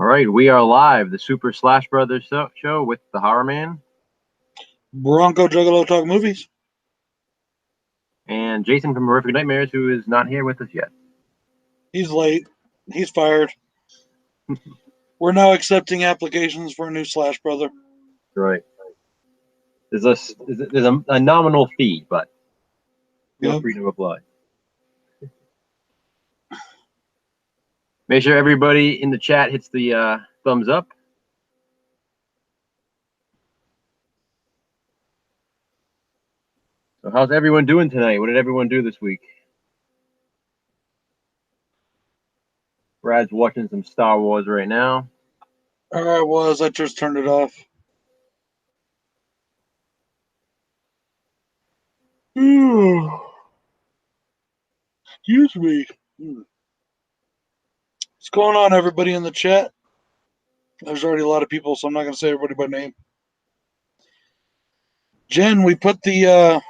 All right, we are live, the Super Slash Brothers show with the Horror Man. Bronco Juggalo Talk Movies. And Jason from Horrific Nightmares, who is not here with us yet. He's late. He's fired. We're now accepting applications for a new Slash Brother. Right. There's a nominal fee, but feel free to apply. Make sure everybody in the chat hits the thumbs up. So how's everyone doing tonight? What did everyone do this week? Brad's watching some Star Wars right now. I just turned it off. Excuse me. What's going on, everybody in the chat? There's already a lot of people, so I'm not going to say everybody by name. Jen, we put the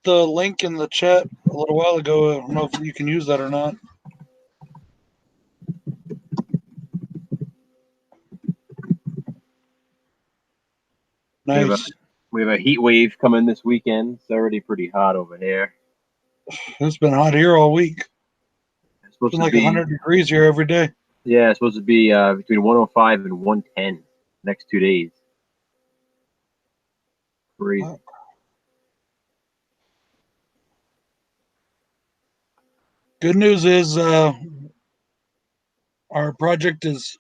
link in the chat a little while ago. I don't know if you can use that or not. Nice. We have a heat wave coming this weekend. It's already pretty hot over here. It's been hot here all week. It's been like 100 degrees here every day. Yeah, it's supposed to be between 105 and 110 next 2 days. Crazy. Wow. Good news is our project is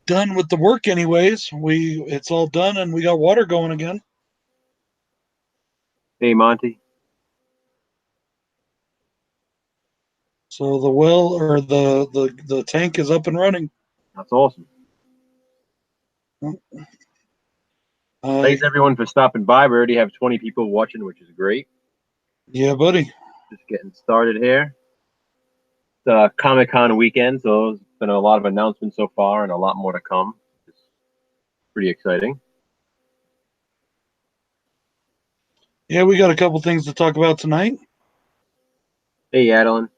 done with the work anyways. It's all done and we got water going again. Hey, Monty. So the well or the tank is up and running. That's awesome. Thanks everyone for stopping by. We already have 20 people watching, which is great. Yeah, buddy. Just getting started here. It's Comic-Con weekend, so there's been a lot of announcements so far and a lot more to come. It's pretty exciting. Yeah, we got a couple things to talk about tonight. Hey, Adeline.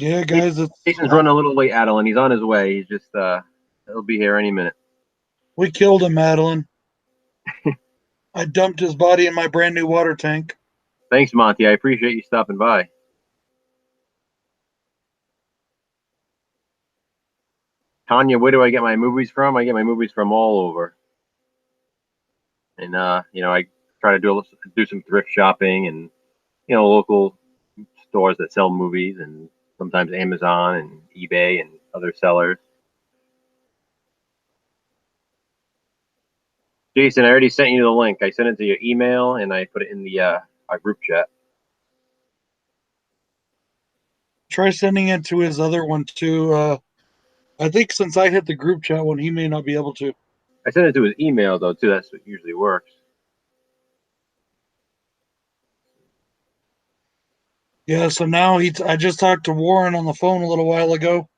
Yeah, guys. Jason's running a little late, Adeline. He's on his way. He's just, he'll be here any minute. We killed him, Adeline. I dumped his body in my brand new water tank. Thanks, Monty. I appreciate you stopping by. Tanya, where do I get my movies from? I get my movies from all over. And, you know, I try to do some thrift shopping and, you know, local stores that sell movies and sometimes Amazon and eBay and other sellers. Jason, I already sent you the link. I sent it to your email and I put it in the our group chat. Try sending it to his other one too. I think since I hit the group chat one, he may not be able to. I sent it to his email though too. That's what usually works. Yeah, so now I just talked to Warren on the phone a little while ago.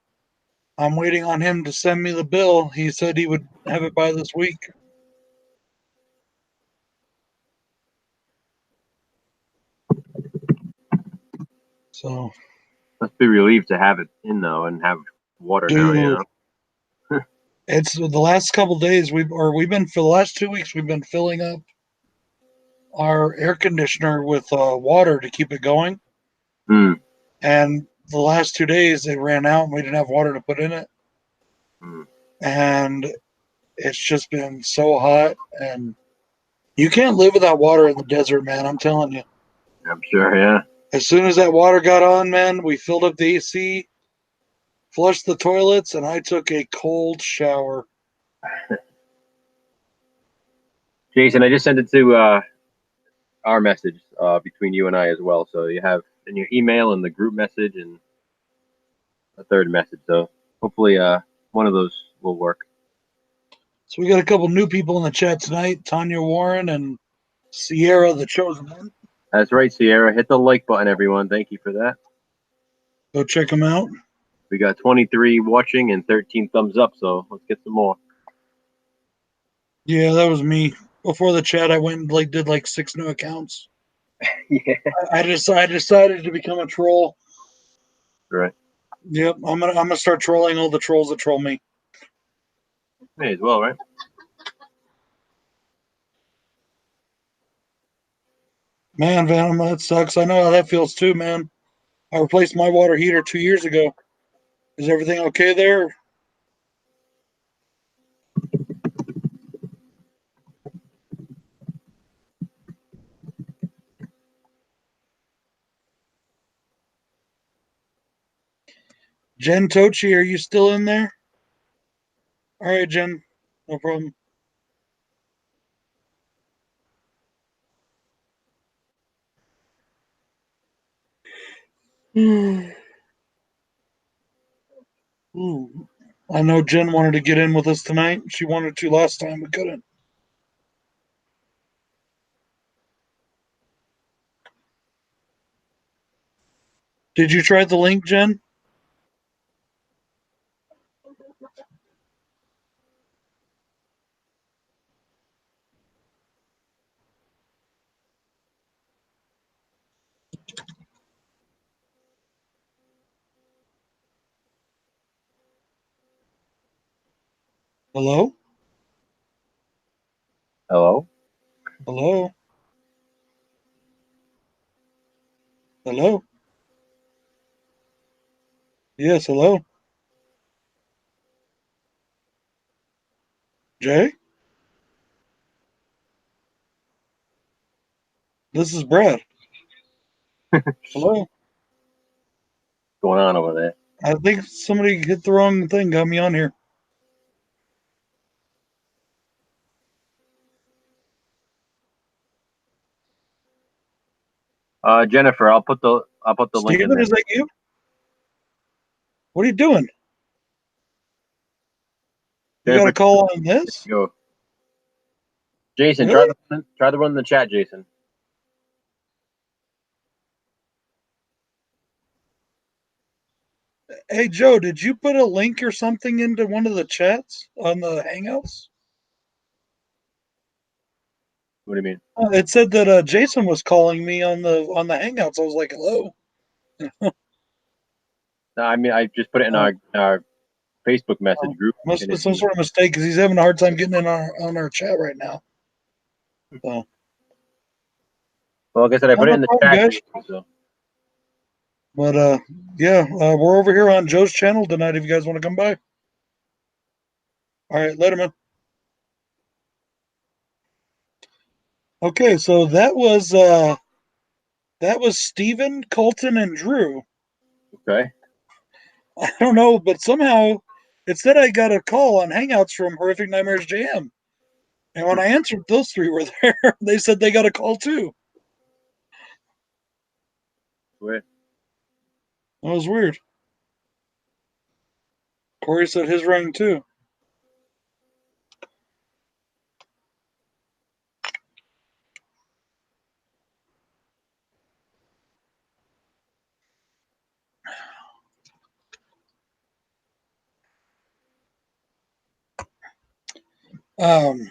I'm waiting on him to send me the bill. He said he would have it by this week. So must be relieved to have it in though and have water now, you know. It's the last couple days for the last 2 weeks we've been filling up our air conditioner with water to keep it going. And the last 2 days it ran out and we didn't have water to put in it. And it's just been so hot and you can't live without water in the desert, man. I'm telling you. I'm sure, yeah. As soon as that water got on, man, we filled up the AC, flushed the toilets, and I took a cold shower. Jason, I just sent it to our message between you and I as well. So you have in your email and the group message and a third message. So hopefully one of those will work. So we got a couple new people in the chat tonight. Tanya Warren and Sierra, the Chosen One. That's right, Sierra. Hit the like button, everyone. Thank you for that. Go check them out. We got 23 watching and 13 thumbs up, so let's get some more. Yeah, that was me. Before the chat, I went and did 6 new accounts. Yeah. I decided to become a troll. Right. Yep, I'm gonna start trolling all the trolls that troll me. May as well, right? Man, Venom, that sucks. I know how that feels too, man. I replaced my water heater 2 years ago. Is everything okay there? Jen Tochi, are you still in there? All right, Jen, no problem. Ooh. I know Jen wanted to get in with us tonight. She wanted to last time, we couldn't. Did you try the link, Jen? Hello? Hello. Hello? Hello? Yes, hello? Jay? This is Brad. Hello? What's going on over there? I think somebody hit the wrong thing, got me on here. Jennifer, I'll put the link in Steven, there. is that you? What are you doing? You got Jennifer, a call on this? go. Jason, Really? try the one in the chat, Jason. Hey, Joe, did you put a link or something into one of the chats on the Hangouts? What do you mean? It said that Jason was calling me on the Hangouts. I was like, hello. No, I mean I just put it in our Facebook message group. Must have And been some sort of mistake because he's having a hard time getting in on our chat right now. So, well, like I said, I put it no in the problem, chat. guys. So. But yeah, we're over here on Joe's channel tonight. If you guys want to come by, all right, let him in. Okay, so that was Steven, Colton, and Drew. Okay. I don't know, but somehow it said I got a call on Hangouts from Horrific Nightmares JM. And when I answered, those three were there. They said they got a call too. Weird. That was weird. Corey said his rang too. Um,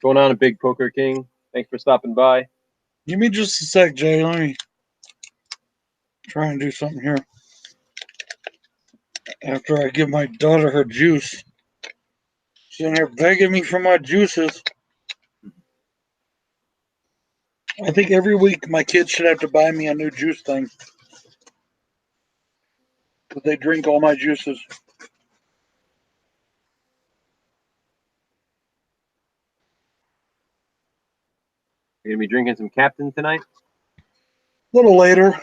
Going on, a Big Poker King. Thanks for stopping by. give me just a sec, Jay. Let me try and do something here. After I give my daughter her juice. She's in here begging me for my juices. I think every week my kids should have to buy me a new juice thing. But they drink all my juices. You're gonna be drinking some Captain tonight. A little later.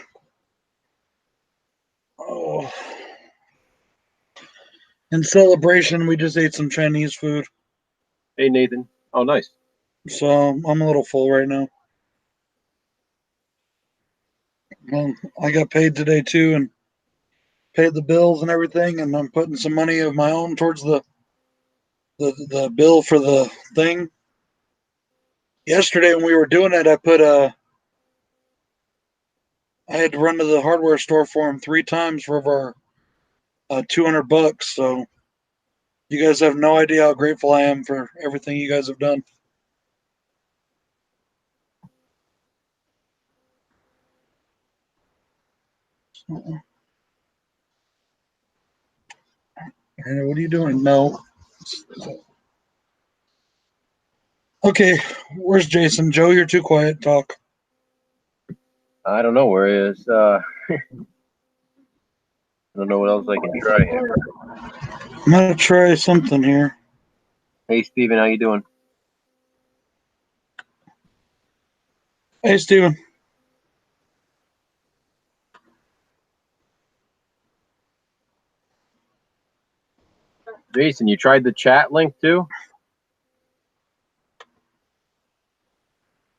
Oh. In celebration, we just ate some Chinese food. Hey, Nathan. Oh, nice. So I'm a little full right now. I got paid today too and paid the bills and everything, and I'm putting some money of my own towards the bill for the thing. Yesterday when we were doing it, I had to run to the hardware store for him 3 times for over $200. So You guys have no idea how grateful I am for everything you guys have done. Anna, what are you doing? No. Okay, where's Jason? Joe, you're too quiet. Talk. I don't know where he is. I don't know what else I can try here. I'm gonna try something here. Hey, Steven, how you doing? Hey, Steven. Jason, you tried the chat link too?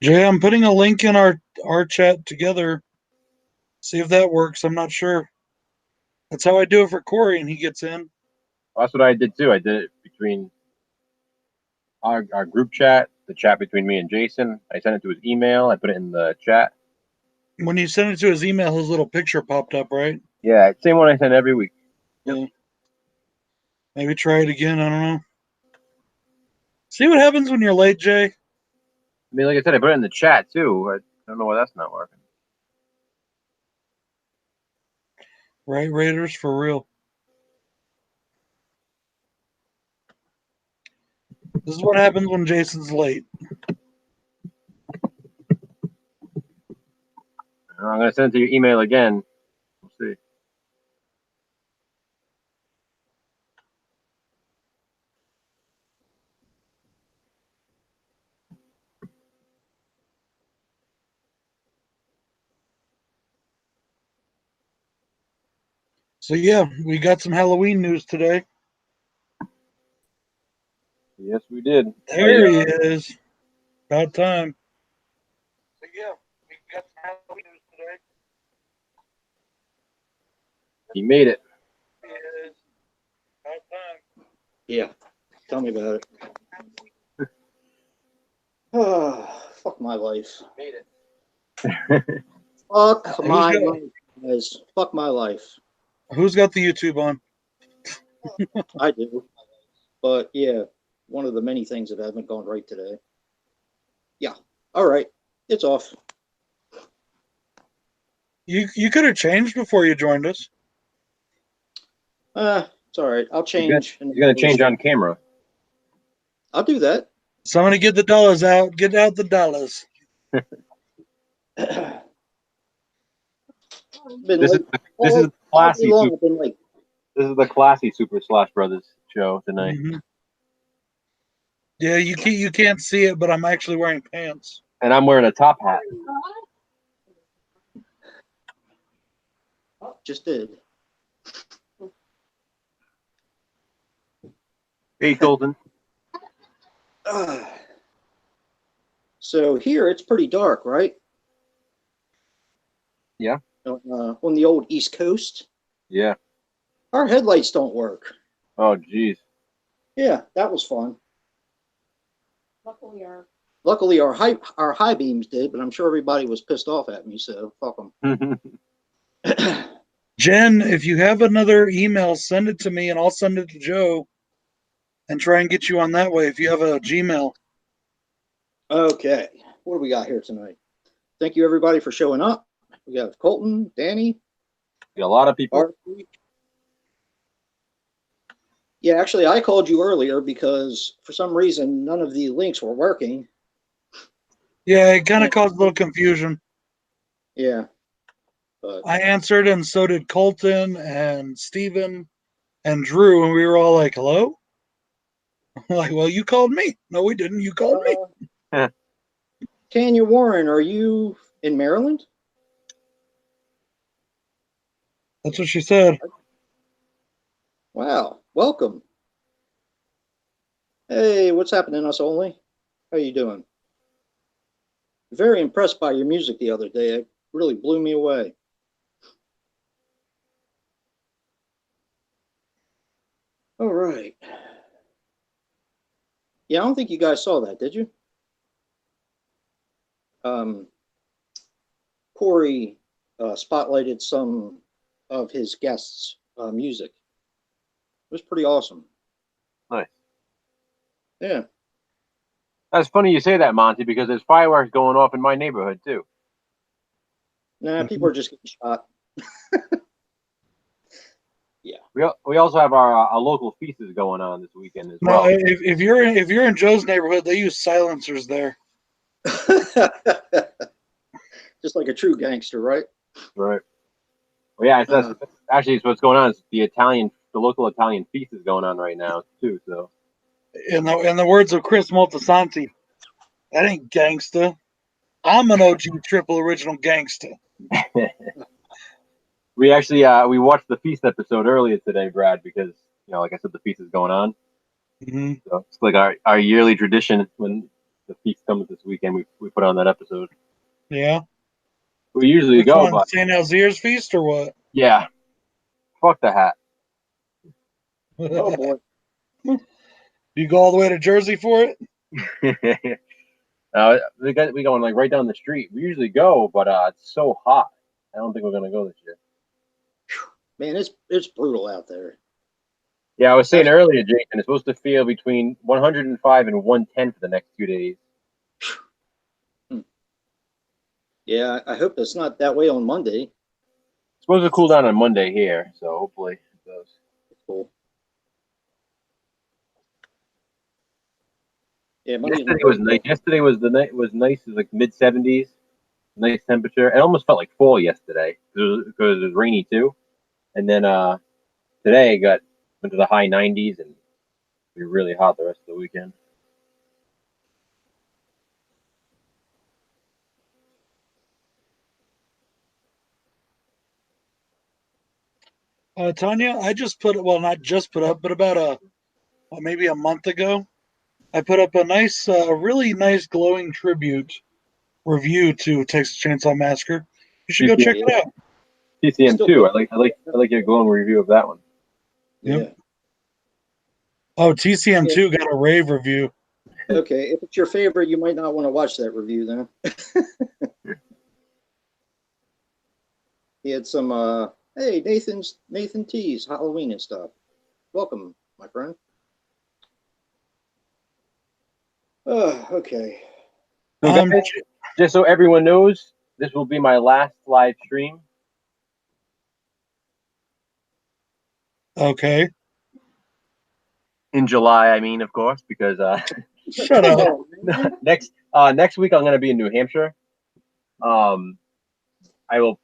Jay, I'm putting a link in our chat together. See if that works. I'm not sure. That's how I do it for Corey, and he gets in. Well, that's what I did too. I did it between our group chat, the chat between me and Jason. I sent it to his email. I put it in the chat. When you sent it to his email, his little picture popped up, right? Yeah, same one I send every week. Yeah. Maybe try it again. I don't know. See what happens when you're late, Jay. I mean, like I said, I put it in the chat too. I don't know why that's not working. Right, Raiders, for real. This is what happens when Jason's late. I'm going to send it to your email again. We'll see. So yeah, we got some Halloween news today. Yes, we did. There he is. About time. So yeah, we got some Halloween news today. He made it. There he is. About time. Yeah, tell me about it. Oh, fuck my life. Made it. Fuck my life, guys. Fuck my life. Who's got the YouTube on? I do. But yeah, one of the many things that haven't gone right today. Yeah. All right. It's off. You could have changed before you joined us. It's all right. I'll change. You're going to change on camera. I'll do that. Somebody get the dollars out. Get out the dollars. This is the classy long, super, this is the classy Super Slash Brothers show tonight. Mm-hmm. Yeah, you can't see it, but I'm actually wearing pants. And I'm wearing a top hat. Just did. Hey, Colton. So here it's pretty dark, right? Yeah. On the old East Coast. Yeah. Our headlights don't work. Oh, geez. Yeah, that was fun. Luckily our high beams did, but I'm sure everybody was pissed off at me, so fuck them. Jen, if you have another email, send it to me and I'll send it to Joe and try and get you on that way if you have a Gmail. Okay, what do we got here tonight? Thank you everybody for showing up. We got Colton, Danny. A lot of people. Archie. Yeah, actually, I called you earlier because for some reason none of the links were working. Yeah, it kind of caused a little confusion. Yeah. But I answered, and so did Colton and Steven and Drew, and we were all like, hello? Like, well, you called me. No, we didn't. You called me. Tanya Warren, are you in Maryland? That's what she said. Wow, welcome. Hey, what's happening, us only? How you doing? Very impressed by your music the other day. It really blew me away. All right. Yeah, I don't think you guys saw that, did you? Corey spotlighted some of his guests' music. It was pretty awesome. Yeah. That's funny you say that, Monty, because there's fireworks going off in my neighborhood too. Nah, people are just getting shot. Yeah. We also have our local feasts going on this weekend as well. No, if you're in Joe's neighborhood, they use silencers there. Just like a true gangster, right? Right. Well, yeah, that's actually it's what's going on. Is the local Italian feast is going on right now too. So, In the words of Chris Moltisanti, that ain't gangsta. I'm an OG triple original gangsta. we actually we watched the feast episode earlier today, Brad, because like I said, the feast is going on. Mm-hmm. So it's like our yearly tradition when the feast comes this weekend. We put on that episode. Yeah. We usually Which go, one, but St. Alzier's feast or what? yeah, fuck the hat. Oh boy. You go all the way to Jersey for it? We going like right down the street. We usually go, but it's so hot. I don't think we're gonna go this year. Man, it's brutal out there. Yeah, I was saying earlier, Jason, it's supposed to feel between 105 and 110 for the next 2 days. Yeah, I hope it's not that way on Monday. It's supposed to cool down on Monday here, so hopefully it does. Cool. Yeah, Yesterday was nice. Yesterday was nice. It was like mid 70s, nice temperature. It almost felt like fall yesterday because it was rainy too. And then today went to the high 90s and be really hot the rest of the weekend. Tanya, I just not just put up, but about maybe a month ago, I put up a nice, really nice glowing tribute review to Texas Chainsaw Massacre. You should go check it out. TCM 2. I like your glowing review of that one. Yeah. Oh, TCM 2 got a rave review. Okay, if it's your favorite, you might not want to watch that review then. He had some hey, Nathan T's Halloween and stuff. Welcome, my friend. Okay. So guys, just so everyone knows, this will be my last live stream. Okay. In July, I mean, of course, because shut up. next week I'm going to be in New Hampshire. I will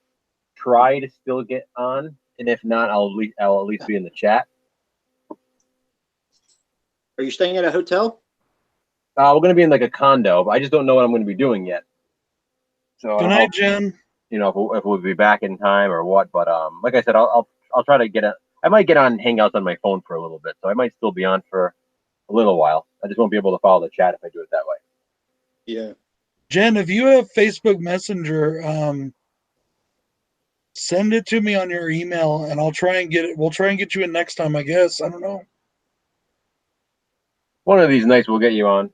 try to still get on, and if not, I'll at least be in the chat. Are you staying at a hotel? We're going to be in like a condo, but I just don't know what I'm going to be doing yet. So good night, Jen. If we'll be back in time or what, but like I said, I'll try to I might get on Hangouts on my phone for a little bit, so I might still be on for a little while. I just won't be able to follow the chat if I do it that way. Yeah. Jen, if you have Facebook Messenger, send it to me on your email, and I'll try and get it. We'll try and get you in next time, I guess. I don't know. One of these nights we'll get you on.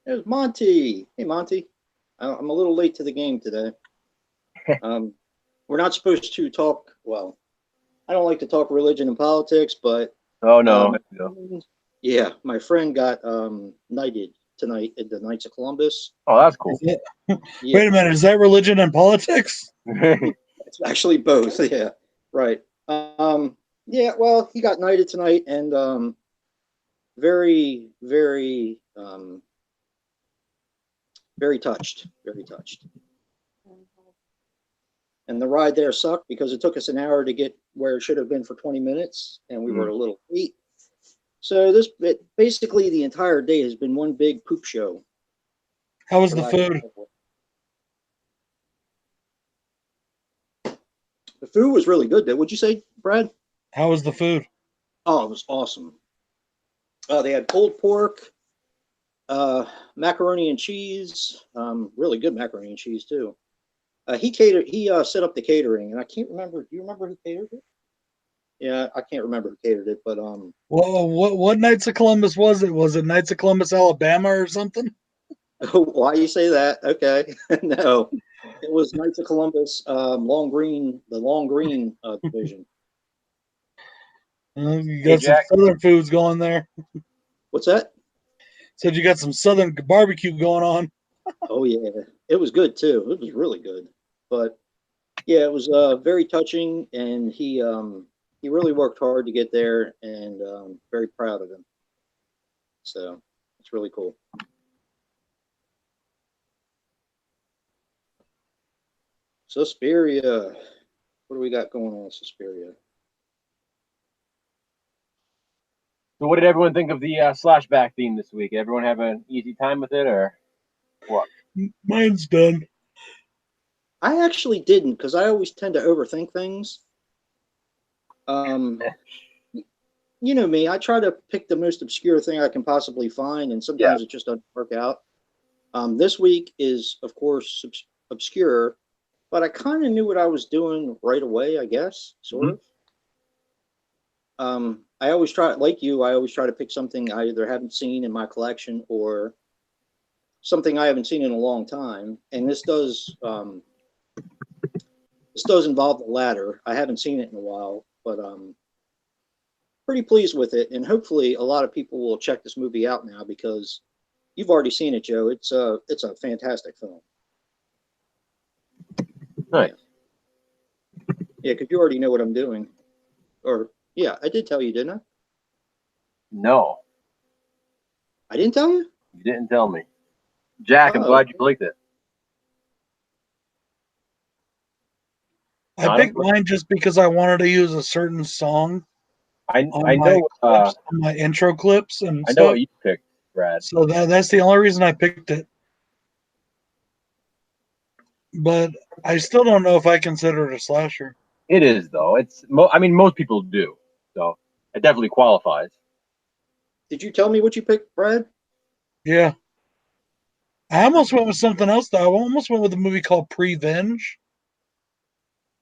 There's Monty. Hey, Monty. I'm a little late to the game today. We're not supposed to talk. Well, I don't like to talk religion and politics, but oh no, yeah, my friend got knighted tonight at the Knights of Columbus. Oh, that's cool. Yeah. Wait a minute, is that religion and politics? It's actually both. Yeah, right. Yeah, well, he got knighted tonight, and very, very, very touched. Very touched. And the ride there sucked because it took us an hour to get where it should have been for 20 minutes, and we were a little late. So basically the entire day has been one big poop show. How was the food? The food was really good. What'd you say, Brad? How was the food? Oh, it was awesome. They had pulled pork, macaroni and cheese, really good macaroni and cheese too. He set up the catering, and I can't remember. Do you remember who catered it? Yeah, I can't remember who catered it, but Well, what Knights of Columbus was it? Was it Knights of Columbus, Alabama, or something? Why you say that? Okay, no, it was Knights of Columbus, Long Green, the Long Green division. You got some southern foods going there. What's that? Said you got some Southern barbecue going on. Oh yeah, it was good too. It was really good. But yeah, it was very touching, and he really worked hard to get there, and very proud of him. So it's really cool. Suspiria. What do we got going on with Suspiria? So, what did everyone think of the Slashback theme this week? Everyone have an easy time with it, or what? Mine's done. I actually didn't, because I always tend to overthink things. You know me, I try to pick the most obscure thing I can possibly find, and sometimes it just doesn't work out. This week is, of course, obscure, but I kind of knew what I was doing right away, I guess, sort of. I always try, like you, I always try to pick something I either haven't seen in my collection or something I haven't seen in a long time. And this does involve the latter. I haven't seen it in a while, but pretty pleased with it. And hopefully a lot of people will check this movie out now, because you've already seen it, Joe. It's a fantastic film. Nice. Yeah, because you already know what I'm doing. Or, yeah, I did tell you, didn't I? No, I didn't tell you? you didn't tell me. Jack, I'm glad you liked it. I picked mine just because I wanted to use a certain song. I know on my intro clips and I stuff. know what you picked, Brad. So that's the only reason I picked it. But I still don't know if I consider it a slasher. It is, though. I mean, most people do, so it definitely qualifies. Did you tell me what you picked, Brad? Yeah. I almost went with something else, though. I almost went with a movie called Prevenge.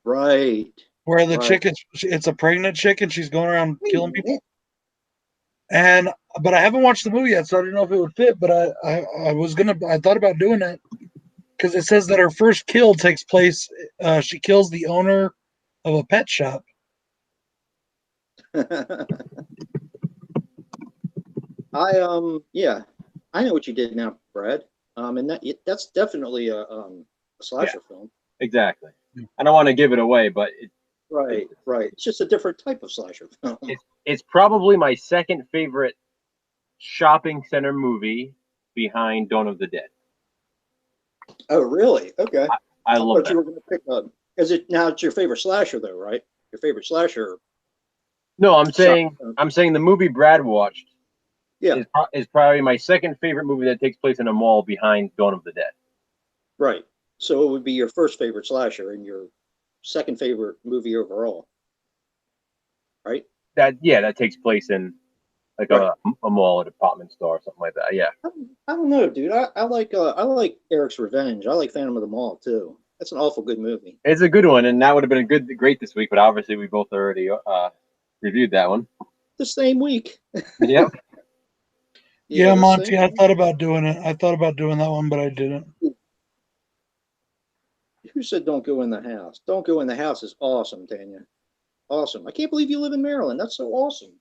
Right. Where the chick it's a pregnant chick and she's going around killing people. But I haven't watched the movie yet, so I didn't know if it would fit. But I thought about doing it because it says that her first kill takes place. She kills the owner of a pet shop. Yeah, I know what you did now, Brad. And that's definitely a slasher film. Exactly. I don't want to give it away, but right. It's just a different type of slasher film. It's probably my second favorite shopping center movie behind Dawn of the Dead. Oh, really? Okay. I love that. You were going to pick is it now? It's your favorite slasher, though, right? Your favorite slasher? No, I'm saying the movie Brad watched. Yeah, is probably my second favorite movie that takes place in a mall behind Dawn of the Dead. Right. So it would be your first favorite slasher and your second favorite movie overall, right? That takes place in like a mall, a department store, or something like that. Yeah. I don't know, dude. I like Eric's Revenge. I like Phantom of the Mall too. That's an awful good movie. It's a good one, and that would have been great this week. But obviously, we both already reviewed that one. The same week. Yep. Yeah, Monty. I thought about doing it. I thought about doing that one, but I didn't. Who said don't go in the house? Don't go in the house is awesome, Tanya. Awesome. I can't believe you live in Maryland. That's so awesome.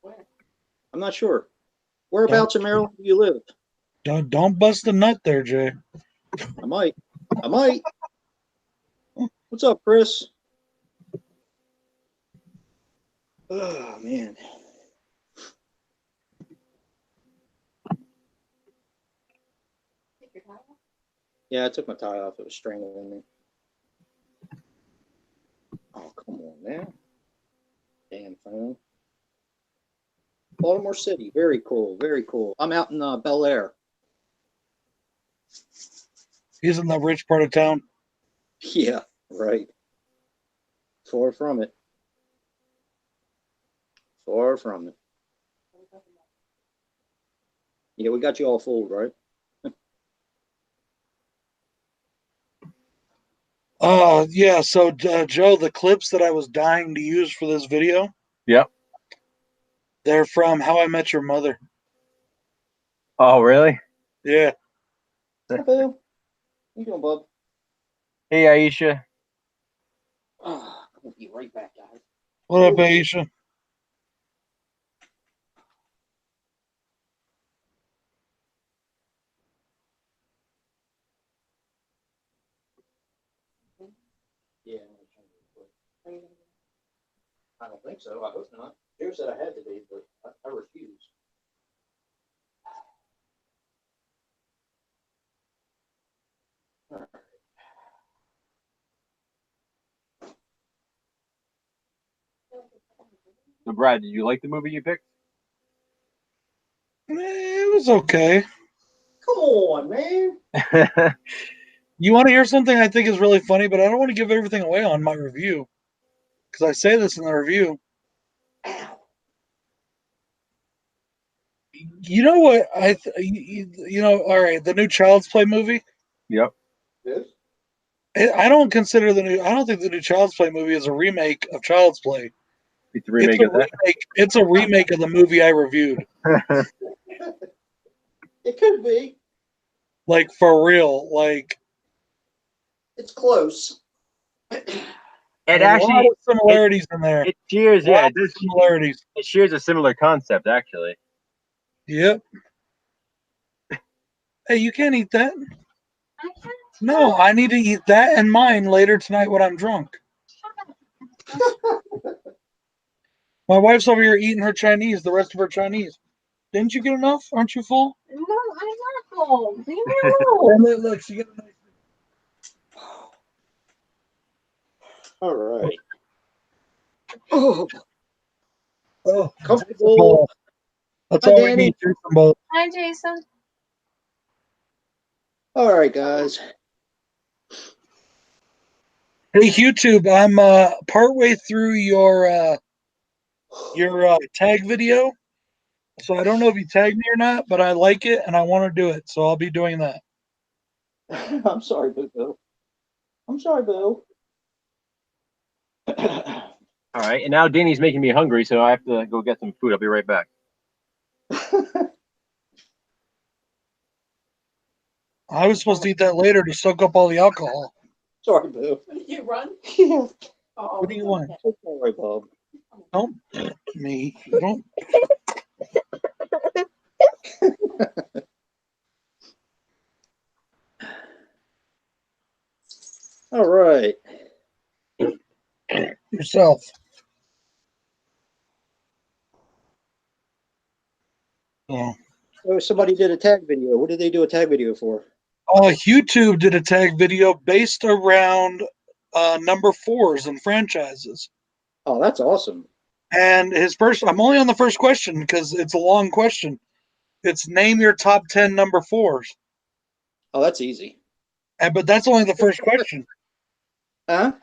I'm not sure. Whereabouts in Maryland do you live? Don't bust a nut there, Jay. I might. What's up, Chris? Oh, man. Yeah, I took my tie off. It was strangling me. Oh, come on, man. Damn phone. Baltimore City. Very cool. Very cool. I'm out in Bel Air. He's in the rich part of town. Yeah, right. Far from it. Far from it. Yeah, we got you all fooled, right? Yeah. So, Joe, the clips that I was dying to use for this video. Yep. They're from How I Met Your Mother. Oh, really? Yeah. Hi, Bill. How you doing, bub? Hey, Aisha. I'll be right back, guys. What up, Aisha? Yeah. I don't think so. I hope not. Joe said I had to be, but I refuse. All right. So, Brad, did you like the movie you picked? It was okay. Come on, man. You want to hear something I think is really funny, but I don't want to give everything away on my review because I say this in the review. You know what? All right, the new Child's Play movie. Yep. Yes. I don't consider the new. I don't think the new Child's Play movie is a remake of Child's Play. It's a remake of that. It's a remake of the movie I reviewed. It could be. Like for real. Like It's close. It a actually lot of similarities in there. it shares, yeah, it does. Similarities. It shares a similar concept, actually. Yep. Hey, you can't eat that. No, I need to eat that and mine later tonight when I'm drunk. My wife's over here eating her Chinese, the rest of her Chinese. Didn't you get enough? Aren't you full? No, I'm not full. Leave me alone. Look, she got a nice. All right. Oh, Oh, comfortable. that's Hi, all we Danny. need. Jason Ball. Hi, Jason. All right, guys. Hey, YouTube, I'm partway through your tag video. So I don't know if you tagged me or not, but I like it and I want to do it. So I'll be doing that. I'm sorry, Boo. I'm sorry, Boo. All right, and now Danny's making me hungry, so I have to go get some food. I'll be right back. I was supposed to eat that later to soak up all the alcohol. Sorry, Boo. Did you run? Yeah. What do you want? Sorry, Bob. Don't me. Don't. All right. Yourself. Oh. So somebody did a tag video. What did they do a tag video for? YouTube did a tag video based around number fours and franchises. Oh, that's awesome. And I'm only on the first question because it's a long question. It's name your top 10 number fours. Oh, that's easy. But that's only the first question. Huh?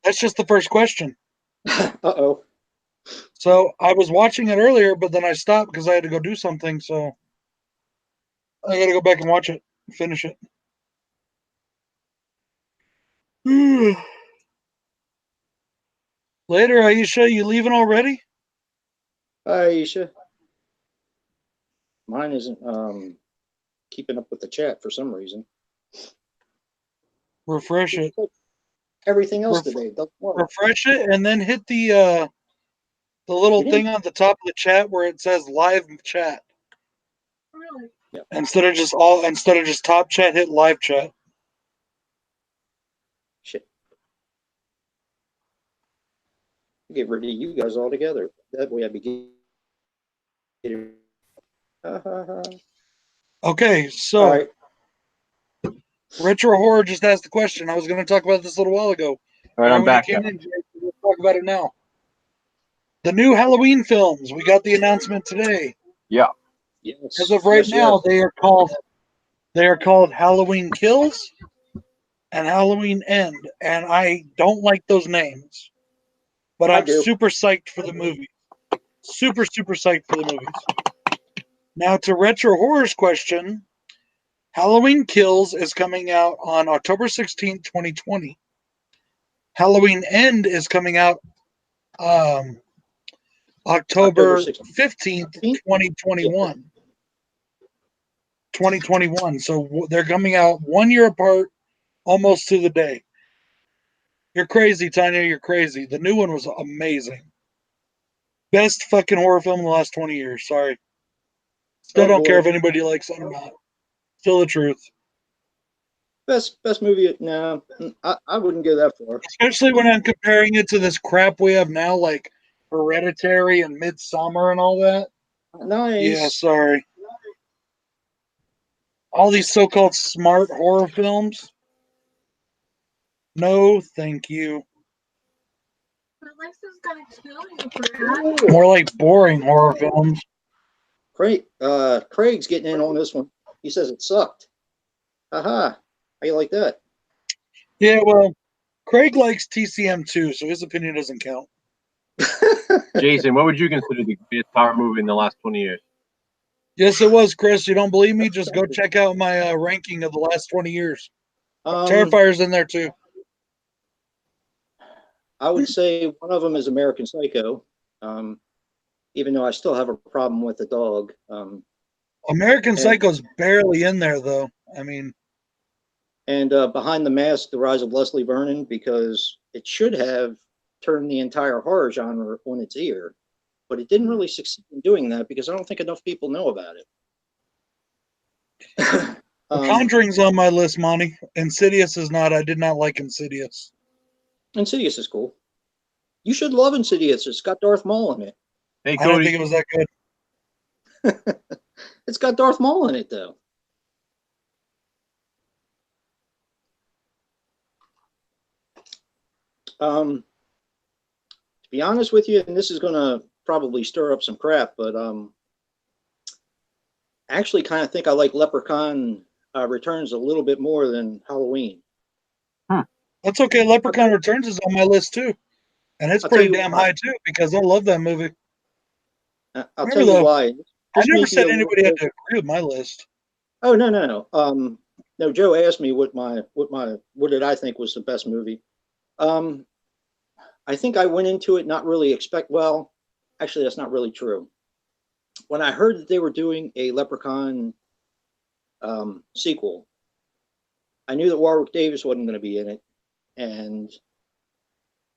That's just the first question. Uh-oh. So I was watching it earlier, but then I stopped because I had to go do something. So I got to go back and watch it, finish it. Later, Aisha, you leaving already? Hi, Aisha. Mine isn't keeping up with the chat for some reason. Refresh it. Everything else today doesn't work. Refresh it and then hit the little thing on the top of the chat where it says live chat. Really? Yeah. Instead of just top chat, hit live chat. Shit. Get rid of you guys altogether. That way I'd be getting. Okay, so All right. Retro Horror just asked the question. I was going to talk about this a little while ago. All right, I'm when you back. came in, we'll talk about it now. The new Halloween films. We got the announcement today. Yeah. Yes. As of right now, they are called Halloween Kills and Halloween End, and I don't like those names, but I'm super psyched for the movie. Super psyched for the movies. Now to Retro Horror's question, Halloween Kills is coming out on October 16th, 2020. Halloween End is coming out October 15th, 2021. 2021. So they're coming out 1 year apart, almost to the day. You're crazy, Tanya. You're crazy. The new one was amazing. Best fucking horror film in the last 20 years. Sorry. Still don't care if anybody likes it or not. Still the truth. Best movie? No, I wouldn't go that far. Especially when I'm comparing it to this crap we have now, like Hereditary and Midsummer and all that. Nice. Yeah, sorry. All these so-called smart horror films. No, thank you. But Alexa's gonna kill you for that. More like boring horror films. Craig's getting in on this one. He says it sucked. Haha. How you like that? Yeah, well, Craig likes TCM too, so his opinion doesn't count. Jason, what would you consider the best horror movie in the last 20 years? Yes, it was, Chris. You don't believe me? Just go check out my ranking of the last 20 years. Terrifier's in there too. I would say one of them is American Psycho, even though I still have a problem with the dog. American Psycho's barely in there, though. I mean, and Behind the Mask, The Rise of Leslie Vernon, because it should have turned the entire horror genre on its ear, but it didn't really succeed in doing that because I don't think enough people know about it. The Conjuring's on my list, Monty. Insidious is not. I did not like Insidious. Insidious is cool. You should love Insidious. It's got Darth Maul in it. Hey, I didn't think it was that good. It's got Darth Maul in it, though. To be honest with you, and this is going to probably stir up some crap, but I actually kind of think I like Leprechaun Returns a little bit more than Halloween. That's okay. Leprechaun Returns is on my list too, and it's pretty damn high too because I love that movie. I'll tell you why. I never said anybody had to agree with my list. Oh no. No, Joe asked me what did I think was the best movie. I think I went into it not really well, actually that's not really true. When I heard that they were doing a Leprechaun sequel, I knew that Warwick Davis wasn't going to be in it, and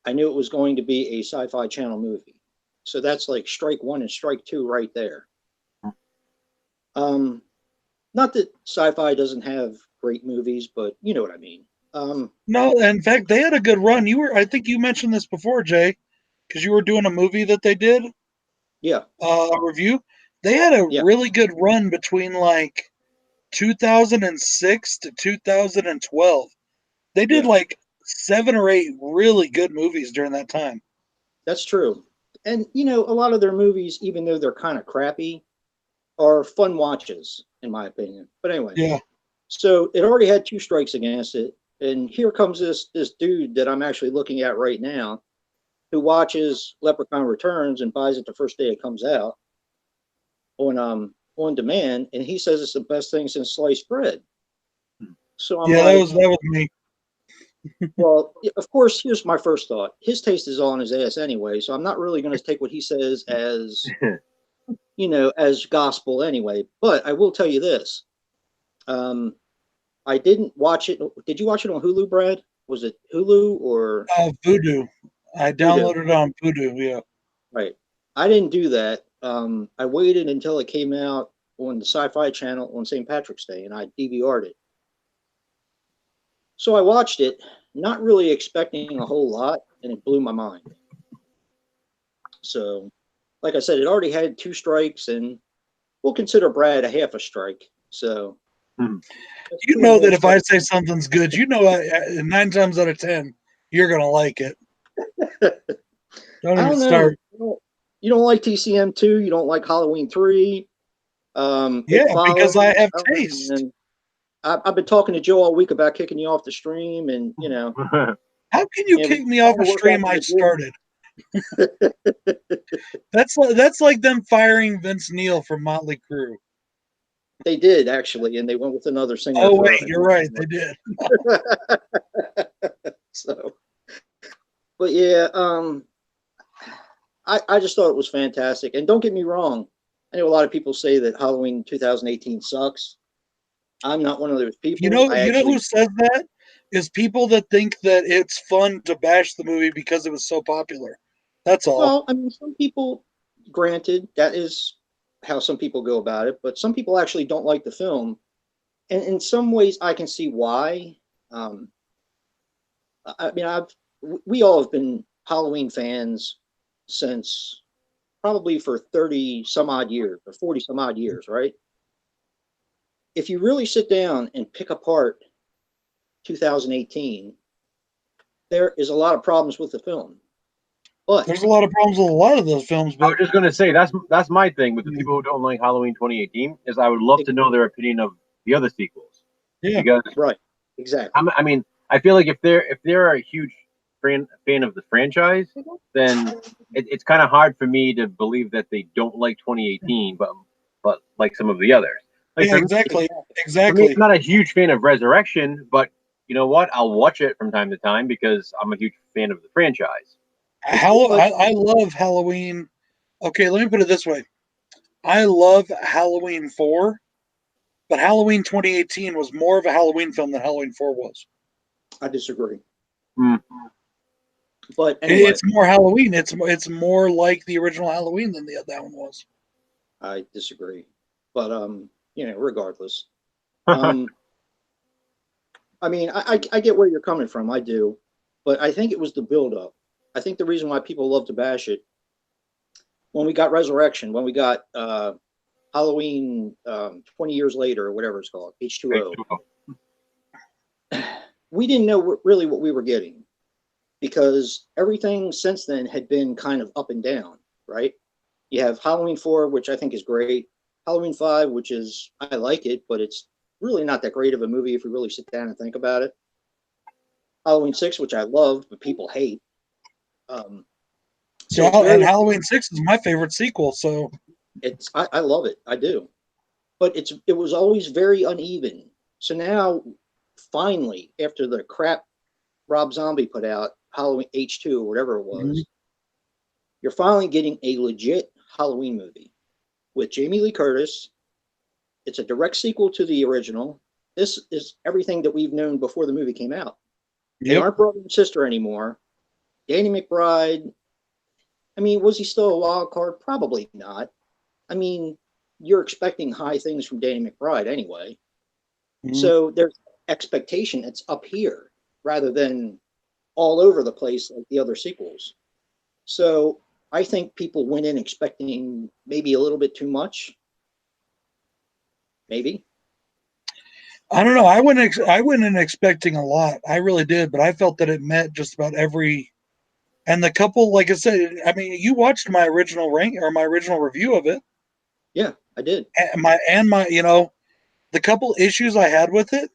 I knew it was going to be a Sci-Fi Channel movie. So that's like strike one and strike two right there. Not that Sci-Fi doesn't have great movies, but you know what I mean. No, in fact, they had a good run. I think you mentioned this before, Jay, because you were doing a movie that they did. Yeah. A review. They had a really good run between like 2006 to 2012. They did like 7 or 8 really good movies during that time. That's true. And, a lot of their movies, even though they're kind of crappy, are fun watches, in my opinion. But anyway. Yeah. So it already had 2 strikes against it. And here comes this dude that I'm actually looking at right now who watches Leprechaun Returns and buys it the first day it comes out on demand. And he says it's the best thing since sliced bread. So I'm that was me. Well, of course, here's my first thought. His taste is on his ass anyway, so I'm not really going to take what he says as, as gospel anyway. But I will tell you this. I didn't watch it. Did you watch it on Hulu, Brad? Was it Hulu or? Vudu. I downloaded it on Vudu, yeah. Right. I didn't do that. I waited until it came out on the Sci-Fi Channel on St. Patrick's Day, and I DVR'd it. So I watched it, not really expecting a whole lot, and it blew my mind. So, like I said, it already had 2 strikes, and we'll consider Brad a half a strike. So, you know that if I say something's good, 9 times out of 10, you're going to like it. Don't even start. You don't like TCM 2, you don't like Halloween 3. Because I have taste. And I've been talking to Joe all week about kicking you off the stream, and How can you kick me off a stream I started? That's like them firing Vince Neil from Motley Crue. They did actually, and they went with another singer. Oh wait, you're right, they did. So, but yeah, I just thought it was fantastic. And don't get me wrong, I know a lot of people say that Halloween 2018 sucks. I'm not one of those people. You know who says that? Is people that think that it's fun to bash the movie because it was so popular. That's all. Well, I mean, some people, granted, that is how some people go about it, but some people actually don't like the film. And in some ways, I can see why. Um, I mean, we all have been Halloween fans since probably for 30 some odd years or 40 some odd years, right? If you really sit down and pick apart 2018, there is a lot of problems with the film. But there's a lot of problems with a lot of those films. I But was just going to say that's my thing with the people who don't like Halloween 2018 is I would love to know their opinion of the other sequels. Yeah, because right, exactly. I mean, I feel like if they're a huge fan of the franchise, then it's kind of hard for me to believe that they don't like 2018, but like some of the others. Like yeah, exactly, for me, exactly. I'm not a huge fan of Resurrection, but you know what? I'll watch it from time to time because I'm a huge fan of the franchise. I love Halloween. Okay, let me put it this way. I love Halloween 4, but Halloween 2018 was more of a Halloween film than Halloween 4 was. I disagree. Mm. But anyway, It's more Halloween. It's more like the original Halloween than that one was. I disagree. But regardless. I mean, I get where you're coming from. I do. But I think it was the build-up. I think the reason why people love to bash it, when we got Resurrection, when we got Halloween 20 years later, or whatever it's called, H2O, we didn't know really what we were getting because everything since then had been kind of up and down, right? You have Halloween 4, which I think is great. Halloween 5, which is, I like it, but it's really not that great of a movie if you really sit down and think about it. Halloween 6, which I love, but people hate. And Halloween 6 is my favorite sequel, so I love it. I do. But it was always very uneven. So now, finally, after the crap Rob Zombie put out, Halloween H2 or whatever it was, you're finally getting a legit Halloween movie with Jamie Lee Curtis. It's a direct sequel to the original. This is everything that we've known before the movie came out. They aren't brother and sister anymore. Danny McBride, I mean, was he still a wild card? Probably not. I mean, you're expecting high things from Danny McBride anyway. So there's expectation that's up here rather than all over the place like the other sequels. So I think people went in expecting maybe a little bit too much. Maybe. I don't know. I went in expecting a lot. I really did, but I felt that it met just about every. And the couple, like I said, I mean, you watched my original my original review of it. Yeah, I did. And my, the couple issues I had with it.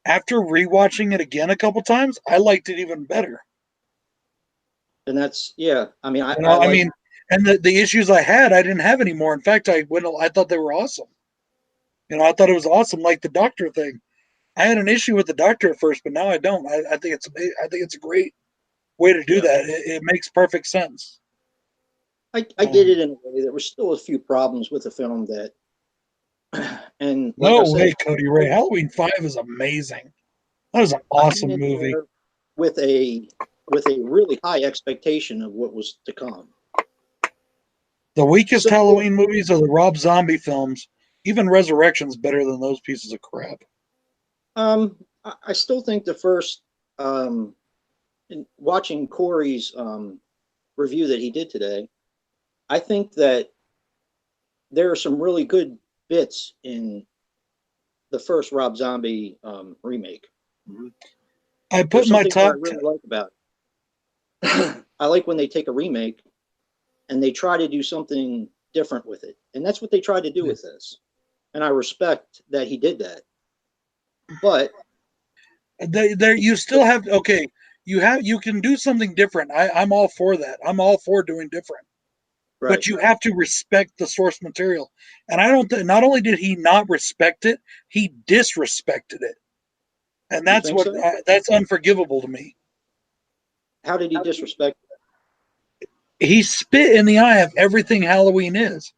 After rewatching it again a couple times, I liked it even better. And that's I mean, and the issues I had, I didn't have anymore. In fact, I thought they were awesome. I thought it was awesome, like the doctor thing. I had an issue with the doctor at first, but now I don't. I think it's a great way to do that. It makes perfect sense. I did it in a way. There were still a few problems with the film that, and like no I said, way, Cody Ray. Halloween 5 is amazing. That was an awesome movie with a really high expectation of what was to come. The weakest Halloween movies are the Rob Zombie films. Even Resurrection's better than those pieces of crap. I still think the first, in watching Corey's review that he did today, I think that there are some really good bits in the first Rob Zombie remake. I put my top. I really like about it. I like when they take a remake and they try to do something different with it, and that's what they tried to do with this. And I respect that he did that. But there you still have you can do something different. I'm all for that. I'm all for doing different. Right. But you have to respect the source material. And I don't not only did he not respect it, he disrespected it. And that's what that's unforgivable to me. How did he disrespect it? He spit in the eye of everything Halloween is.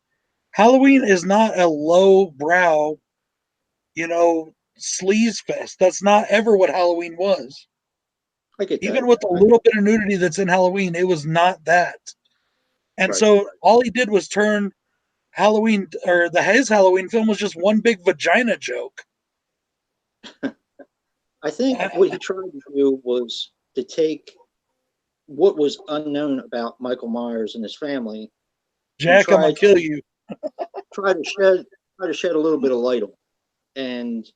Halloween is not a low brow, sleaze fest. That's not ever what Halloween was. I get that. Even with a little bit of nudity that's in Halloween, it was not that. And so all he did was turn Halloween, or his Halloween film was just one big vagina joke. I think what he tried to do was to take what was unknown about Michael Myers and his family, Jack, I'm gonna kill you. try to shed a little bit of light on it. And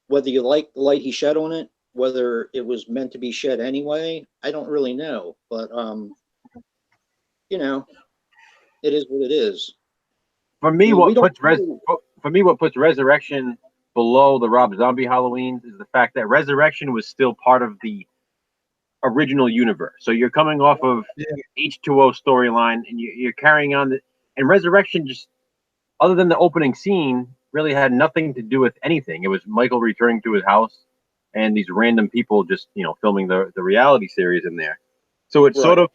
whether you like the light he shed on it, whether it was meant to be shed anyway, I don't really know. But you know, it is what it is. For me, I mean, for me, what puts Resurrection below the Rob Zombie Halloweens is the fact that Resurrection was still part of the original universe. So you're coming off of H2O storyline, and you're carrying on and Resurrection, just other than the opening scene, really had nothing to do with anything. It was Michael returning to his house and these random people just filming the reality series in there. So it sort of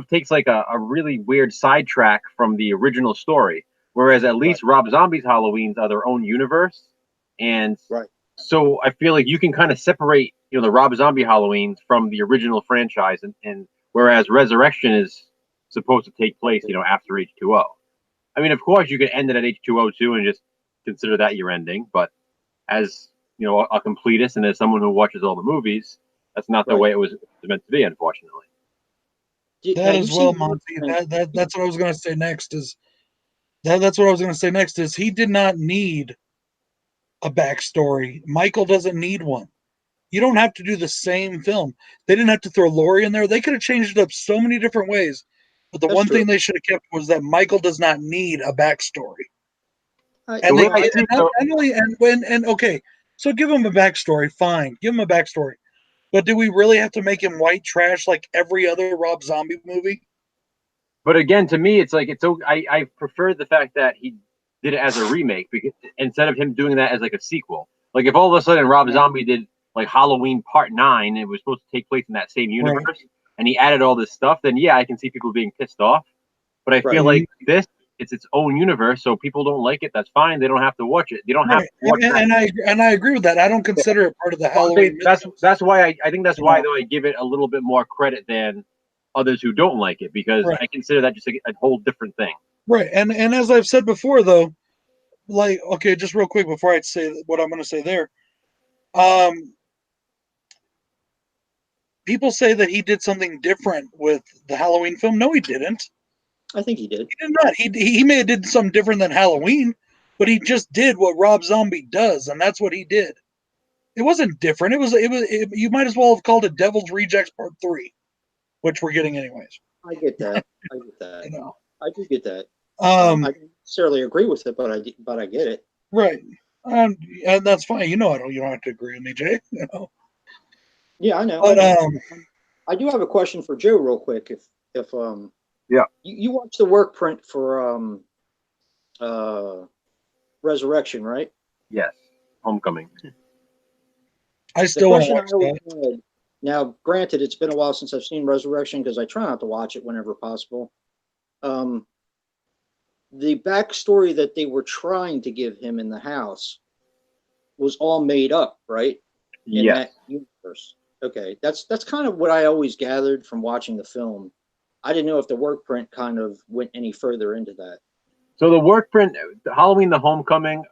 takes like a really weird sidetrack from the original story. Whereas at least Rob Zombie's Halloweens are their own universe. And so I feel like you can kind of separate, the Rob Zombie Halloweens from the original franchise. And whereas Resurrection is supposed to take place, after H2O. I mean, of course, you could end it at H2O too and just consider that your ending. But as, a completist and as someone who watches all the movies, that's not the way it was meant to be, unfortunately. That as well, Monty. That's what I was going to say next. That's what I was going to say next. Is he did not need a backstory. Michael doesn't need one. You don't have to do the same film. They didn't have to throw Laurie in there. They could have changed it up so many different ways. But the one thing they should have kept was that Michael does not need a backstory. Okay, so give him a backstory. Fine, give him a backstory. But do we really have to make him white trash like every other Rob Zombie movie? But again, to me, it's like I prefer the fact that he did it as a remake because instead of him doing that as like a sequel. Like if all of a sudden Rob Zombie did like Halloween Part 9, it was supposed to take place in that same universe, and he added all this stuff, then yeah, I can see people being pissed off. But I feel like this, it's its own universe, so people don't like it. That's fine. They don't have to watch it. They don't have to watch it. And I agree with that. I don't consider it part of the Halloween. That's why I think that's why though I give it a little bit more credit than others who don't like it, because I consider that just a whole different thing. Right. And as I've said before, though, like, okay, just real quick before I say what I'm going to say there. People say that he did something different with the Halloween film. No, he didn't. I think he did. He did not. He may have did something different than Halloween, but he just did what Rob Zombie does, and that's what he did. It wasn't different. You might as well have called it Devil's Rejects Part 3, which we're getting anyways. I get that. I do get that. I don't necessarily agree with it, but I get it. Right. And that's fine. You don't have to agree with me, Jay. Yeah, I know. But I do have a question for Joe, real quick. If you watched the work print for Resurrection, right? Yes, Homecoming. I still want to watch that. Now, granted, it's been a while since I've seen Resurrection because I try not to watch it whenever possible. The backstory that they were trying to give him in the house was all made up, right? In that universe. Okay, that's kind of what I always gathered from watching the film. I didn't know if the work print kind of went any further into that. So the work print, Halloween: The Homecoming,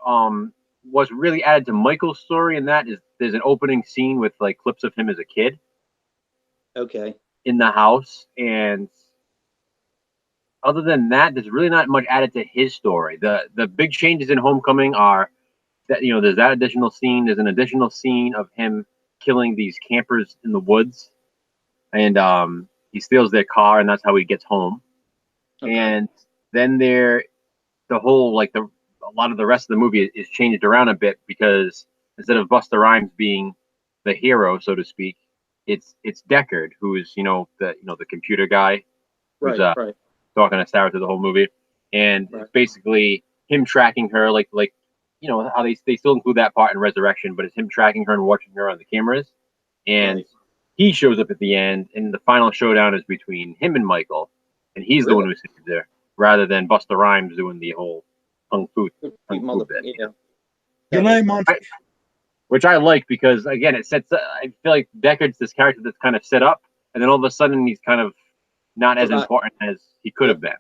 was really added to Michael's story, and that is there's an opening scene with like clips of him as a kid. Okay. In the house, and other than that, there's really not much added to his story. The big changes in Homecoming are that there's that additional scene. There's an additional scene of him killing these campers in the woods, and he steals their car, and that's how he gets home. Okay. And then a lot of the rest of the movie is changed around a bit because instead of Busta Rhymes being the hero, so to speak, it's Deckard, who is the computer guy who's talking to Sarah through the whole movie, and it's basically him tracking her, like how they still include that part in Resurrection, but it's him tracking her and watching her on the cameras, and he shows up at the end, and the final showdown is between him and Michael, and he's the one who saves her, rather than Busta Rhymes doing the whole kung fu bit. Yeah. Good night, Monty. Which I like because again, it sets. I feel like Deckard's this character that's kind of set up, and then all of a sudden he's kind of not as important as he could have been.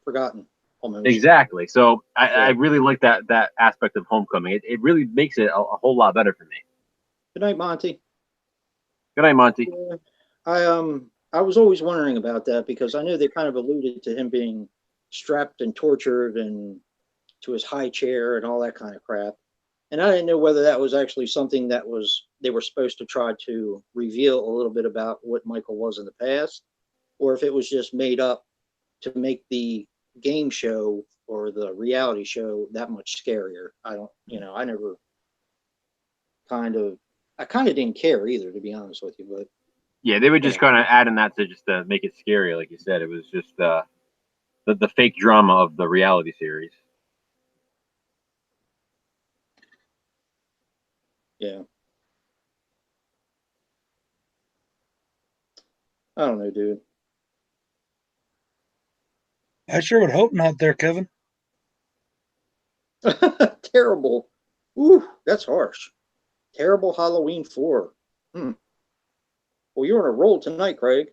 Forgotten. Almost. Exactly. So I really like that aspect of Homecoming. It really makes it a whole lot better for me. Good night, Monty. Good night, Monty. I was always wondering about that because I know they kind of alluded to him being strapped and tortured and to his high chair and all that kind of crap. And I didn't know whether that was actually something that they were supposed to try to reveal a little bit about what Michael was in the past, or if it was just made up to make the game show or the reality show that much scarier. I don't, I never I kind of didn't care either, to be honest with you. But yeah, they were just kind of adding that to just make it scary, like you said. It was just the fake drama of the reality series. Yeah. I don't know, dude. I sure would hope not there, Kevin. Terrible. Ooh, that's harsh. Terrible Halloween 4. Well, you're on a roll tonight, Craig.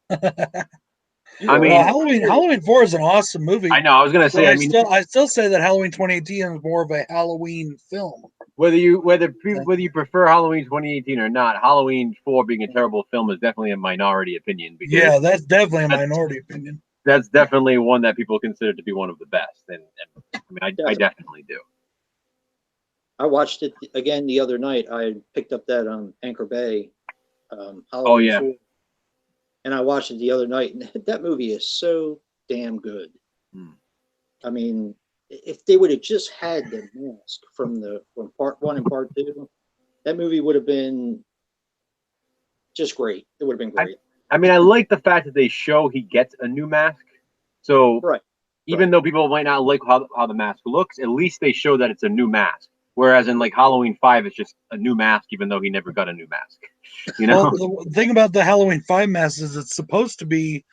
I mean, Halloween 4 is an awesome movie. I know. I was gonna say. I still say that Halloween 2018 is more of a Halloween film. Whether you prefer Halloween 2018 or not, Halloween 4 being a terrible film is definitely a minority opinion. Yeah, that's definitely a minority opinion. That's definitely one that people consider to be one of the best, and I mean, I definitely do. I watched it again the other night. I picked up that on Anchor Bay. Halloween 4, and I watched it the other night, and that movie is so damn good. I mean, if they would have just had the mask from part 1 and part 2, that movie would have been just great. It would have been great. I mean, I like the fact that they show he gets a new mask. So even though people might not like how the mask looks, at least they show that it's a new mask. Whereas in like Halloween 5, it's just a new mask, even though he never got a new mask. You know? Well, the thing about the Halloween 5 mask is it's supposed to be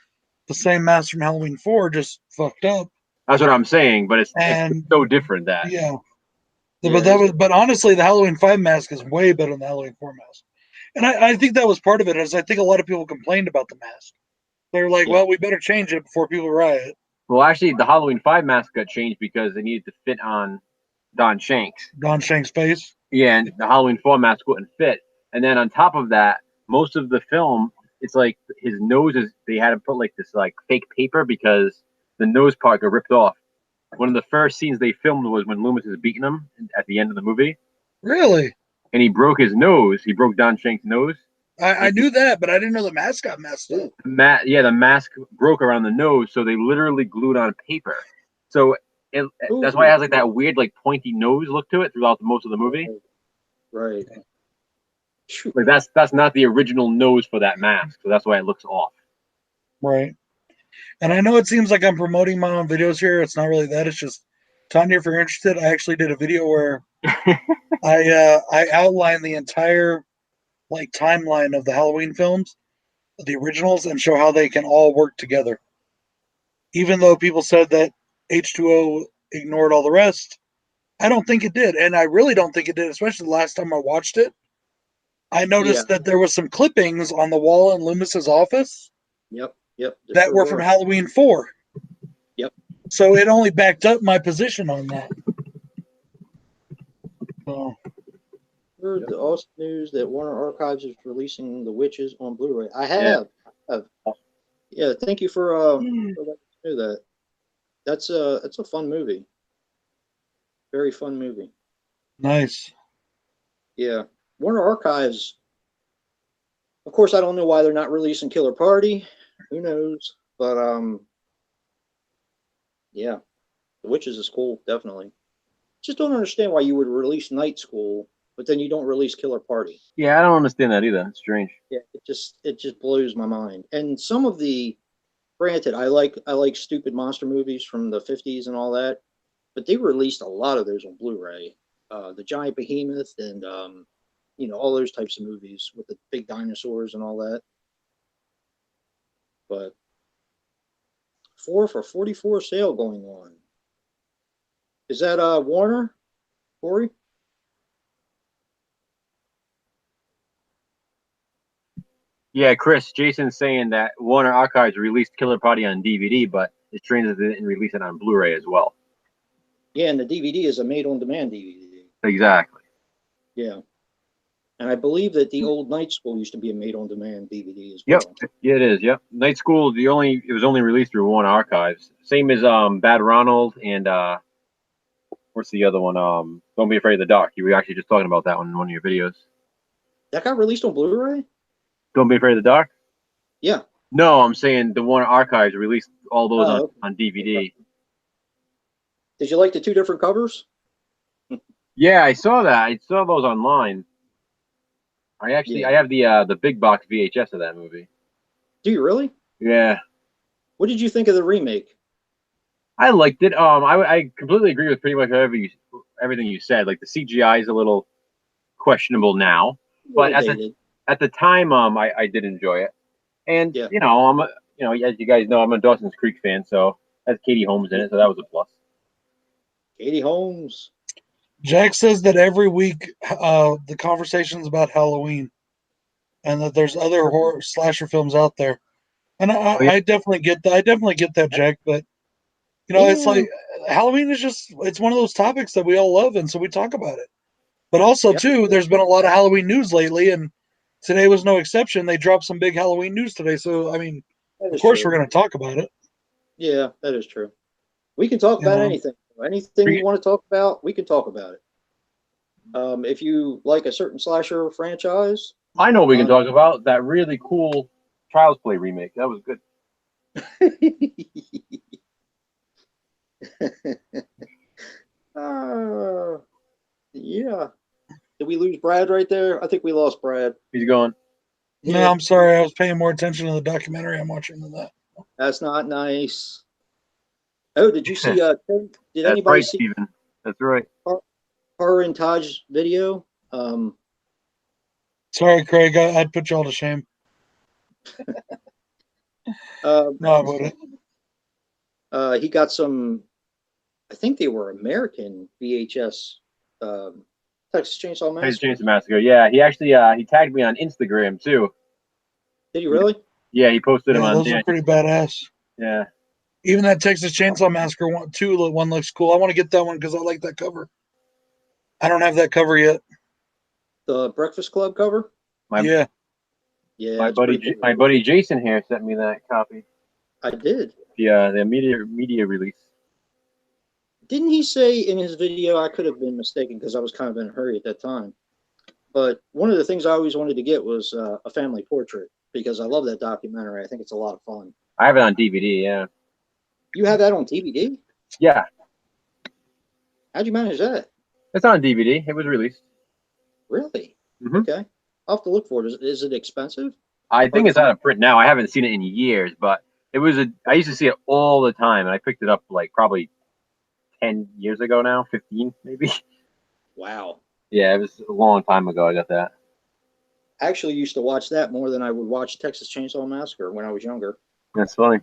the same mask from Halloween 4, just fucked up. That's what I'm saying, but it's so different that. Yeah. But honestly, the Halloween 5 mask is way better than the Halloween 4 mask. And I think that was part of it, is I think a lot of people complained about the mask. They're like, well, we better change it before people riot. Well, actually, the Halloween 5 mask got changed because they needed to fit on Don Shanks. Don Shanks' face? Yeah, and the Halloween 4 mask wouldn't fit. And then on top of that, most of the film, it's like his nose they had to put like this like fake paper because the nose part got ripped off. One of the first scenes they filmed was when Loomis is beating him at the end of the movie. Really? And he broke his nose. He broke Don Shanks' nose. I knew that, but I didn't know the mask got messed up. The mask broke around the nose, so they literally glued on paper. So that's why it has like that weird, like pointy nose look to it throughout most of the movie. Right. Like that's not the original nose for that mask, so that's why it looks off. Right. And I know it seems like I'm promoting my own videos here. It's not really that. It's just, Tanya, if you're interested, I actually did a video where I outlined the entire like timeline of the Halloween films, the originals, and show how they can all work together. Even though people said that H2O ignored all the rest, I don't think it did. And I really don't think it did, especially the last time I watched it. I noticed that there was some clippings on the wall in Loomis's office. Yep. That were from Halloween 4. Yep. So it only backed up my position on that. So. Heard the awesome news that Warner Archives is releasing The Witches on Blu-ray. I have. Yeah, thank you for letting me know that. That's a fun movie. Very fun movie. Nice. Yeah. Warner Archives. Of course, I don't know why they're not releasing Killer Party. Who knows? But yeah, The Witches is cool, definitely. Just don't understand why you would release Night School, but then you don't release Killer Party. Yeah, I don't understand that either. It's strange. Yeah, it just blows my mind. And some of the, granted, I like stupid monster movies from the 50s and all that, but they released a lot of those on Blu-ray. The Giant Behemoth and all those types of movies with the big dinosaurs and all that. But 4 for $44 sale going on. Is that Warner, Corey? Yeah, Chris, Jason's saying that Warner Archives released Killer Party on DVD, but it's strange that they didn't release it on Blu-ray as well. Yeah, and the DVD is a made-on-demand DVD. Exactly. Yeah. And I believe that the old Night School used to be a made-on-demand DVD as Yep. well. Yeah, it is. Yep. Night School. It was only released through Warner Archives. Same as Bad Ronald and what's the other one? Don't Be Afraid of the Dark. You were actually just talking about that one in one of your videos. That got released on Blu-ray? Don't Be Afraid of the Dark. Yeah. No, I'm saying the Warner Archives released all those on DVD. Did you like the two different covers? Yeah, I saw that. I saw those online. I have the big box VHS of that movie. Do you really? Yeah. What did you think of the remake? I liked it. I completely agree with pretty much everything you said. Like the CGI is a little questionable now, but at the time, I did enjoy it. And Yeah. as you guys know, I'm a Dawson's Creek fan, so has Katie Holmes in it, so that was a plus. Katie Holmes. Jack says that every week the conversation's about Halloween, and that there's other horror slasher films out there. And I definitely get that. I definitely get that, Jack. But it's like Halloween is it's one of those topics that we all love, and so we talk about it. But also, too, there's been a lot of Halloween news lately, and today was no exception. They dropped some big Halloween news today, so I mean, of course, we're going to talk about it. Yeah, that is true. We can talk about anything. Anything you want to talk about, we can talk about it. If you like a certain slasher franchise, I know we can talk about that really cool Child's Play remake. That was good. Yeah. Did we lose Brad right there? I think we lost Brad. He's gone. No, I'm sorry. I was paying more attention to the documentary I'm watching than that. That's not nice. Oh, did you see? Did anybody right, see? Steven. That's right. Horror and Taj's video. Sorry, Craig. I'd put y'all to shame. No, I wouldn't. He got some. I think they were American VHS. Texas Chainsaw Massacre. Texas Chainsaw Massacre. Yeah, he actually he tagged me on Instagram too. Did he really? Yeah, he posted them on. Those are pretty badass. Yeah. Even that Texas Chainsaw Massacre one looks cool. I want to get that one because I like that cover. I don't have that cover yet. The Breakfast Club cover? Yeah. My buddy Jason here sent me that copy. I did. Yeah, the media release. Didn't he say in his video, I could have been mistaken because I was kind of in a hurry at that time, but one of the things I always wanted to get was a family portrait because I love that documentary. I think it's a lot of fun. I have it on DVD, yeah. You have that on DVD? Yeah. How'd you manage that? It's on DVD. It was released. Really? Mm-hmm. Okay. I'll have to look for it. Is it expensive? I think it's out of print now. I haven't seen it in years, but I used to see it all the time, and I picked it up like probably 10 years ago now, 15 maybe. Wow. Yeah, it was a long time ago I got that. I actually used to watch that more than I would watch Texas Chainsaw Massacre when I was younger. That's funny.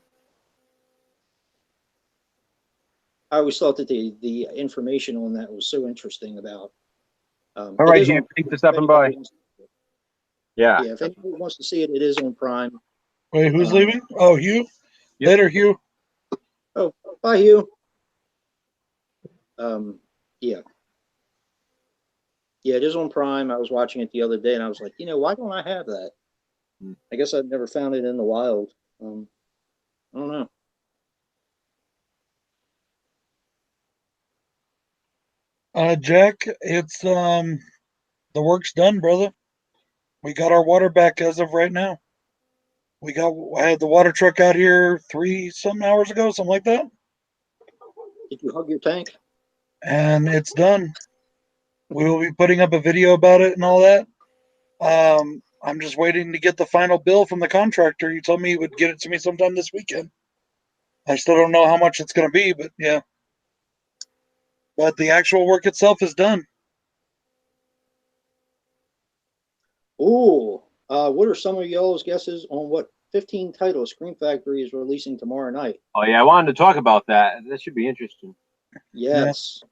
I always thought that the information on that was so interesting about. All right, Hugh, thanks for stopping by. Yeah. Yeah, if anyone wants to see it, it is on Prime. Wait, who's leaving? Oh, Hugh? Yep. Later, Hugh. Oh, bye, Hugh. Yeah. Yeah, it is on Prime. I was watching it the other day, and I was like, why don't I have that? I guess I've never found it in the wild. I don't know. Jack, it's the work's done, brother. We got our water back as of right now. I had the water truck out here 3-some hours ago, something like that. Did you hug your tank? And it's done. We will be putting up a video about it and all that. I'm just waiting to get the final bill from the contractor. He told me he would get it to me sometime this weekend. I still don't know how much it's going to be, but yeah. But the actual work itself is done. Oh, what are some of y'all's guesses on what 15 titles Scream Factory is releasing tomorrow night? Oh, yeah, I wanted to talk about that. That should be interesting. Yes. Yeah.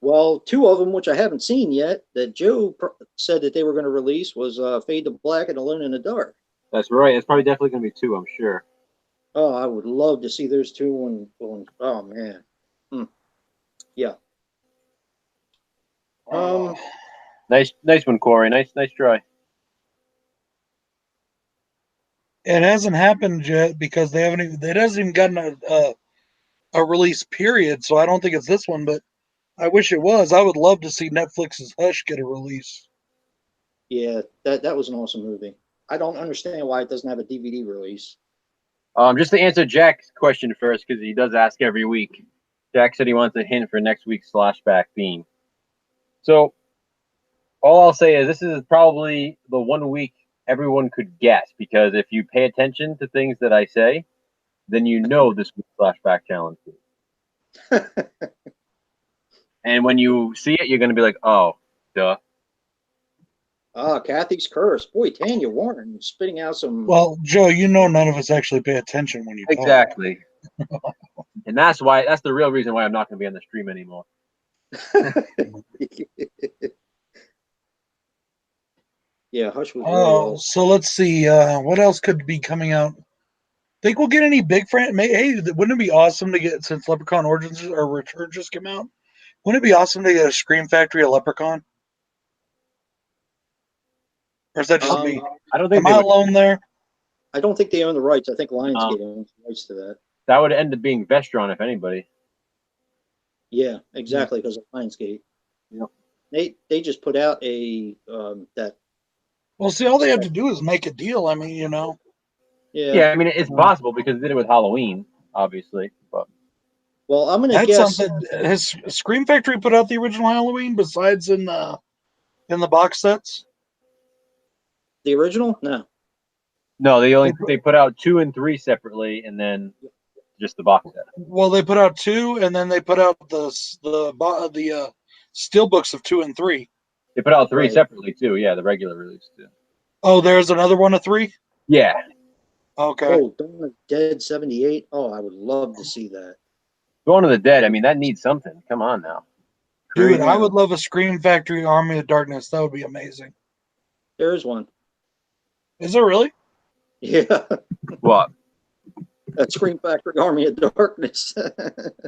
Well, 2 of them, which I haven't seen yet, that Joe said that they were going to release was Fade to Black and Alone in the Dark. That's right. It's probably definitely going to be 2, I'm sure. Oh, I would love to see those 2 on oh, man. Yeah. Nice one, Corey. Nice try. It hasn't happened yet because they haven't. It hasn't even gotten a release period. So I don't think it's this one, but I wish it was. I would love to see Netflix's Hush get a release. Yeah, that was an awesome movie. I don't understand why it doesn't have a DVD release. Just to answer Jack's question first, because he does ask every week. Jack said he wants a hint for next week's Slashback theme. So all I'll say is this is probably the 1 week everyone could guess, because if you pay attention to things that I say, then you know this week's Flashback challenge. And when you see it, you're going to be like, oh, duh. Kathy's Curse. Boy, Tanya Warren spitting out some... Well, Joe, you know none of us actually pay attention when you talk. Exactly. And that's the real reason why I'm not going to be on the stream anymore. Yeah, Hush was really awesome. So let's see. What else could be coming out? Think we'll get any big hey, wouldn't it be awesome to get, since Leprechaun Origins or Return just came out, wouldn't it be awesome to get a Scream Factory of Leprechaun? Or is that just me? I don't think Am I alone there? I don't think they own the rights. I think Lionsgate owns the rights to that. That would end up being Vestron, if anybody. Yeah, exactly, because of Lionsgate. Yep. They just put out a that. Well, see, all they have to do is make a deal. I mean, you know. Yeah. I mean, it's possible because they did it with Halloween, obviously. But well, I'm gonna That's guess. Something. Has Scream Factory put out the original Halloween besides in the box sets? The original? No. No, they put out 2 and 3 separately, and then just the box set. Well, they put out 2, and then they put out the steel books of 2 and 3. They put out 3 separately too. Yeah, the regular release too. Oh, there's another one of 3. Yeah. Okay. Oh, Dawn of the Dead 78. Oh, I would love to see that. Dawn of the Dead. I mean, that needs something. Come on now. Dude, I would love a Scream Factory Army of Darkness. That would be amazing. There is one. Is there really? Yeah. What? That Scream Factory Army of Darkness.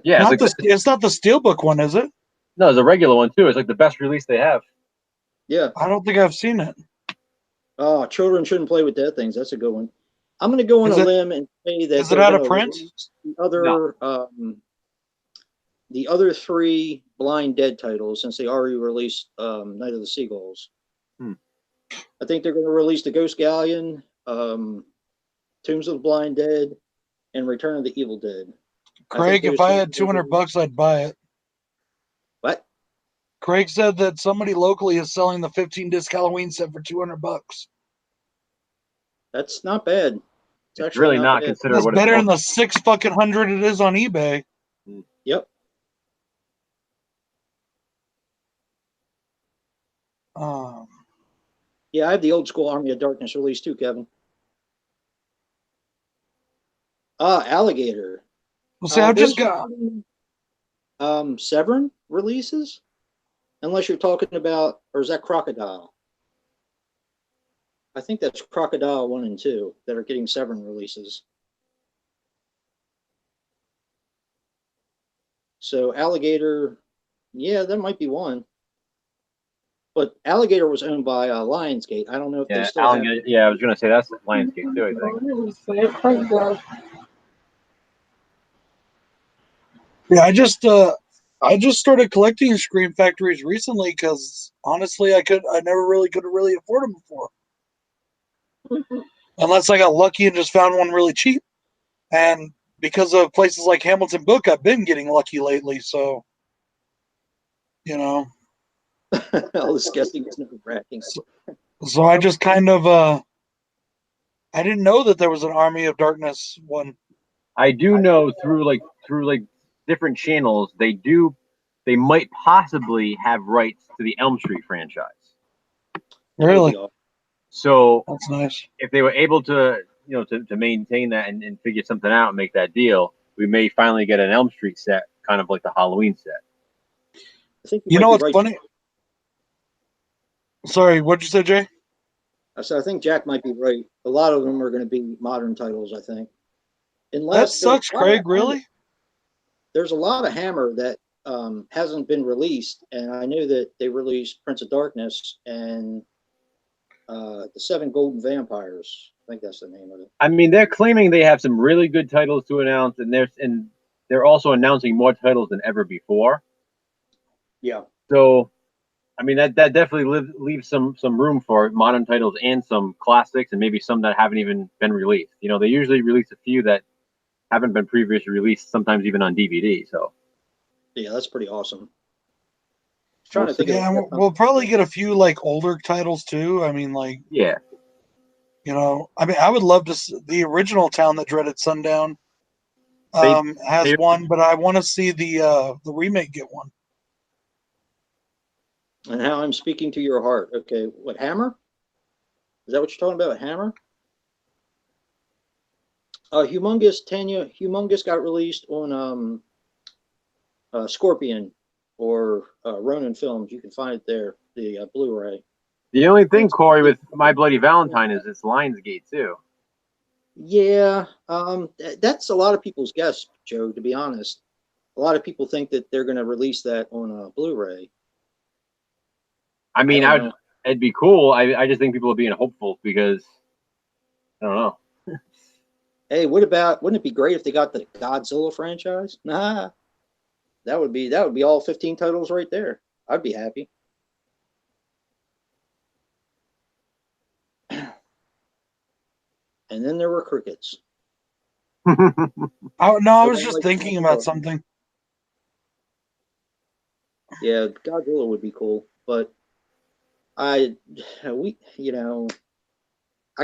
Yeah, it's not the Steelbook one, is it? No, it's a regular one too. It's like the best release they have. Yeah. I don't think I've seen it. Oh, children shouldn't play with dead things. That's a good one. I'm going to go on a limb and say that is it out of print? The other 3 Blind Dead titles, since they already released Night of the Seagulls. I think they're going to release The Ghost Galleon, Tombs of the Blind Dead, and Return of the Evil Dead. Craig, if I had $200, I'd buy it. What? Craig said that somebody locally is selling the 15-disc Halloween set for $200. That's not bad. It's really not considered what it's better than the $600 it is on eBay. Yep. Yeah, I have the old school Army of Darkness release too, Kevin. Alligator. Well, see, I've just got Severin releases, unless you're talking about, or is that Crocodile? I think that's Crocodile 1 and 2 that are getting Severin releases. So Alligator, yeah, that might be one. But Alligator was owned by Lionsgate. I don't know if they still have it. Yeah, I was going to say that's Lionsgate too, I think. Yeah, I just started collecting Scream Factories recently because honestly, I never really could afford them before. Unless I got lucky and just found one really cheap. And because of places like Hamilton Book, I've been getting lucky lately. So, you know. All this guessing is never wracking. So I just kind of, I didn't know that there was an Army of Darkness one. I do know through different channels, they might possibly have rights to the Elm Street franchise. Really? So that's nice. If they were able to, to maintain that and figure something out and make that deal, we may finally get an Elm Street set, kind of like the Halloween set. I think you know what's funny? Sorry, what'd you say, Jay? I think Jack might be right. A lot of them are going to be modern titles, I think. That sucks, Craig, really? There's a lot of Hammer that hasn't been released, and I know that they released Prince of Darkness and the Seven Golden Vampires. I think that's the name of it. I mean, they're claiming they have some really good titles to announce, and they're also announcing more titles than ever before. Yeah. So, I mean, that definitely leaves some room for modern titles and some classics, and maybe some that haven't even been released. You know, they usually release a few that haven't been previously released, sometimes even on DVD. So, yeah, that's pretty awesome. Trying to think. Yeah, we'll probably get a few like older titles too. I mean, like, yeah, you know, I mean, I would love to see the original Town That Dreaded Sundown. Has one, but I want to see the remake get one. And How I'm Speaking to Your Heart. Okay, what, Hammer? Is that what you're talking about, Hammer? Humongous got released on Scorpion or Ronin Films. You can find it there, the Blu-ray. the only thing, Corey, with My Bloody Valentine is it's Lionsgate too. Yeah, that's a lot of people's guess, Joe, to be honest. A lot of people think that they're going to release that on Blu-ray. I mean, it'd be cool. I just think people are being hopeful because I don't know. Hey, wouldn't it be great if they got the Godzilla franchise? Nah, that would be all 15 titles right there. I'd be happy. And then there were crickets. Oh no, I was just thinking about something. Yeah, Godzilla would be cool, but I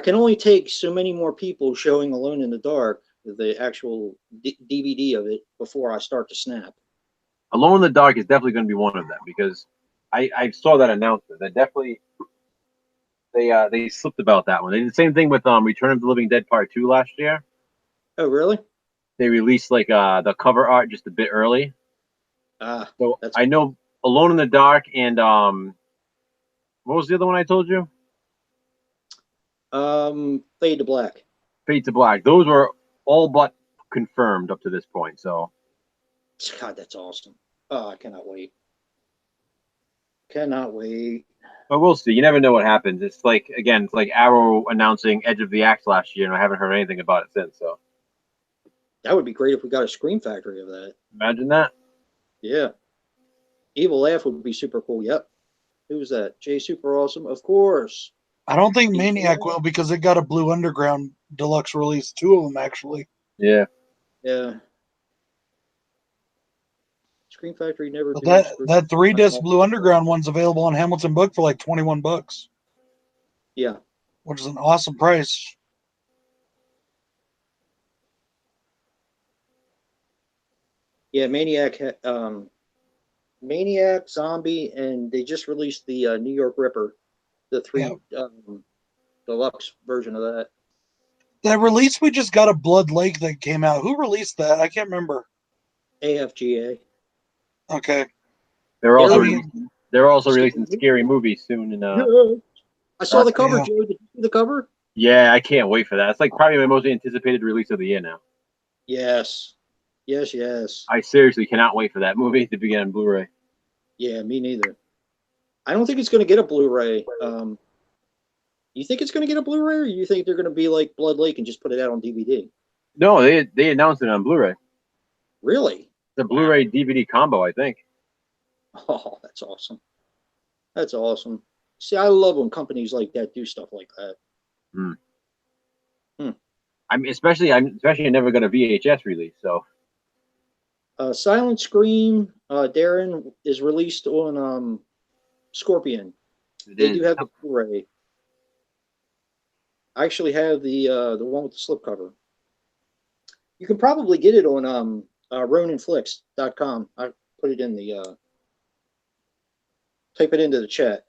can only take so many more people showing Alone in the Dark, the actual DVD of it, before I start to snap. Alone in the Dark is definitely going to be one of them because I saw that announcement. That definitely they slipped about that one. They did the same thing with Return of the Living Dead Part 2 last year. Oh, really? They released like the cover art just a bit early. So I know Alone in the Dark and what was the other one I told you? Fade to Black. Fade to Black. Those were all but confirmed up to this point. So, God, that's awesome. Oh, I cannot wait. Cannot wait. but we'll see. You never know what happens. It's like Arrow announcing Edge of the Axe last year, and I haven't heard anything about it since. So that would be great if we got a Scream Factory of that. Imagine that. Yeah. Evil Laugh would be super cool. Yep. Who was that? Jay Super Awesome? Of course. I don't think Maniac will because it got a Blue Underground deluxe release. 2 of them, actually. Yeah. Yeah. Scream Factory never. But that 3-disc Blue Underground one's available on Hamilton Book for like $21. Yeah. Which is an awesome price. Yeah, Maniac, Zombie, and they just released the New York Ripper, the 3 deluxe version of that. That release we just got a Blood Lake that came out. Who released that? I can't remember. AFGA. Okay. They're also releasing scary movies soon. And I saw the cover, Joe. Did you see the cover? Yeah, I can't wait for that. It's like probably my most anticipated release of the year now. Yes. Yes. I seriously cannot wait for that movie to be on Blu-ray. Yeah, me neither. I don't think it's going to get a Blu-ray. You think it's going to get a Blu-ray, or you think they're going to be like Blood Lake and just put it out on DVD? No, they announced it on Blu-ray. Really? The Blu-ray DVD combo, I think. Oh, that's awesome. That's awesome. See, I love when companies like that do stuff like that. I mean, especially I never got a VHS release, so. Silent Scream, Darren, is released on Scorpion. They do have the Blu-ray. I actually have the one with the slipcover. You can probably get it on RoninFlix.com. I put it in the type it into the chat.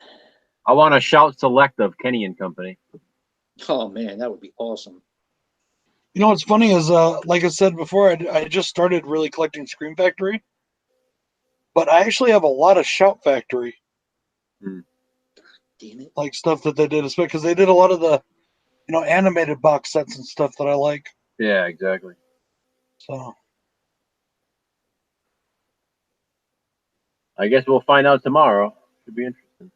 I want a Shout Select of Kenny and Company. Oh man, that would be awesome. You know what's funny is, like I said before, I just started really collecting Scream Factory, but I actually have a lot of Shout Factory. Damn it! Like stuff that they did, because they did a lot of the, animated box sets and stuff that I like. Yeah, exactly. So. I guess we'll find out tomorrow. Should be interesting.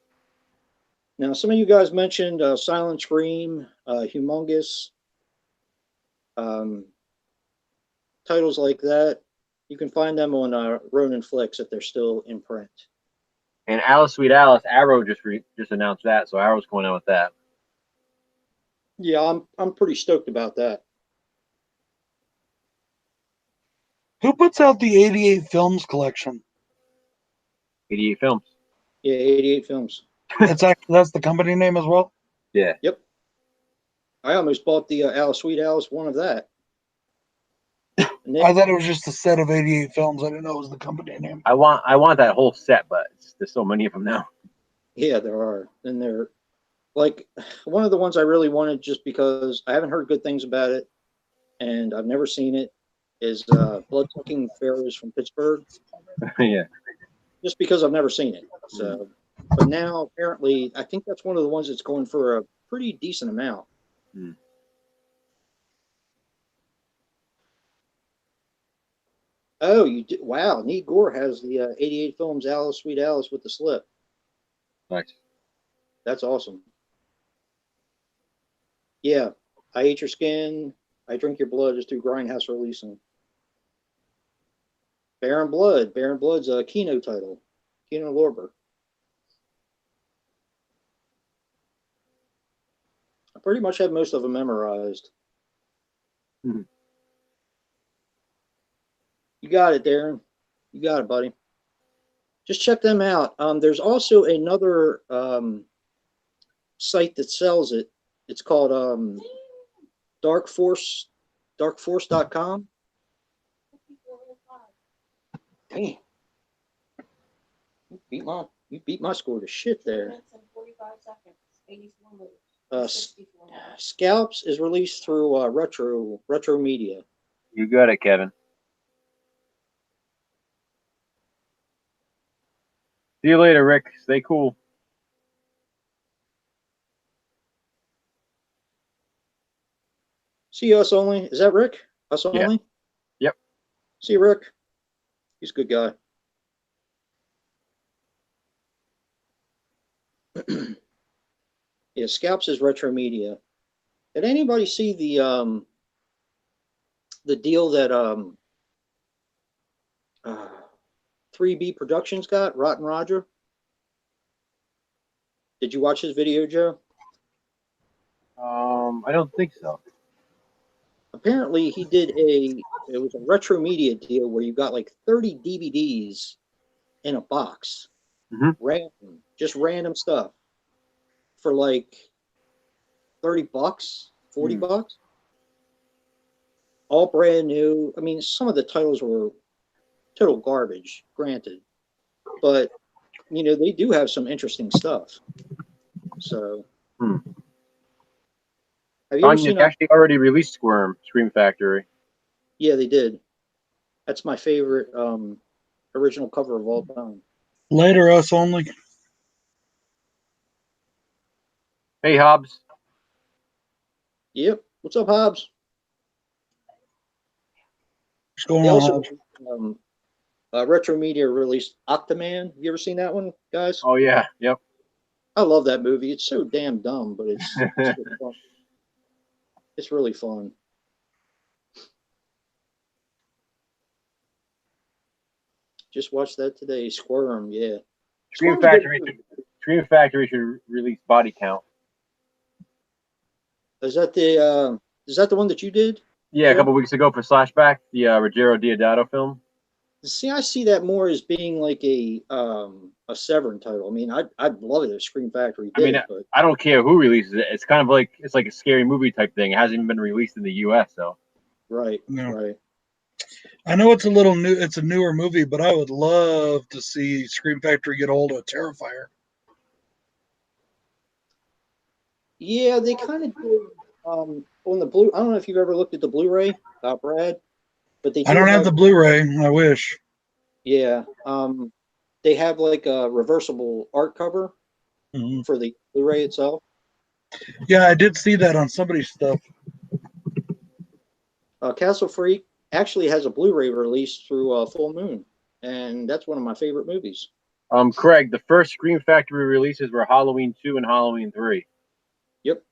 Now, some of you guys mentioned Silent Scream, Humongous, titles like that. You can find them on Ronin Flicks if they're still in print. And Alice, Sweet Alice, Arrow just announced that, so Arrow's going out with that. Yeah, I'm pretty stoked about that. Who puts out the 88 Films collection? 88 Films. Yeah, 88 Films. That's the company name as well? Yeah. Yep. I almost bought the Alice, Sweet Alice one of that. I thought it was just a set of 88 films. I didn't know it was the company name. I want that whole set, but there's so many of them now. Yeah, there are. And they're like one of the ones I really wanted just because I haven't heard good things about it and I've never seen it is Blood-Sucking Pharaohs from Pittsburgh. Yeah. Just because I've never seen it. So, but now apparently I think that's one of the ones that's going for a pretty decent amount. Hmm. Oh, you did! Wow, Need Gore has the 88 Films Alice, Sweet Alice with the slip. Nice. That's awesome. Yeah, I Ate Your Skin, I Drink Your Blood is through Grindhouse releasing. Baron Blood. Baron Blood's a Kino title. Kino Lorber. I pretty much have most of them memorized. Mhm. You got it, Darren. You got it, buddy. Just check them out. There's also another site that sells it. It's called darkforce.com. Damn. You beat my score to shit there. Scalps is released through Retro Media. You got it, Kevin. See you later, Rick. Stay cool. See us only. Is that Rick? Us only? Yep. See you, Rick. He's a good guy. Yeah, Scalps is Retro Media. Did anybody see the deal that 3B Productions got? Rotten Roger. Did you watch his video, Joe? I don't think so. Apparently, he did it was a Retro Media deal where you got like 30 DVDs in a box, just random stuff for like $30, $40, all brand new. I mean, some of the titles were total garbage, granted, but you know they do have some interesting stuff. So, have you ever seen? They actually already released Scream Factory. Yeah, they did. That's my favorite original cover of all time. Later, us only. Hey, Hobbs. Yep. What's up, Hobbs? What's going They on? also Retro Media released Octoman. Have you ever seen that one, guys? Oh yeah, yep. I love that movie. It's so damn dumb, but it's so fun. It's really fun. Just watched that today. Squirm, yeah. Scream Factory should release Body Count. Is that the one that you did? Yeah, a couple weeks ago for Slashback, the Ruggiero Deodato film. See, I see that more as being like a Severin title. I mean, I'd love it if Scream Factory did. But I don't care who releases it. It's kind of like a scary movie type thing. It hasn't even been released in the U.S. So. Right. No. Right. I know it's a little new. It's a newer movie, but I would love to see Scream Factory get a hold of Terrifier. Yeah, they kind of do. On the blue, I don't know if you've ever looked at the Blu-ray, Brad, but they. I don't have the Blu-ray. I wish. Yeah, they have like a reversible art cover for the Blu-ray itself. Yeah, I did see that on somebody's stuff. Castle Freak actually has a Blu-ray release through Full Moon, and that's one of my favorite movies. Craig, the first Scream Factory releases were Halloween 2 and Halloween 3. Yep.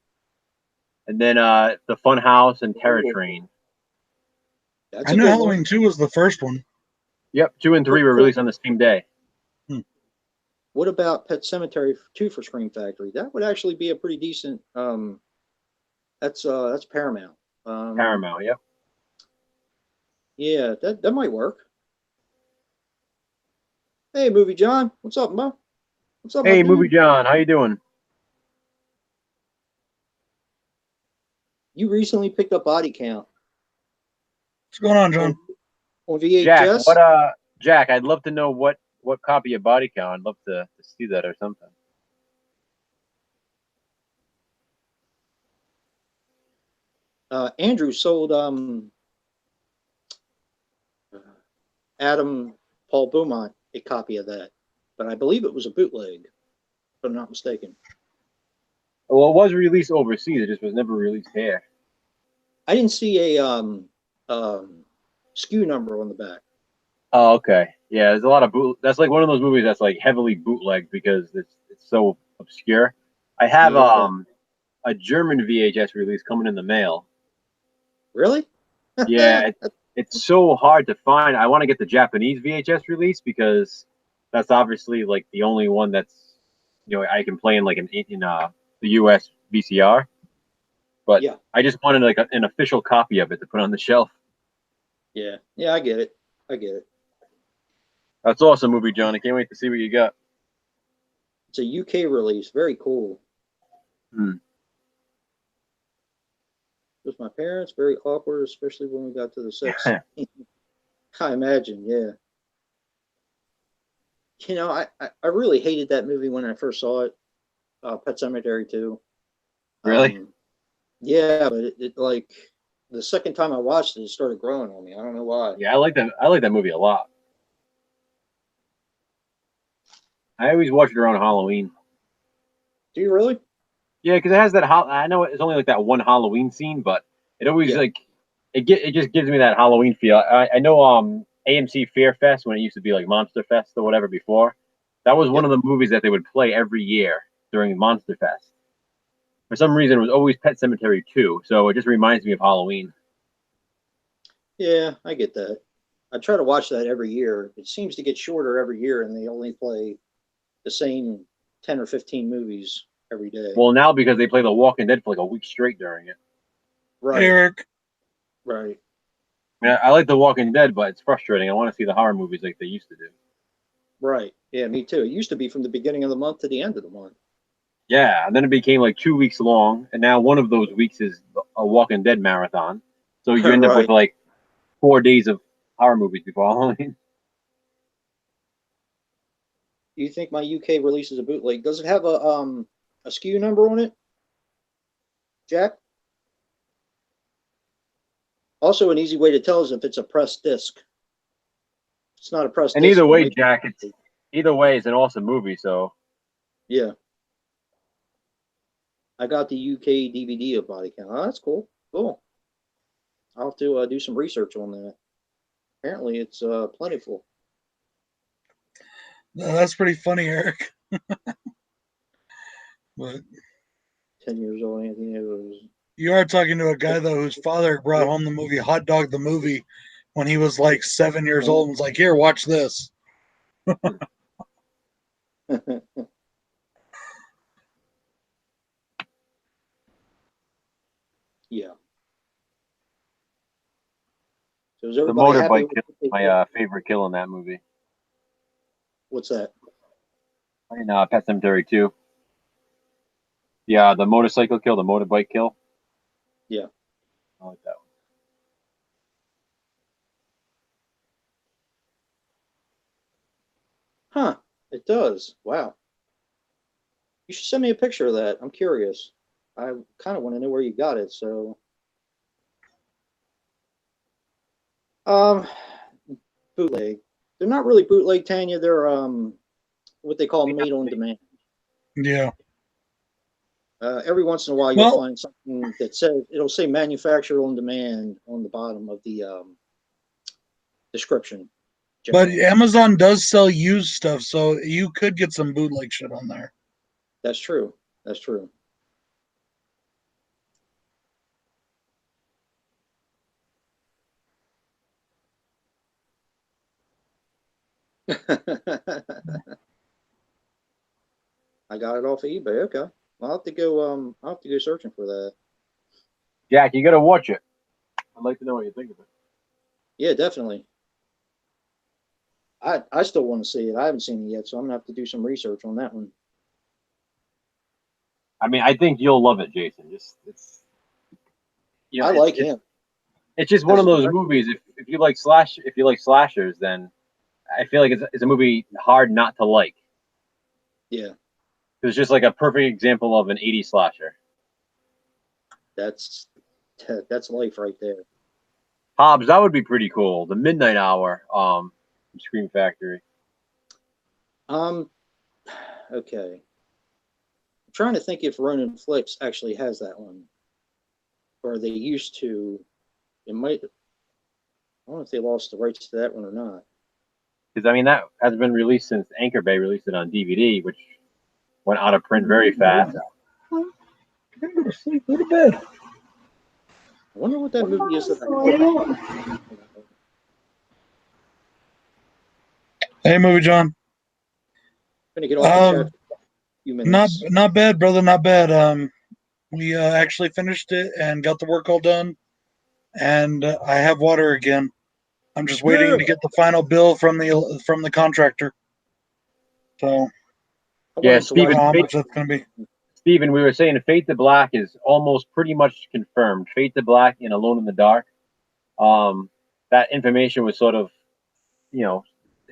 And then the Fun House and Terror Train. That's I a know good Halloween one. 2 was the first one. Yep, 2 and 3 were released on the same day. What about Pet Cemetery 2 for Scream Factory? That would actually be a pretty decent. That's Paramount. Paramount, yep. Yeah, that might work. Hey, Movie John, what's up, Mo? What's up, my Hey, dude? Movie John, how you doing? You recently picked up Body Count What's going on, John? on VHS. Jack, I'd love to know what copy of Body Count. I'd love to see that or something. Andrew sold Adam Paul Beaumont a copy of that, but I believe it was a bootleg, if I'm not mistaken. Well, it was released overseas. It just was never released here. I didn't see a SKU number on the back. Oh, okay. Yeah, there's a lot of boot. That's like one of those movies that's like heavily bootlegged because it's so obscure. I have Yeah. a German VHS release coming in the mail. Really? Yeah, it's so hard to find. I want to get the Japanese VHS release because that's obviously like the only one that's I can play in like the US VCR. But Yeah. I just wanted like an official copy of it to put on the shelf. Yeah, I get it. That's awesome, Movie John. I can't wait to see what you got. It's a UK release. Very cool. With my parents, very awkward, especially when we got to the sex. I imagine, yeah. I really hated that movie when I first saw it. Pet Cemetery 2. Really? Yeah, but it like the second time I watched it, it started growing on me. I don't know why. Yeah, I like that. I like that movie a lot. I always watch it around Halloween. Do you really? Yeah, because it has that. I know it's only like that one Halloween scene, but it always like it just gives me that Halloween feel. I know AMC Fear Fest when it used to be like Monster Fest or whatever before. That was one of the movies that they would play every year during Monster Fest. For some reason, it was always Pet Cemetery 2, so it just reminds me of Halloween. Yeah, I get that. I try to watch that every year. It seems to get shorter every year, and they only play the same 10 or 15 movies every day. Well, now because they play The Walking Dead for like a week straight during it. Right. Eric. Right. I mean, I like The Walking Dead, but it's frustrating. I want to see the horror movies like they used to do. Right. Yeah, me too. It used to be from the beginning of the month to the end of the month. Yeah, and then it became like 2 weeks long, and now one of those weeks is a Walking Dead marathon. So you end up with like 4 days of horror movies before Halloween. Do you think my UK release is a bootleg? Does it have a SKU number on it, Jack? Also, an easy way to tell is if it's a pressed disc. It's not a pressed disc. And either way, Jack, it's an awesome movie. So yeah, I got the UK DVD of Body Count. Oh, that's cool. Cool. I'll have to do some research on that. Apparently, it's plentiful. No, that's pretty funny, Eric. But 10 years old, Anthony. It was... You are talking to a guy, though, whose father brought home the movie Hot Dog the Movie when he was like 7 years old and was like, here, watch this. Yeah. So is the everybody happy motorbike kill is my favorite kill in that movie. What's that? In Pet Cemetery 2. Yeah, the motorcycle kill, the motorbike kill. Yeah. I like that one. Huh. It does. Wow. You should send me a picture of that. I'm curious. I kind of want to know where you got it. So, bootleg. They're not really bootleg, Tanya. They're what they call made on demand. Yeah. Every once in a while, you'll find something that says it'll say manufactured on demand on the bottom of the description. But generally. Amazon does sell used stuff, so you could get some bootleg shit on there. That's true. That's true. I got it off of eBay. Okay, I'll have to go. I'll have to go searching for that. Jack, you gotta watch it. I'd like to know what you think of it. Yeah, definitely. I still want to see it. I haven't seen it yet, so I'm gonna have to do some research on that one. I mean, I think you'll love it, Jason. Just it's I like him. It's just one As of a those director. movies. If you like slashers, then I feel like it's a movie hard not to like. Yeah, It's just like a perfect example of an '80s slasher. that's life right there. Hobbs, that would be pretty cool. The Midnight Hour, from Scream Factory. Okay. I'm trying to think if Ronin Flicks actually has that one, or they used to. It might. I don't know if they lost the rights to that one or not. Because I mean that has been released since Anchor Bay released it on DVD, which went out of print very fast. I'm gonna go to sleep. Go to bed. I wonder what that movie is that I Hey, Movie John. gonna get off the chat for a few minutes. Not bad, brother. Not bad. We actually finished it and got the work all done, and I have water again. I'm just waiting to get the final bill from the contractor. So I Yeah, wanted to watch. how much that's gonna be. Steven, we were saying Fate the Black is almost pretty much confirmed. Fate the Black and Alone in the Dark. That information was sort of,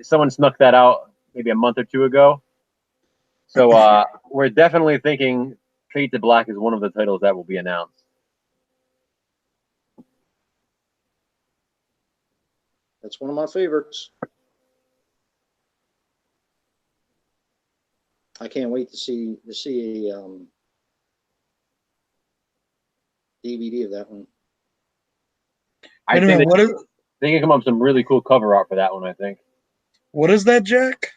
someone snuck that out maybe a month or two ago. So we're definitely thinking Fate the Black is one of the titles that will be announced. That's one of my favorites. I can't wait to see a DVD of that one. I Wait a think minute. they can come up with some really cool cover art for that one. I think. What is that, Jack?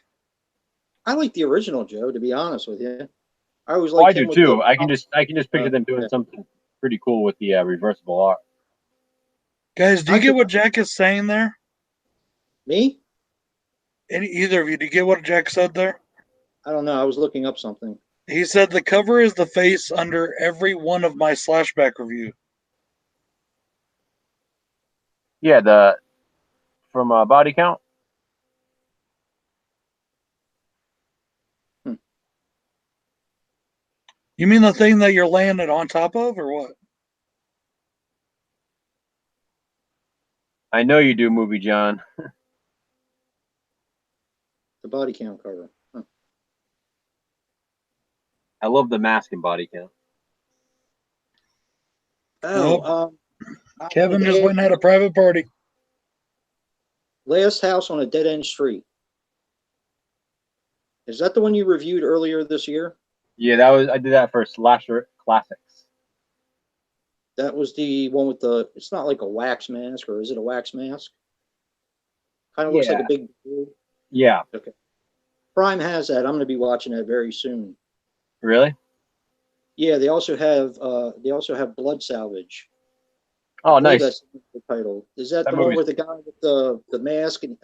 I like the original Joe, to be honest with you. I always Oh, I liked do him with too. the. I can just picture them doing Yeah. something pretty cool with the reversible art. Guys, do you get what Jack is saying there? Me? Either of you, do you get what Jack said there? I don't know. I was looking up something. He said the cover is the face under every one of my Slashback review. Yeah, from Body Count. You mean the thing that you're laying it on top of, or what? I know you do, Movie John. The body count cover. Huh. I love the mask in Body Count. Oh, Kevin just went and had a private party. Last House on a Dead End Street. Is that the one you reviewed earlier this year? Yeah, I did that for Slasher Classics. That was the one with the. It's not like a wax mask, or is it a wax mask? Kind of looks like a big. Yeah. Okay. Prime has that. I'm going to be watching that very soon. Really? Yeah, they also have Blood Salvage. Oh, nice. That's the title. Is that the one with the guy with the mask and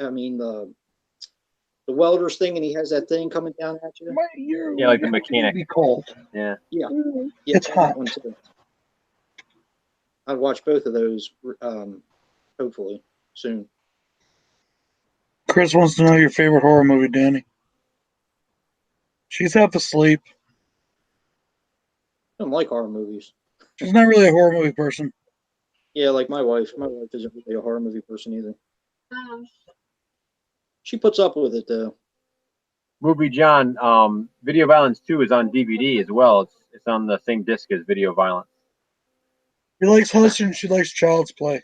the welder's thing, and he has that thing coming down at you? Yeah, like the mechanic. Be cold. Yeah. Yeah. It's hot. That one too. I'll watch both of those, hopefully soon. Chris wants to know your favorite horror movie, Danny. She's half asleep. I don't like horror movies. She's not really a horror movie person. Yeah, like my wife. My wife isn't really a horror movie person either. Um, She puts up with it though. Movie John, Video Violence 2 is on DVD as well. It's on the same disc as Video Violence. She likes Hush and she likes Child's Play.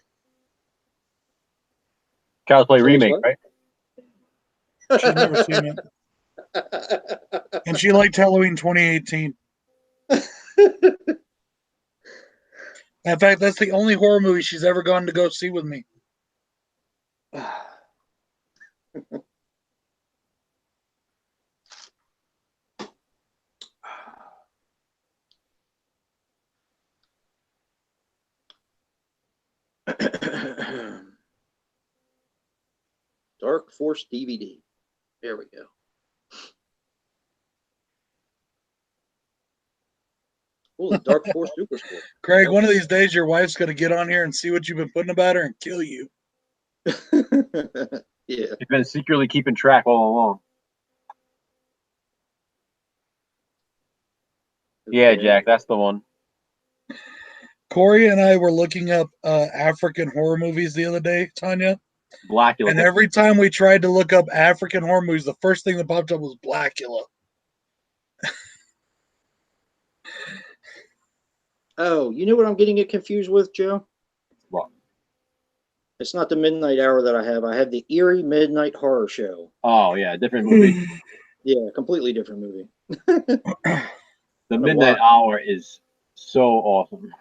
Child's Play She remake, likes right? She's never seen it. And she liked Halloween 2018. In fact, that's the only horror movie she's ever gone to go see with me. Dark Force DVD. There we go. Oh, the Dark Force Super Sport. Craig, one of these days your wife's going to get on here and see what you've been putting about her and kill you. Yeah. You've been secretly keeping track all along. Yeah, Jack, that's the one. Corey and I were looking up African horror movies the other day, Tanya. Blackula. And every time we tried to look up African horror movies, the first thing that popped up was Blackula. Oh, you know what I'm getting it confused with, Joe? What? It's not the Midnight Hour that I have. I have the Eerie Midnight Horror Show. Oh, yeah, different movie. Yeah, completely different movie. The Midnight Hour is so awesome.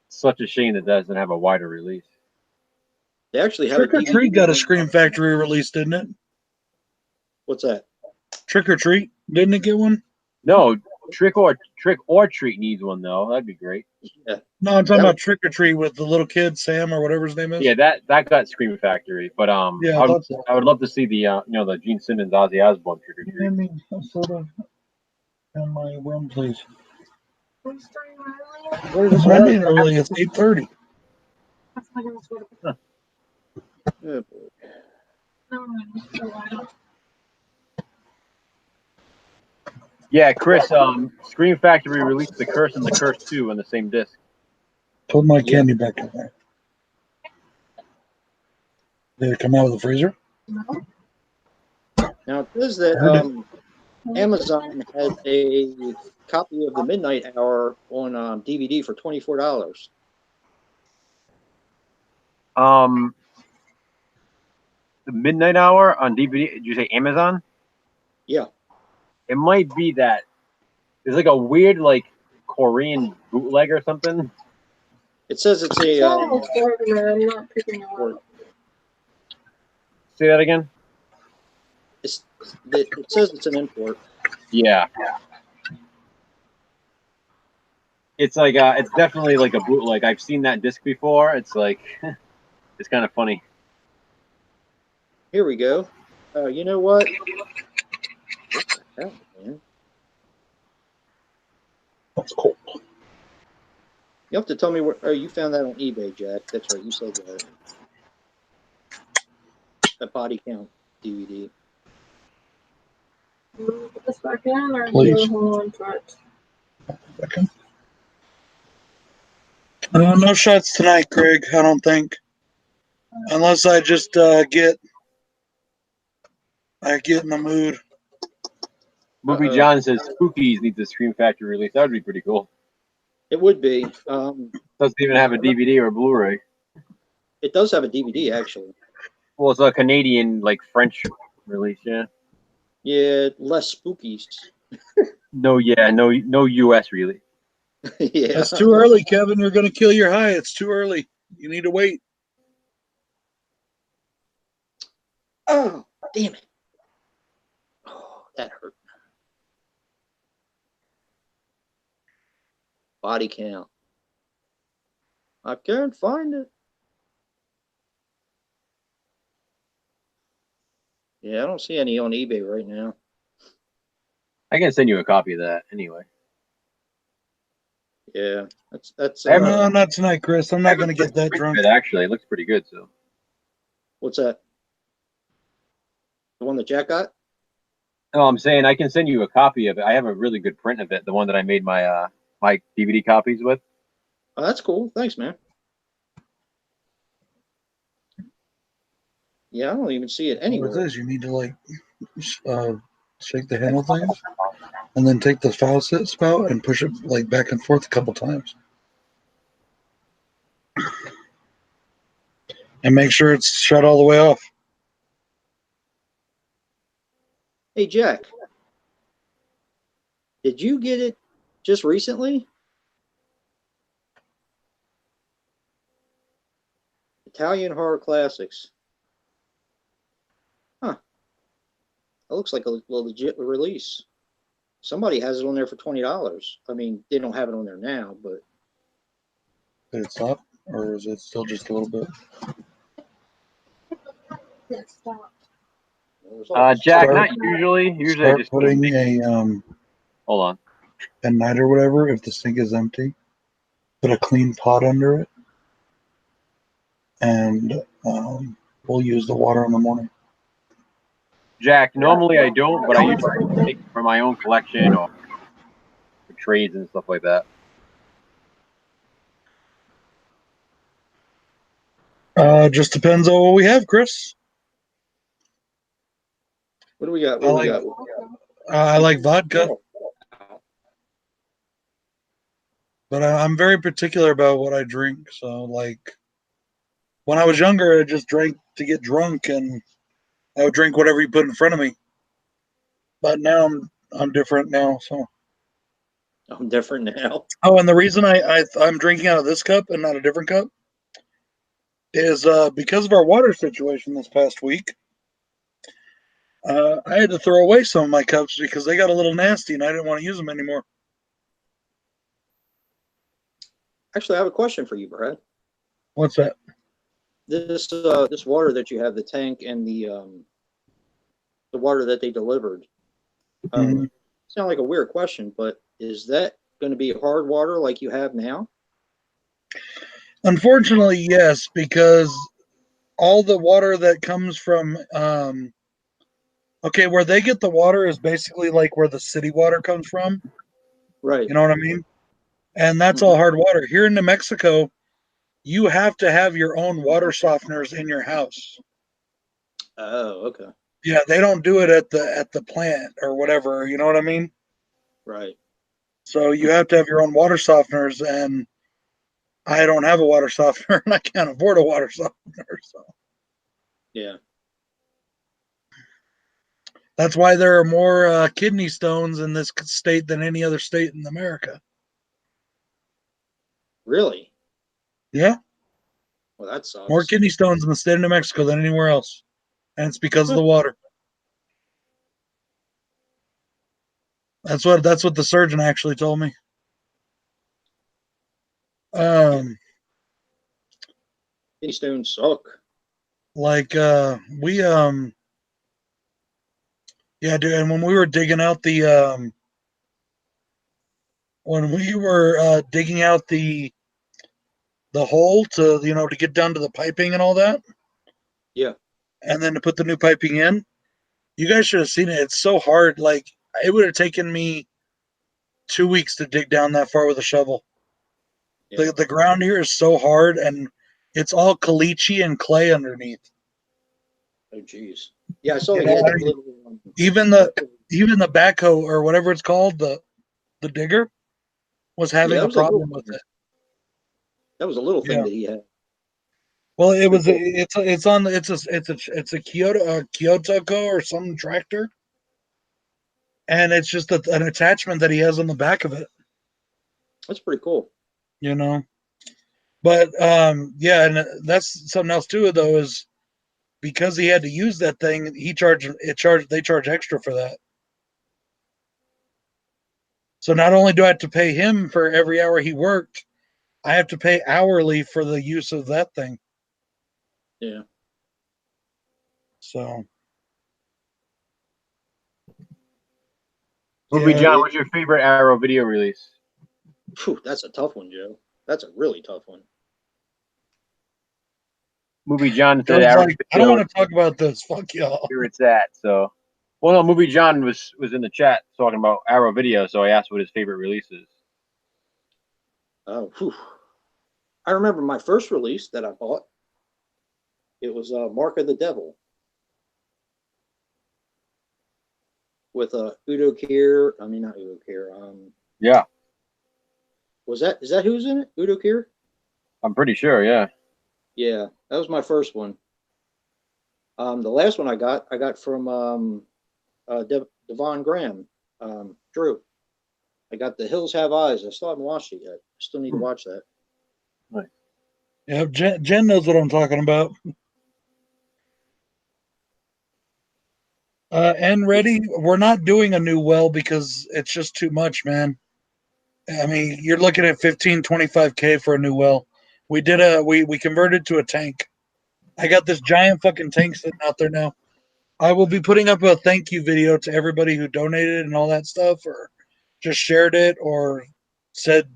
Such a shame that doesn't have a wider release. They actually have Trick or Treat got a Scream Factory release, didn't it? What's that? Trick or Treat, didn't it get one? No, Trick or Treat needs one though. That'd be great. Yeah. No, I'm talking about Trick or Treat with the little kid Sam or whatever his name is. Yeah, that got Scream Factory, but yeah, I would love to see the the Gene Simmons Ozzy Osbourne Trick or Treat. Give me a soda in my room, please. It's starting early. What is it early? It's 8:30. That's my gonna sort Oh, boy. No, it's so loud. Yeah, Chris. Scream Factory released The Curse and The Curse 2 on the same disc. Put my candy back in there. Did it come out of the freezer? No. Now it says that Amazon has a copy of the Midnight Hour on DVD for $24. The Midnight Hour on DVD. Did you say Amazon? Yeah. It might be that. There's like a weird Korean bootleg or something. It says it's a. I'm not picking it up. Say that again. It says it's an import. Yeah. It's like it's definitely like a bootleg. I've seen that disc before. It's like it's kind of funny. Here we go. You know what? What the hell, man? That's cool. You have to tell me where. Oh, you found that on eBay, Jack. That's right. You said that. A body count DVD. Put this back in, or Please. hold on to it? Second. No shots tonight, Craig. I don't think, unless I just get in the mood. Movie John says Spookies needs a Scream Factory release. That would be pretty cool. It would be. Doesn't even have a DVD or a Blu-ray. It does have a DVD, actually. Well, it's a Canadian, French release, yeah. Yeah, less spookies. No U.S. release. Yeah. It's too early, Kevin. You're going to kill your high. It's too early. You need to wait. Oh, damn it. Oh, that hurt. Body count. I can't find it. Yeah, I don't see any on eBay right now. I can send you a copy of that anyway. Yeah, that's. No, not tonight, Chris. I'm not going to get that drunk. Actually, it looks pretty good. So, What's that? The one that Jack got? no, I'm saying I can send you a copy of it. I have a really good print of it. The one that I made my my DVD copies with. Oh, that's cool. Thanks, man. Yeah, I don't even see it anywhere. What it is, you need to shake the handle things, and then take the faucet spout and push it back and forth a couple times, and make sure it's shut all the way off. Hey, Jack. Did you get it just recently? Italian Horror Classics. looks like a legit release. Somebody has it on there for $20. I mean, they don't have it on there now, but Did it stop, or is it still just a little bit? It stopped. Jack, Start- not usually. Usually I Start just putting a hold on. at night or whatever. If the sink is empty, put a clean pot under it, and we'll use the water in the morning. Jack, normally I don't, but I usually take for my own collection or for trades and stuff like that. Just depends on what we have, Chris. what do we got? I like vodka, but I'm very particular about what I drink. So, like, when I was younger, I just drank to get drunk, and I would drink whatever you put in front of me. But now I'm different now. So, I'm different now. oh, and the reason I'm drinking out of this cup and not a different cup is because of our water situation this past week. I had to throw away some of my cups because they got a little nasty, and I didn't want to use them anymore. Actually, I have a question for you, Brad. What's that? This water that you have, the tank and the water that they delivered. Mhm. Sound like a weird question, but is that going to be hard water like you have now? Unfortunately, yes, because all the water that comes from okay, where they get the water is basically like where the city water comes from. Right. You know what I mean? And that's all hard water. Here in New Mexico, you have to have your own water softeners in your house. Oh, okay. Yeah, they don't do it at the plant or whatever. You know what I mean? Right. So you have to have your own water softeners, and I don't have a water softener, and I can't afford a water softener. So Yeah. that's why there are more kidney stones in this state than any other state in America. Really? Yeah, Well, that sucks. more kidney stones in the state of New Mexico than anywhere else, and it's because of the water. That's what the surgeon actually told me. Kidney stones suck. Like we yeah, dude, and when we were digging out the the hole to to get down to the piping and all that, Yeah. and then to put the new piping in, you guys should have seen it. It's so hard. Like, it would have taken me 2 weeks to dig down that far with a shovel. Yeah. The ground here is so hard, and it's all caliche and clay underneath. Oh, geez. Yeah, I saw You he know, had I that mean, little. even the backhoe or whatever it's called, the digger, was Yeah, having that a was a little problem with thing. it. That was a little thing Yeah. that he had. Well, it was Pretty cool. it's a Kyoto or some tractor, and it's just an attachment that he has on the back of it. That's pretty cool. You know, but yeah, and that's something else too. Though, is because he had to use that thing, they charge extra for that. So not only do I have to pay him for every hour he worked, I have to pay hourly for the use of that thing. Yeah. So Movie yeah, John, what's your favorite Arrow video release? Phew, that's a tough one, Joe. That's a really tough one. Movie John said Joe's Arrow like, I don't video want to talk about this. Fuck y'all. where it's at. So, well, no, Movie John was in the chat talking about Arrow video, so I asked what his favorite release is. Oh, whew. I remember my first release that I bought. It was Mark of the Devil with Udo Kier. I mean, not Udo Kier. Yeah, Is that who's in it? Udo Kier? I'm pretty sure. Yeah. Yeah, that was my first one. The last one I got from Devon Graham, Drew. I got The Hills Have Eyes. I still haven't watched it yet. I still need to watch that. Nice. Yeah, Jen knows what I'm talking about. And ready, we're not doing a new well because it's just too much, man. I mean, you're looking at 15, 25K for a new well. We converted to a tank. I got this giant fucking tank sitting out there now. I will be putting up a thank you video to everybody who donated and all that stuff, or just shared it, or said,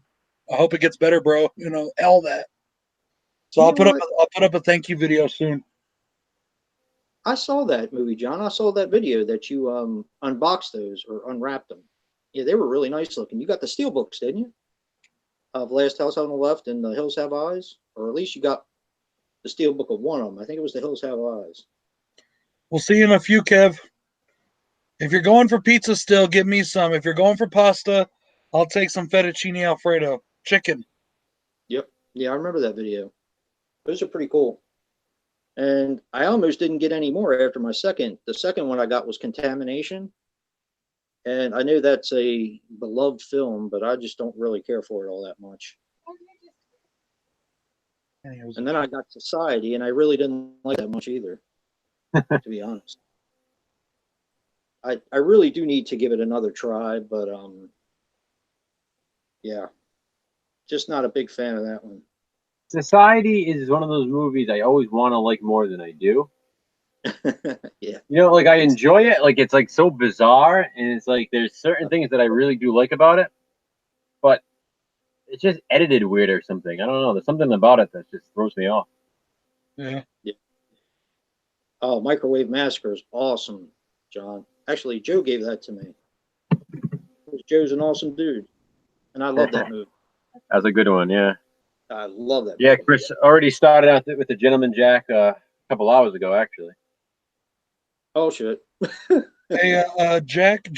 "I hope it gets better, bro." You know, all that. So You I'll know put up what? I'll put up a thank you video soon. I saw that movie, John. I saw that video that you unboxed those or unwrapped them. Yeah, they were really nice looking. You got the steel books, didn't you? Of Last House on the Left and The Hills Have Eyes, or at least you got the steel book of one of them. I think it was The Hills Have Eyes. We'll see you in a few, Kev. If you're going for pizza still, give me some. If you're going for pasta, I'll take some fettuccine alfredo chicken. Yep. Yeah, I remember that video. Those are pretty cool. And I almost didn't get any more after my second. The second one I got was Contamination. And I know that's a beloved film, but I just don't really care for it all that much. And then I got Society, and I really didn't like that much either, to be honest. I really do need to give it another try, but yeah, just not a big fan of that one. Society is one of those movies I always want to like more than I do. Yeah. You know, like I enjoy it. Like it's like so bizarre, and it's like there's certain things that I really do like about it, but it's just edited weird or something. I don't know. There's something about it that just throws me off. Yeah. Yeah. Oh, Microwave Massacre is awesome, John. Actually, Joe gave that to me. Joe's an awesome dude, and I love that movie. That's a good one, yeah. I love that. Yeah, movie. Chris already started out with the Gentleman Jack a couple hours ago, actually. Oh shit. Hey, Jack,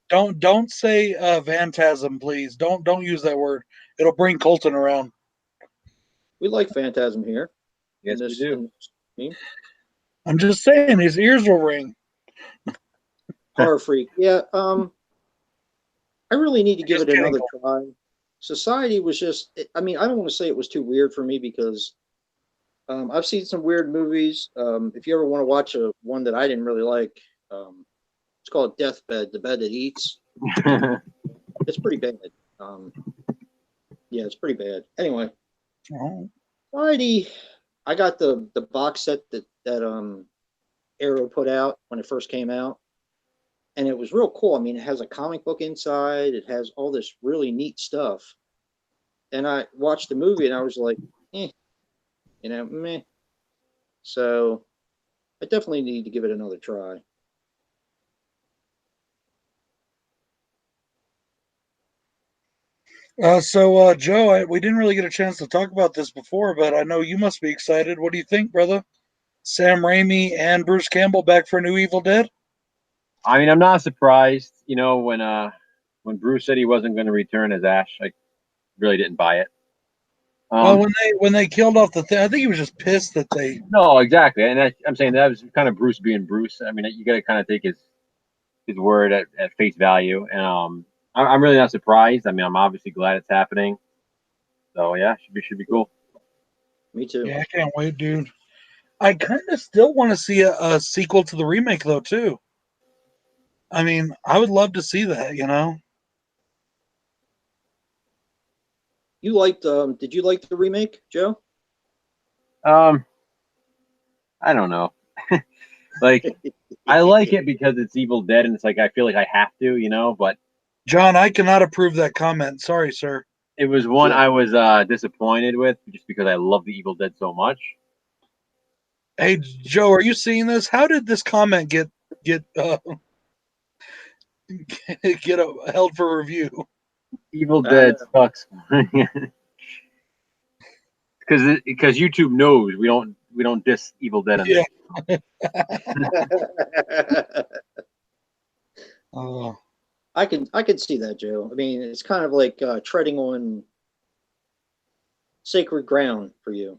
don't say phantasm, please. Don't use that word. It'll bring Colton around. We like Phantasm here. Yes, we do. I'm just saying his ears will ring. Horror Freak. Yeah. I really need to give it another try. Society was just. I mean, I don't want to say it was too weird for me because I've seen some weird movies. If you ever want to watch one that I didn't really like, it's called Deathbed, The Bed That Eats. It's pretty bad. Yeah, it's pretty bad. Anyway, Society. I got the box set that Arrow put out when it first came out, and it was real cool. I mean, it has a comic book inside. It has all this really neat stuff. And I watched the movie, and I was like, meh. So I definitely need to give it another try. Joe, we didn't really get a chance to talk about this before, but I know you must be excited. What do you think, brother? Sam Raimi and Bruce Campbell back for a new Evil Dead? I mean, I'm not surprised. You know, when Bruce said he wasn't going to return as Ash, I really didn't buy it. Well, when they killed off the thing, I think he was just pissed that they. No, exactly, and I'm saying that was kind of Bruce being Bruce. I mean, you got to kind of take his word at face value, and I'm really not surprised. I mean, I'm obviously glad it's happening. So yeah, should be cool. Me too. Yeah, I can't wait, dude. I kind of still want to see a sequel to the remake, though, too. I mean, I would love to see that, you know? You liked, did you like the remake, Joe? I don't know. Like, I like it because it's Evil Dead, and it's like I feel like I have to, you know. But John, I cannot approve that comment. Sorry, sir. it was one I was disappointed with just because I love the Evil Dead so much. Hey, Joe, are you seeing this? How did this comment get get held for review? Evil Dead sucks. Because YouTube knows we don't diss Evil Dead on this. I can see that, Joe. I mean, it's kind of like treading on sacred ground for you.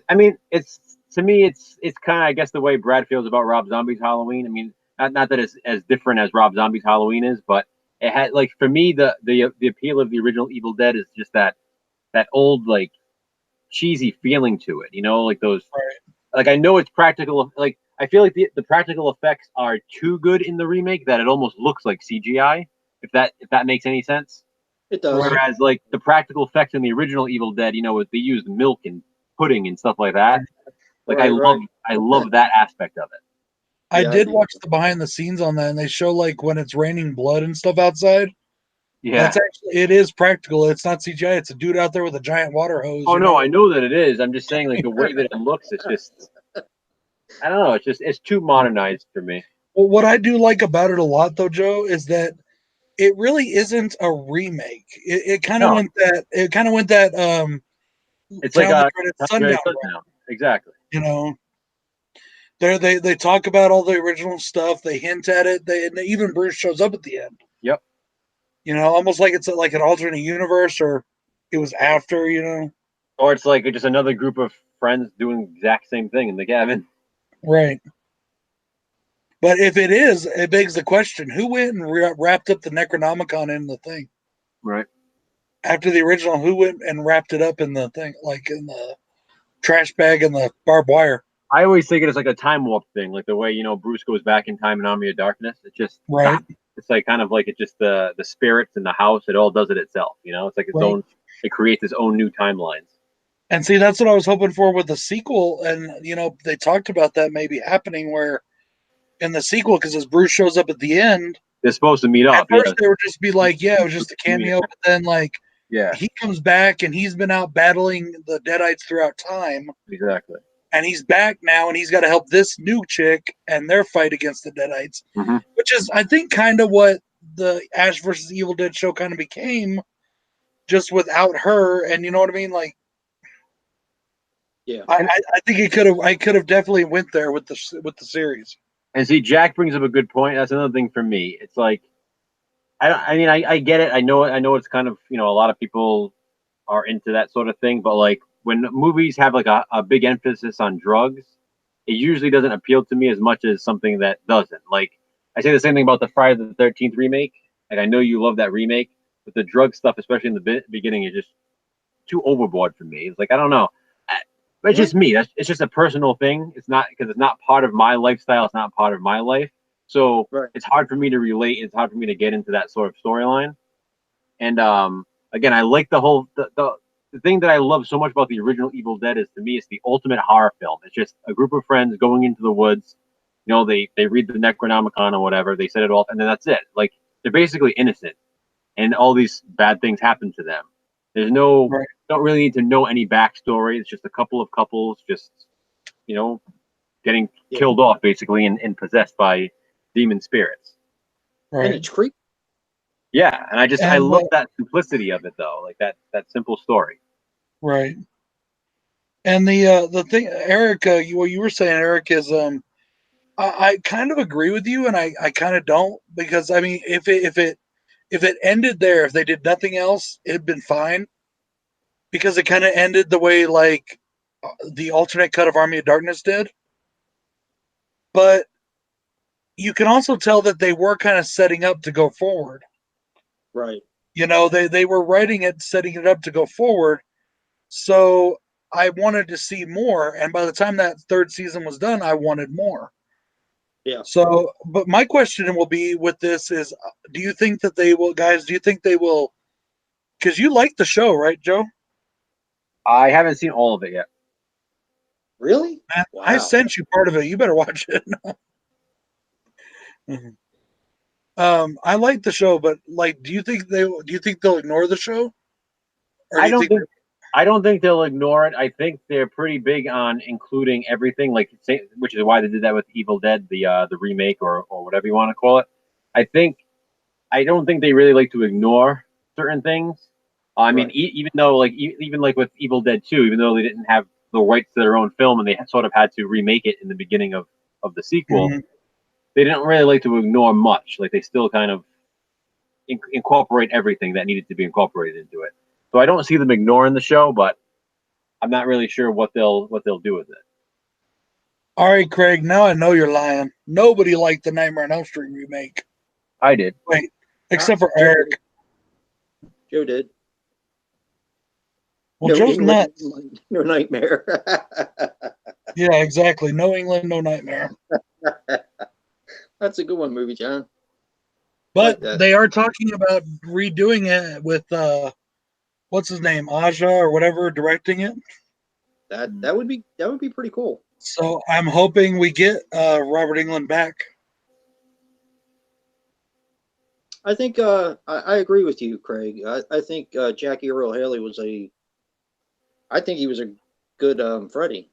I mean, it's to me, it's kind of I guess the way Brad feels about Rob Zombie's Halloween. I mean, not that it's as different as Rob Zombie's Halloween is, but it had like for me the appeal of the original Evil Dead is just that old like cheesy feeling to it, you know, like those. Right. Like I know it's practical. Like I feel like the practical effects are too good in the remake that it almost looks like CGI. If that makes any sense. It does. Whereas like the practical effects in the original Evil Dead, they used milk and pudding and stuff like that. Like Right. I love that aspect of it. I did watch the behind the scenes on that, and they show like when it's raining blood and stuff outside. Yeah, that's actually it is practical. It's not CGI. It's a dude out there with a giant water hose. Oh no, I know that it is. I'm just saying like the way that it looks, it's just I don't know. It's too modernized for me. Well, what I do like about it a lot, though, Joe, is that it really isn't a remake. It kind of went that. It kind of went that. It's like a sundown. Exactly. They talk about all the original stuff. They hint at it. And even Bruce shows up at the end. Yep. Almost like it's like an alternate universe, or it was after. Or it's like just another group of friends doing the exact same thing in the cabin. Right. But if it is, it begs the question: who went and wrapped up the Necronomicon in the thing? Right. After the original, who went and wrapped it up in the thing, like in the trash bag and the barbed wire? I always think it is like a time warp thing, like the way Bruce goes back in time in Army of Darkness. It just right. It's like kind of like it's just the spirits in the house. It all does it itself. It's like its own. It creates its own new timelines. And see, that's what I was hoping for with the sequel. And they talked about that maybe happening where in the sequel, because as Bruce shows up at the end, they're supposed to meet up. At first, they would just be like, "Yeah, it was just a cameo," but then he comes back and he's been out battling the Deadites throughout time. Exactly. And he's back now, and he's got to help this new chick and their fight against the Deadites, which is, I think, kind of what the Ash versus Evil Dead show kind of became, just without her. And you know what I mean? Like, yeah, I think it could have. I could have definitely went there with the series. And see, Jack brings up a good point. That's another thing for me. It's like, I get it. I know it's kind of, a lot of people are into that sort of thing, but like when movies have like a big emphasis on drugs, it usually doesn't appeal to me as much as something that doesn't. Like, I say the same thing about the Friday the 13th remake. Like, I know you love that remake, but the drug stuff, especially in the beginning, is just too overboard for me. It's like, I don't know. But it's just me. It's just a personal thing. It's not because it's not part of my lifestyle. It's not part of my life. So it's hard for me to relate. It's hard for me to get into that sort of storyline. And again, I like the whole the thing that I love so much about the original Evil Dead is, to me, it's the ultimate horror film. It's just a group of friends going into the woods. They read the Necronomicon or whatever. They set it off, and then that's it. Like, they're basically innocent, and all these bad things happen to them. There's no don't really need to know any backstory. It's just a couple of couples just getting killed off basically and possessed by demon spirits. Right. And it's creepy. Yeah, and I love that simplicity of it, though, like that simple story. Right. And the thing, Eric, what you were saying, Eric, is I kind of agree with you, and I kind of don't, because I mean, if it ended there, if they did nothing else, it'd been fine, because it kind of ended the way like the alternate cut of Army of Darkness did. But you can also tell that they were kind of setting up to go forward. Right. They were writing it, setting it up to go forward. So I wanted to see more. And by the time that third season was done, I wanted more. Yeah. So, but my question will be with this is, do you think that they will, guys, do you think they will, because you like the show, right, Joe? I haven't seen all of it yet. Really? Man, wow. I sent you part of it. You better watch it. I like the show, but like, do you think they'll ignore the show? Or I don't think they'll ignore it. I think they're pretty big on including everything, like, which is why they did that with Evil Dead, the remake or whatever you want to call it. I don't think they really like to ignore certain things. I mean, even though even with Evil Dead 2, even though they didn't have the rights to their own film and they sort of had to remake it in the beginning of the sequel, they didn't really like to ignore much. Like, they still kind of incorporate everything that needed to be incorporated into it. So I don't see them ignoring the show, but I'm not really sure what they'll do with it. All right, Craig, now I know you're lying. Nobody liked the Nightmare on Elm Street remake. I did. Wait, except for Eric. Joe did. Well, Joe's nuts. No Nightmare. Yeah, exactly. No England, no nightmare. That's a good one, movie, John. I like But that. they are talking about redoing it with what's his name, Aja or whatever, directing it. That would be pretty cool. So I'm hoping we get Robert England back. I think I agree with you, Craig. I think Jackie Earl Haley was I think he was a good Freddy.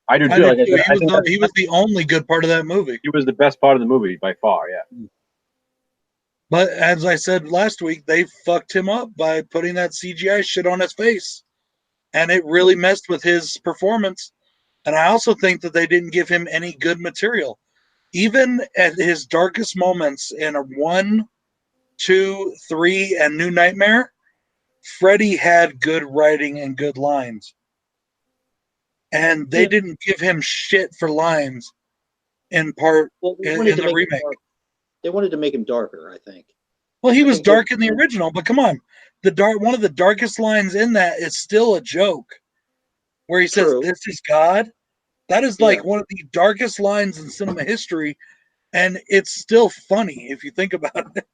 I do I too. did Like I too. said, I think He was the only good part of that movie. he was the best part of the movie by far. Yeah. But as I said last week, they fucked him up by putting that CGI shit on his face. And it really messed with his performance. And I also think that they didn't give him any good material. Even at his darkest moments in a 1, 2, 3, and New Nightmare, Freddy had good writing and good lines. And they didn't give him shit for lines in part Well, in the remake. They wanted to make him darker, I think. Well, he I was think they- dark in the original, but come on. One of the darkest lines in that is still a joke where he says, True. "This is God." That is like Yeah. one of the darkest lines in cinema history, and it's still funny if you think about it.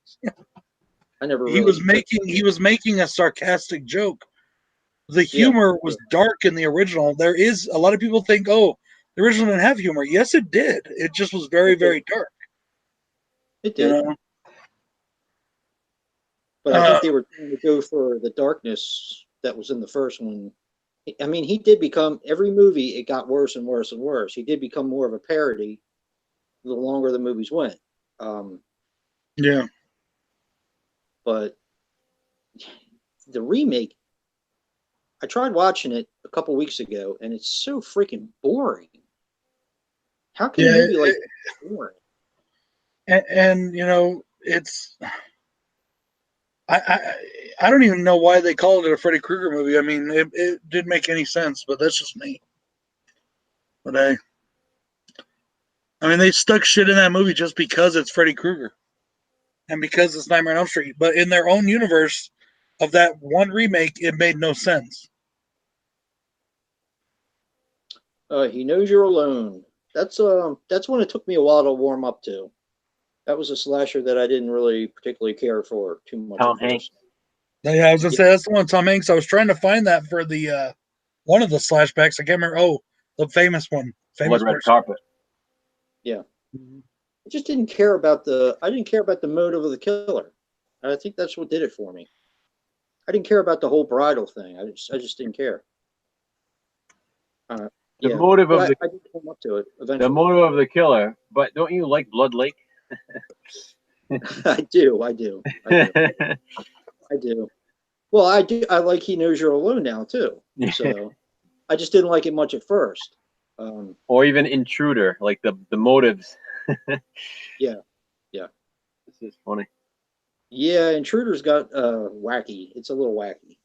I never He really was making a sarcastic joke. The humor was dark in the original. There is a lot of people think, "Oh, the original didn't have humor." Yes, it did. It just was very, very dark. It did. You know? But I think they were trying to go for the darkness that was in the first one. I mean, he did become every movie. It got worse and worse and worse. He did become more of a parody the longer the movies went. Yeah. But the remake, I tried watching it a couple weeks ago, and it's so freaking boring. How can a movie like that be boring? And you know, it's I don't even know why they called it a Freddy Krueger movie. I mean, it didn't make any sense, but that's just me. But I mean, they stuck shit in that movie just because it's Freddy Krueger and because it's Nightmare on Elm Street. But in their own universe of that one remake, it made no sense. He Knows You're Alone. That's one it took me a while to warm up to. That was a slasher that I didn't really particularly care for too much. Tom Hanks. Yeah, I was gonna say that's the one, Tom Hanks. I was trying to find that for the one of the slashbacks. I can't remember. Oh, the famous one. Famous Blood Red Carpet. Yeah. I just didn't care about I didn't care about the motive of the killer. And I think that's what did it for me. I didn't care about the whole bridal thing. I just didn't care. The motive of I did come up to it eventually. The motive of the killer. But don't you like Blood Lake? I do. I do. Well, I do. I like He Knows You're Alone now too. So I just didn't like it much at first. Or even Intruder, like the motives. Yeah. This is funny. Yeah, Intruder's got wacky. It's a little wacky.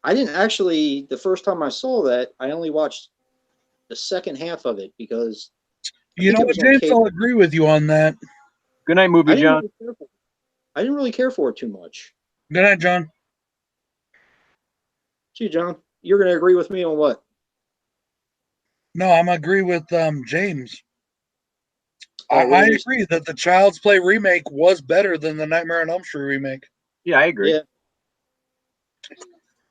I didn't actually. The first time I saw that, I only watched the second half of it because you know what, James? I'll agree with you on that. Good night, movie, John. I didn't really care for it too much. Good night, John. See, John, you're going to agree with me on what? No, I'm agree with James. I agree that the Child's Play remake was better than the Nightmare on Elm Street remake. Yeah, I agree. Yeah.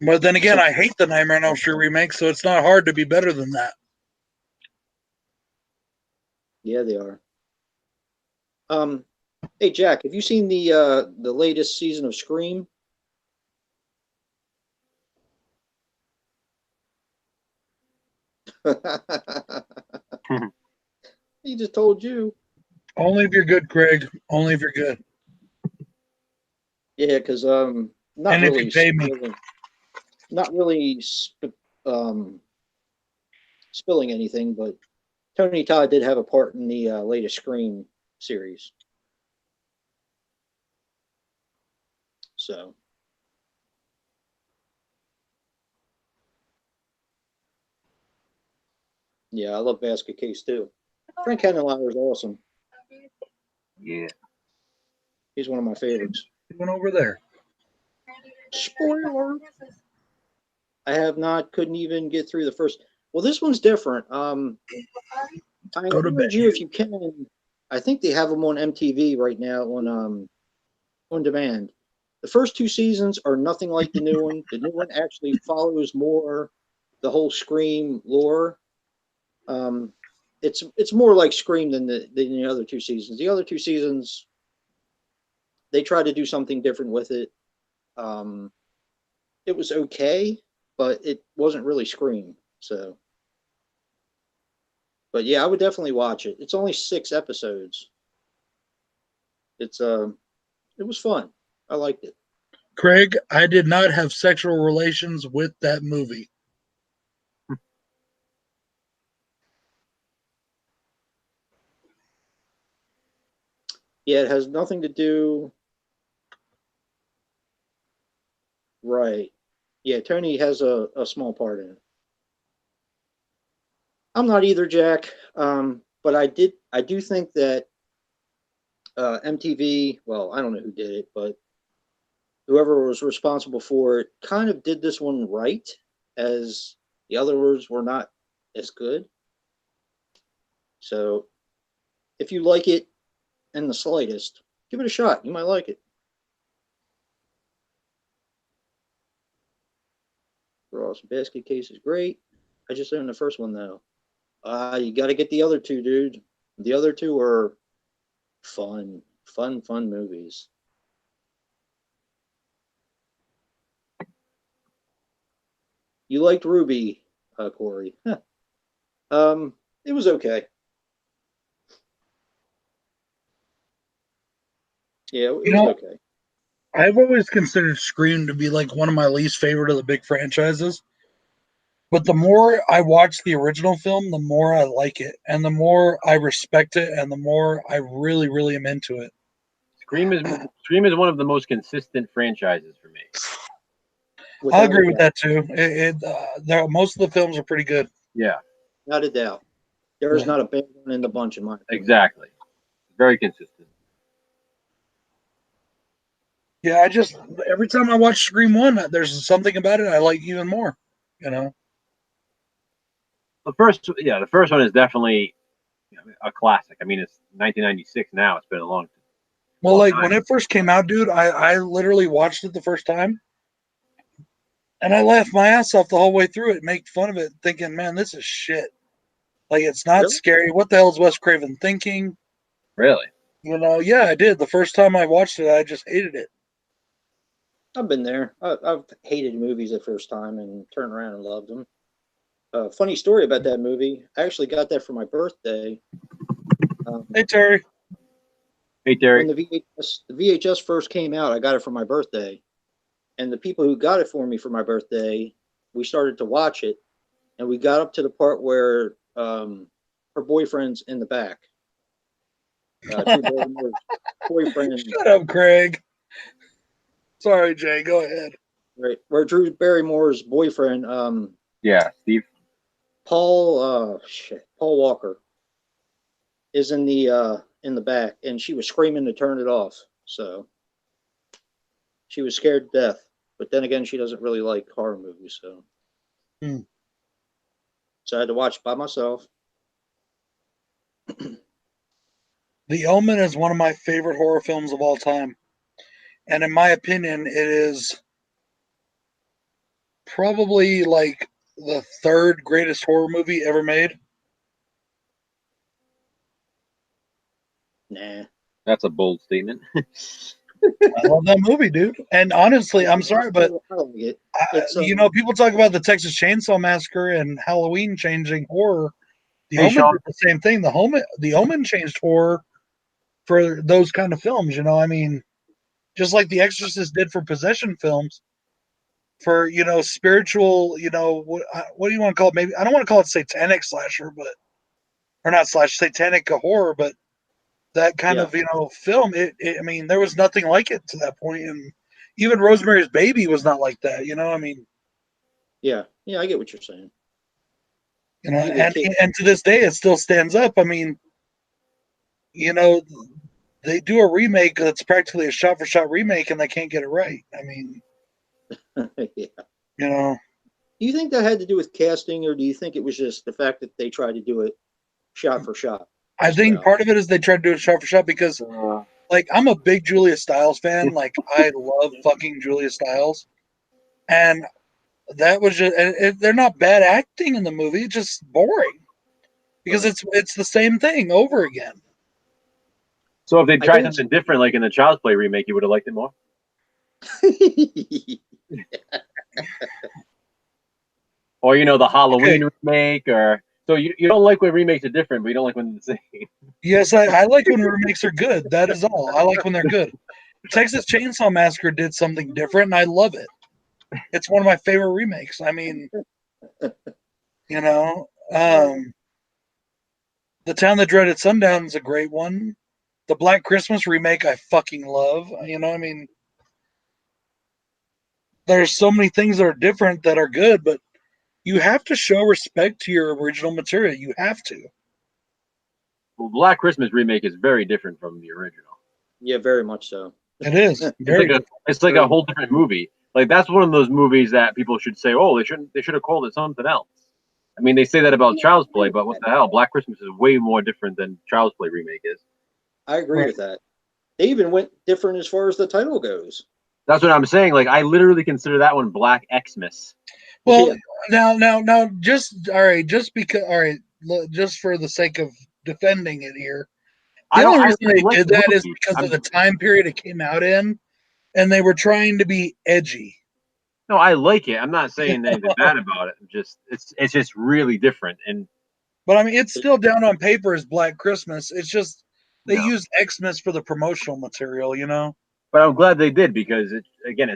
But then again, I hate the Nightmare on Elm Street remake, so it's not hard to be better than that. Yeah, they are. Hey Jack, have you seen the latest season of Scream? He just told you. Only if you're good, Craig. Only if you're good. Yeah, because not and really. If you pay me. Not really spilling anything, but Tony Todd did have a part in the latest Scream series. So. Yeah, I love Basket Case too. Frank Henenlotter is awesome. Yeah. He's one of my favorites. He went over there. Spoiler. I have not, couldn't even get through the first. Well, this one's different. I Go to bed. encourage you if you can. I think they have them on MTV right now on demand. The first two seasons are nothing like the new one. The new one actually follows more the whole Scream lore. It's more like Scream than the other two seasons. The other two seasons, they tried to do something different with it. It was okay, but it wasn't really Scream. So, but yeah, I would definitely watch it. It's only 6 episodes. It was fun. I liked it. Craig, I did not have sexual relations with that movie. Yeah, it has nothing to do. Right. Yeah, Tony has a small part in it. I'm not either, Jack. But I do think that MTV, well, I don't know who did it, but whoever was responsible for it kind of did this one right, as the others were not as good. So if you like it in the slightest, give it a shot. You might like it. Ross Basket Case is great. I just owned the first one though. You got to get the other two, dude. The other two are fun movies. You liked Ruby, Corey? It was okay. Yeah, it was okay. I've always considered Scream to be like one of my least favorite of the big franchises. But the more I watch the original film, the more I like it, and the more I respect it, and the more I really, really am into it. Scream is one of the most consistent franchises for me. I'll agree with that too. Most of the films are pretty good. Yeah, not a doubt. There is not a bad one in the bunch in my opinion. exactly. Very consistent. Yeah, every time I watch Scream 1, there's something about it I like even more. You know, The first one is definitely a classic. I mean, it's 1996 now. It's been a long time. well, like when it first came out, dude, I literally watched it the first time, and I laughed my ass off the whole way through it, made fun of it, thinking, man, this is shit. Like, it's not Really? scary. What the hell is Wes Craven thinking? Really? You know, yeah, I did. The first time I watched it, I just hated it. I've been there. I've hated movies the first time and turned around and loved them. Funny story about that movie. I actually got that for my birthday. Hey, Terry. Hey, Terry. When the VHS first came out, I got it for my birthday. And the people who got it for me for my birthday, we started to watch it. And we got up to the part where her boyfriend's in the back. Drew Barrymore's boyfriend. Shut up, Craig. Sorry, Jay. Go ahead. Right. Where Drew Barrymore's boyfriend, Yeah, Steve. Paul Walker is in the back, and she was screaming to turn it off. So she was scared to death. But then again, she doesn't really like horror movies, so so I had to watch it by myself. The Omen is one of my favorite horror films of all time. And in my opinion, it is probably like the third greatest horror movie ever made. Nah. That's a bold statement. I love that movie, dude. And honestly, I'm sorry, but I like it. people talk about the Texas Chainsaw Massacre and Halloween changing horror. The Hey, Omen Sean. did the same thing. The Omen changed horror for those kind of films. You know, I mean, just like The Exorcist did for possession films. For spiritual, what do you want to call it? Maybe I don't want to call it satanic slasher, but or not satanic horror, but that kind of film. I mean, there was nothing like it to that point, and even Rosemary's Baby was not like that. I mean, yeah, I get what you're saying. And to this day, it still stands up. I mean, they do a remake that's practically a shot-for-shot remake, and they can't get it right. I mean, yeah. Do you think that had to do with casting, or do you think it was just the fact that they tried to do it shot for shot? I think part of it is they tried to do it shot for shot because, like, I'm a big Julia Stiles fan. Like, I love fucking Julia Stiles, and that was just. They're not bad acting in the movie; it's just boring because it's the same thing over again. So if they tried something different, like in the Child's Play remake, you would have liked it more. Or the Halloween remake, or so you don't like when remakes are different, but you don't like when they're the same. Yes, I like when remakes are good. That is all. I like when they're good. Texas Chainsaw Massacre did something different, and I love it. It's one of my favorite remakes. I mean, The Town That Dreaded Sundown is a great one. The Black Christmas remake, I fucking love. I mean, there's so many things that are different that are good, but you have to show respect to your original material. You have to. Well, Black Christmas remake is very different from the original. Yeah, very much so. It is. It's like a whole different movie. Like, that's one of those movies that people should say, oh, they should have called it something else. I mean, they say that about Child's Play, but what the hell? Black Christmas is way more different than Child's Play remake is. I agree with that. They even went different as far as the title goes. That's what I'm saying. Like, I literally consider that one Black Xmas. Well, now, just for the sake of defending it here, the only reason they did that is because of the time period it came out in, and they were trying to be edgy. No, I like it. I'm not saying anything bad about it. It's just really different. But I mean, it's still down on paper as Black Christmas. It's just they used Xmas for the promotional material, But I'm glad they did because it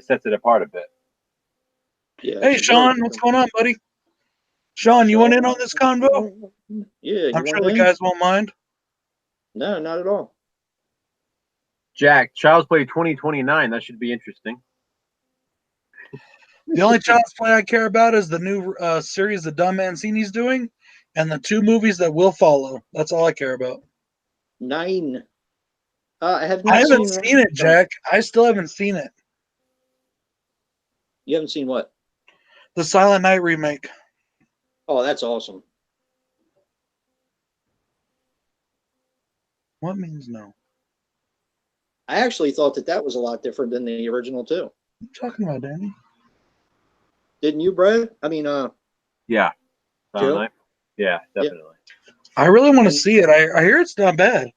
sets it apart a bit. Yeah. Hey, Sean, what's going on, buddy? Sean, you want in on this convo? Yeah, I'm sure the guys won't mind. No, not at all. Jack, Child's Play 2029. That should be interesting. The only Child's Play I care about is the new series that Don Mancini's doing, and the 2 movies that will follow. That's all I care about. 9. I haven't seen it, Jack. I still haven't seen it. You haven't seen what? The Silent Night remake. Oh, that's awesome. What means no? I actually thought that was a lot different than the original too. What are you talking about, Danny? Didn't you, Brad? I mean, yeah. Joe? Yeah, definitely. I really want to see it. I hear it's not bad.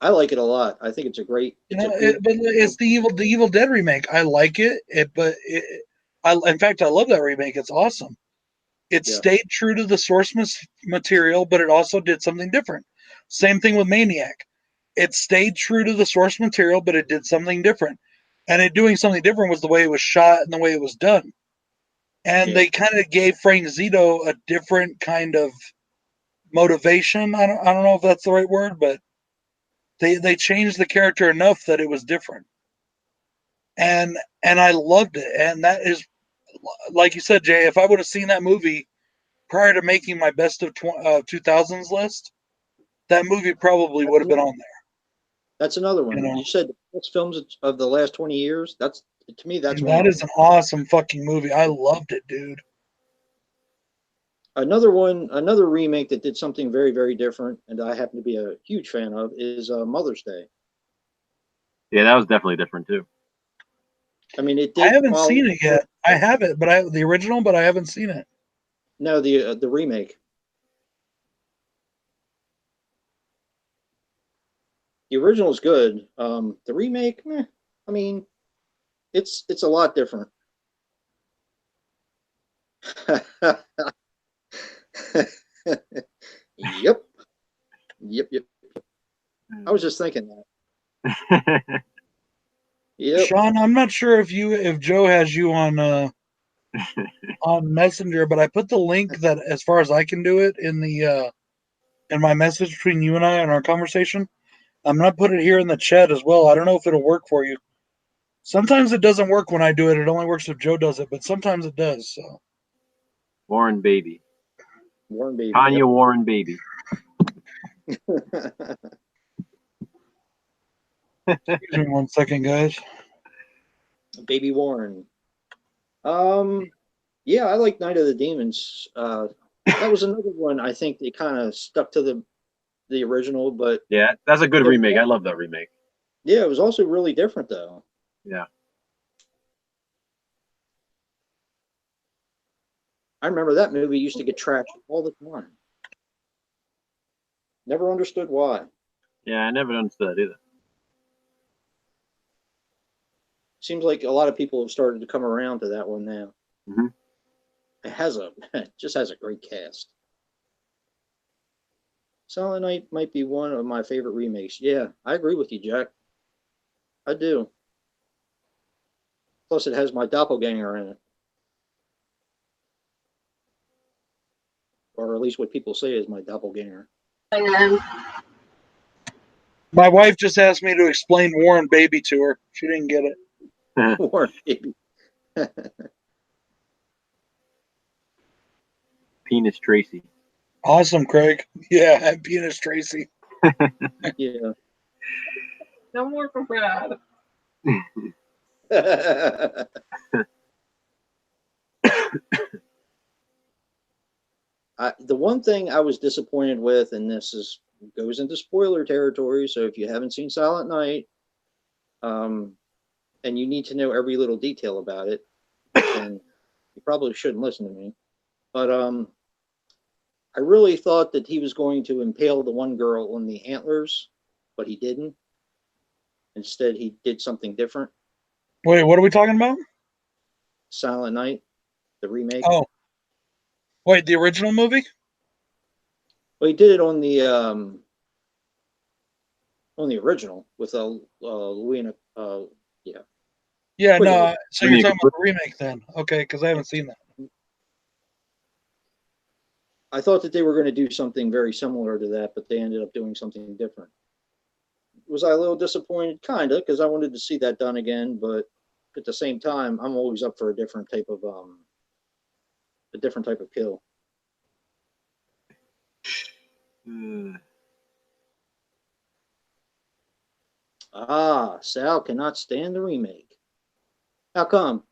I like it a lot. I think it's a great. But it's the Evil Dead remake. I like it. In fact, I love that remake. It's awesome. It stayed true to the source material, but it also did something different. Same thing with Maniac. It stayed true to the source material, but it did something different. And it doing something different was the way it was shot and the way it was done. And they kind of gave Frank Zito a different kind of motivation. I don't know if that's the right word, but they changed the character enough that it was different. And I loved it. And that is, like you said, Jay, if I would have seen that movie prior to making my best of 2000s list, that movie probably would have been on there. That's another one. You said the best films of the last 20 years. That's, to me, that's that is an awesome fucking movie. I loved it, dude. Another remake that did something very, very different, and I happen to be a huge fan of, is Mother's Day. Yeah, that was definitely different too. I mean, it did. I haven't seen it yet. I have it, but the original, but I haven't seen it. No, the remake. The original is good. The remake, I mean, it's a lot different. Yep. I was just thinking that. Yep. Sean, I'm not sure if Joe has you on on Messenger, but I put the link that, as far as I can do it, in the in my message between you and I in our conversation. I'm gonna put it here in the chat as well. I don't know if it'll work for you. Sometimes it doesn't work when I do it. It only works if Joe does it, but sometimes it does. So, Warren Baby. Tanya, yep. Warren Baby. Give me 1 second, guys. Baby Warren. Yeah, I like Night of the Demons. That was another one I think they kind of stuck to the original, but Yeah, that's a good remake. I love that remake. yeah, it was also really different though. Yeah. I remember that movie used to get trashed all the time. Never understood why. Yeah, I never understood that either. Seems like a lot of people have started to come around to that one now. Mhm. It just has a great cast. Silent Night might be one of my favorite remakes. Yeah, I agree with you, Jack. I do. Plus, it has my doppelganger in it. Or at least what people say is my doppelganger. My wife just asked me to explain Warren Baby to her. She didn't get it. Warren Baby. Penis Tracy. Awesome, Craig. Yeah, Penis Tracy. Yeah. No more for Brad. The one thing I was disappointed with, and goes into spoiler territory, so if you haven't seen Silent Night, and you need to know every little detail about it, then you probably shouldn't listen to me. But I really thought that he was going to impale the one girl on the antlers, but he didn't. Instead, he did something different. Wait, what are we talking about? Silent Night, the remake. Oh, wait, the original movie? Well, he did it on the original with Louina. Yeah. Yeah, Quigley. no. So you're talking about the remake then? Okay, because I haven't seen that. I thought that they were going to do something very similar to that, but they ended up doing something different. Was I a little disappointed? Kind of, because I wanted to see that done again, but at the same time, I'm always up for a different type of kill. Sal cannot stand the remake. How come?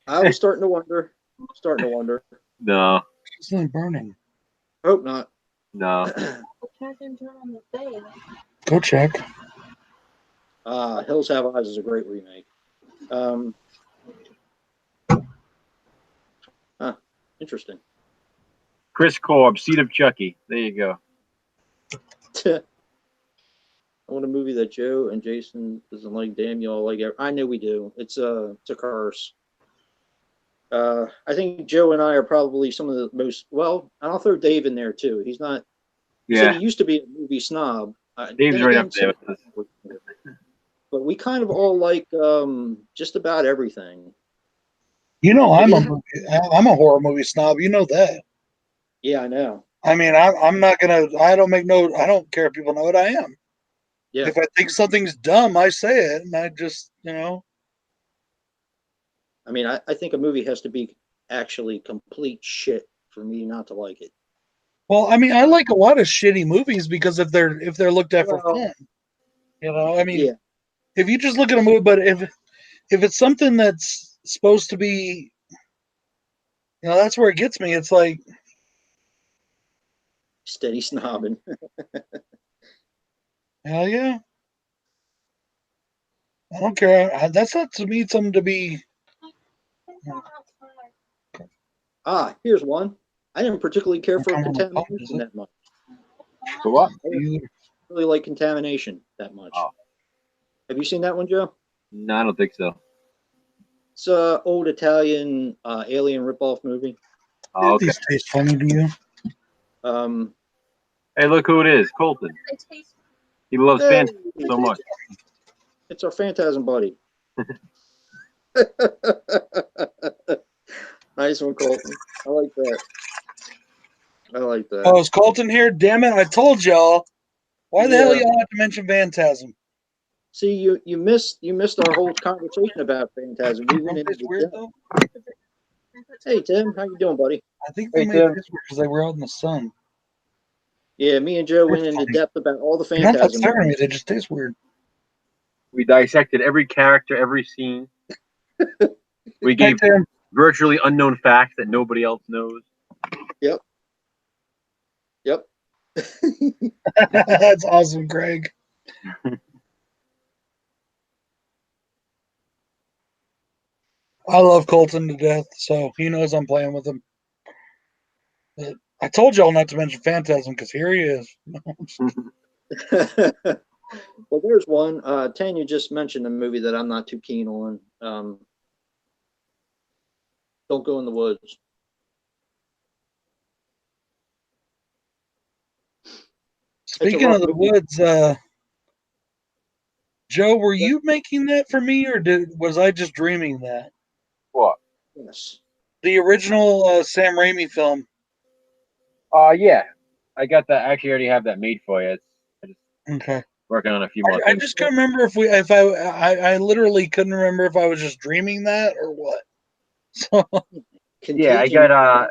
I was starting to wonder. No. It's not burning. Hope not. No. Go check. Hills Have Eyes is a great remake. Interesting. Chris Korb, Seed of Chucky. There you go. I want a movie that Joe and Jason doesn't like. Damn, y'all like it. I know we do. It's a curse. I think Joe and I are probably some of the most. Well, I'll throw Dave in there too. He's not. He said he used to be a movie snob. Dave's right up there with us. But we kind of all like just about everything. You know, I'm a horror movie snob. You know that. Yeah, I know. I mean, I'm not gonna. I don't care if people know what I am. Yeah. If I think something's dumb, I say it, and I just, I mean, I think a movie has to be actually complete shit for me not to like it. Well, I mean, I like a lot of shitty movies because if they're looked at for fun, I mean, if you just look at a movie, but if it's something that's supposed to be, that's where it gets me. It's like steady snobbing. Hell yeah. I don't care. That's not to me something to be. Here's one. I didn't particularly care for Contamination that much. For what? I didn't really like Contamination that much. Oh. Have you seen that one, Joe? No, I don't think so. It's an old Italian alien ripoff movie. Oh, okay. These taste funny to you? Hey, look who it is, Colton. He loves Phantasm so much. It's our Phantasm buddy. Nice one, Colton. I like that. Oh, is Colton here? Damn it! I told y'all. Why the hell y'all have to mention Phantasm? See, you missed our whole conversation about Phantasm. We went into weird though. Hey Tim, how you doing, buddy? I think they made this because they were out in the sun. Yeah, me and Joe They're went into funny. depth about all the They're not that Phantasm. scary. They just taste weird. We dissected every character, every scene. We gave virtually unknown facts that nobody else knows. Yep. Yep. That's awesome, Greg. I love Colton to death, so he knows I'm playing with him. But I told y'all not to mention Phantasm because here he is. Well, there's one. Tanya just mentioned a movie that I'm not too keen on. Don't Go in the Woods. Speaking of the woods, Joe, were you making that for me, or was I just dreaming that? What? Yes. The original Sam Raimi film. Yeah. I got that. I actually already have that made for you. I just Okay. working on a few more I things. just couldn't remember if I literally couldn't remember if I was just dreaming that or what. So yeah, I got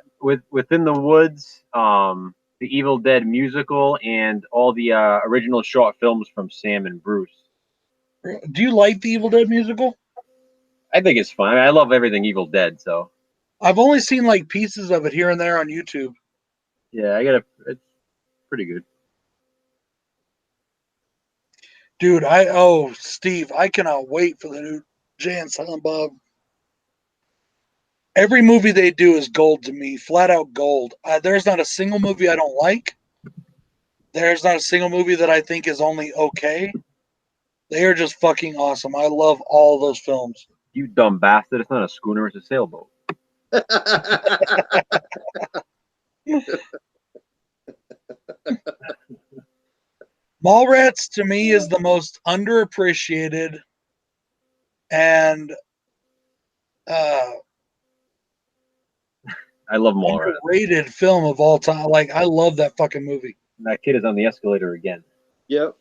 Within the Woods, the Evil Dead musical, and all the original short films from Sam and Bruce. do you like the Evil Dead musical? I think it's fun. I love everything Evil Dead, so I've only seen like pieces of it here and there on YouTube. yeah, it's pretty good. Dude, Steve, I cannot wait for the new Jay and Silent Bob. Every movie they do is gold to me, flat out gold. There's not a single movie I don't like. There's not a single movie that I think is only okay. They are just fucking awesome. I love all those films. You dumb bastard! It's not a schooner; it's a sailboat. Mallrats to me is the most underappreciated and I love Mallrats. underrated film of all time. Like, I love that fucking movie. That kid is on the escalator again. Yep.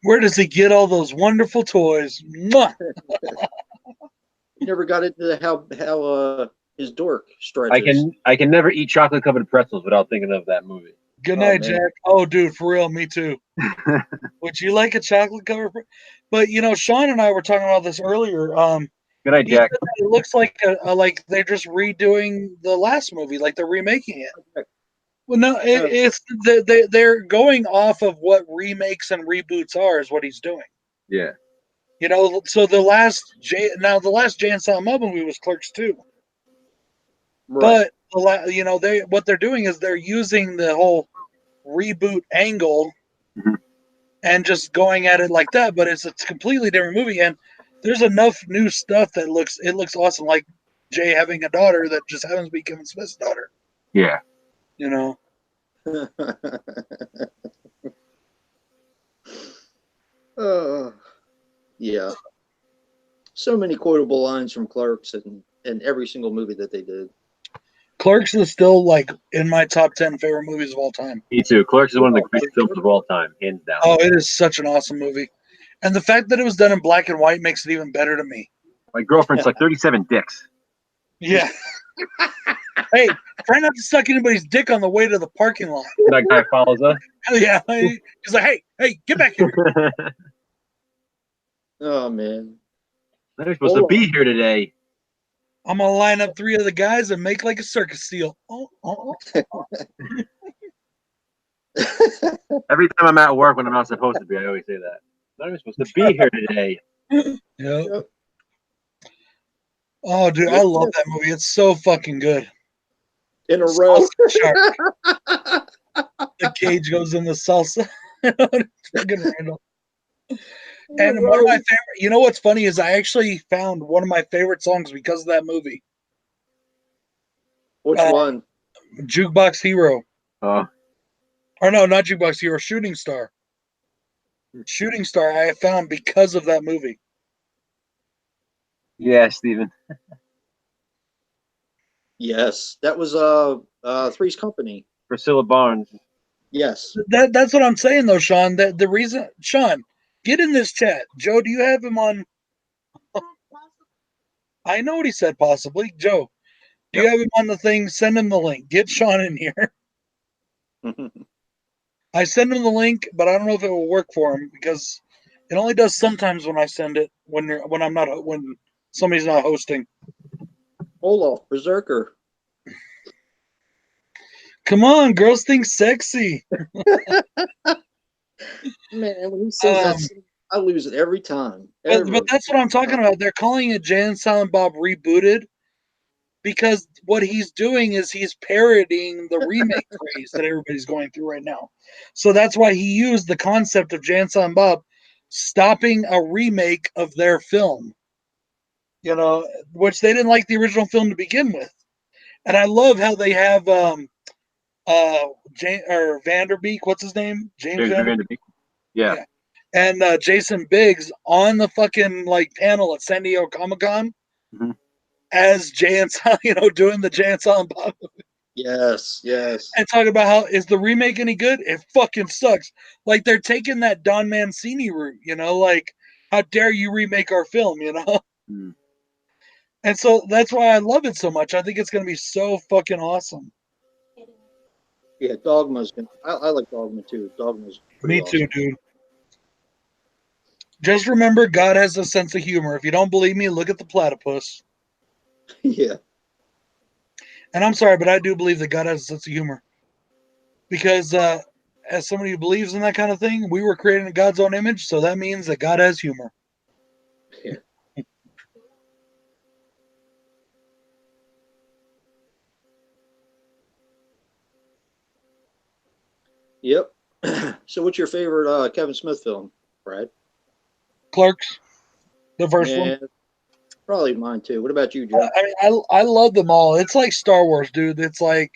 Where does he get all those wonderful toys? Mwah! You never got into how his dork stretches. I can never eat chocolate covered pretzels without thinking of that movie. Good night, Jack. Oh, dude, for real, me too. Would you like a chocolate covered? But Sean and I were talking about this earlier. Good night, Jack. It looks like like they're just redoing the last movie, like they're remaking it. Well, no, it's they're going off of what remakes and reboots are, is what he's doing. Yeah. So the last Jay and Silent Bob movie was Clerks 2. Right. But what they're doing is they're using the whole reboot angle and just going at it like that. But it's a completely different movie, and there's enough new stuff that looks awesome. Like Jay having a daughter that just happens to be Kevin Smith's daughter. Yeah. Yeah. So many quotable lines from Clerks and every single movie that they did. Clerks is still like in my top 10 favorite movies of all time. Me too. Clerks is one of the greatest films of all time, hands down. Oh, it is such an awesome movie. And the fact that it was done in black and white makes it even better to me. My girlfriend's like 37 dicks. Yeah. Hey, try not to suck anybody's dick on the way to the parking lot. That guy follows us. Yeah. He's like, hey, get back here. Oh, man. They're supposed to be here today. I'm going to line up 3 other guys and make like a circus seal. Every time I'm at work when I'm not supposed to be, I always say that. I'm not even supposed to be here today. Yep. Oh, dude, I love that movie. It's so fucking good. In a row. The cage goes in the salsa. And one of my favorite, what's funny is I actually found one of my favorite songs because of that movie. Which one? Jukebox Hero. Oh. Or no, not Jukebox Hero, Shooting Star. Shooting Star I found because of that movie. Yeah, Steven. Yes. That was Three's Company. Priscilla Barnes. Yes. That's what I'm saying though, Sean. That the reason, Sean, get in this chat. Joe, do you have him on? I know what he said, possibly. Joe, do you have him on the thing? Send him the link. Get Sean in here. I send him the link, but I don't know if it will work for him because it only does sometimes when I send it when somebody's not hosting. Olaf, Berserker. Come on, girls think sexy. Man, when he says that, I lose it every time. But that's what I'm talking about. They're calling it Jay and Silent Bob rebooted because what he's doing is he's parodying the remake craze that everybody's going through right now. So that's why he used the concept of Jay and Silent Bob stopping a remake of their film, which they didn't like the original film to begin with. And I love how they have Vanderbeek, what's his name? James Vanderbeek. Yeah. And Jason Biggs on the fucking panel at San Diego Comic-Con as Jay and Silent, doing the Jay and Silent Bob movie. Yes. And talking about how is the remake any good? It fucking sucks. Like they're taking that Don Mancini route, like how dare you remake our film, Mm. And so that's why I love it so much. I think it's gonna be so fucking awesome. Yeah, Dogma's gonna. I like Dogma too. Dogma's Me awesome. too, dude. Just remember, God has a sense of humor. If you don't believe me, look at the platypus. Yeah. And I'm sorry, but I do believe that God has a sense of humor. Because as somebody who believes in that kind of thing, we were created in God's own image, so that means that God has humor. Yeah. Yep. So what's your favorite Kevin Smith film, Brad? Clerks, the first one. Probably mine too. What about you, Joe? I love them all. It's like Star Wars, dude. It's like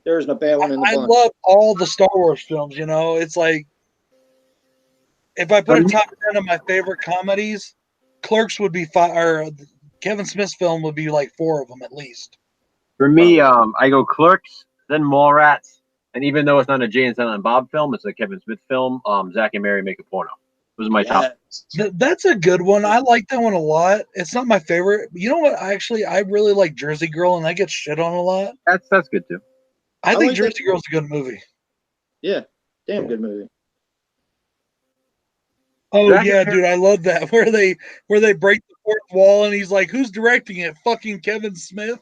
there's no bad one in the bunch. I love all the Star Wars films. It's like if I put a top 10 of my favorite comedies, Clerks would be 5, or Kevin Smith's film would be like 4 of them at least. For me, I go Clerks, then Mallrats, and even though it's not a Jay and Silent Bob film, it's a Kevin Smith film. Zack and Mary Make a Porno. Those are my top. That's a good one. I like that one a lot. It's not my favorite. You know what? I really like Jersey Girl, and that gets shit on a lot. That's good too. I think like Jersey Girl's a good movie. Yeah, damn good movie. Oh yeah, dude, I love that where they break the fourth wall, and he's like, "Who's directing it? Fucking Kevin Smith."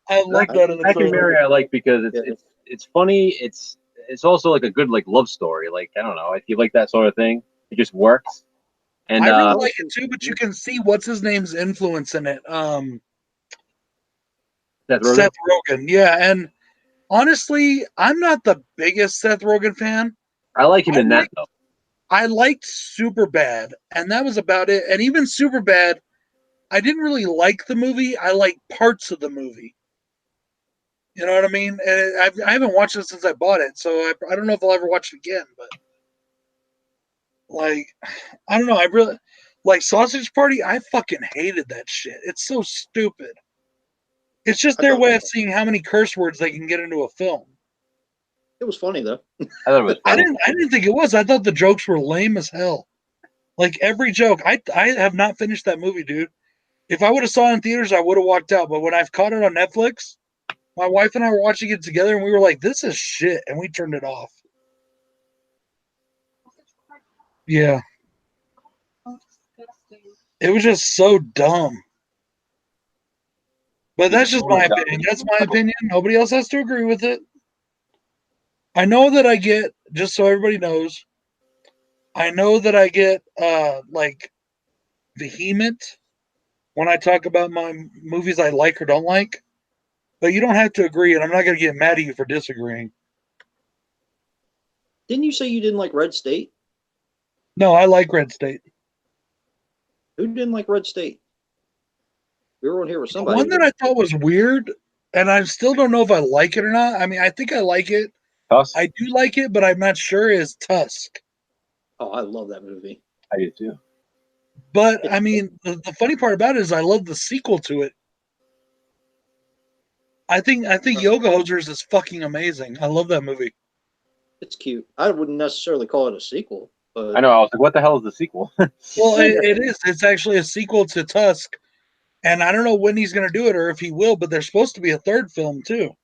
I love that in the Zack and Mary I like because it's funny. It's also like a good love story. Like I don't know if you like that sort of thing, it just works. And I really like it too, but you can see what's his name's influence in it. Seth Rogen, yeah. And honestly, I'm not the biggest Seth Rogen fan. I like him in that though. I liked Superbad, and that was about it. And even Superbad, I didn't really like the movie. I liked parts of the movie. You know what I mean? And I haven't watched it since I bought it, so I don't know if I'll ever watch it again. But I don't know. I really like Sausage Party. I fucking hated that shit. It's so stupid. It's just their way of seeing how many curse words they can get into a film. It was funny though. I thought it was funny. I didn't think it was. I thought the jokes were lame as hell. Like every joke. I have not finished that movie, dude. If I would have saw it in theaters, I would have walked out. But when I've caught it on Netflix, my wife and I were watching it together, and we were like, "This is shit," and we turned it off. Yeah. It was just so dumb. But that's just my opinion. That's my opinion. Nobody else has to agree with it. I know that I get, just so everybody knows, I know that I get vehement when I talk about my movies I like or don't like. But you don't have to agree, and I'm not going to get mad at you for disagreeing. Didn't you say you didn't like Red State? No, I like Red State. Who didn't like Red State? We were on here with somebody. One that I thought was weird, and I still don't know if I like it or not. I mean, I think I like it. Tusk? I do like it, but I'm not sure, is Tusk. Oh, I love that movie. I do too. But, I mean, the funny part about it is I love the sequel to it. I think Yoga Hosers is fucking amazing. I love that movie. It's cute. I wouldn't necessarily call it a sequel, but I know. I was like, "What the hell is the sequel?" Well, it is. It's actually a sequel to Tusk, and I don't know when he's going to do it or if he will. But there's supposed to be a third film too.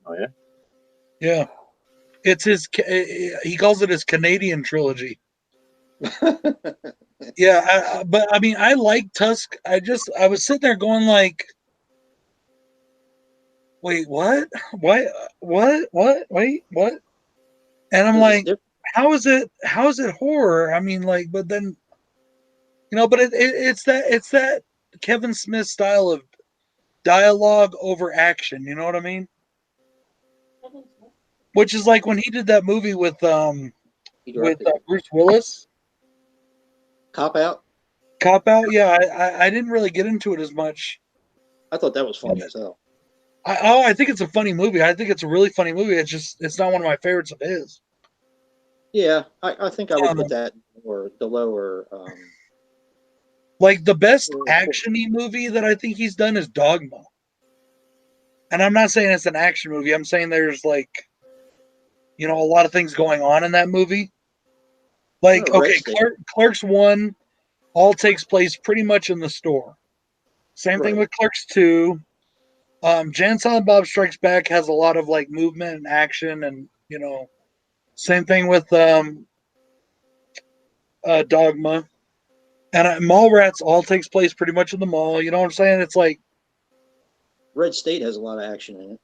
Oh yeah. Yeah. It's his. He calls it his Canadian trilogy. Yeah, but I mean, I like Tusk. I was sitting there going like, wait, what? Why? What? Wait, what? And I'm like, how is it? How is it horror? I mean, like, but then, but it's that Kevin Smith style of dialogue over action. You know what I mean? Which is like when he did that movie with Bruce Willis. Cop Out. Cop Out. Yeah, I didn't really get into it as much. I thought that was funny as hell. I think it's a funny movie. I think it's a really funny movie. It's not one of my favorites of his. Yeah, I think I would put that or the lower. Like the best action-y movie that I think he's done is Dogma. And I'm not saying it's an action movie. I'm saying there's like, a lot of things going on in that movie. Like, okay, Clerks 1 all takes place pretty much in the store. Same thing with Clerks 2. Jay and Silent Bob Strikes Back has a lot of like movement and action, and same thing with Dogma. And Mallrats all takes place pretty much in the mall. You know what I'm saying? It's like Red State has a lot of action in it.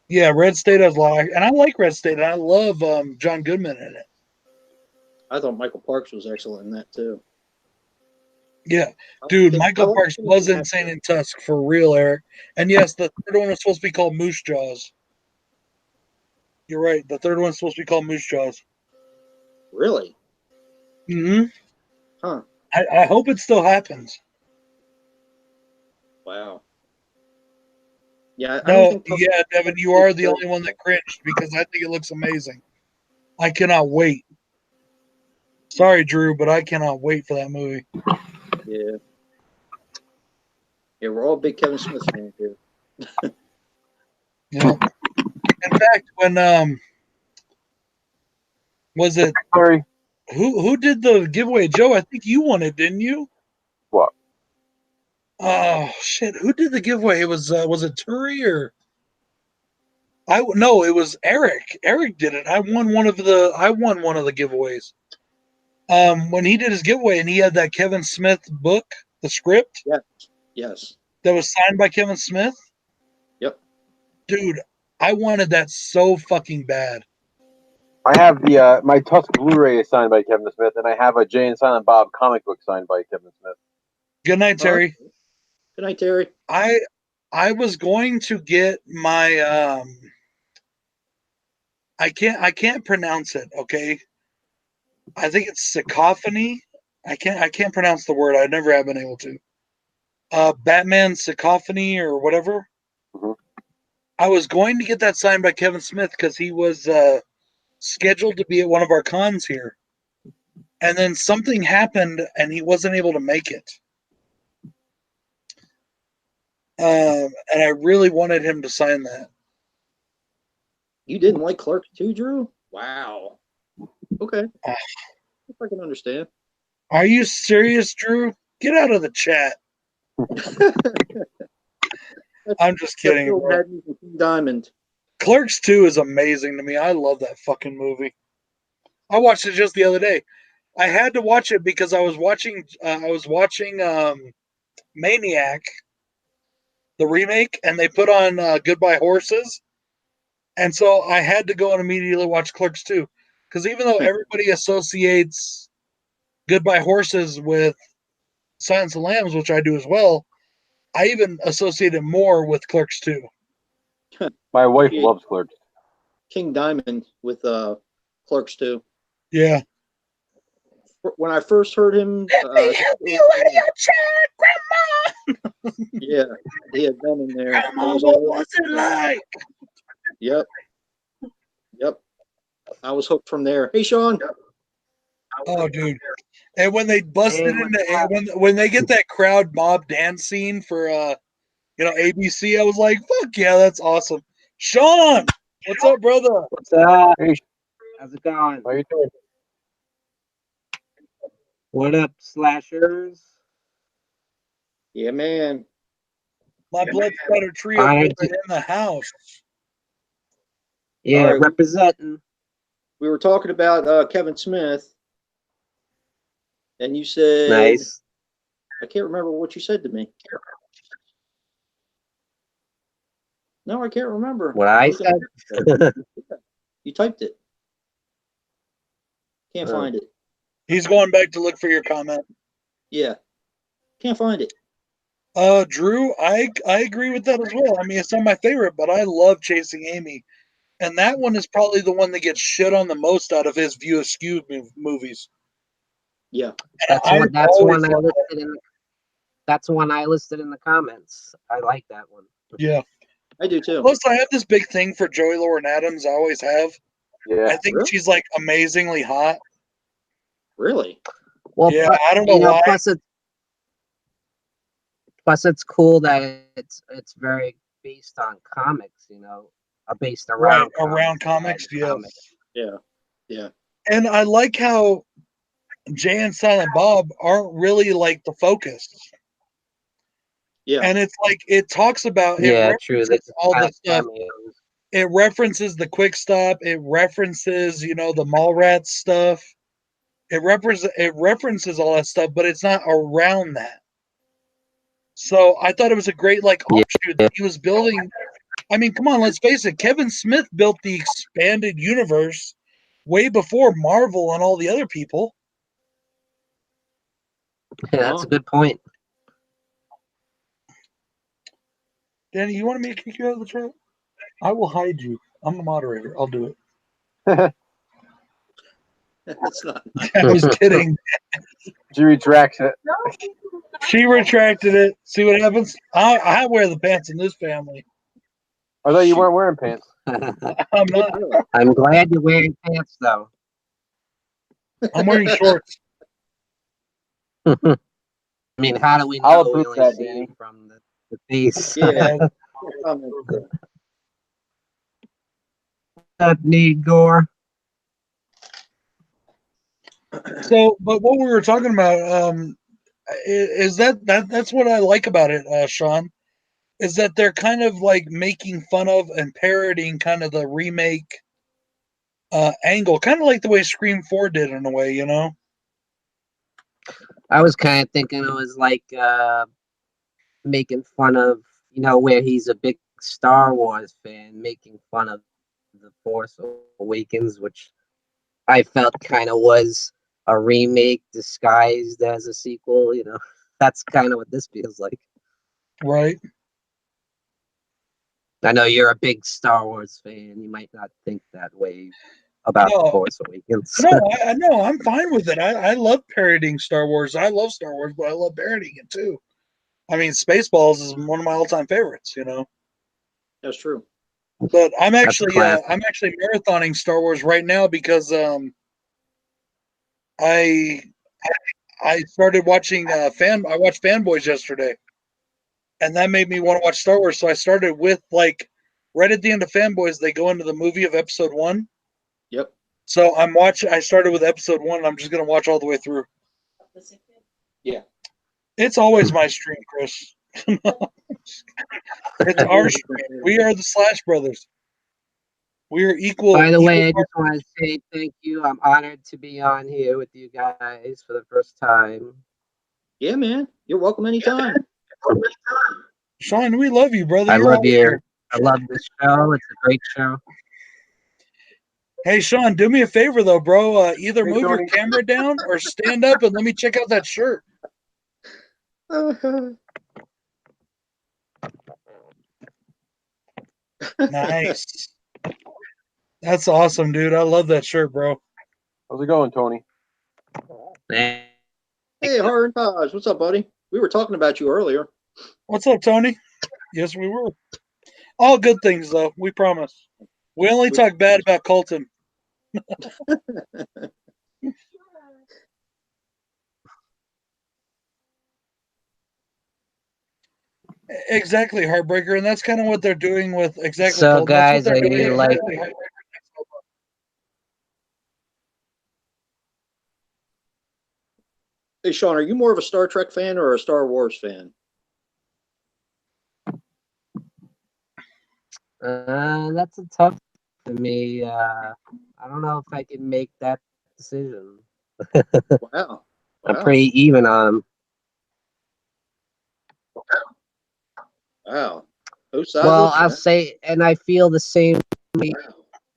Yeah, Red State has a lot, and I like Red State, and I love John Goodman in it. I thought Michael Parks was excellent in that too. Yeah, dude, Michael Parks was insane in Tusk for real, Eric. And yes, the third one was supposed to be called Moose Jaws. You're right. The third one's supposed to be called Moose Jaws. Really? Mm-hmm. Huh. I hope it still happens. Wow. Yeah. Devin, you are the only one that cringed because I think it looks amazing. I cannot wait. Sorry, Drew, but I cannot wait for that movie. Yeah. Yeah, we're all big Kevin Smith fans here. Yeah. In fact, when was it? Sorry. Who did the giveaway? Joe, I think you won it, didn't you? What? Oh shit! Who did the giveaway? It was it Turi or? No, it was Eric. Eric did it. I won one of the giveaways. When he did his giveaway and he had that Kevin Smith book, the script. Yes. That was signed by Kevin Smith. Yep. Dude, I wanted that so fucking bad. I have the my Tusk Blu-ray is signed by Kevin Smith, and I have a Jay and Silent Bob comic book signed by Kevin Smith. Good night, Terry. Good night, Terry. I was going to get my I can't pronounce it, okay? I think it's Cacophony. I can't pronounce the word. I never have been able to. Batman Cacophony or whatever. Mm-hmm. I was going to get that signed by Kevin Smith because he was scheduled to be at one of our cons here. And then something happened and he wasn't able to make it. And I really wanted him to sign that. You didn't like Clerks 2, Drew? Wow. Okay. If I can understand. Are you serious, Drew? Get out of the chat. I'm just kidding. Diamond. Clerks 2 is amazing to me. I love that fucking movie. I watched it just the other day. I had to watch it because I was watching Maniac, the remake, and they put on Goodbye Horses. And so I had to go and immediately watch Clerks 2. Because even though everybody associates Goodbye Horses with Silence of the Lambs, which I do as well, I even associate it more with Clerks 2. My wife loves Clerks. King Diamond with Clerks 2. Yeah. When I first heard him, Grandma. Yeah, he had been in there. Grandma, what was it like? Yep. I was hooked from there. Hey, Sean. Oh, dude. And when they busted into when they get that crowd mob dance scene for ABC, I was like, fuck yeah, that's awesome. Sean, what's up, brother? What's up? How's it going? How you doing? What up, slashers? Yeah, man. My blood spatter trio in the house. Yeah, right. representing. we were talking about Kevin Smith, and you said, Nice. I can't remember what you said to me. No, I can't remember. What I said? You typed it. Can't find it. He's going back to look for your comment. Yeah. Can't find it. Drew, I agree with that as well. I mean, it's not my favorite, but I love Chasing Amy. And that one is probably the one that gets shit on the most out of his View Askew movies. Yeah. That's one I listed in. That's one I listed in the comments. I like that one. Yeah, I do too. Plus, I have this big thing for Joey Lauren Adams. I always have. Yeah. I think Really? she's like amazingly hot. Really? Well, Yeah, I don't know why. Plus, it's cool that it's very based on comics. Based around around comics. Yes. Yeah. Yeah. And I like how Jay and Silent Bob aren't really like the focus. Yeah. And it's like it talks about true. all the stuff. It references the Quick Stop. It references, the Mallrats stuff. It references all that stuff, but it's not around that. So I thought it was a great offshoot that he was building. I mean, come on, let's face it. Kevin Smith built the expanded universe way before Marvel and all the other people. Yeah, that's a good point. Danny, you want me to kick you out of the chat? I will hide you. I'm the moderator. I'll do it. That's not. I was kidding. She retracts it. She retracted it. See what happens? I wear the pants in this family. I thought you weren't wearing pants. I'm not. I'm glad you're wearing pants, though. I'm wearing shorts. I mean, how do we know? I'll We approve only that, see Danny. you from the face. Yeah. That need gore. So, but what we were talking about is that's what I like about it, Sean, is that they're kind of like making fun of and parodying kind of the remake angle, kind of like the way Scream 4 did in a way, I was kind of thinking it was like making fun of, where he's a big Star Wars fan, making fun of The Force Awakens, which I felt kind of was a remake disguised as a sequel. That's kind of what this feels like. Right. I know you're a big Star Wars fan. You might not think that way about The Force Awakens. No, I'm fine with it. I love parodying Star Wars. I love Star Wars, but I love parodying it too. I mean, Spaceballs is one of my all-time favorites. That's true. But I'm actually marathoning Star Wars right now because I started watching I watched Fanboys yesterday, and that made me want to watch Star Wars. So I started with right at the end of Fanboys, they go into the movie of Episode 1. Yep. So I started with Episode 1, and I'm just gonna watch all the way through. Yeah. It's always my stream, Chris. It's our stream. We are the Slash Brothers. We are equal. By the way, I just want to say thank you. I'm honored to be on here with you guys for the first time. Yeah, man. You're welcome anytime. Sean, we love you, brother. I love you. I love this show. It's a great show. Hey, Sean, do me a favor, though, bro. Either move your camera down or stand up and let me check out that shirt. Nice. That's awesome, dude. I love that shirt, bro. How's it going, Tony? Hey, Horror and Taj. What's up, buddy? We were talking about you earlier. What's up, Tony? Yes, we were. All good things, though. We promise. We only talk bad about Colton. Exactly, Heartbreaker, and that's kind of what they're doing with exactly. So, Colton. guys, That's what I they're need doing. like. Hey, Sean, are you more of a Star Trek fan or a Star Wars fan? That's a tough for me. I don't know if I can make that decision. Wow. I'm Wow. pretty even on them. Wow. Both sides Well, of I'll say, and I feel the same.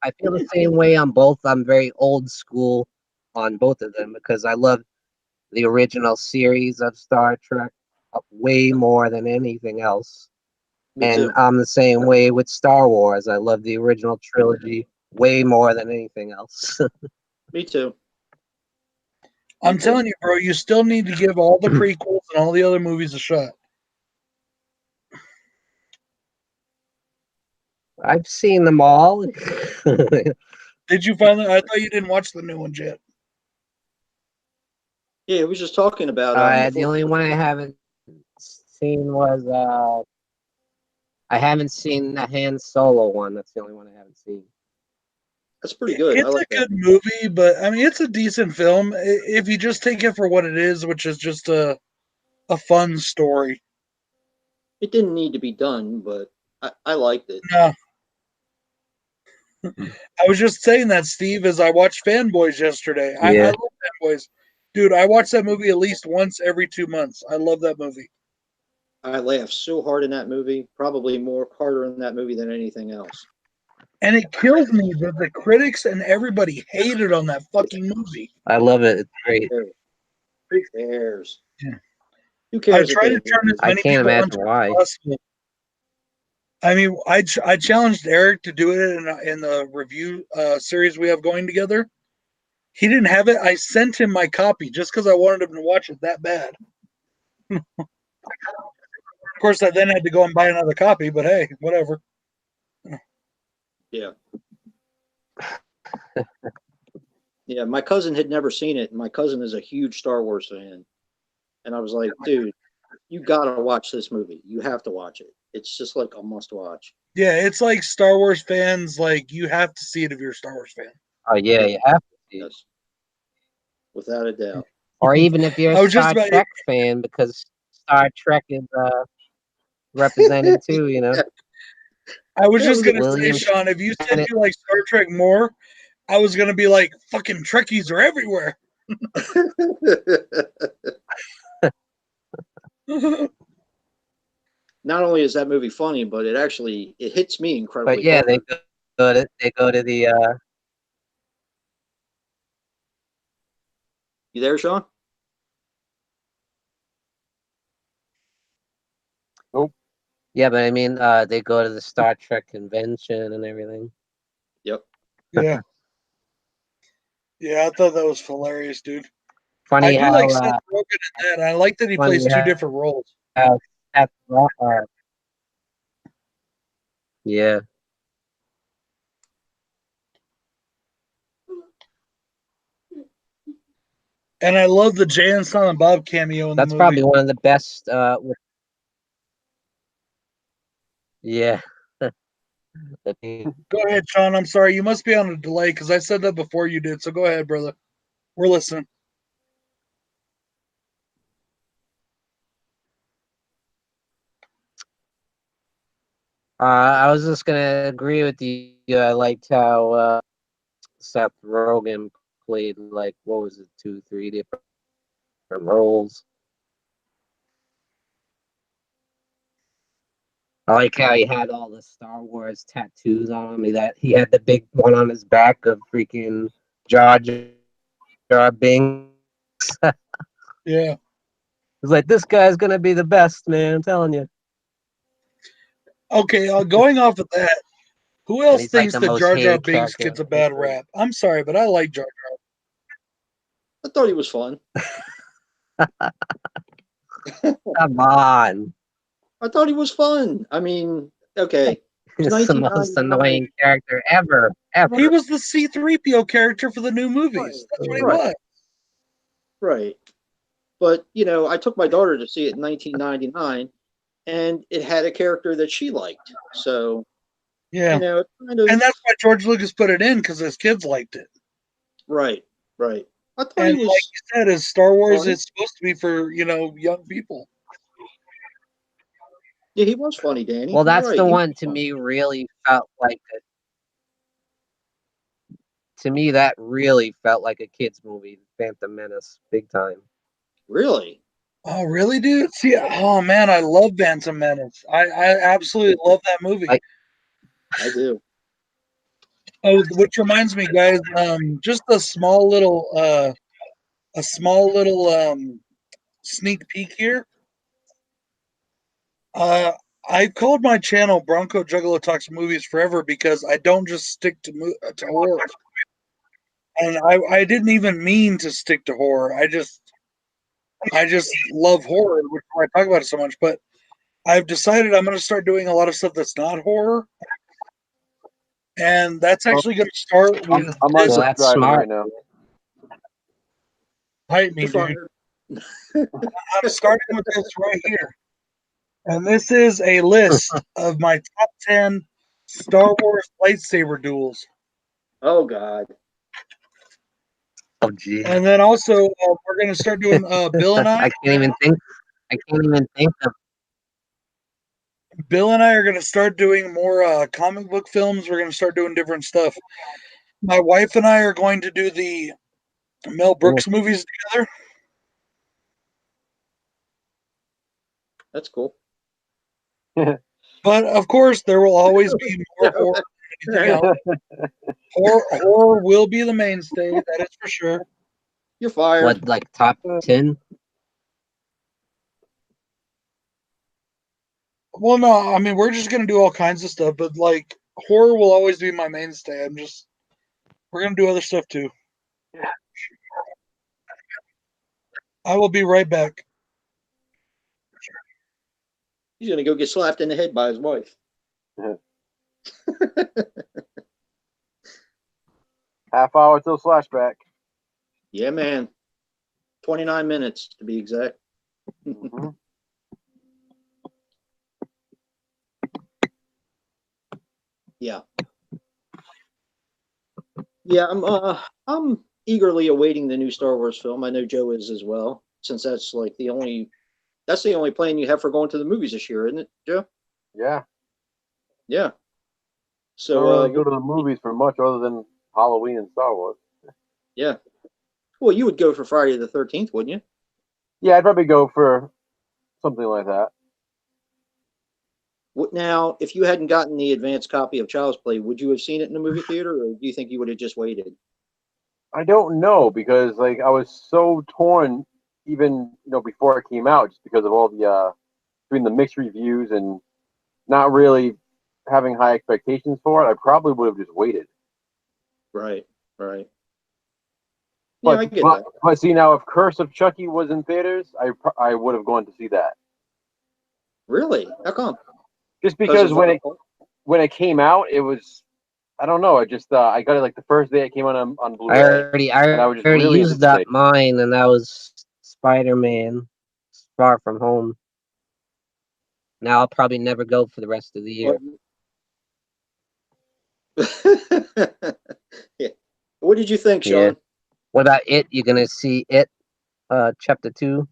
I feel the same way on both. I'm very old school on both of them because I love the original series of Star Trek way more than anything else. Me And too. I'm the same way with Star Wars. I love the original trilogy way more than anything else. Me too. I'm telling you, bro, you still need to give all the prequels and all the other movies a shot. I've seen them all. Did you finally? I thought you didn't watch the new ones yet. Yeah, we was just talking about The only one I haven't seen was I haven't seen the Han Solo one. That's the only one I haven't seen. That's pretty good. I It's like a that. good movie, but I mean, it's a decent film if you just take it for what it is, which is just a fun story. It didn't need to be done, but I liked it. No. I was just saying that, Steve, as I watched Fanboys yesterday. I Yeah. love Fanboys. Dude, I watch that movie at least once every 2 months. I love that movie. I laughed so hard in that movie, probably more harder in that movie than anything else. And it kills me that the critics and everybody hated on that fucking movie. I love it. It's great. Who cares? Yeah. Who I cares? try to turn as I many can't people imagine onto it why. as possible. I mean, I challenged Eric to do it in the review series we have going together. He didn't have it. I sent him my copy just because I wanted him to watch it that bad. Of course, I then had to go and buy another copy, but hey, whatever. Yeah. Yeah, my cousin had never seen it, and my cousin is a huge Star Wars fan. And I was like, dude, you gotta watch this movie. You have to watch it. It's just like a must watch. Yeah, it's like Star Wars fans, like, you have to see it if you're a Star Wars fan. Oh yeah, you have to see. Yes. Without a doubt. Or even if you're I a was just Star about Trek fan, because Star Trek is represented too. You know, I was Yeah, just gonna say, William Sean, if you said Shatner. you like Star Trek more, I was gonna be like, fucking Trekkies are everywhere. Not only is that movie funny, but it hits me incredibly But yeah, hard. they go to the You there, Sean? yeah, but I mean they go to the Star Trek convention and everything. Yep. Yeah. Yeah, I thought that was hilarious, dude. Funny I do like how Seth Rogen in that. I like that he funny plays two different roles. how Seth yeah. And I love the Jay and Silent Bob cameo in That's the movie. probably one of the best. Yeah. Go ahead, Sean. I'm sorry. You must be on a delay because I said that before you did. So go ahead, brother. We're listening. I was just gonna agree with you. I liked how Seth Rogen played, like, what was it, 2, 3 different roles. I like how he had all the Star Wars tattoos on him. He had the big one on his back of freaking Jar Jar Binks. Yeah. He's like, this guy's gonna be the best, man. I'm telling you. Okay. Going off of that, who And else he's like thinks the that most Jar Jar hated Binks character gets in a bad history. rap? I'm sorry, but I like Jar Jar. I thought he was fun. Come on. I thought he was fun. I mean, okay. He's the most 1999. annoying character ever. He was the C-3PO character for the new movies. That's what he Right. was. Right. But, I took my daughter to see it in 1999, and it had a character that she liked. So, Yeah. it kind of. And that's why George Lucas put it in, because his kids liked it. Right. Right. I thought And he like was. you said, as Star Wars funny. is supposed to be for, young people. Yeah, he was funny, Danny. Well, You're that's right. the He one was to funny. me really felt like it. to me, that really felt like a kid's movie, Phantom Menace, big time. Really? Oh, really, dude? See, oh man, I love Phantom Menace. I absolutely love that movie. I do. Oh, which reminds me, guys, just a small little sneak peek here. I called my channel Bronco Juggalo Talks Movies Forever because I don't just stick to horror. And I didn't even mean to stick to horror. I just love horror, which is why I talk about it so much. But I've decided I'm going to start doing a lot of stuff that's not horror. And that's actually going to start with I'm Well, that's unsubscribing smart. right now. Hype me, You're dude. fired. I'm starting with this right here. And this is a list of my top 10 Star Wars lightsaber duels. Oh God. Oh, gee. And then also, we're going to start doing Bill and I. I can't even think of. Bill and I are going to start doing more comic book films. We're going to start doing different stuff. My wife and I are going to do the Mel Brooks movies together. That's cool. But of course, there will always be more horror than anything else. Horror will be the mainstay, that is for sure. You're fired. What, like top 10? Well, no, I mean, we're just going to do all kinds of stuff, but like horror will always be my mainstay. We're going to do other stuff too. I will be right back. He's gonna go get slapped in the head by his wife. Half hour till Slashback. Yeah, man. 29 minutes to be exact. Mm-hmm. Yeah. Yeah, I'm eagerly awaiting the new Star Wars film. I know Joe is as well, since that's the only plan you have for going to the movies this year, isn't it, Joe? Yeah. Yeah. I So don't really go to the movies for much other than Halloween and Star Wars. yeah. Well, you would go for Friday the 13th, wouldn't you? Yeah, I'd probably go for something like that. Now, if you hadn't gotten the advanced copy of Child's Play, would you have seen it in the movie theater, or do you think you would have just waited? I don't know because I was so torn even before it came out just because of all the between the mixed reviews and not really having high expectations for it. I probably would have just waited. Right. Right. But, Yeah, I get that. But see now, if Curse of Chucky was in theaters, I would have gone to see that. Really? How come? Just because when it came out, it was I don't know. I just I got it like the first day it came out on Blu-ray. I and I was just already really used up anticipating. mine, and that was Spider-Man Far From Home. Now I'll probably never go for the rest of the year. Yeah. What did you think, Sean? Yeah. What about It? You're gonna see It, Chapter 2?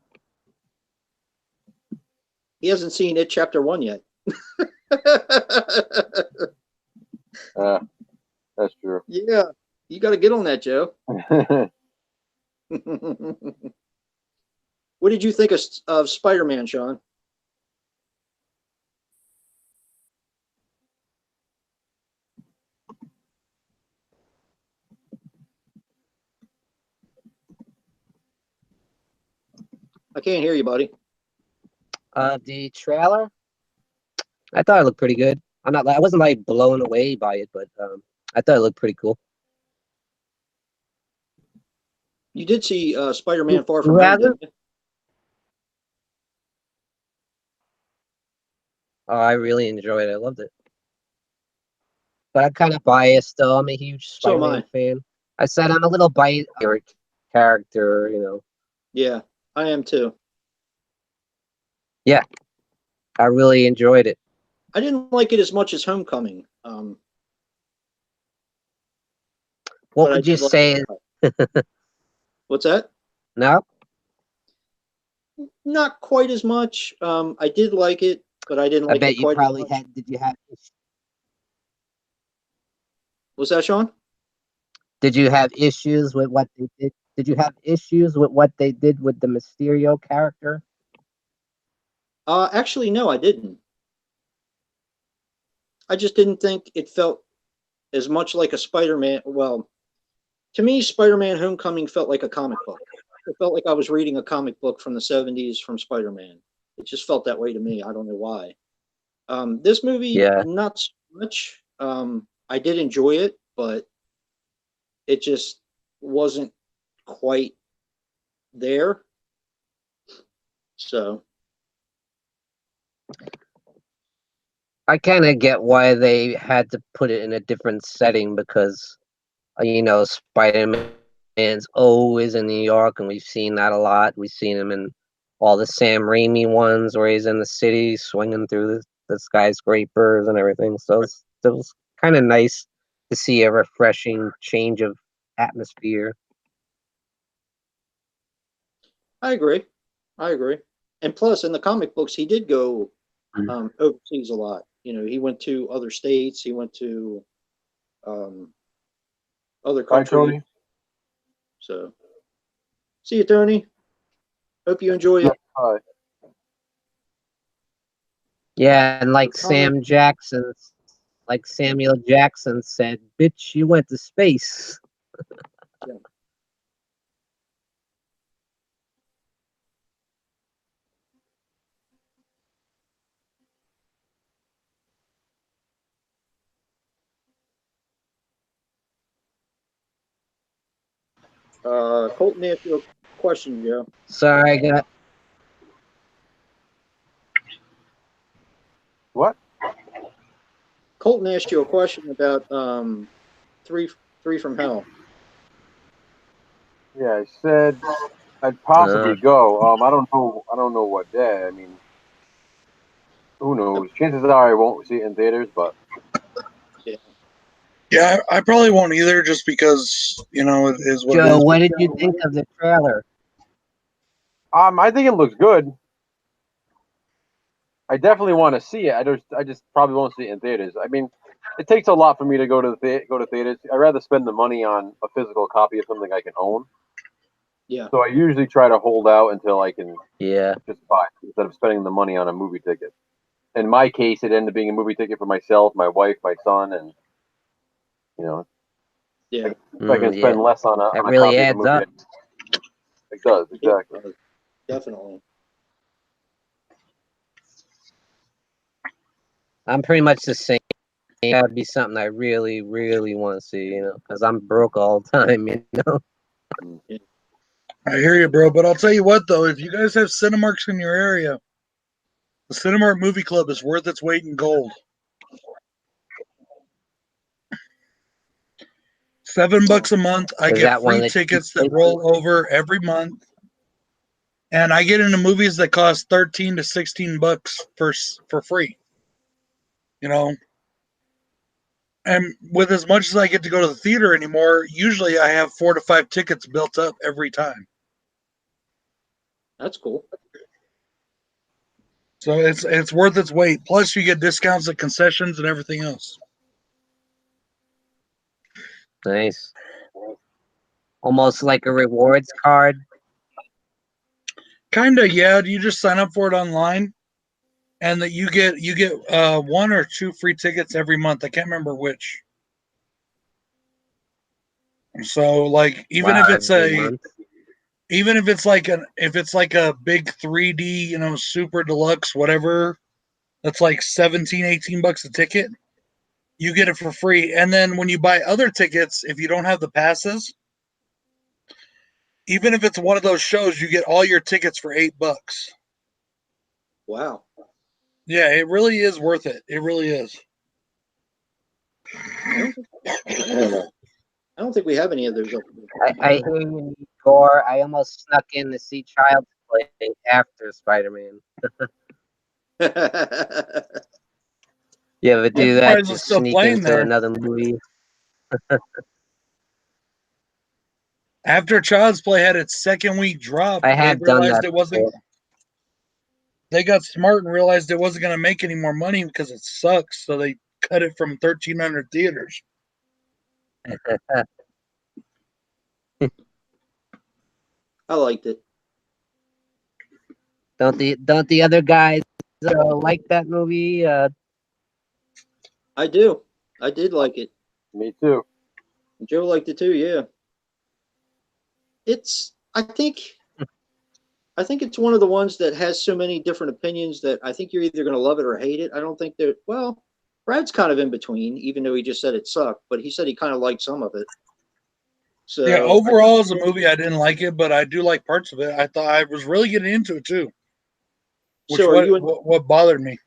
He hasn't seen it chapter 1 yet. That's true. Yeah, you got to get on that, Joe. What did you think of Spider-Man, Sean? I can't hear you, buddy. The trailer, I thought it looked pretty good. I wasn't like blown away by it, but I thought it looked pretty cool. You did see Spider-Man Far Who From Home, hasn't? didn't you? Oh, I really enjoyed it. I loved it. But I'm kind of biased, though. I'm a huge So am Spider-Man I. fan. I said I'm a little biased for character. Yeah, I am too. Yeah, I really enjoyed it. I didn't like it as much as Homecoming. What but I would you did like say? it. What's that? No? Not quite as much. I did like it, but I didn't I like bet it you quite as probably much. had. Did you have? What's that, Sean? Did you have issues with what they did? Did you have issues with what they did with the Mysterio character? Actually, no, I didn't. I just didn't think it felt as much like a Spider-Man. Well, to me, Spider-Man Homecoming felt like a comic book. It felt like I was reading a comic book from the 70s from Spider-Man. It just felt that way to me. I don't know why. This movie, Yeah. not so much. I did enjoy it, but it just wasn't quite there. So I kind of get why they had to put it in a different setting because, Spider-Man's always in New York, and we've seen that a lot. We've seen him in all the Sam Raimi ones where he's in the city swinging through the skyscrapers and everything. So it was kind of nice to see a refreshing change of atmosphere. I agree. And plus, in the comic books, he did go overseas a lot. He went to other states. He went to other Bye, countries. Tony. So, see you, Tony. Hope you enjoy it. Bye. Yeah, and like Comic- Samuel Jackson said, "Bitch, you went to space." Yeah. Colton asked you a question, Joe. Sorry, I got What? Colton asked you a question about three from hell. Yeah, I said I'd possibly go. I don't know. I don't know what day. I mean, who knows? Chances are I won't see it in theaters, but Yeah, I probably won't either, just because it is what it Joe. is. What did you think of the trailer? I think it looks good. I definitely want to see it. I just probably won't see it in theaters. I mean, it takes a lot for me to go to theaters. I'd rather spend the money on a physical copy of something I can own. Yeah. So I usually try to hold out until I can Yeah. just buy it instead of spending the money on a movie ticket. In my case, it ended up being a movie ticket for myself, my wife, my son, and Yeah. if I can spend less on That a really copy of a adds movie, up. it does exactly. Definitely. I'm pretty much the same. That'd be something I really, really want to see, because I'm broke all the time, I hear you, bro. But I'll tell you what, though, if you guys have Cinemarks in your area, the Cinemark Movie Club is worth its weight in gold. $7 a month. I Is get that one free of the tickets cheap that roll over every month, and I get into movies that cost $13 to $16 for free. And with as much as I get to go to the theater anymore, usually I have 4 to 5 tickets built up every time. That's cool. So it's worth its weight. Plus, you get discounts at concessions and everything else. Nice. Almost like a rewards card. Kinda, yeah. You just sign up for it online, and that you get 1 or 2 free tickets every month. I can't remember which. So, like, even if it's like a big 3D, super deluxe, whatever, that's like 17, $18 a ticket, you get it for free. And then when you buy other tickets, if you don't have the passes, even if it's one of those shows, you get all your tickets for $8. Wow. Yeah, it really is worth it. It really is. I don't think we have any of those. I hear you, Igor. I almost snuck in to see Child's Play after Spider-Man. You ever do that? Surprised it's Just still sneak playing into there. another movie? After Child's Play had its second week drop, I they have done realized that it wasn't. before. They got smart and realized it wasn't going to make any more money because it sucks. So they cut it from 1,300 theaters. I liked it. Don't the other guys like that movie? I do. I did like it. Me too. Joe liked it too. Yeah. It's. I think it's one of the ones that has so many different opinions that I think you're either going to love it or hate it. I don't think that. Well, Brad's kind of in between, even though he just said it sucked, but he said he kind of liked some of it. So Yeah, overall as a movie, I didn't like it, but I do like parts of it. I thought I was really getting into it too, which So what bothered me.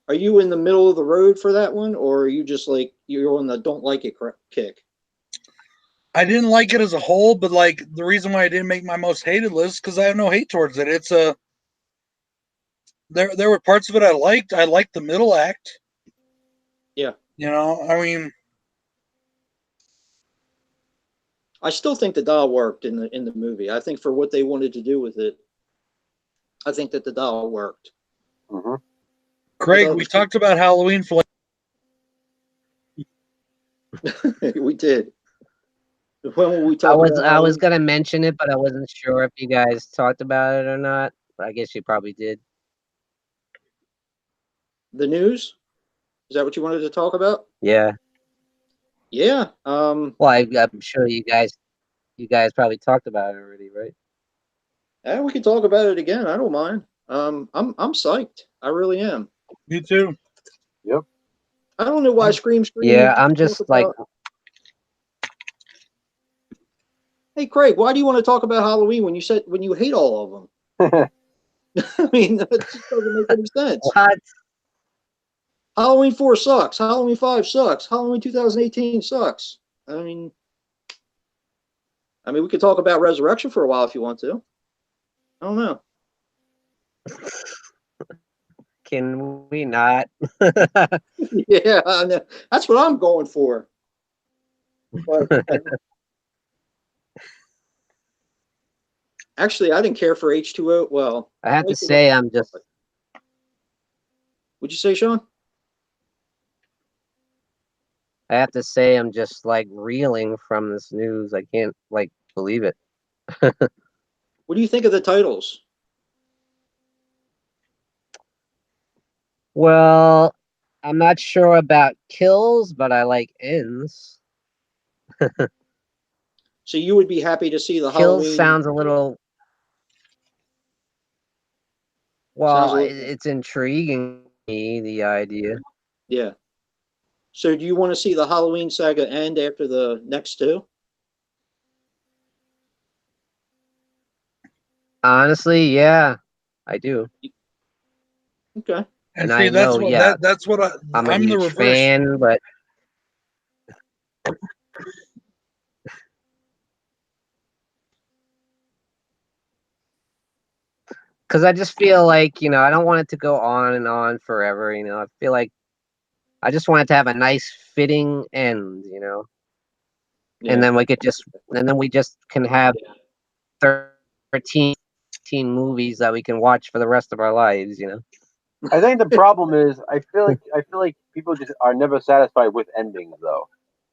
are you in the middle of the road for that one, or are you just like you're on the don't like it kick? I didn't like it as a whole, but like the reason why I didn't make my most hated list because I have no hate towards it. It's a there were parts of it I liked. I liked the middle act. Yeah. You know, I mean, I still think the doll worked in the movie. I think for what they wanted to do with it, I think that the doll worked. Mm-hmm. Craig, we talked about Halloween for we did. When will we talk about I was gonna mention it, but I wasn't sure if you guys talked about it or not. But I guess you probably did. The news? Is that what you wanted to talk about? Yeah. Yeah. Well, I'm sure you guys probably talked about it already, right? Yeah, we can talk about it again. I don't mind. I'm psyched. I really am. me too. Yep. I don't know why Scream. Yeah, I'm just like. Hey, Craig, why do you want to talk about Halloween when you hate all of them? I mean, that just doesn't make any sense. What? Halloween 4 sucks. Halloween 5 sucks. Halloween 2018 sucks. I mean, we could talk about Resurrection for a while if you want to. I don't know. Can we not? Yeah, that's what I'm going for. But, actually, I didn't care for H2O. Well, I have to say, I'm just. Would you say, Sean? I have to say, I'm just like reeling from this news. I can't like believe it. What do you think of the titles? Well, I'm not sure about kills, but I like ends. So you would be happy to see the Kills Halloween? sounds a little. Well, it's intriguing me, the idea. Yeah. So do you want to see the Halloween saga end after the next two? Honestly, yeah, I do. Okay. And see, that's what that's what I'm the reverse fan, but because I just feel like I don't want it to go on and on forever. I feel like I just want it to have a nice fitting end. Yeah. And then we just can have 13 movies that we can watch for the rest of our lives. I think the problem is I feel like people just are never satisfied with endings though.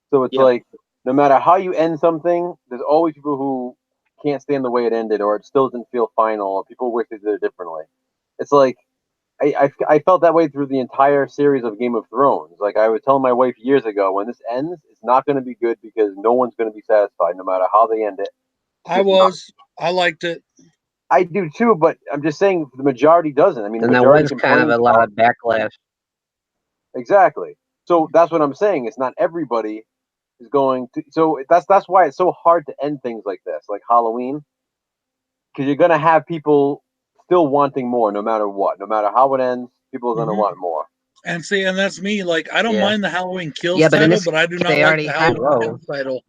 So it's like no matter how you end something, there's always people who can't stand the way it ended, or it still doesn't feel final, or people wish they did it differently. It's like I felt that way through the entire series of Game of Thrones. Like I was telling my wife years ago, when this ends, it's not going to be good because no one's going to be satisfied, no matter how they end it. I liked it. I do too, but I'm just saying the majority doesn't. I mean, and the there majority was kind of a lot of backlash. Exactly. So that's what I'm saying. It's not everybody is going to. So that's why it's so hard to end things like this, like Halloween, because you're gonna have people still wanting more, no matter what, no matter how it ends. People are gonna want more. And see, and that's me. Like, I don't mind the Halloween Kills but title, but I do not like the Halloween title.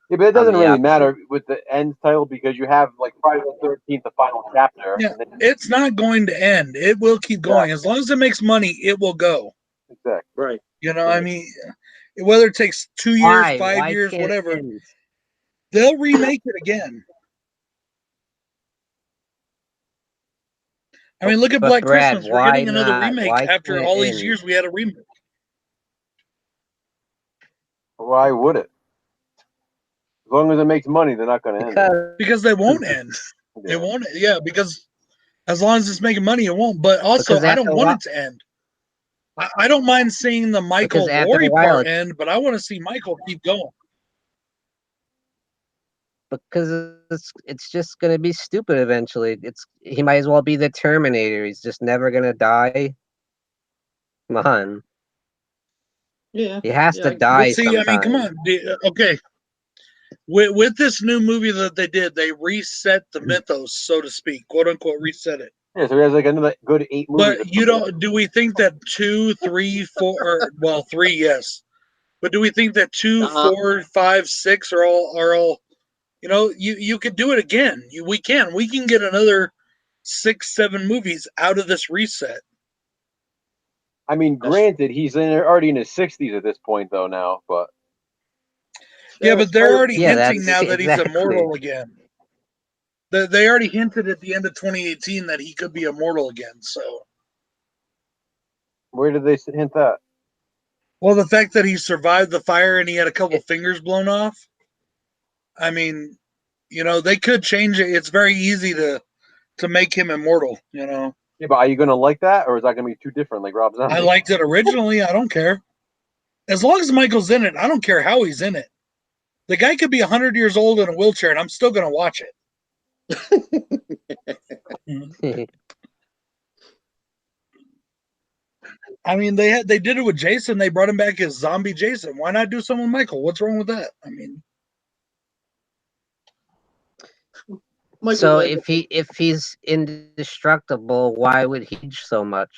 Yeah, but it doesn't really matter with the end title because you have like Friday the 13th, the final chapter. Yeah, it's not going to end. It will keep going as long as it makes money. It will go. Exactly. Right. I mean, whether it takes 2 years, 5 years, whatever, they'll remake it again. I mean, look at Black Christmas. We're getting another remake after all these years. We had a remake. Why would it? As long as it makes money, they're not going to end it. Because they won't end. Yeah. It won't. Yeah, because as long as it's making money, it won't. But also, Because I after don't a want while- it to end. I don't mind seeing the Michael Because after Laurie a while, part end, but I want to see Michael keep going. because it's just gonna be stupid eventually. He might as well be the Terminator. He's just never gonna die. Come on, Yeah. he has Yeah, to I- die But see, I mean, come sometime. on. Okay. With this new movie that they did, they reset the mythos, so to speak, quote unquote, reset it. Yeah, so he has like another good 8 movies. But you don't. Do we think that 2, 3, 4, or well, 3, yes. But do we think that 2, 4, 5, 6 are all? You know, you could do it again. We can get another 6, 7 movies out of this reset. I mean, granted, he's already in his 60s at this point, though, now, but. Yeah, but they're already Yeah, hinting now that's that he's exactly. immortal again. They already hinted at the end of 2018 that he could be immortal again. So, Where did they hint that? well, the fact that he survived the fire and he had a couple fingers blown off. I mean, you know, they could change it. It's very easy to make him immortal. You know, Yeah, but are you going to like that, or is that going to be too different, like Rob Zombie? I liked it originally. I don't care. As long as Michael's in it, I don't care how he's in it. The guy could be 100 years old in a wheelchair, and I'm still going to watch it. I mean, they did it with Jason. They brought him back as zombie Jason. Why not do something with Michael? What's wrong with that? I mean, Michael So Landon- if he's indestructible, why would he age so much?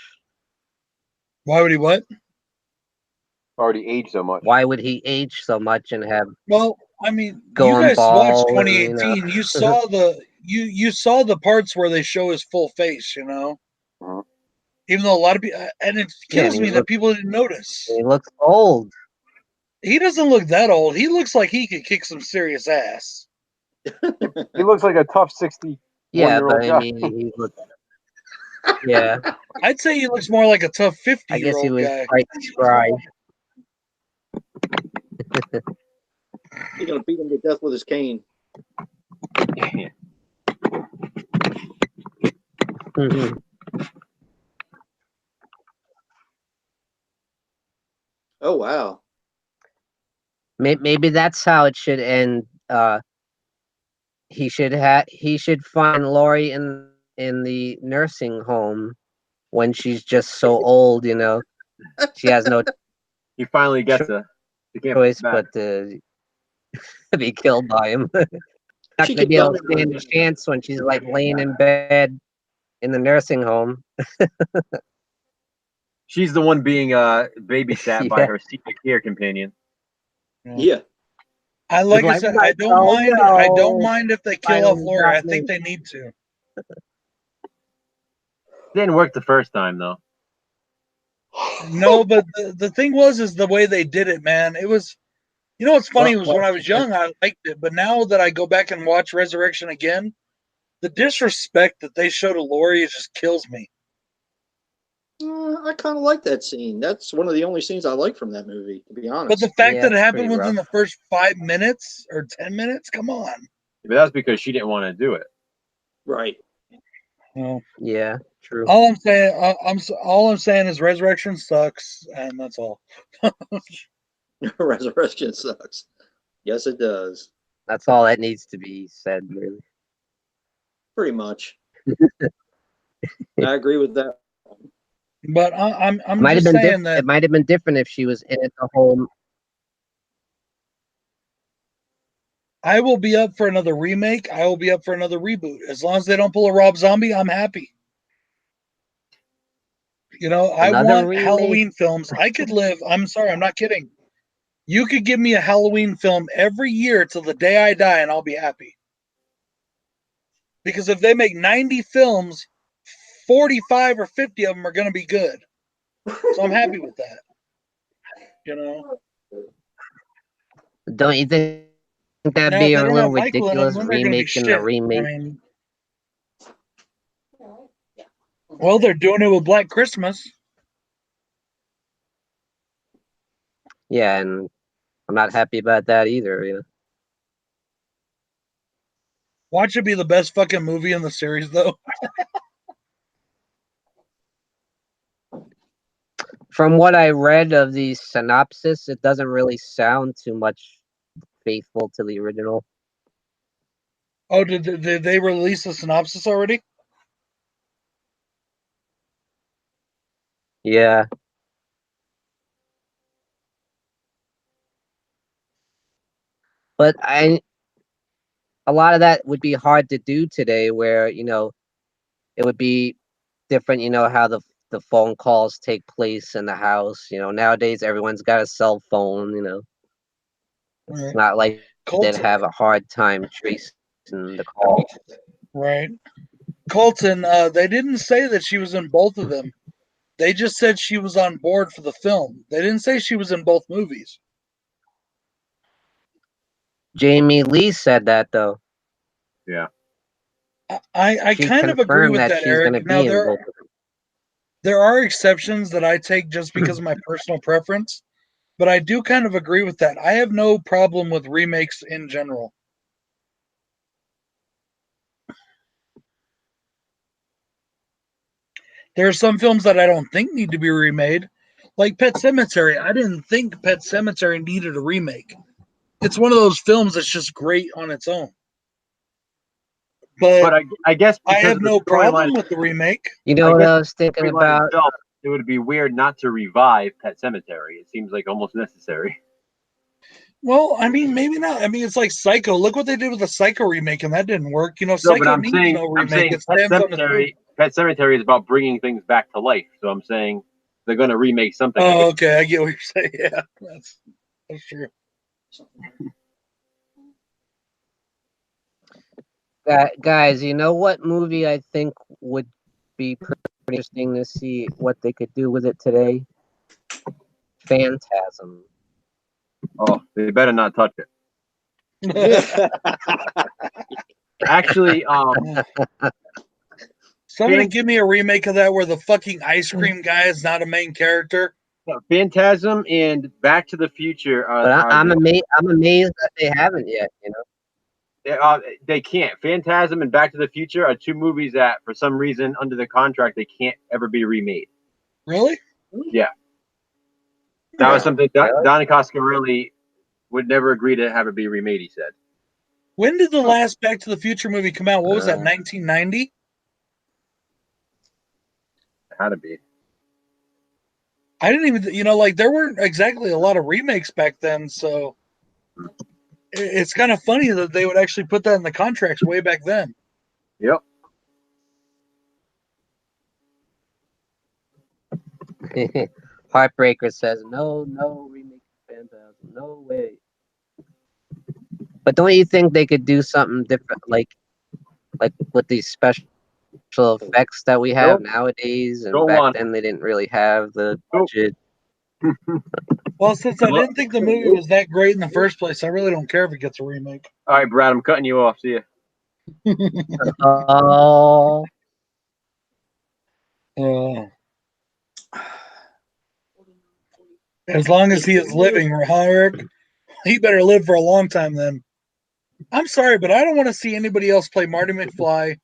why would he what? Already aged so much. Why would he age so much and have Well, I mean, going you guys watched bald? And, 2018. You saw you saw the parts where they show his full face. You know, Mhm. even though a lot of people, and it kills and me that people didn't notice. he looks old. He doesn't look that old. He looks like he could kick some serious ass. He looks like a tough 61 Yeah, year but old I guy. mean, he looks. Yeah, I'd say he looks more like a tough I guess he 50-year-old was guy. quite spry. He's gonna beat him to death with his cane. Mhm. Oh wow. Maybe that's how it should end. He should find Lori in the nursing home when she's just so old. You know, she has no He finally gets a. He can't choice put it back. but to be killed by him. Not She gonna could be able to come in. stand a chance when she's like laying in bed in the nursing home. She's the one being babysat by Yeah. her senior care companion. Yeah. Like I Like, said, I don't Michael, mind. I don't no. mind if they kill off Finally Lori. got I think me. they need to. Didn't work the first time though. No, but the thing is the way they did it, man. It was, you know, what's funny was when I was young, I liked it, but now that I go back and watch Resurrection again, the disrespect that they show to Lori just kills me. I kind of like that scene. That's one of the only scenes I like from that movie, to be honest. But the fact Yeah, that it it's happened pretty within rough. the first 5 minutes or 10 minutes, come on. But that's because she didn't want to do it. Right. Well, Yeah, true. all I'm saying, all I'm saying is Resurrection sucks, and that's all. Resurrection sucks. Yes, it does. That's all that needs to be said, really. Pretty much. I agree with that. But I'm Might have just been saying that it might have been different if she was in it the whole. I will be up for another remake. I will be up for another reboot. As long as they don't pull a Rob Zombie, I'm happy. You know, I Another want remake? Halloween films. I could live. I'm sorry, I'm not kidding. You could give me a Halloween film every year till the day I die, and I'll be happy. Because if they make 90 films, 45 or 50 of them are going to be good. So I'm happy with that. You know? Don't you think that'd Now, be if they a don't little have Michael in them, ridiculous then they're going to be remake in the shit. remake? I mean, well, they're doing it with Black Christmas. Yeah, and I'm not happy about that either. You know, Watch it be the best fucking movie in the series, though. From what I read of the synopsis, it doesn't really sound too much faithful to the original. Oh, did they release the synopsis already? Yeah. But a lot of that would be hard to do today, where it would be different. How the phone calls take place in the house. Nowadays everyone's got a cell phone. It's Right. not like they'd Colton, have a hard time tracing the call. right? Colton, they didn't say that she was in both of them. They just said she was on board for the film. They didn't say she was in both movies. Jamie Lee said that though. Yeah. I She kind of agree confirmed with that that, she's going to Eric. Now be in both of them. there are exceptions that I take just because of my personal preference, but I do kind of agree with that. I have no problem with remakes in general. There are some films that I don't think need to be remade, like Pet Sematary. I didn't think Pet Sematary needed a remake. It's one of those films that's just great on its own. But I guess I because have of the no storyline, problem with the remake. You know I what guess I was thinking storyline about? itself, it would be weird not to revive Pet Cemetery. It seems like almost necessary. Well, I mean, maybe not. I mean, it's like Psycho. Look what they did with the Psycho remake, and that didn't work. No, but Psycho I'm needs saying no I'm remake. saying It stands on its own. Pet Cemetery is about bringing things back to life. So I'm saying they're going to remake something. Oh, okay. I get what you're saying. Yeah, that's true. Guys, you know what movie I think would be pretty interesting to see what they could do with it today? Phantasm. Oh, they better not touch it. Actually, Somebody give me a remake of that where the fucking ice cream guy is not a main character. Phantasm and Back to the Future But I'm amazed that they haven't yet. They can't. Phantasm and Back to the Future are two movies that, for some reason, under the contract, they can't ever be remade. Really? Yeah. That was something Don Coscarelli would never agree to have it be remade, he said. When did the last Back to the Future movie come out? What was that, 1990? Had to be. I didn't even, like there weren't exactly a lot of remakes back then, so it's kind of funny that they would actually put that in the contracts way back then. Yep. Heartbreaker says no remake of Phantasm, no way. But don't you think they could do something different, like with these special effects that we have nowadays, and back then they didn't really have the budget. Well, since I didn't think the movie was that great in the first place, I really don't care if it gets a remake. All right, Brad, I'm cutting you off. See ya. Oh. As long as he is living, Eric, he better live for a long time then. I'm sorry, but I don't want to see anybody else play Marty McFly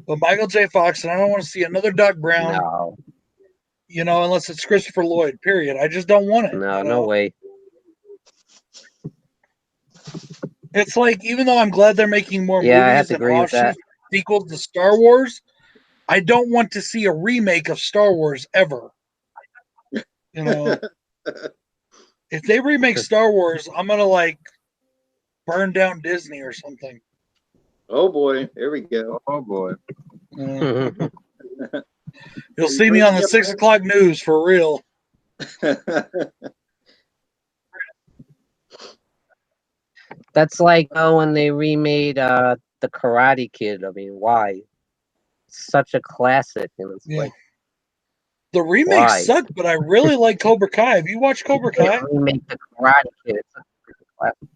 but Michael J. Fox, and I don't want to see another Doc Brown. No. Unless it's Christopher Lloyd, period. I just don't want it. No way. It's like, even though I'm glad they're making more Yeah, I have movies to and agree with that. offshoot sequels to Star Wars, I don't want to see a remake of Star Wars ever. If they remake Star Wars, I'm gonna burn down Disney or something. Oh boy, here we go. Oh boy. You'll see me on the 6 o'clock news for real. That's like when they remade The Karate Kid. I mean, why? It's such a classic, and it's like the remake sucked, but I really like Cobra Kai. Have you watched Cobra Kai? Remake The Karate Kid. It's such a classic.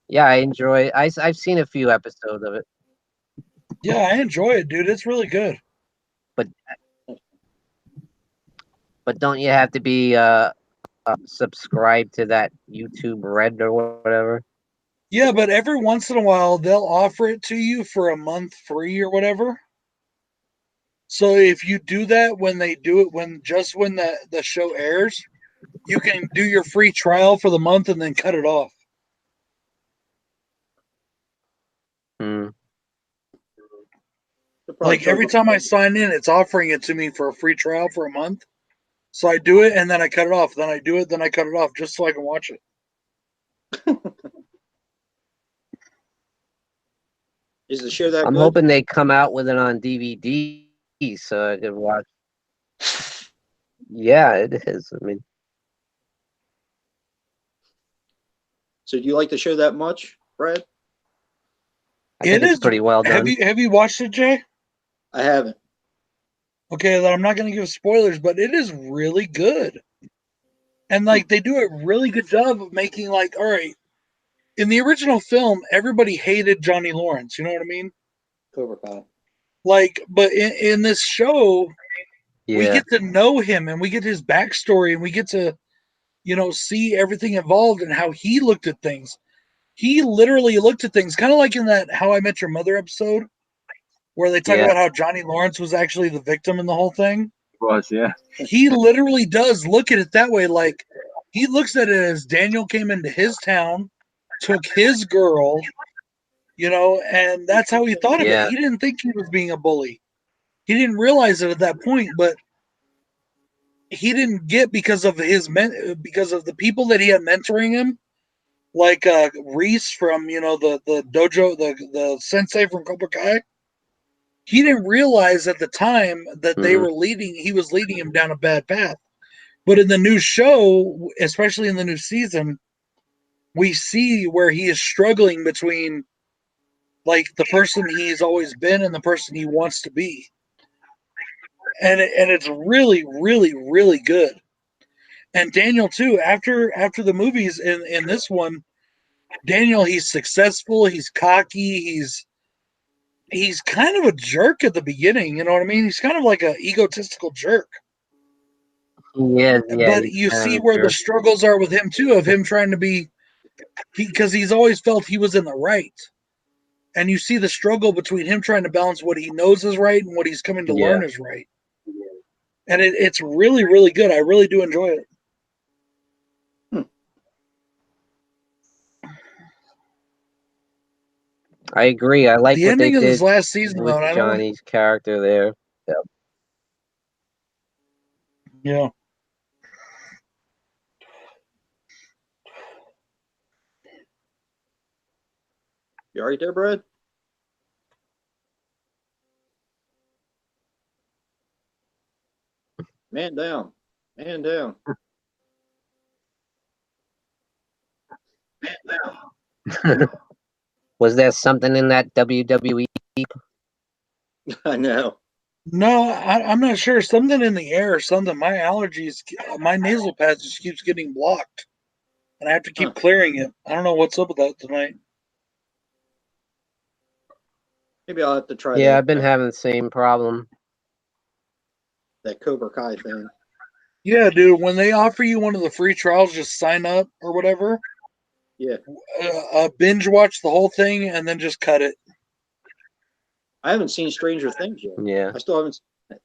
Yeah, I enjoy it. I've seen a few episodes of it. Yeah, I enjoy it, dude. It's really good. But don't you have to be subscribed to that YouTube Red or whatever? Yeah, but every once in a while they'll offer it to you for a month free or whatever. So if you do that when they do it, when the show airs, you can do your free trial for the month and then cut it off. Hmm. They'll probably Like charge every you- time I sign in, it's offering it to me for a free trial for a month. So I do it and then I cut it off. Then I do it, then I cut it off just so I can watch it. Is the show that I'm good? hoping they come out with it on DVD so I could watch. Yeah, it is. I mean, So do you like the show that much, Brad? I think it's pretty well done. Have you watched it, Jay? I haven't. Okay, then I'm not going to give spoilers, but it is really good. And like they do a really good job of making like, all right, in the original film, everybody hated Johnny Lawrence. You know what I mean? Cobra Kai. Like, but in this show, we Yeah, get to know him and we get his backstory and we get to, see everything involved and how he looked at things. He literally looked at things kind of like in that How I Met Your Mother episode where they talk yeah, about how Johnny Lawrence was actually the victim in the whole thing. Was, yeah. He literally does look at it that way. Like he looks at it as Daniel came into his town, took his girl, and that's how he thought of it. yeah, He didn't think he was being a bully. He didn't realize it at that point, but he didn't get because of because of the people that he had mentoring him, like Reese from the dojo, the sensei from Cobra Kai. He didn't realize at the time that they mhm, were he was leading him down a bad path. But in the new show, especially in the new season, we see where he is struggling between like the person he's always been and the person he wants to be. And it's really, really, really good. And Daniel too, after the movies in this one, Daniel, he's successful, he's cocky, he's kind of a jerk at the beginning, you know what I mean? He's kind of like an egotistical jerk. yeah, yeah. But He's you kind see of a where the jerk. struggles are with him too, of him trying to be because he's always felt he was in the right. And you see the struggle between him trying to balance what he knows is right and what he's coming to Yeah, learn is right. And it's really, really good. I really do enjoy it. I agree. I like The what they ending of this did last season, with though, I don't. Johnny's character there. Yeah. Yeah. You all right there, Brad? Man down. Man down. Was there something in that WWE? I know. No, I'm not sure. Something in the air or something. My allergies, my nasal patch just keeps getting blocked. And I have to keep Huh. clearing it. I don't know what's up with that tonight. Maybe I'll have to try Yeah, that. I've been having the same problem. That Cobra Kai thing. Yeah, dude, when they offer you one of the free trials, just sign up or whatever. Yeah. Binge watch the whole thing and then just cut it. I haven't seen Stranger Things yet. Yeah, I still haven't seen it.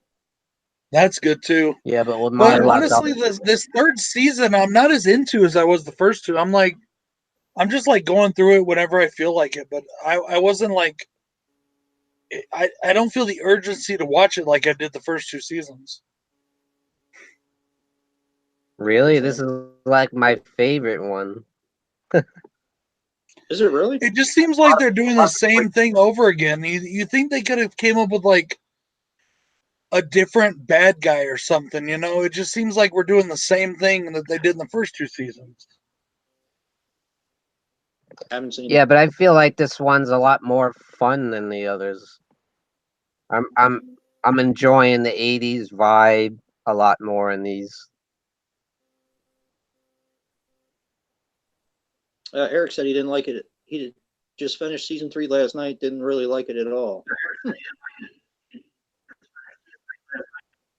That's good too. yeah, but with my But laptop, honestly, this third season, I'm not as into as I was the first two. I'm just like going through it whenever I feel like it. But I wasn't like, I don't feel the urgency to watch it like I did the first two seasons. really, this is like my favorite one. Is it really? It just seems like they're doing the same thing over again. You think they could have came up with like a different bad guy or something, you know? It just seems like we're doing the same thing that they did in the first two seasons. I haven't seen Yeah, it. but I feel like this one's a lot more fun than the others. I'm enjoying the '80s vibe a lot more in these. Eric said he didn't like it. He did, just finished season 3 last night. Didn't really like it at all.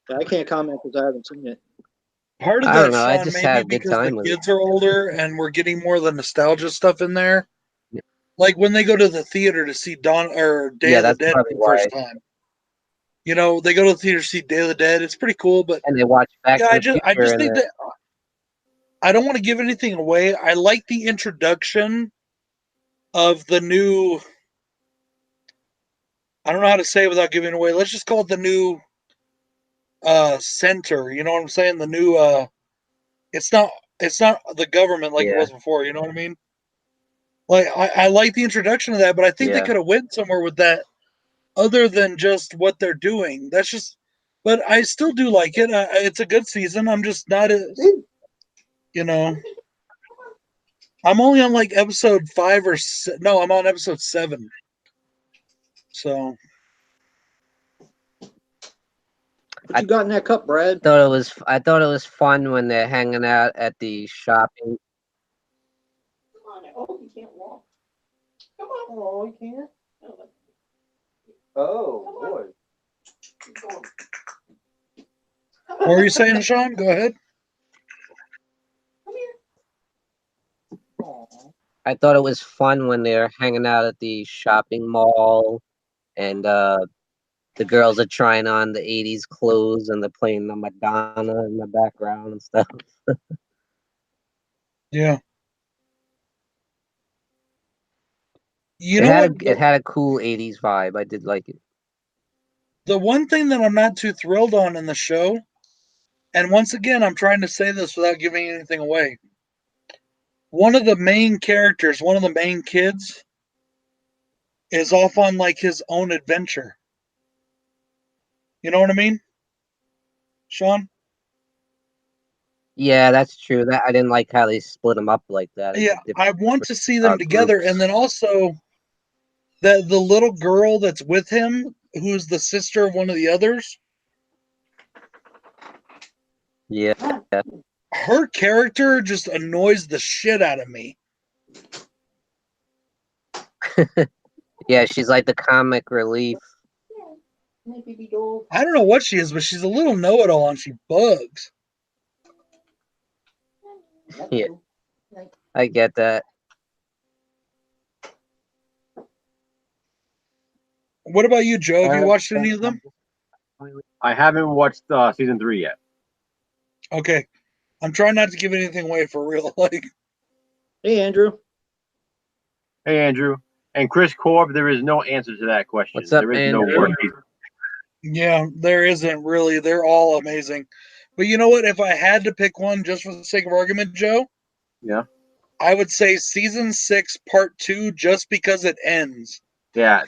I can't comment because I haven't seen it. Part of I don't that, know. I Sean, just may had be a good because the time with it. kids are older and we're getting more of the nostalgia stuff in there. Yeah. Like when they go to the theater to see Dawn or Day Yeah, of the that's Dead for probably the first why. time. You know, they go to the theater to see Day of the Dead. It's pretty cool, but And they watch Back yeah, to the I Future just and think that I don't want to give anything away. I like the introduction of the new. I don't know how to say it without giving away. Let's just call it the new center. You know what I'm saying? The new it's not the government like it was before. You know what I mean? Like I like the introduction of that, but I think they could have went somewhere with that other than just what they're doing. That's just, but I still do like it. It's a good season. I'm just not as, you know, I'm only on like episode 5 or no, I'm on episode 7. So. What you got in that cup, Brad? I thought it was fun when they're hanging out at the shopping. Come on, oh, you can't walk. Come on. Oh, you can't? Oh, boy. What were you saying, Sean? Go ahead. Come here. I thought it was fun when they're hanging out at the shopping mall and the girls are trying on the 80s clothes and they're playing the Madonna in the background and stuff. Yeah. You know what? It had a cool 80s vibe. I did like it. The one thing that I'm not too thrilled on in the show, and once again, I'm trying to say this without giving anything away. One of the main characters, one of the main kids, is off on like his own adventure. You know what I mean, Sean? Yeah, that's true. That I didn't like how they split them up like that. Yeah, I want to see them together, and then also the little girl that's with him, who's the sister of one of the others. Yeah. Her character just annoys the shit out of me. Yeah, she's like the comic relief. I don't know what she is, but she's a little know-it-all and she bugs. Yeah, I get that. What about you, Joe? Have you watched any of them? I haven't watched season 3 yet. Okay. I'm trying not to give anything away for real. Like, hey, Andrew. Hey, Andrew. And Chris Korb, there is no answer to that question. What's up, there is Andrew? no word. Yeah, there isn't really. They're all amazing. But you know what? If I had to pick one just for the sake of argument, Joe, Yeah. I would say season 6, part 2, just because it ends. Yeah.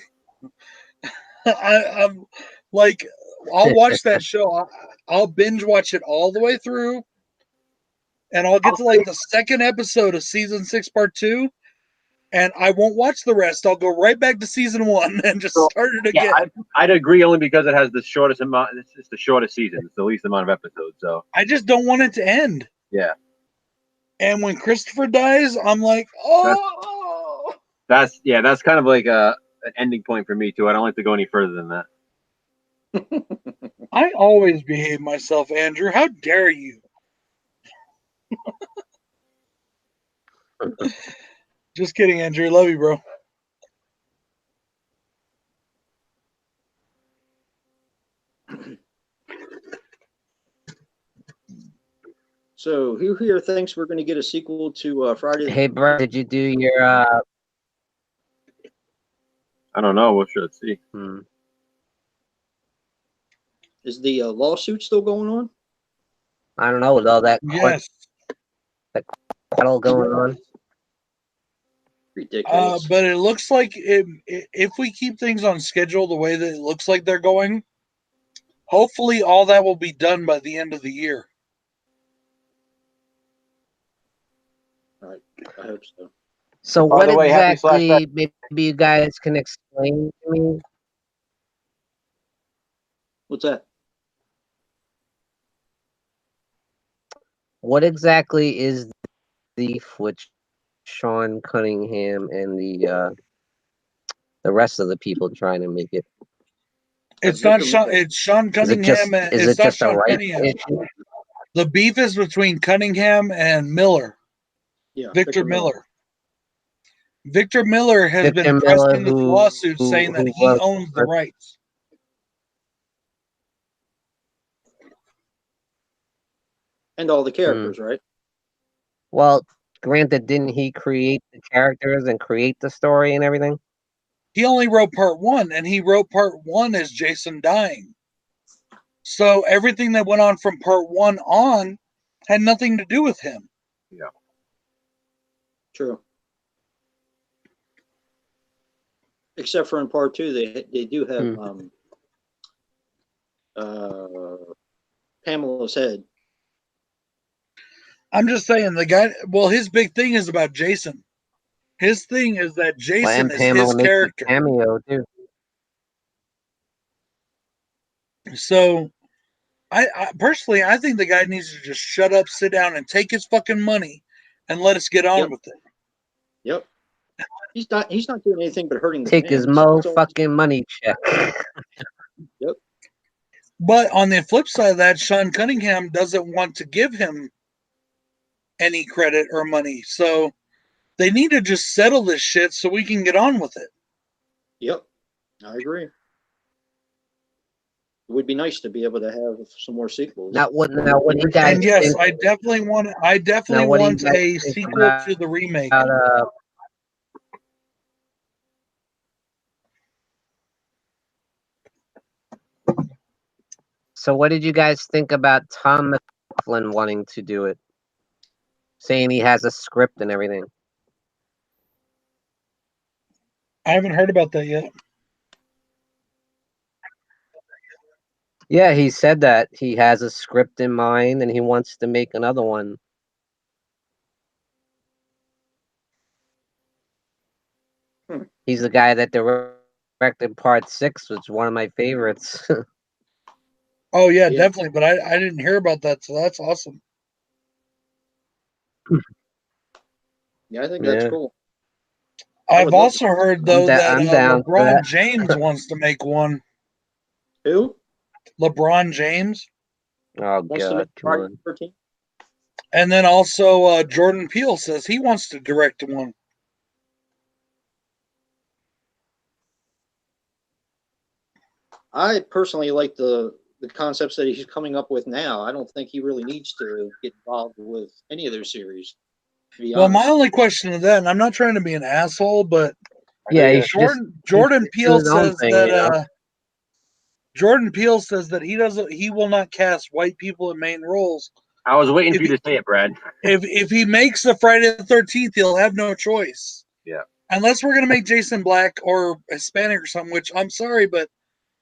I'm like, I'll watch that show. I'll binge watch it all the way through. And I'll get to like the second episode of season 6, part 2. And I won't watch the rest. I'll go right back to season 1 and just start it again. Yeah, I'd agree only because it has the shortest amount. It's the shortest season. It's the least amount of episodes. So I just don't want it to end. Yeah. And when Christopher dies, I'm like, oh. That's kind of like an ending point for me too. I don't like to go any further than that. I always behave myself, Andrew. How dare you? Just kidding, Andrew. Love you, bro. So who here thinks we're going to get a sequel to Friday? Hey, bro, did you do your? I don't know. What should I see? Is the lawsuit still going on? I don't know with all that. Yes. The battle going on. Ridiculous. But it looks like if we keep things on schedule the way that it looks like they're going, hopefully all that will be done by the end of the year. I hope so. So By what the way, happy exactly, Slashback. maybe you guys can explain to me? What's that? What exactly is the beef with Sean Cunningham and the rest of the people trying to make it? It's not Sean. It's Sean Cunningham. Is it It's not just a Sean right Cunningham. issue? The beef is between Cunningham and Miller. Yeah, Victor Miller. Victor Miller has Victor been Miller, pressing this lawsuit saying that he wrote owns the rights. And all the characters, right? Well, granted, didn't he create the characters and create the story and everything? He only wrote part one, and he wrote part one as Jason dying. So everything that went on from part one on had nothing to do with him. Yeah. True. Except for in part two, they do have Pamela's head. I'm just saying the guy. Well, his big thing is about Jason. His thing is that Jason is Pamela his makes character. a cameo too. So, I personally, I think the guy needs to just shut up, sit down, and take his fucking money, and let us get on with it. Yep. He's not doing anything but hurting the Take his fans. motherfucking money check. Yep. But on the flip side of that, Sean Cunningham doesn't want to give him any credit or money. So they need to just settle this shit so we can get on with it. Yep. I agree. It would be nice to be able to have some more sequels. Now, what do you guys And yes, think? I definitely want a sequel to the remake. So what did you guys think about Tom McLaughlin wanting to do it? Saying he has a script and everything. I haven't heard about that yet. Yeah, he said that he has a script in mind and he wants to make another one. He's the guy that directed Part 6, which is one of my favorites. Oh yeah, definitely. But I didn't hear about that, so that's awesome. Yeah, I think that's cool. I've also heard though that LeBron that. James wants to make one. Who? LeBron James. Oh God, come on. And then also Jordan Peele says he wants to direct one. I personally like the concepts that he's coming up with now. I don't think he really needs to get involved with any of their series. Well, my only question to that, and I'm not trying to be an asshole, but yeah, Jordan Peele says that Jordan Peele says that he will not cast white people in main roles. I was waiting for you to say it, Brad. if he makes the Friday the 13th, he'll have no choice. Yeah. Unless we're gonna make Jason Black or Hispanic or something, which I'm sorry, but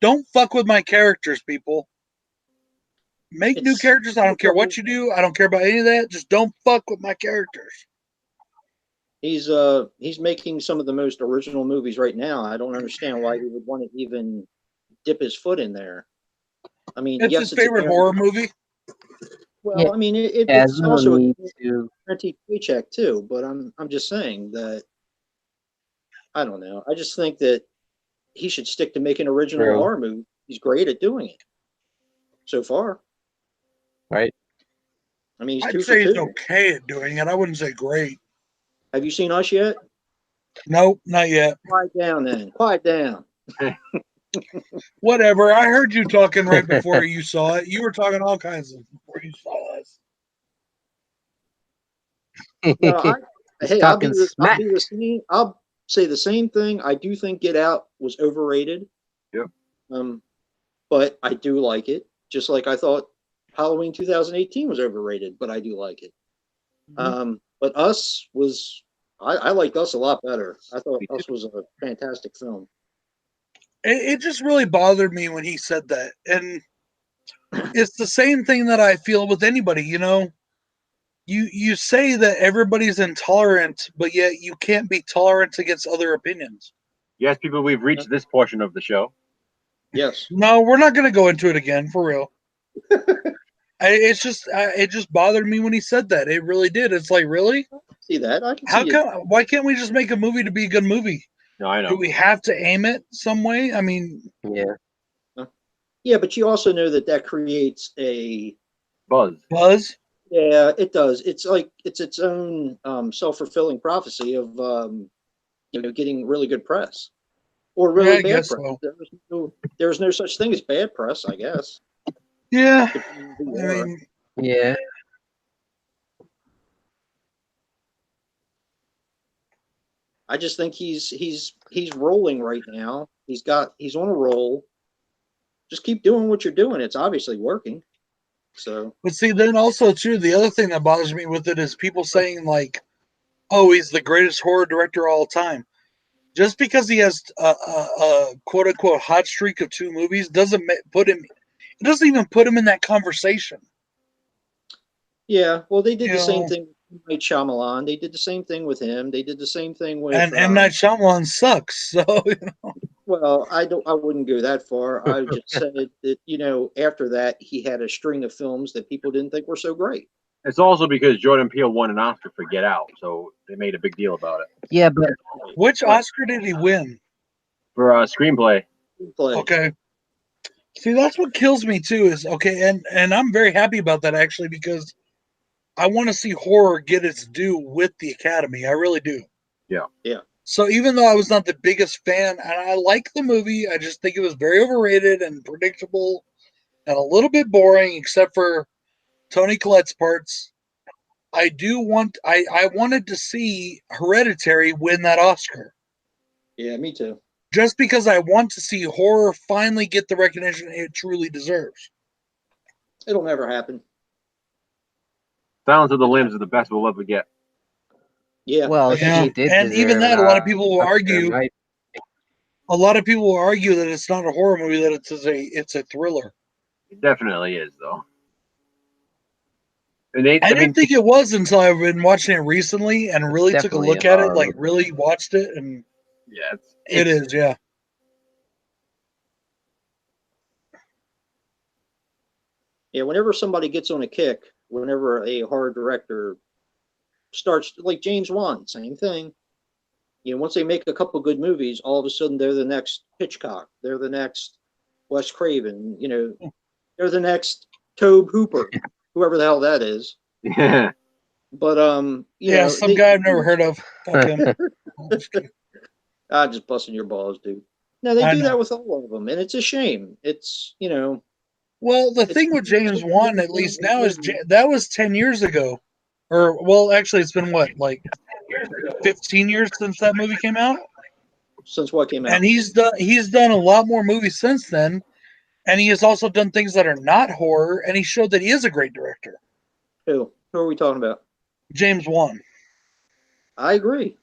don't fuck with my characters, people. Make new characters. I don't care what you do. I don't care about any of that. Just don't fuck with my characters. He's making some of the most original movies right now. I don't understand why he would want to even dip his foot in there. I mean, it's his favorite horror movie. Well, I mean, it's also a guaranteed paycheck too. But I'm just saying that I don't know. I just think that he should stick to making original horror movies. He's great at doing it so far. Right. I mean, I'd say he's okay at doing it. I wouldn't say great. Have you seen Us yet? Nope, not yet. Quiet down then. Quiet down. Whatever. I heard you talking right before you saw it. You were talking all kinds of before you saw us. No, I'll say the same thing. I do think Get Out was overrated. Yep. But I do like it. Just like I thought Halloween 2018 was overrated, but I do like it. Mm-hmm. But Us was I liked Us a lot better. I thought Us was a fantastic film. It just really bothered me when he said that. And it's the same thing that I feel with anybody, you know. You say that everybody's intolerant, but yet you can't be tolerant against other opinions. Yes, people, we've reached this portion of the show. Yes. No, we're not going to go into it again, for real. It just bothered me when he said that. It really did. It's like, really? See that? I can see it. Why can't we just make a movie to be a good movie? No, I know. Do we have to aim it some way? I mean, yeah. Yeah, but you also know that creates a buzz. Buzz? Yeah, it does. It's like it's its own self-fulfilling prophecy of getting really good press or Yeah, really I bad guess press. so. There's no such thing as bad press, I guess. Yeah, Depending on who I you are. mean, Yeah. I just think he's rolling right now. He's on a roll. Just keep doing what you're doing. It's obviously working. So but see, then also too, the other thing that bothers me with it is people saying like, "Oh, he's the greatest horror director of all time." Just because he has a quote unquote hot streak of 2 movies doesn't put him. It doesn't even put him in that conversation. yeah, well, they did You the same know, thing with M. Night Shyamalan. They did the same thing with him. They did the same thing with and M Night Shyamalan sucks. So well, I wouldn't go that far. I just said that, after that he had a string of films that people didn't think were so great. It's also because Jordan Peele won an Oscar for Get Out, so they made a big deal about it. Yeah, but which Oscar did he win? For screenplay. Okay. See, that's what kills me too. Is okay, and I'm very happy about that actually because I want to see horror get its due with the Academy. I really do. Yeah. Yeah. So even though I was not the biggest fan, and I like the movie, I just think it was very overrated and predictable and a little bit boring, except for Toni Collette's parts. I wanted to see Hereditary win that Oscar. Yeah, me too. Just because I want to see horror finally get the recognition it truly deserves. It'll never happen. Silence of the Lambs is the best we'll ever get. Yeah. well, Yeah. she did And even deserve that, a lot of people will Oscar, argue. right? A lot of people will argue that it's not a horror movie; that it's a thriller. It definitely is, though. And I didn't think it was until I've been watching it recently and It's really took a definitely look a at it, horror like movie. really watched it, and yeah, it is, yeah. Yeah, whenever somebody gets on a kick, whenever a horror director starts, like James Wan, same thing. Once they make a couple good movies, all of a sudden they're the next Hitchcock, they're the next Wes Craven, they're the next Tobe Hooper, whoever the hell that is. Yeah. But Yeah, some guy I've never heard of. Fuck him. I'm just busting your balls, dude. No, they do that with all of them, and it's a shame. It's Well, the thing with James Wan, at least now, is that was 10 years ago. Or, well, actually, it's been what, like 15 years since that movie came out? Since what came out? And he's done a lot more movies since then. And he has also done things that are not horror, and he showed that he is a great director. Who are we talking about? James Wan. I agree.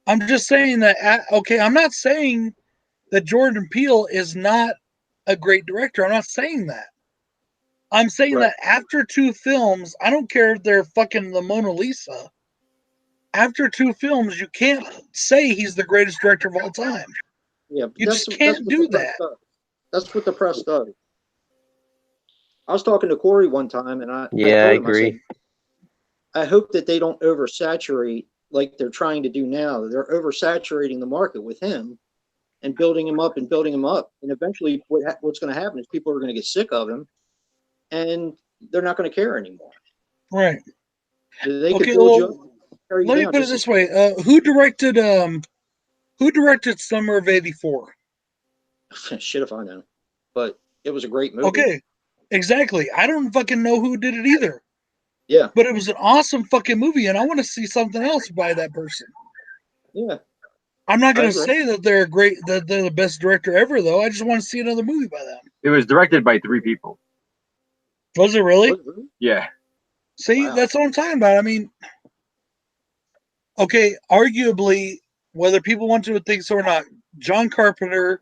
I'm just saying that, okay, I'm not saying that Jordan Peele is not a great director. I'm not saying that. I'm saying that after 2 films, I don't care if they're fucking the Mona Lisa. After 2 films, you can't say he's the greatest director of all time. Yeah, you just can't do that. That's what the press does. I was talking to Corey one time, and I Yeah, I told him, agree. I said, I hope that they don't oversaturate like they're trying to do now. They're oversaturating the market with him and building him up and building him up. And eventually what's going to happen is people are going to get sick of him and they're not going to care anymore. Right. They could build you up, let me put it this way. Who directed Summer of '84? Shit if I know. But it was a great movie. Okay. Exactly. I don't fucking know who did it either. Yeah. But it was an awesome fucking movie, and I want to see something else by that person. Yeah. I'm not going to say that they're the best director ever, though. I just want to see another movie by them. It was directed by 3 people. Was it really? Yeah. See, that's what I'm talking about. I mean, okay, arguably, whether people want to think so or not, John Carpenter,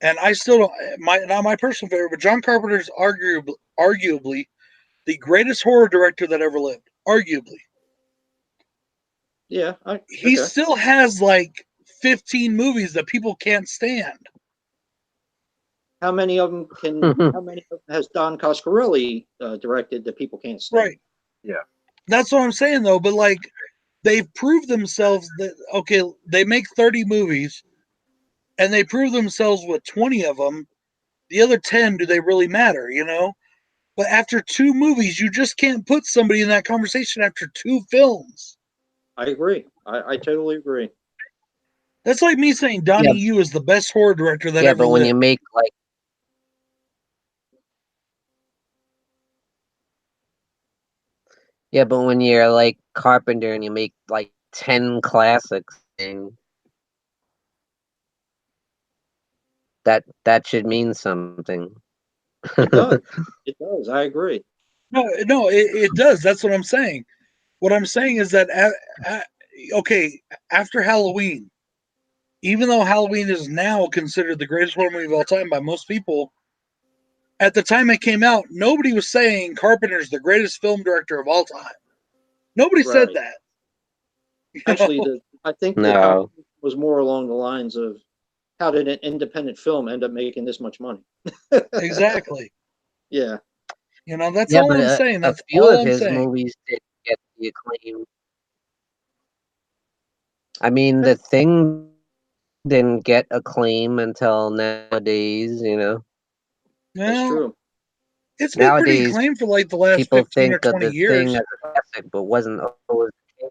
and I still don't, not my personal favorite, but John Carpenter is arguably the greatest horror director that ever lived. Arguably. Yeah. He still has like 15 movies that people can't stand. How many of them has Don Coscarelli directed that people can't stand? Right. Yeah. That's what I'm saying, though. But like, they've proved themselves that, okay, they make 30 movies and they prove themselves with 20 of them. The other 10, do they really matter, But after 2 movies, you just can't put somebody in that conversation after 2 films. I agree. I totally agree. That's like me saying Donnie Yu is the best horror director that ever but when lived. you make like but when you're like Carpenter and you make like 10 classics, and that should mean something. It does. It does. I agree. No, it does. That's what I'm saying. What I'm saying is that, okay, after Halloween, even though Halloween is now considered the greatest horror movie of all time by most people, at the time it came out, nobody was saying Carpenter's the greatest film director of all time. Nobody said Right. that. Actually, I think the No. conversation was more along the lines of how did an independent film end up making this much money? Exactly. Yeah. That's all I'm saying. That's a few all of I'm his saying. movies did get the acclaim. I mean, The Thing didn't get acclaim until nowadays, That's Well, true. it's been pretty Nowadays, acclaimed for like the last people 15 or think of 20 The years. Thing as a classic, but wasn't always the case.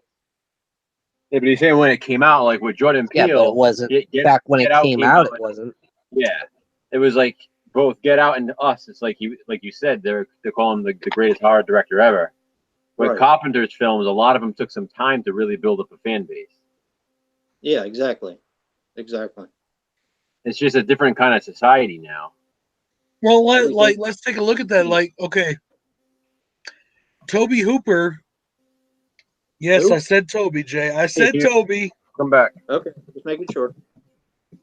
Yeah, but he's saying when it came out, like with Jordan Peele. Yeah, but it wasn't. Back when it came out, it wasn't. Yeah, it was like both Get Out and Us. It's like you said, they're calling him the greatest horror director ever. With Right. Carpenter's films, a lot of them took some time to really build up a fan base. Yeah, exactly. Exactly. It's just a different kind of society now. Well, let's take a look at that. Like, okay, Toby Hooper. Yes, Who? I said Toby, Jay. I said Toby. Come back. Okay, just making sure.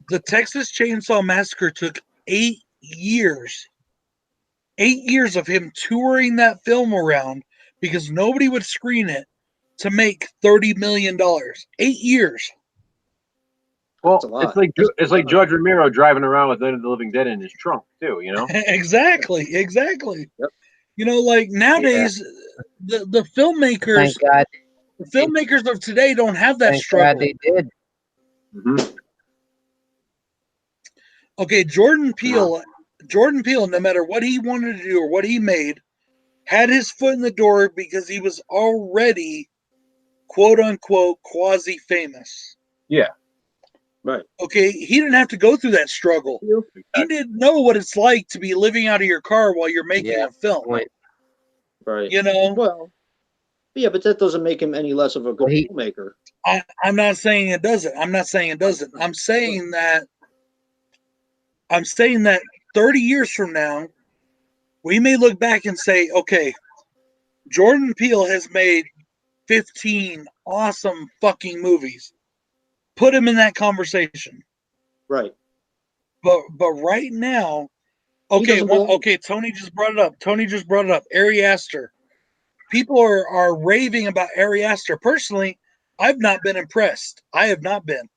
The Texas Chainsaw Massacre took 8 years. 8 years of him touring that film around because nobody would screen it to make $30 million. 8 years. Well, That's a lot. it's like George Romero driving around with Night of the Living Dead in his trunk too. Exactly. Yep. Like nowadays, the filmmakers, Thank God. the filmmakers of today don't have that Thank struggle. God they did. Mm-hmm. Okay, Jordan Peele, no matter what he wanted to do or what he made, had his foot in the door because he was already, quote unquote, quasi famous. Yeah. Right. Okay, he didn't have to go through that struggle. He didn't know what it's like to be living out of your car while you're making a film. Right. Well, but that doesn't make him any less of a good filmmaker. I'm not saying it doesn't. I'm saying that 30 years from now, we may look back and say, okay, Jordan Peele has made 15 awesome fucking movies. Put him in that conversation. Right. But right now, okay, Tony just brought it up. Ari Aster. People are raving about Ari Aster. Personally, I've not been impressed. I have not been.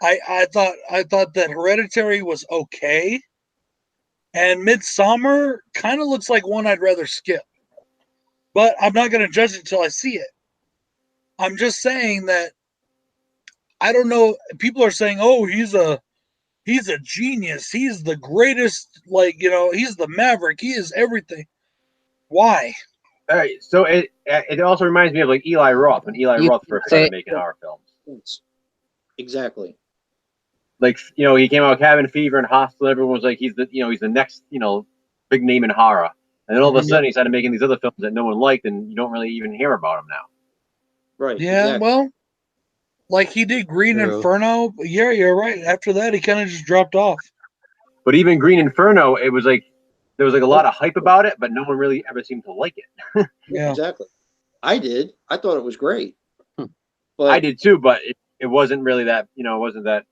I thought that Hereditary was okay. And Midsommar kind of looks like one I'd rather skip. But I'm not going to judge it until I see it. I'm just saying that I don't know. People are saying, "Oh, he's a genius. He's the greatest. He's the Maverick. He is everything." Why? All right. So it also reminds me of like Eli Roth when Eli Roth first started making horror films. Exactly. Like he came out with Cabin Fever and Hostel. Everyone was like, he's the next big name in horror. And then all of a sudden he started making these other films that no one liked, and you don't really even hear about him now. Right. Yeah. Exactly. Well, like he did Green Inferno. Yeah, you're right. After that, he kind of just dropped off. But even Green Inferno, it was like there was like a lot of hype about it, but no one really ever seemed to like it. Yeah, exactly. I did. I thought it was great. But I did too, but it wasn't really that. It wasn't that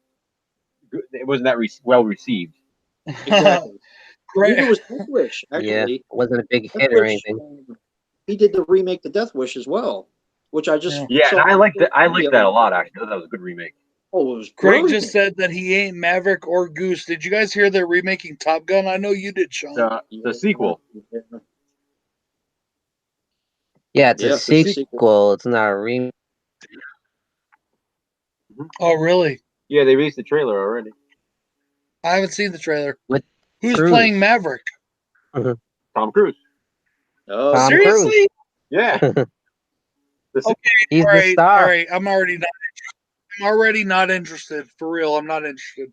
well received. Exactly. Neither was Death Wish, actually. Yeah, it wasn't a big hit or anything. He did the remake, The Death Wish, as well, which I just and I liked that. I liked that a lot. Actually, I thought that was a good remake. Oh, it was Greg just said that he ain't Maverick or Goose. Did you guys hear they're remaking Top Gun? I know you did, Sean. The sequel. Yeah, it's a sequel. It's not a remake. Oh, really? Yeah, they released the trailer already. I haven't seen the trailer. Who's Cruise. playing Maverick? Tom Cruise. Oh, Tom seriously? Cruise. Yeah. Okay, he's the star. All right, I'm already not. I'm already not interested. For real, I'm not interested.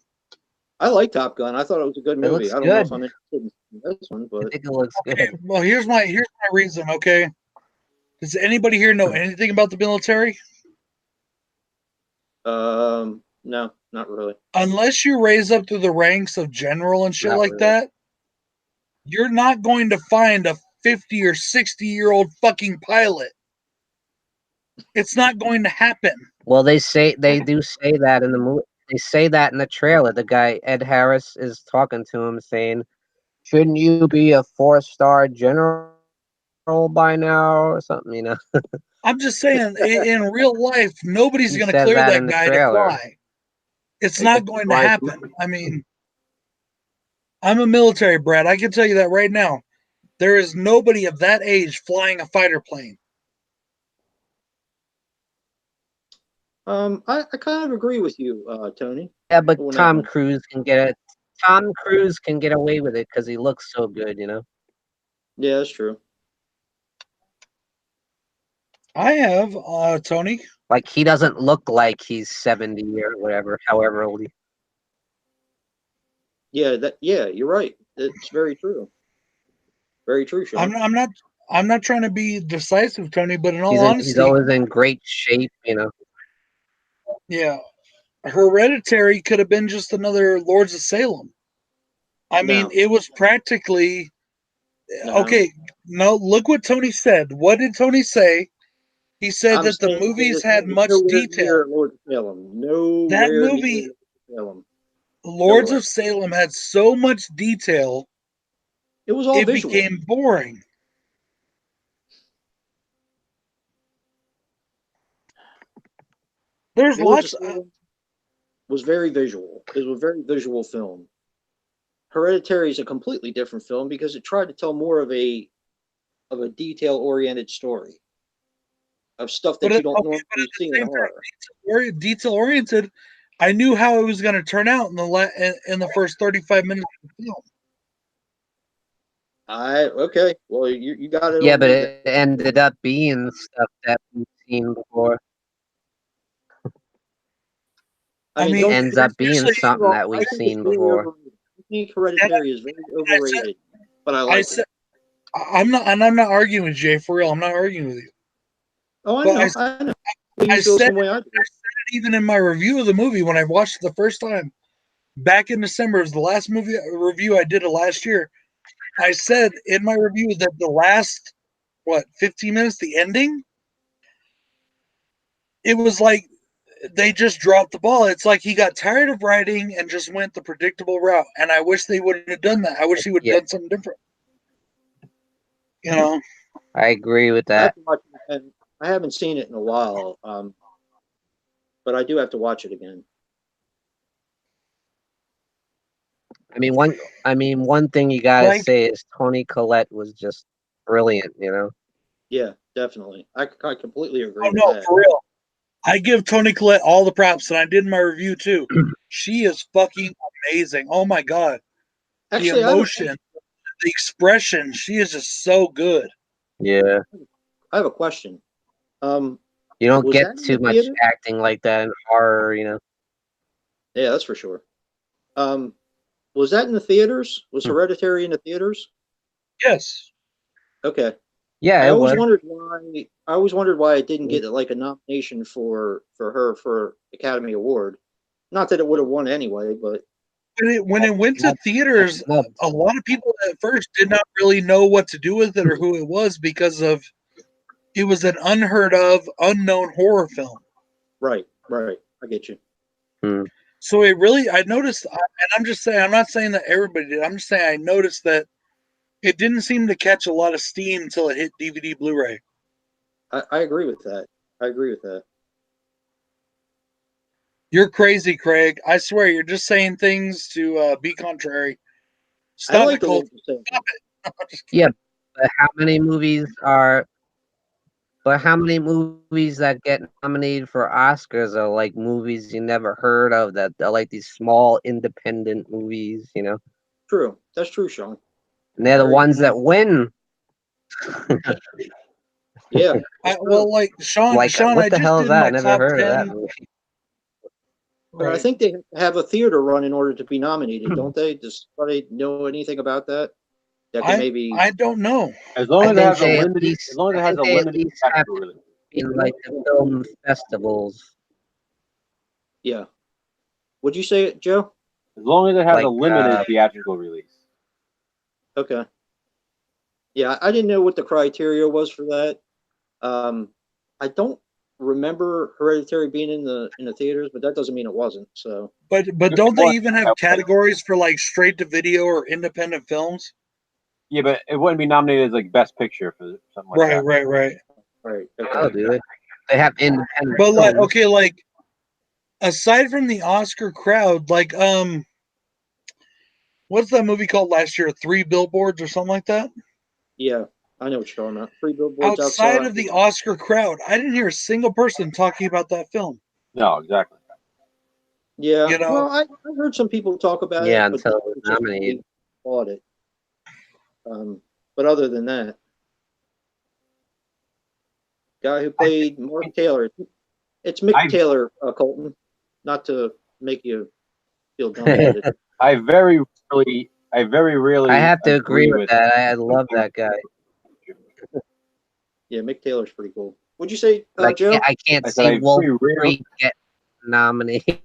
I like Top Gun. I thought it was a good It movie. looks I don't know if good. I'm interested in this one, I but think it looks Okay, good. well, here's my reason. Okay, does anybody here know anything about the military? no, not really. Unless you raise up through the ranks of general and shit Not like really. that, you're not going to find a 50 or 60-year-old fucking pilot. It's not going to happen. Well, they do say that in the movie. They say that in the trailer. The guy Ed Harris is talking to him, saying, "Shouldn't you be a 4-star general by now or something?" You know. I'm just saying, in real life, nobody's He going to says clear that that in the guy to trailer. fly. It's They not could going to fly happen. I mean, I'm a military brat. I can tell you that right now. There is nobody of that age flying a fighter plane. I kind of agree with you, Tony. Yeah, but On that Tom one. Cruise can get it. Tom Cruise can get away with it because he looks so good, you know. Yeah, that's true. I have, Tony. Like he doesn't look like he's 70 or whatever, however old he. Yeah, you're right. It's very true. Very true, Sean. I'm not trying to be decisive, Tony, but in all He's honesty, always in great shape, you know. yeah, Hereditary could have been just another Lords of Salem. I mean, No. it was practically No. okay. No, look what Tony said. What did Tony say? He said I'm that the saying movies it's had much nowhere detail. near Lord of Salem. That Nowhere near movie, Lord of Salem. Lords Nowhere. of Salem, had so much detail, It was all it visual. became boring. There's Lords of lots. Salem was very visual. It was a very visual film. Hereditary is a completely different film because it tried to tell more of a detail oriented story of stuff But that at, you don't okay, but normally at the see in same horror. time, detail oriented. I knew how it was going to turn out in in the first 35 minutes of the film. Okay. Well, you got it Yeah, on but me then. it ended up being stuff that we've seen before. I I mean, mean, don't Ends don't up get being seriously, me something wrong. that I we've think it's seen very before. overrated. I think Hereditary is very overrated, but I I like said, it. I'm not, and I'm not arguing with Jay for real. I'm not arguing with you. Oh, I But know. I know. I You feel the said same way I do. it even in my review of the movie when I watched it the first time back in December. It was the last movie review I did of last year. I said in my review that the last 15 minutes, the ending, it was like they just dropped the ball. It's like he got tired of writing and just went the predictable route. And I wish they would have done that. I wish he would have Yeah, done something different. You know, I agree with I have that. to watch it again. I haven't seen it in a while, but I do have to watch it again. One thing you gotta like, say is Tony Collette was just brilliant, you know. Yeah, definitely. I completely agree oh with no, that. for real. I give Toni Collette all the props, and I did in my review too. She is fucking amazing. Oh my god, the Actually, emotion, the expression, she is just so good. Yeah, I have a question. Um, you don't was get that in the too much theater? acting like that in horror, you know. Yeah, that's for sure. Um, was that in the theaters? Was Hereditary in the theaters? Yes, Okay. Yeah, I it always was. wondered why. I always wondered why it didn't get like a nomination for her for Academy Award. Not that it would have won anyway, but when it went to theaters, Snubbed. a lot of people at first did not really know what to do with it or who it was because of it was an unheard of, unknown horror film. right. I get you. Hmm. So it really, I noticed, and I'm just saying, I'm not saying that everybody did. I'm just saying I noticed that it didn't seem to catch a lot of steam until it hit DVD Blu-ray. I agree with that. I agree with that. You're crazy, Craig. I swear, you're just saying things to be contrary. I Stop like it, the Cole. Lord of Salem. Stop it. Yeah, but how many movies that get nominated for Oscars are like movies you never heard of that are like these small independent movies, you know? True. That's true, Sean. And they're the Very ones true. that win. Yeah. That's true. Well, like Sean, Like, I what the just hell is did that? I my never top heard of that 10. movie. But I Right. think they have a theater run in order to be nominated, don't they? Does somebody know anything about that? That can maybe. I don't know. As long I as it think has a they at limited, as least, long as I it has think a they at limited least have theatrical to release. be in like the film festivals, Yeah. Would you say it, Joe? As long as it has like a limited theatrical release. Okay. Yeah, I didn't know what the criteria was for that. I don't remember Hereditary being in the theaters, but that doesn't mean it wasn't. So But don't they even have categories for like straight to video or independent films? Yeah, but it wouldn't be nominated as like Best Picture for something like that. Right. right. oh, Okay. do they have independent But like, films. okay, like aside from the Oscar crowd, like what's that movie called last year? 3 Billboards or something like that? Yeah, I know what you're talking about. 3 billboards Outside outside. of the Oscar crowd, I didn't hear a single person talking about that film. No, exactly. Yeah. You know, Well, I heard some people talk about Yeah, it, but until it was it's just nominated. bought it. But other than that, guy who played Mark Taylor, it's Mick Taylor, Colton. Not to make you feel dumb, but I very rarely I have to agree with that. I love that guy. yeah, Mick Taylor's pretty cool. Would you say, Like, Joe? I can't I said see I Wolf very rarely, Creek get nominated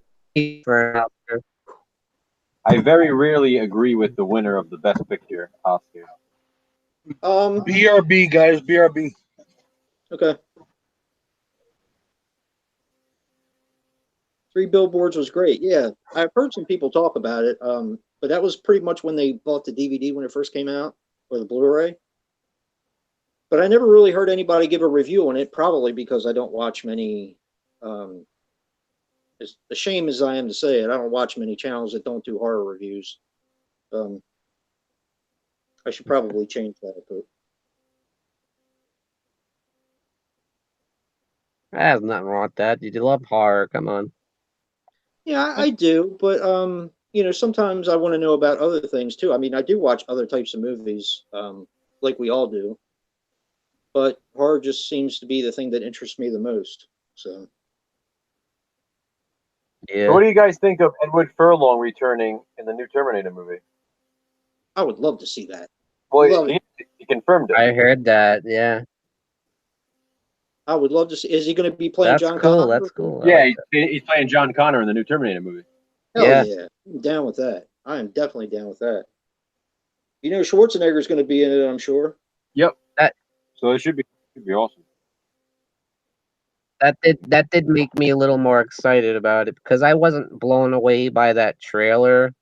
for an Oscar. I very rarely agree with the winner of the Best Picture Oscar. BRB guys, BRB. Okay. 3 Billboards was great. Yeah, I've heard some people talk about it. But that was pretty much when they bought the DVD when it first came out, or the Blu-ray. But I never really heard anybody give a review on it, probably because I don't watch many. As a shame as I am to say it, I don't watch many channels that don't do horror reviews. I should probably change that. But There's nothing wrong with that. You love horror. Come on. yeah, I do. But sometimes I want to know about other things too. I mean, I do watch other types of movies, like we all do. But horror just seems to be the thing that interests me the most. So. Yeah. So what do you guys think of Edward Furlong returning in the new Terminator movie? I would love to see that. Well, he confirmed it. I heard that. Yeah. I would love to see. Is he going to be playing That's John cool. Connor? That's cool. Yeah, he's playing John Connor in the new Terminator movie. Hell Yeah. yeah. I'm down with that. I am definitely down with that. You know, Schwarzenegger is going to be in it, I'm sure. Yep. So it should be awesome. That did make me a little more excited about it because I wasn't blown away by that trailer.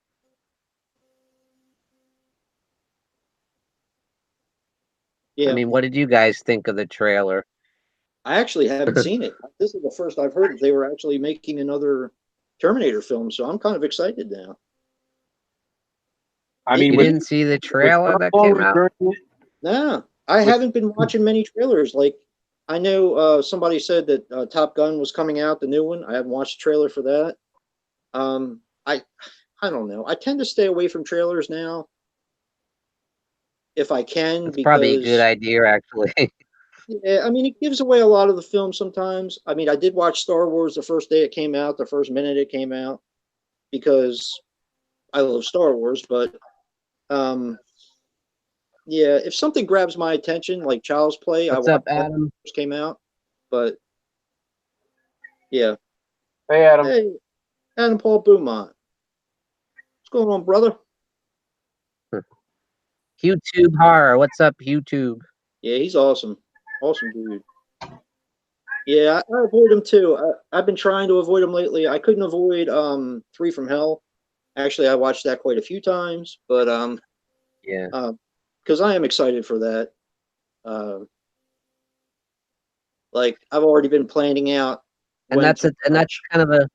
Yeah. I mean, what did you guys think of the trailer? I actually haven't seen it. This is the first I've heard that they were actually making another Terminator film, so I'm kind of excited now. I mean, You didn't see the trailer that came out? No, I haven't been watching many trailers. Like, I know somebody said that Top Gun was coming out, the new one. I haven't watched the trailer for that. I don't know. I tend to stay away from trailers now, if I can. It's because probably a good idea, actually. Yeah, I mean, it gives away a lot of the film sometimes. I mean, I did watch Star Wars the first day it came out, the first minute it came out, because I love Star Wars. But yeah, if something grabs my attention, like Child's Play, What's up, Adam? First came out. But yeah. Hey, Adam. Hey, Adam Paul Beaumont. What's going on, brother? YouTube horror. What's up, YouTube? Yeah, he's awesome. Awesome dude. Yeah, I avoid him too. I've been trying to avoid him lately. I couldn't avoid 3 from Hell. Actually, I watched that quite a few times, but yeah, because I am excited for that. Like, I've already been planning out, and that's kind of a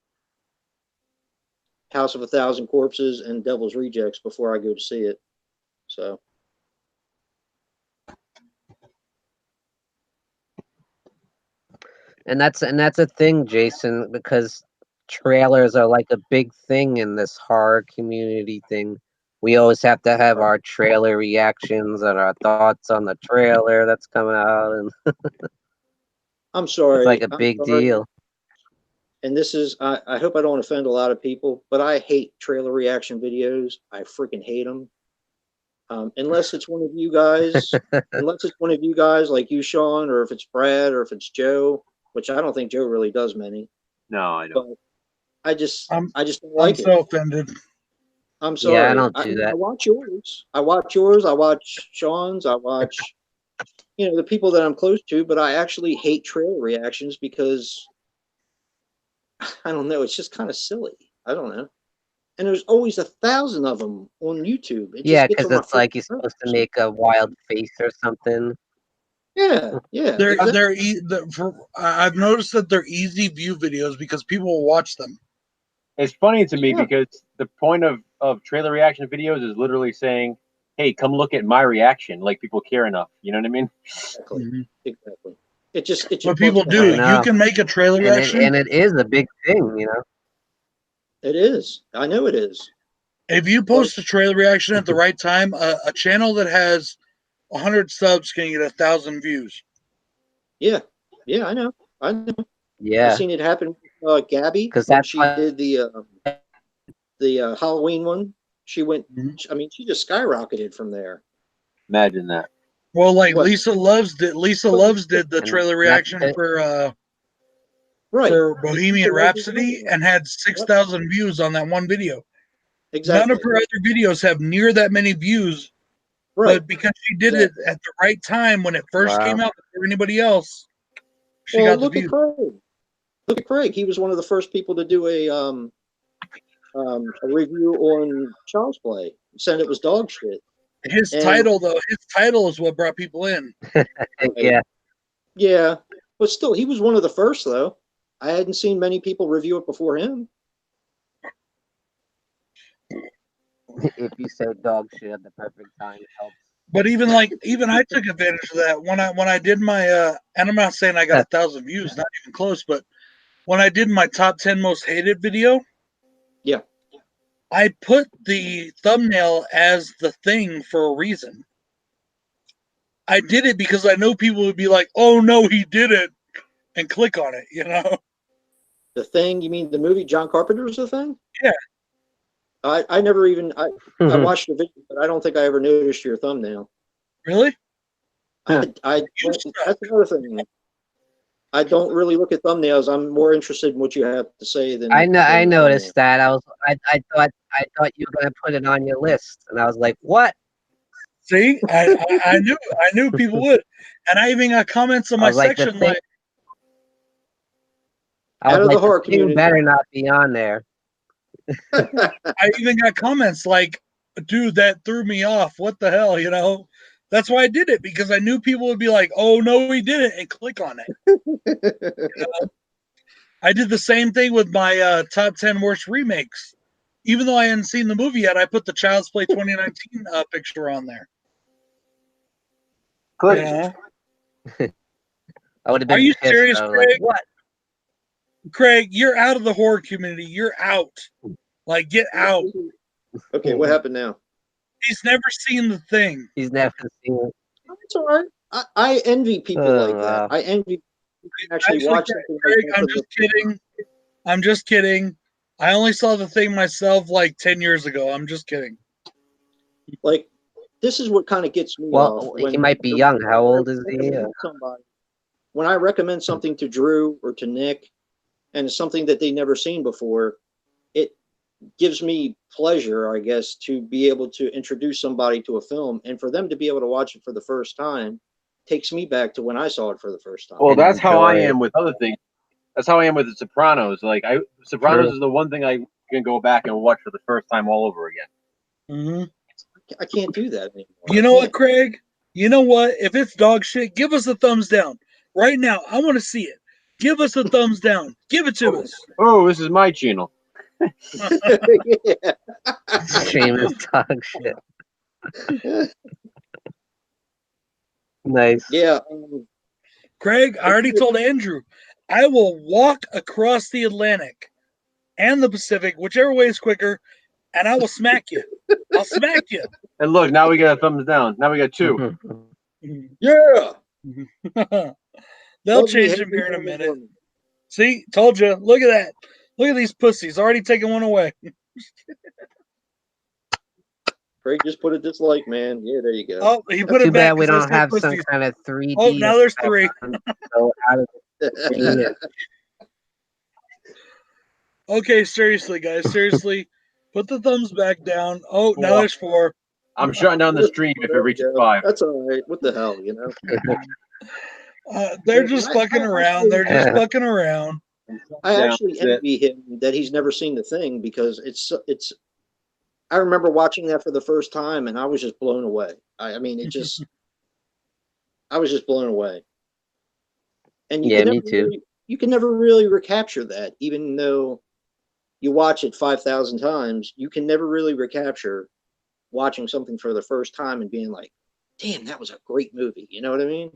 House of 1,000 Corpses and Devil's Rejects before I go to see it. So. And that's a thing, Jason, because trailers are like a big thing in this horror community thing. We always have to have our trailer reactions and our thoughts on the trailer that's coming out, and I'm sorry. it's like a big deal. and this is, I hope I don't offend a lot of people, but I hate trailer reaction videos. I freaking hate them. Unless it's one of you guys, like you, Sean, or if it's Brad, or if it's Joe, which I don't think Joe really does many. No, I don't. But I just don't I'm like so it. offended. I'm sorry. Yeah, I don't do that. I watch yours. I watch Sean's. I watch, the people that I'm close to. But I actually hate trailer reactions because I don't know. It's just kind of silly. I don't know. And there's always 1,000 of them on YouTube. It Yeah, just gets because on my it's like freaking you're supposed to nerves. make a wild face or something. Yeah, exactly. I've noticed that they're easy view videos because people will watch them. It's funny to me Yeah. because the point of trailer reaction videos is literally saying, "Hey, come look at my reaction." Like people care enough. You know what I mean? Exactly. Mhm. Exactly. It just What people bugs the do, hell out. know. you can make a trailer reaction. And it is a big thing, you know. It is. I know it is. If you post a trailer reaction at the right time, a channel that has 100 subs can get 1,000 views. Yeah. Yeah, I know. I've Yeah, seen it happen with Gabby because when that's she did the Halloween one. She went. Mhm. I mean, she just skyrocketed from there. Imagine that. Well, like What? Lisa Loves did the and trailer that's reaction it. Right. for Bohemian Rhapsody and had Yep. 6,000 views on that one video. None of Exactly. her other videos have near that many views, Right. but because she did it at the right time when it first came out before anybody else, she Well, got the look at views. Craig. Look at Craig. He was one of the first people to do a review on Child's Play. He said it was dog shit. His And- title is what brought people in. Yeah, Yeah, but still, he was one of the first, though. I hadn't seen many people review it before him. if you say dog shit at the perfect time, it helps. But even I took advantage of that when I did my and I'm not saying I got 1,000 views, not even close, but when I did my top 10 most hated video, Yeah. I put the thumbnail as the thing for a reason. I did it because I know people would be like, "Oh no, he did it," and click on it. You know? The Thing, you mean the movie John Carpenter's The Thing? Yeah. I never even, I watched the video, but I don't think I ever noticed your thumbnail. Really? That's another thing. I don't really look at thumbnails. I'm more interested in what you have to say than I than noticed thumbnail. that. I thought you were gonna put it on your list, and I was like, what? See, I knew people would, and I even got comments on my section like, Out of the horror the thing community. better not be on there. I even got comments like, "Dude, that threw me off. What the hell?" You know? That's why I did it, because I knew people would be like, "Oh no, he did it," and click on it. You know? I did the same thing with my top 10 worst remakes. Even though I hadn't seen the movie yet, I put the Child's Play 2019 picture on there. Click. You know? I would have Are been you pissed. serious, though. Craig? Like, what? Craig, you're out of the horror community. You're out. Like, get out. Okay, what happened now? He's never seen The Thing. He's never seen it. It's all right. I envy people like that. I envy people who actually watch something Craig, like that. I'm just kidding. I'm just kidding. I only saw The Thing myself like 10 years ago. I'm just kidding. Like, this is what kind of gets me Well, off. he might be young. How old is he? When I recommend something to Drew or to Nick, and it's something that they never seen before, it gives me pleasure, I guess, to be able to introduce somebody to a film, and for them to be able to watch it for the first time takes me back to when I saw it for the first time. Well, And that's how I enjoy it. am with other things. That's how I am with The Sopranos. Like Sopranos is the one thing I can go back and watch for the first time all over again. Mm-hmm. I can't do that anymore. You know what, Craig? You know what? If it's dog shit, give us a thumbs down. Right now, I want to see it. Give us a thumbs down. Give it to us. Oh, this is my channel. Yeah. Shameless dog shit. Nice. Yeah. Craig, I already told Andrew, I will walk across the Atlantic and the Pacific, whichever way is quicker, and I will smack you. I'll smack you. And look, now we got a thumbs down. Now we got two. Yeah. They'll Love me, change hate them me, here in a love me, minute. love me. See, told you. Look at that. Look at these pussies. Already taking one away. Craig just put a dislike, man. Yeah, there you go. Oh, he put Too it back bad we because I don't said have some pussies. kind of 3D. Oh, now there's 3. So out of the Okay, seriously, guys. Seriously. Put the thumbs back down. Oh, now there's 4. I'm shutting down the stream if it There we reaches go. 5. That's all right. What the hell, you know? They're Yeah, just I fucking around. They're just fucking around. I Down, actually that's it. envy him that he's never seen The Thing because it's. I remember watching that for the first time and I was just blown away. I mean, it just. I was just blown away. And you Yeah, can me never too. really, you can never really recapture that, even though you watch it 5,000 times. You can never really recapture watching something for the first time and being like, "Damn, that was a great movie." You know what I mean?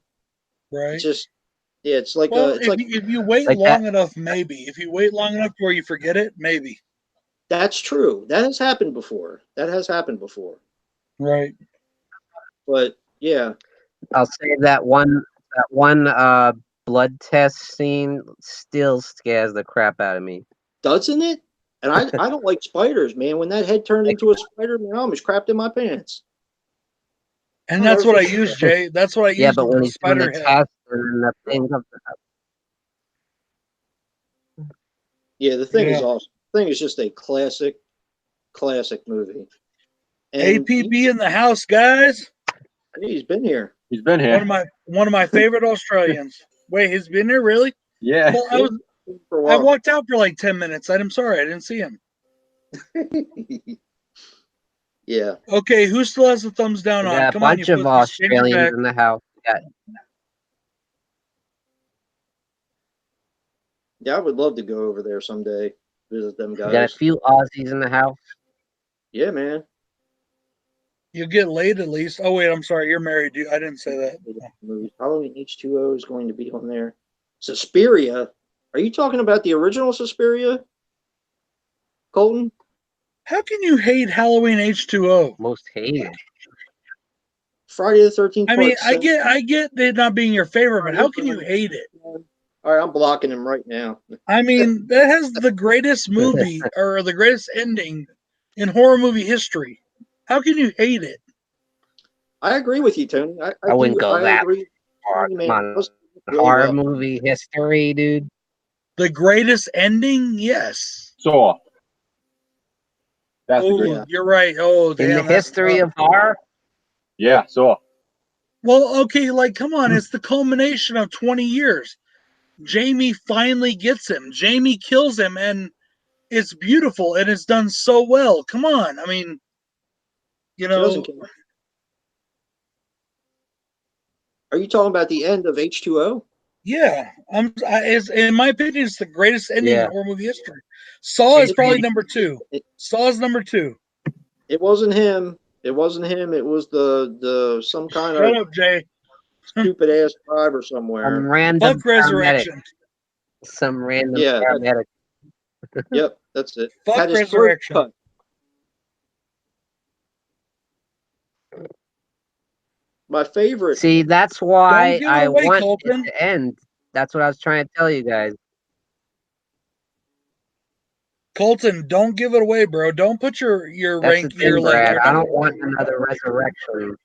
Right. It's just, yeah, it's like Well, it's like if you wait like long that. enough, maybe. If you wait long enough where you forget it, maybe. that's true. That has happened before. That has happened before. Right. But yeah, I'll say that one blood test scene still scares the crap out of me. doesn't it? And I don't like spiders, man. When that head turned into a spider, man, I almost crapped in my pants. And I'll that's never what I forget used, that. Jay. That's what I Yeah, used but with when the he's doing spider the head. test and the thing comes Yeah, The Thing is Yeah. awesome. The Thing is just a classic movie. And APB in the house, guys. he's been here. He's been here. One of my favorite Australians. Wait, he's been here, really? Yeah. Well, For a I while. walked out for like 10 minutes. I'm sorry, I didn't see him. Yeah. Okay, who still has the thumbs down we on? got a Come on, you bunch of pussies. Change your Australians back. in the house. Yeah, I would love to go over there someday, visit them We got a guys. few Aussies in the house. Yeah, man. You get laid at least. Oh wait, I'm sorry. You're married. I didn't say that. Halloween H2O is going to be on there. Suspiria. Are you talking about the original Suspiria, Colton? How can you hate Halloween H2O? Most hated. Friday the 13th. I mean, Part 7. I get it not being your favorite, but how can you hate it? All right, I'm blocking him right now. I mean, that has the greatest movie or the greatest ending in horror movie history. How can you hate it? I agree with you, Tony. I wouldn't go that agree. far. Man, Come on. really Horror well. movie history, dude. The greatest ending? Yes. Saw. That's the Oh, great. you're right. Oh, damn. In the that's history tough. of horror, Yeah, Saw. Well, okay, like, come on. It's the culmination of 20 years. Jamie finally gets him. Jamie kills him, and it's beautiful, and it's done so well. Come on. I mean, you She doesn't know, kill him. Are you talking about the end of H2O? yeah. In my opinion, it's the greatest ending Yeah. in horror movie history. Saw is probably number 2. Saw is number 2. It wasn't him. It wasn't him. It was the some kind Shut of up, Jay. stupid ass tribe or somewhere. some random Fuck paramedic. Resurrection. Some random Yeah, paramedic. Yep, that's it. Fuck Had his Resurrection. throat cut. My favorite. See, that's why Don't give it I away, want Colton. it to end. That's what I was trying to tell you guys. Colton, don't give it away, bro. Don't put your That's rank the thing, your like Brad. your I don't want another resurrection.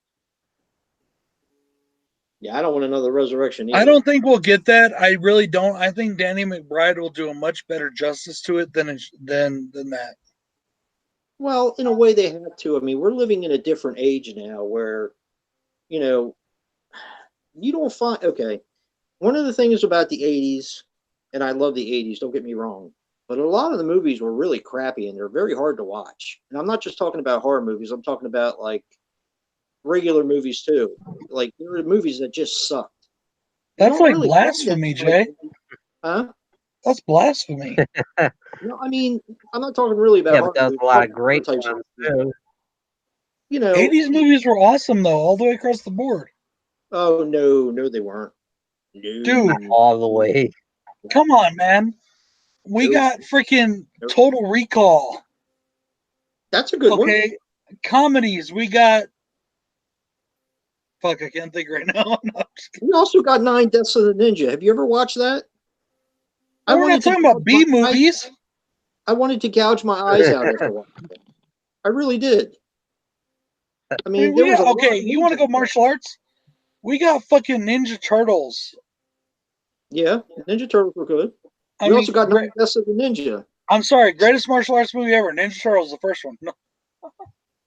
Yeah, I don't want another resurrection either. I don't think we'll get that. I really don't. I think Danny McBride will do a much better justice to it than that. Well, in a way, they have to. I mean, we're living in a different age now, where you know you don't find. Okay, one of the things about the '80s, and I love the '80s. Don't get me wrong, but a lot of the movies were really crappy and they're very hard to watch. And I'm not just talking about horror movies. I'm talking about like regular movies too. Like there were movies that just sucked. You That's don't like really find blasphemy, that, Jay. Huh? That's blasphemy. No, I mean, I'm not talking really about Yeah, horror but there's movies. a lot I'm of talking great types of ones movies. too. You know, 80s movies were awesome though, all the way across the board. oh no, they weren't. No. Dude, All the way. come on, man. We Nope. got freaking Nope. Total Recall. That's a good one. Okay, comedies. We got. Fuck, I can't think right now. No, I'm just kidding. We also got 9 Deaths of the Ninja. Have you ever watched that? We're not talking about B movies. I wanted to gouge my eyes out after watching it. I really did. I mean, there was okay. You want to go martial arts? We got fucking Ninja Turtles. Yeah, Ninja Turtles were good. We also got Nine Deaths of the Ninja. I'm sorry, greatest martial arts movie ever. Ninja Turtles, the first one. No.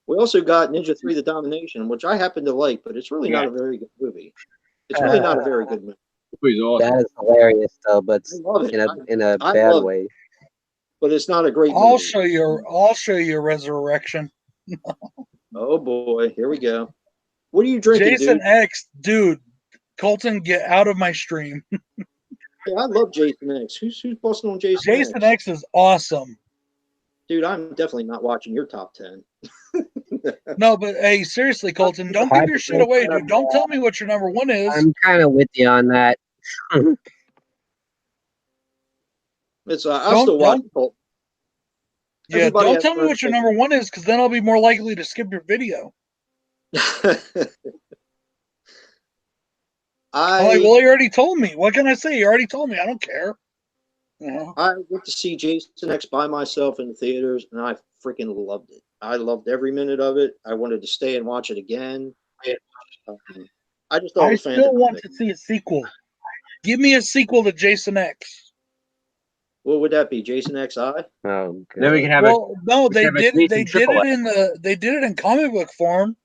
We also got Ninja 3: The Domination, which I happen to like, but it's really not a very good movie. It's really not a very good movie. That is hilarious, though, but in a bad way. But it's not a great movie. I'll show you Resurrection. Oh boy, here we go. What are you drinking, Jason dude? X, dude. Colton, get out of my stream. Hey, I love Jason X. Who's busting on Jason X? Jason X is awesome. Dude, I'm definitely not watching your top 10. No, but hey, seriously, Colton, don't give your shit away, dude. Don't tell me what your number one is. I'm kind of with you on that. It's I still watch Colton. Yeah, don't tell me what your number one is, because then I'll be more likely to skip your video. Well, you already told me. What can I say? You already told me. I don't care. I went to see Jason X by myself in the theaters, and I freaking loved it. I loved every minute of it. I wanted to stay and watch it again. I just thought it was fantastic. I still want to see a sequel. Give me a sequel to Jason X. What would that be? Jason XI? Oh, God. Then we can have no, they did it in comic book form.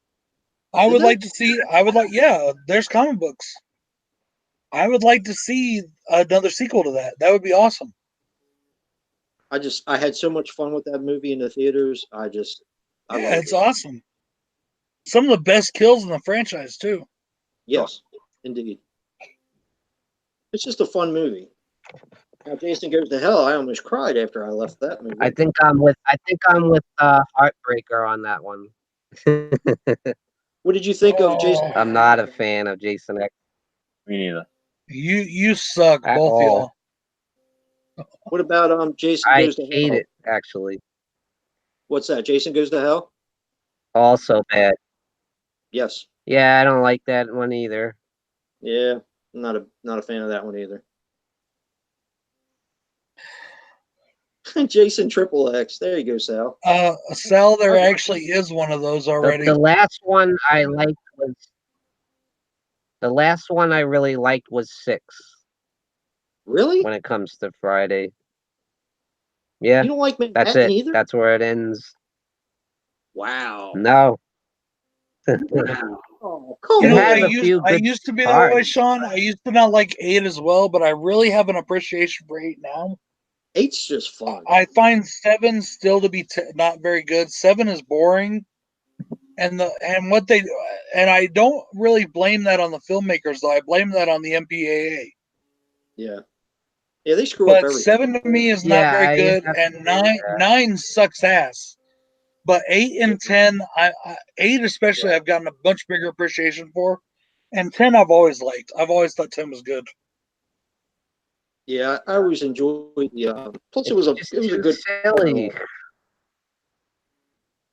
I would like to see. Yeah, there's comic books. I would like to see another sequel to that. That would be awesome. I had so much fun with that movie in the theaters. I it's awesome. Some of the best kills in the franchise too. Yes, indeed. It's just a fun movie. Now, Jason Goes to Hell. I almost cried after I left that movie. I think I'm with Heartbreaker on that one. What did you think of Jason? I'm not a fan of Jason X. Me neither. You suck, both of y'all. What about Jason Goes to Hell? I hate it, actually. What's that? Jason Goes to Hell? Also bad. Yes. Yeah, I don't like that one either. Yeah, I'm not a fan of that one either. Jason Triple X. There you go, Sal. Sal, there actually is one of those already. The last one I liked was the last one I really liked was 6. Really? When it comes to Friday. Yeah. You don't like Manhattan that's it. either? That's where it ends. Wow. No. Oh, come on. I used to be that way, Sean. I used to not like 8 as well, but I really have an appreciation for 8 now. 8's just fun. I find 7 still to be not very good. 7 is boring, and I don't really blame that on the filmmakers though. I blame that on the MPAA. Yeah, they screw up everything. 7 to me is not very good, and 9 sucks ass. But 8 and 10, 8 especially, I've gotten a much bigger appreciation for, and 10 I've always liked. I've always thought 10 was good. Yeah, I always enjoyed the. Plus, it was a good. Silly.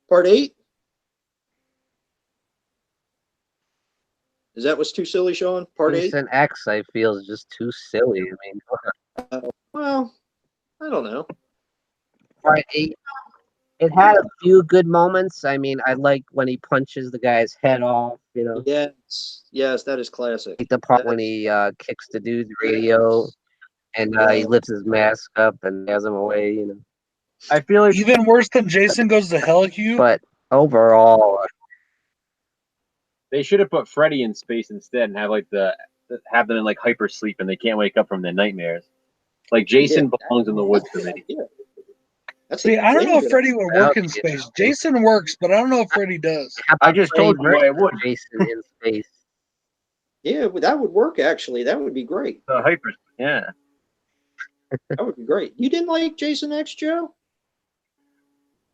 Part 8. Is that what's too silly, Sean? Part 8. Jason X, I feel, is just too silly. I mean, well, I don't know. Part 8. It had a few good moments. I mean, I like when he punches the guy's head off. You know. Yes, that is classic. Like the part when he kicks the dude's radio. And he lifts his mask up and has him away, you know. I feel like even worse than Jason Goes to Hell, Hugh. But overall, they should have put Freddy in space instead and have them in like hyper sleep and they can't wake up from their nightmares. Like Jason belongs in the woods for me. See, I don't know if Freddy would work in space. Jason works, but I don't know if Freddy does. I just told you why it would. Jason in space. Yeah, that would work actually. That would be great. Hyper, yeah. That would be great. You didn't like Jason X, Joe?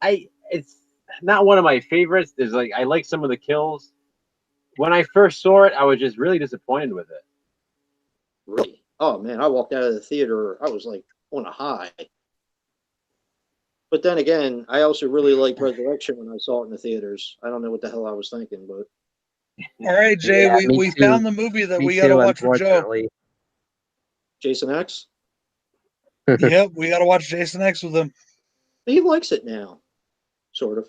It's not one of my favorites. There's I like some of the kills. When I first saw it, I was just really disappointed with it. Really? Oh man, I walked out of the theater. I was like on a high. But then again, I also really liked Resurrection when I saw it in the theaters. I don't know what the hell I was thinking, but. All right, Jay, we found the movie that we got to watch with Joe. Jason X? Yep, we got to watch Jason X with him. He likes it now, sort of.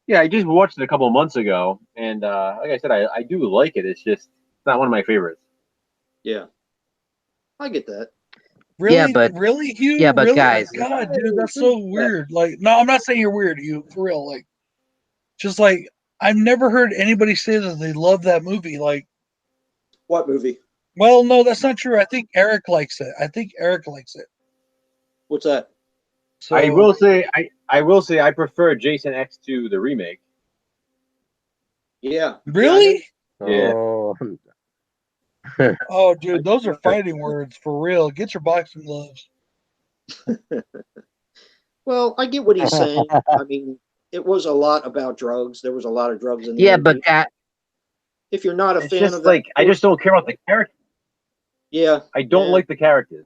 Yeah, I just watched it a couple of months ago, and like I said, I do like it. It's just it's not one of my favorites. Yeah, I get that. Really, Yeah, but- really, Hugh, yeah, but really, guys- God, dude, that's so weird. Like, no, I'm not saying you're weird, Hugh, for real. Like, just like I've never heard anybody say that they love that movie. Like, What movie? well, no, that's not true. I think Eric likes it. What's that? So I will say I prefer Jason X to the remake. Yeah. really? Yeah. Oh, Oh, dude, those are fighting words for real. Get your boxing gloves. Well, I get what he's saying. I mean, it was a lot about drugs. There was a lot of drugs in the yeah, movie. but that If you're not a It's fan just of that, like I just don't care about the character. yeah, I don't yeah. like the characters.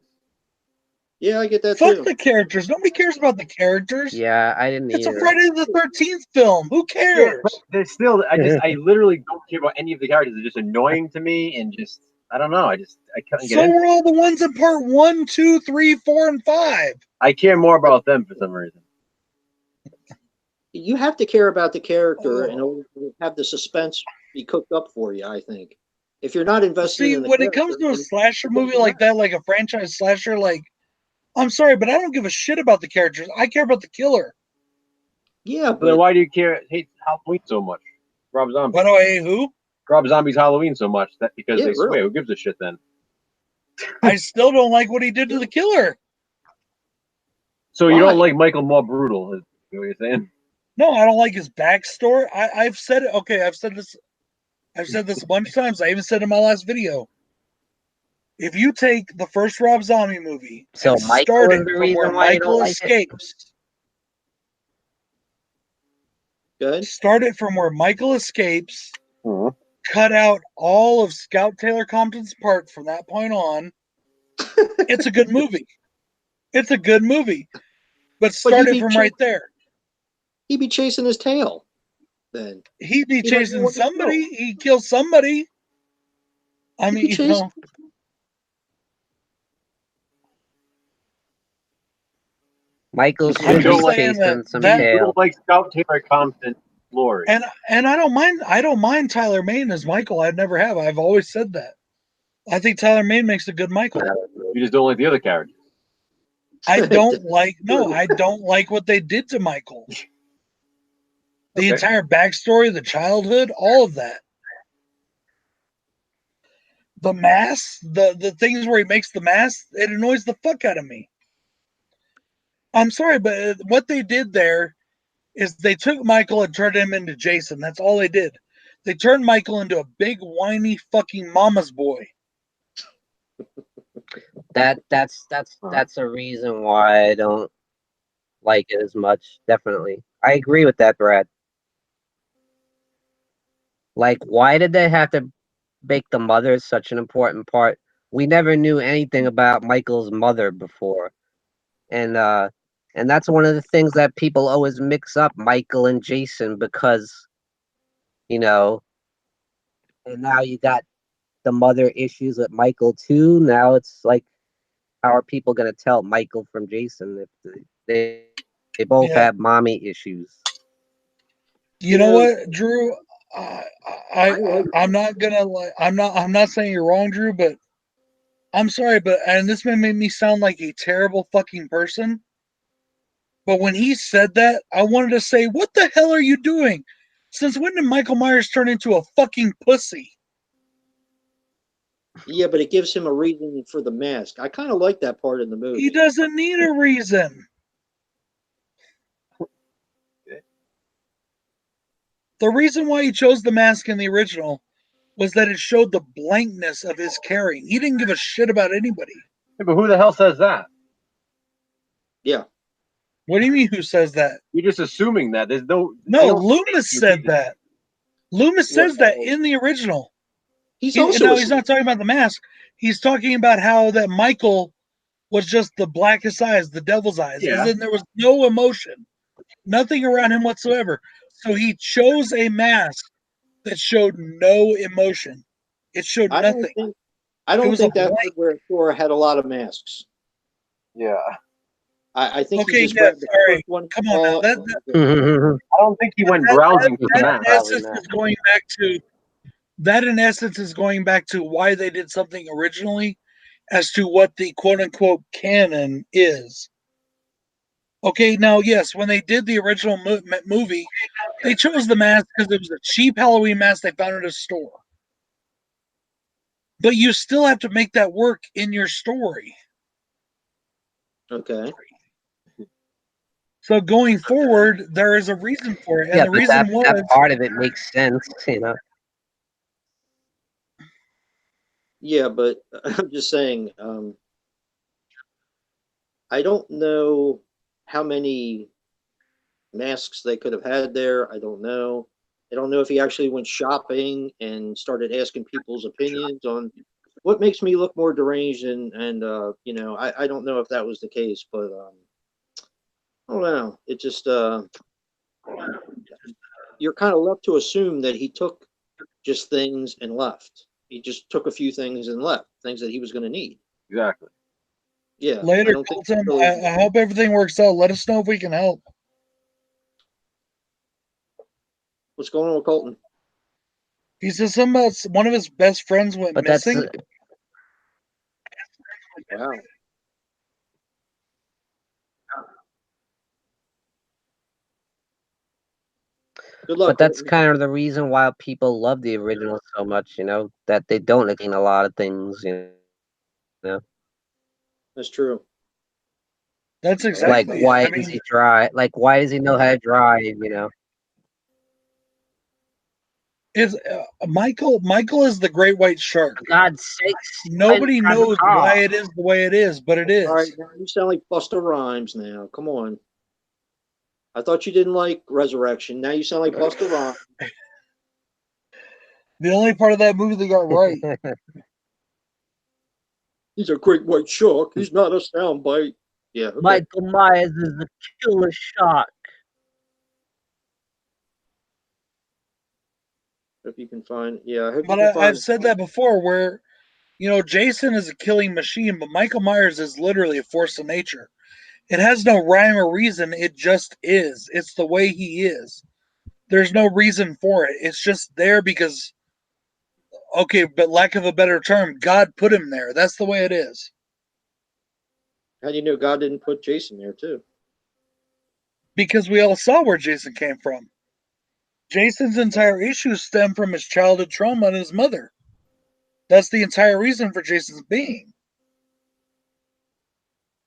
Yeah, I get that Fuck too. the characters. Nobody cares about the characters. yeah, I didn't It's a either. Friday the 13th film. Who Yeah, cares? but there's still I literally don't care about any of the characters. They're just annoying to me and just I don't know. I couldn't get So in. were all the ones in part 1, 2, 3, 4, and 5. I care more about them for some reason. You have to care about the character in Oh. order to have the suspense be cooked up for you, I think. If you're not invested See, in the when it character, comes to a then slasher it doesn't movie like matter. that, like a franchise slasher, like, I'm sorry, but I don't give a shit about the characters. I care about the killer. Yeah, So then but why do you hate Halloween so much? Rob Zombie. Why do I hate who? Rob Zombie's Halloween so much that because Yeah, they really. swear. Who gives a shit then? I still don't like what he did to the killer. So you don't Why? like Michael more brutal? Is what you're saying? No, I don't like his backstory. I've said it. Okay, I've said this a bunch of times. I even said it in my last video. If you take the first Rob Zombie movie So and Michael start is it the from where reason why you don't Michael like it? escapes, good. start it from where Michael escapes, Mhm. cut out all of Scout Taylor Compton's part from that point on. It's a good movie. It's a good movie. But start he'd it be from ch- right there. He'd be chasing his tail then. He'd be He doesn't chasing want to somebody. He'd kill somebody. I He'd mean, be you chasing. know, Michael So I'm should you don't just be like saying that chasing some that you tail. don't like Scout Taylor Compton glory. and I don't mind Tyler Mane as Michael. I never have. I've always said that. I think Tyler Mane makes a good Michael. You just don't like the other characters. I don't like what they did to Michael. The Okay. entire backstory, the childhood, all of that. The mask, the things where he makes the mask, it annoys the fuck out of me. I'm sorry, but what they did there is they took Michael and turned him into Jason. That's all they did. They turned Michael into a big whiny fucking mama's boy. That's a reason why I don't like it as much. Definitely, I agree with that, Brad. Like, why did they have to make the mother such an important part? We never knew anything about Michael's mother before, and that's one of the things that people always mix up Michael and Jason because, you know, and now you got the mother issues with Michael too. Now it's like, how are people gonna tell Michael from Jason if they both Yeah. have mommy issues? You know what, Drew? I'm not gonna like. I'm not saying you're wrong, Drew, but I'm sorry, but and this may make me sound like a terrible fucking person. But when he said that, I wanted to say, "What the hell are you doing? Since when did Michael Myers turn into a fucking pussy?" Yeah, but it gives him a reason for the mask. I kind of like that part in the movie. He doesn't need a reason. The reason why he chose the mask in the original was that it showed the blankness of his caring. He didn't give a shit about anybody. Yeah, but who the hell says that? Yeah. What do you mean? Who says that? You're just assuming that there's no. No, Loomis said that. Loomis says that in the original. He's He's also not talking about the mask. He's talking about how that Michael was just the blackest eyes, the devil's eyes, Yeah. as in there was no emotion, nothing around him whatsoever. So he chose a mask that showed no emotion. It showed nothing. I don't was think a that blank. hardware store had a lot of masks. Yeah. I think he Okay, just yes, grabbed the all right. first one. Come on now. I don't think he went browsing for the That map. in essence is going back to that. In essence, is going back to why they did something originally, as to what the quote unquote canon is. Okay, now yes, when they did the original movie, they chose the mask because it was a cheap Halloween mask they found at a store. But you still have to make that work in your story. Okay. So going forward, there is a reason for it, and Yeah, the but reason that was part of it makes sense, you know. Yeah, but I'm just saying, I don't know how many masks they could have had there. I don't know. I don't know if he actually went shopping and started asking people's opinions on what makes me look more deranged, and you know, I don't know if that was the case, but I don't know. It just you're kind of left to assume that he took just things and left. He just took a few things and left, things that he was going to need. Exactly. Yeah, I later, don't think Colton. really. I hope everything works out. Let us know if we can help. What's going on with Colton? He says something about one of his best friends went But that's missing. Wow. Good luck. but that's Colton. kind of the reason why people love the original so much, you know, that they don't explain a lot of things, you know. That's true. That's I like Like exactly that. it. why I does mean, he drive? Like why does he know how to drive, you know? is Michael? Michael is the great white shark. For God's sakes, Nobody knows why it is the way it is, but it All right, is. now you sound like Busta Rhymes now. Come on. I thought you didn't like Resurrection. Now you sound like Busta Rhymes. The only part of that movie they got right. He's a great white shark. He's not a soundbite. Yeah, okay. Michael Myers is a killer shark. If you can find, yeah, I hope you But can find. I've said that before, where Jason is a killing machine, but Michael Myers is literally a force of nature. It has no rhyme or reason. It just is. It's the way he is. There's no reason for it. It's just there because, okay, but lack of a better term, God put him there. That's the way it is. How do you know God didn't put Jason there too? Because we all saw where Jason came from. Jason's entire issues stem from his childhood trauma and his mother. That's the entire reason for Jason's being.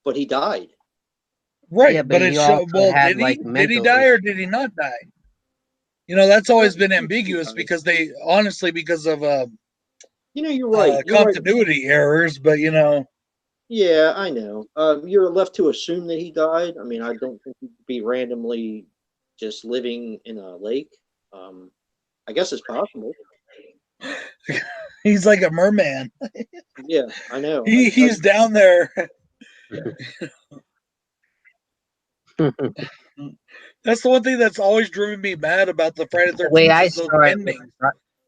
But he died. Right, Yeah, but but it he also well, had did he? like Did he mental die or issues. did he not die? That's always been He ambiguous died. because they honestly because of You know, you're right. You're right. continuity errors. But Yeah, I know. You're left to assume that he died. I mean, I don't think he'd be randomly just living in a lake. Um, I guess it's possible. he's like a merman. Yeah, I know. He's down there. That's the one thing that's always driven me mad about the Friday The way 13th I is those saw it was endings.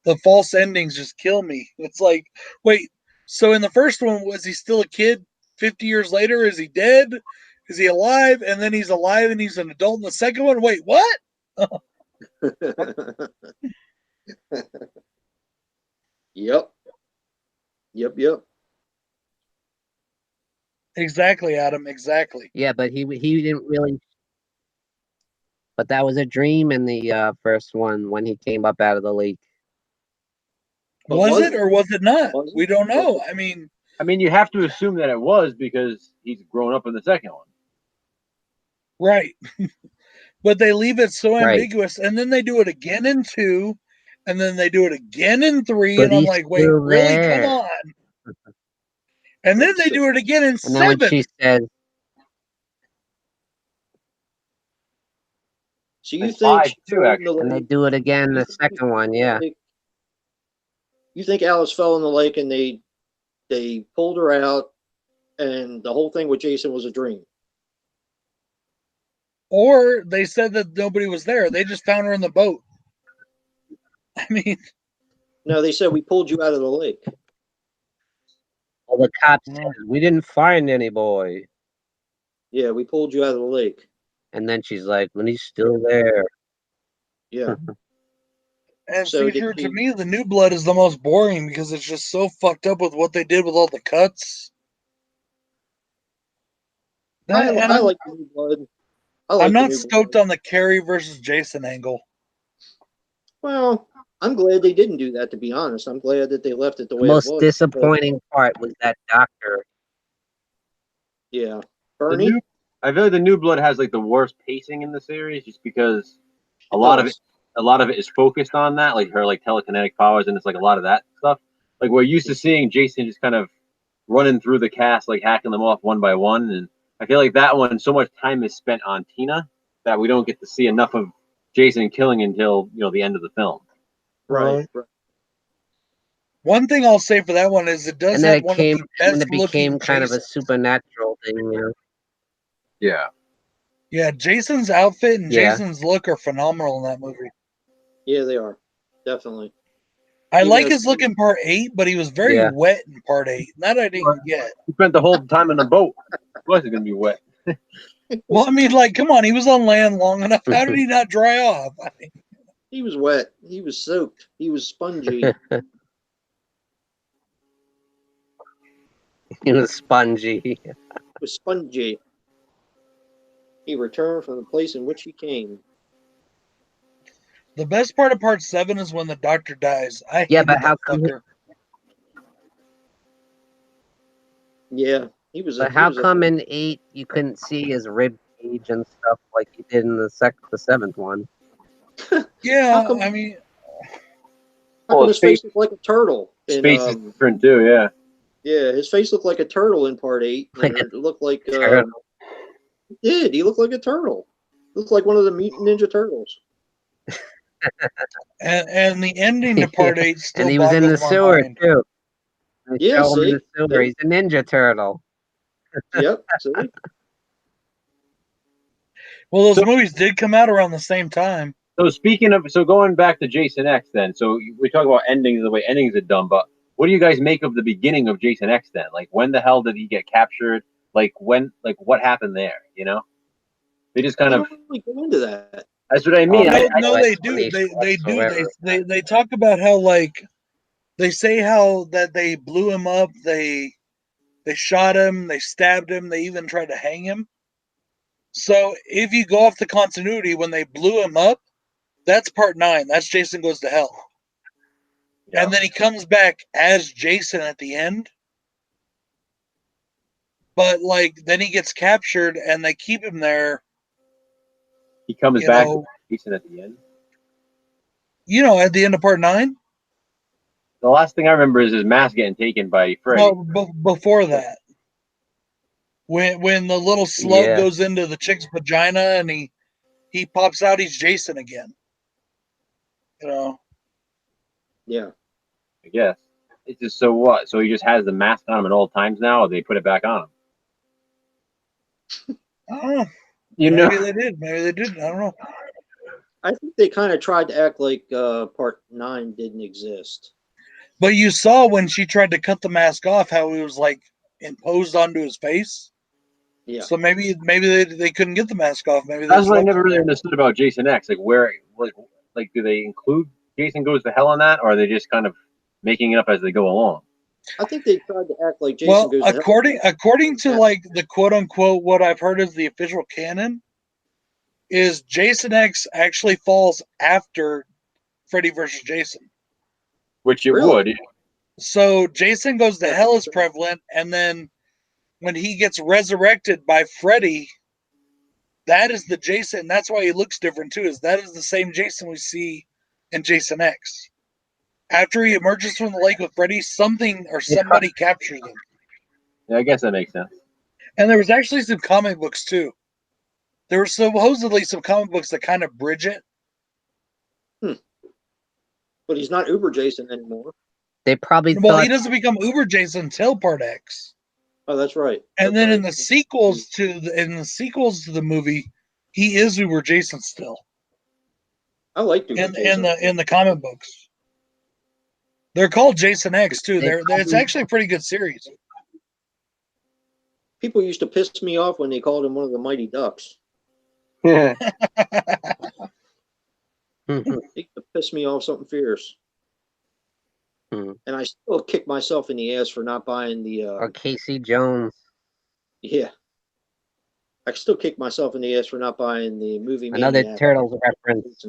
The false endings just kill me. It's like, wait, so in the first one, was he still a kid 50 years later? Is he dead? Is he alive? And then he's alive and he's an adult in the second one? Wait, what? Yep. Yep. Exactly, Adam. Exactly. yeah, but he didn't really. But that was a dream in the first one when he came up out of the lake. But Was it or was it not? was We it? don't Was know. it? I mean, You have to assume that it was because he's grown up in the second one. right. But they leave it so Right. ambiguous. And then they do it again in 2. And then they do it again in 3. But And I'm he's like, wait, still really? Come there. on. And then they do it again in And then when 7. she says, So you And think five she too, fell in the actually. and they lake? do it again in You the think she second fell one, in the yeah. lake? You think Alice fell in the lake and they pulled her out, and the whole thing with Jason was a dream? Or they said that nobody was there. They just found her in the boat. I mean, No, they said we pulled you out of the lake. Well, the cop says, no. we didn't find any boy. Yeah, we pulled you out of the lake. And then she's like, when he's still there. Yeah. And So see, did to she? me, the New Blood is the most boring because it's just so fucked up with what they did with all the cuts. I And like the New Blood. I I'm like the not New stoked Blood. on the Carrie versus Jason angle. Well, I'm glad they didn't do that. To be honest, I'm glad that they left it the The way it most was. disappointing part was that doctor. Yeah, The Bernie. new, I feel like the New Blood has like the worst pacing in the series, just because a It lot of does. it, a lot of it is focused on that, like her like telekinetic powers, and it's like a lot of that stuff. Like we're used to seeing Jason just kind of running through the cast, like hacking them off one by one, and I feel like that one, so much time is spent on Tina that we don't get to see enough of Jason killing until the end of the film. Right. One thing I'll say for that one is it does And then have one of the when best it became looking kind of a Jasons. supernatural thing. Yeah. Yeah, Jason's outfit and Yeah. Jason's look are phenomenal in that movie. Yeah, they are definitely. I Even like though his look in part 8, but he was very Yeah. wet in part 8. That I didn't get. He spent the whole time in the boat. Of course, it's gonna be wet. Well, I mean, like, come on, he was on land long enough. How did he not dry off? I mean, he was wet, he was soaked, he was spongy. He was spongy. He was spongy. He returned from the place in which he came. the best part of part 7 is when the doctor dies. I Yeah, hated but how that come? fucker. Yeah, he was. But how come in 8 you couldn't see his rib cage and stuff like you did in the 7th one? Yeah, How come? I mean, How come his face looked like a turtle? His face is different too. Yeah. Yeah, his face looked like a turtle in part 8, and Like it looked like turtle. He did. He looked like a turtle. Looked like one of the Mutant Ninja Turtles. and the ending to part 8 still And he was in the boggles my sewer mind. too. They Yeah, show him in see? the sewer. He's a Ninja Turtle. Yep, see? Well, those So- movies did come out around the same time. So speaking of, going back to Jason X, then. So we talk about endings, the way endings are done, but what do you guys make of the beginning of Jason X? Then, like, when the hell did he get captured? Like, what happened there? They just kind They of. don't really go into that. That's what I mean. No, they do. They do. They talk about how, like, they say how that they blew him up. They shot him. They stabbed him. They even tried to hang him. So if you go off the continuity, when they blew him up, that's part 9. That's Jason Goes to Hell. Yeah. And then he comes back as Jason at the end. But, like, then he gets captured and they keep him there. He comes back to Jason at the end. At the end of part 9. The last thing I remember is his mask getting taken by Freddy. No, before that. When the little slug goes into the chick's vagina and he pops out, he's Jason again. Yeah. I guess. It's just, so what? So he just has the mask on him at all times now, or they put it back on him? I don't know. Maybe they did. Maybe they didn't. I don't know. I think they kind of tried to act like part 9 didn't exist. But you saw when she tried to cut the mask off how it was, like, imposed onto his face. Yeah. So maybe they couldn't get the mask off. Maybe That's what I never really understood about Jason X. Like, where, like, do they include Jason Goes to Hell in that, or are they just kind of making it up as they go along? I think they tried to act like Jason Goes to Hell. According to, like, the quote unquote what I've heard is the official canon, is Jason X actually falls after Freddy versus Jason. Which it would. So Jason Goes to Hell is prevalent, and then when he gets resurrected by Freddy, that is the Jason. That's why he looks different too. That is the same Jason we see in Jason X. After he emerges from the lake with Freddy, something or somebody captures him. Yeah, I guess that makes sense. And there was actually some comic books too. There were supposedly some comic books that kind of bridge it. But he's not Uber Jason anymore. They probably he doesn't become Uber Jason until part X. Oh, that's right. And then in the sequels to the movie, he is Uber Jason still. I like Uber Jason. In the comic books. They're called Jason X too. It's actually a pretty good series. People used to piss me off when they called him one of the Mighty Ducks. Yeah. It used to piss me off something fierce. And I still kick myself in the ass for not buying the. Or Casey Jones. Yeah. I still kick myself in the ass for not buying the movie. Another Maniac. Turtles reference.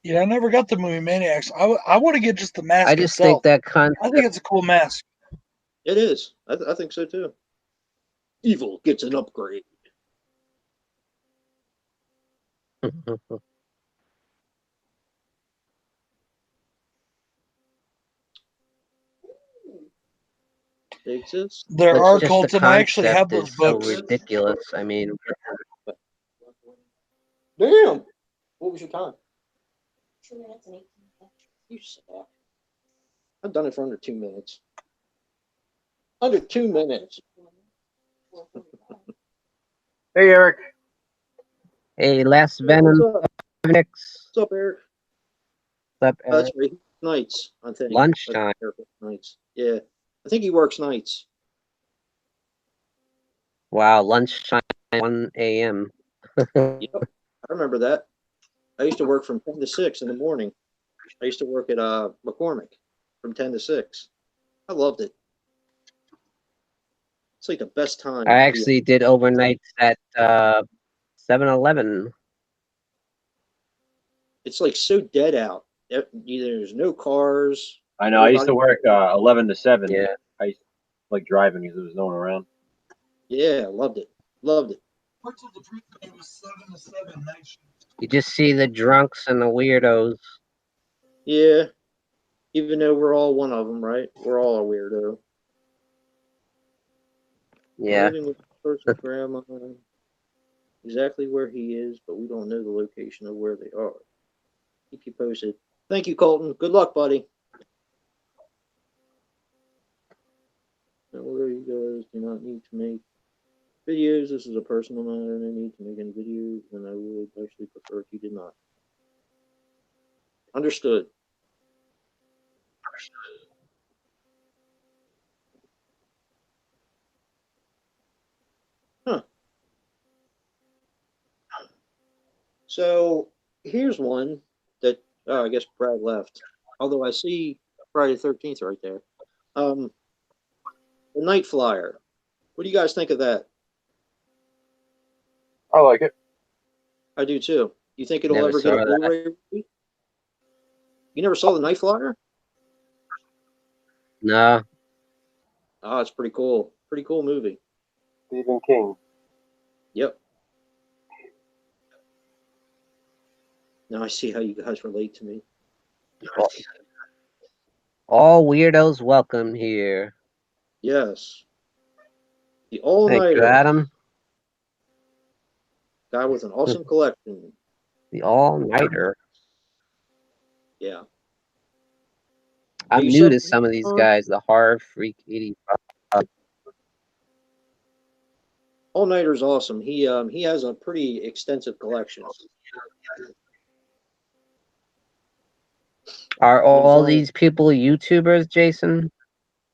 Yeah, I never got the movie Maniacs. I want to get just the mask I just itself. think that I think it's a cool mask. It is. I think so too. Evil gets an upgrade. They exist. There But are just cults, the and I actually have concept those is so books. ridiculous. I mean, Damn. What was your time? 2 minutes and 18 seconds. You suck. I've done it for under 2 minutes. Under 2 minutes. Hey, Eric. hey, last Venom What's up? Phoenix. What's up, Eric? Up That's right. Nights, I think. lunchtime. Nights. Yeah. I think he works nights. Wow, lunchtime, 1 a.m. Yep. I remember that. I used to work from 10 to 6 in the morning. I used to work at McCormick from 10 to 6. I loved it. It's like the best time. I actually did overnights at 7-Eleven. It's like so dead out. There's no cars. I know. I used to work 11 to 7. Yeah. I used to like driving because there was no one around. Yeah, loved it. Loved it. Parts of the pre-game was 7 to 7 night shift. You just see the drunks and the weirdos. Yeah. Even though we're all one of them, right? We're all a weirdo. Yeah. Living with the person's grandma. Exactly where he is, but we don't know the location of where they are. Keep you posted. Thank you, Colton. Good luck, buddy. Don't worry, you guys do not need to make videos. This is a personal matter. No need to make any videos, and I would actually prefer if you did not. Understood. Huh. So here's one that I guess Brad left. Although I see Friday the 13th right there. The Night Flyer. What do you guys think of that? I like it. I do too. You think it'll Never ever get a saw that. Blu-ray release? You never saw the Night Flyer? No. Oh, it's pretty cool. Pretty cool movie. Stephen King. Yep. Now I see how you guys relate to me. All weirdos welcome here. Yes. The Thank you, all-nighter. Adam. Guy with an awesome collection. The all-nighter. Yeah. I'm You new said- to some of these guys. The Horror Freak 85. All-nighter's awesome. He has a pretty extensive collection. Are all these people YouTubers, Jason?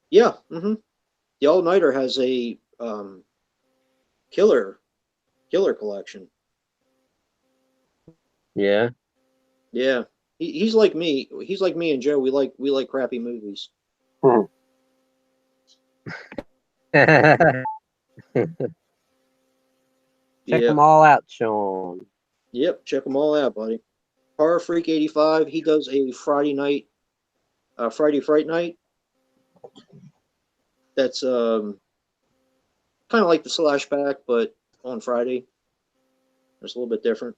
Yeah. Mm-hmm. The all-nighter has a killer collection. Yeah. Yeah. He's like me. He's like me and Joe. We like crappy movies. Check them all out, Sean. Yep, check them all out, buddy. Horror Freak 85. He does a Friday night, Friday Fright Night. That's kind of like the Slashback, but on Friday. It's a little bit different.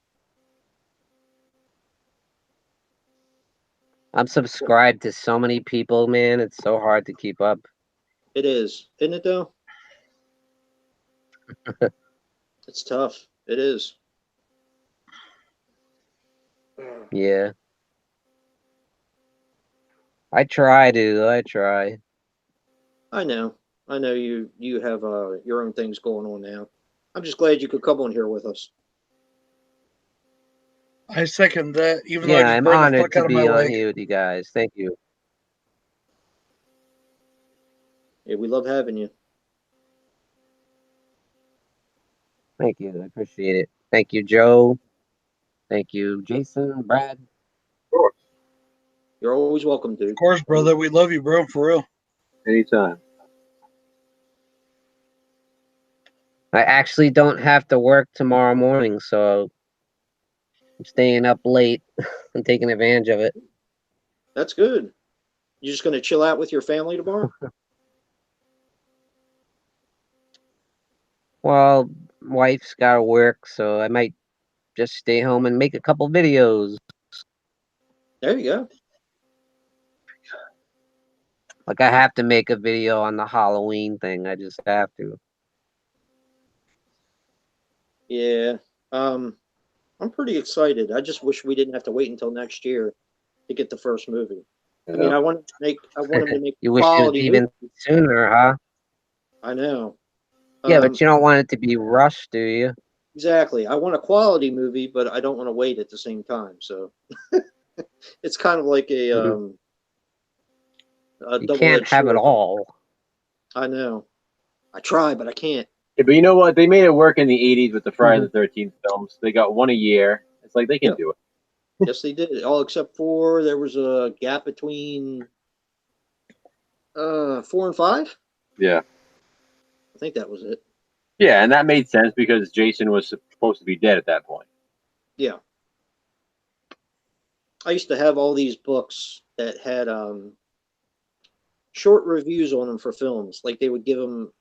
I'm subscribed to so many people, man. It's so hard to keep up. It is, isn't it? Though it's tough. It is. Yeah. I try. I know. You have your own things going on now. I'm just glad you could come on here with us. I second that, even though I Yeah, just I'm burned the honored fuck to out of my be on leg. here with you guys. Thank you. Yeah, we love having you. Thank you. I appreciate it. Thank you, Joe. Thank you, Jason, Brad. You're always welcome, dude. Of course, brother. We love you, bro. For real. Anytime. I actually don't have to work tomorrow morning, so I'm staying up late and taking advantage of it. That's good. You just gonna chill out with your family tomorrow? Well, wife's got to work, so I might just stay home and make a couple videos. There you go. Like, I have to make a video on the Halloween thing. I just have to. Yeah. I'm pretty excited. I just wish we didn't have to wait until next year to get the first movie. I mean, I want him to make You wish it was quality even movies. sooner, huh? I know. Yeah, but you don't want it to be rushed, do you? Exactly. I want a quality movie, but I don't want to wait at the same time. So it's kind of like a You can't double-edged have it sword. all. I know. I try, but I can't. Yeah, but you know what? They made it work in the '80s with the Friday the 13th films. They got one a year. It's like they can Yep. do it. Yes, they did. All except for there was a gap between 4 and 5. Yeah. I think that was it. Yeah, and that made sense because Jason was supposed to be dead at that point. Yeah. I used to have all these books that had short reviews on them for films. Like they would give them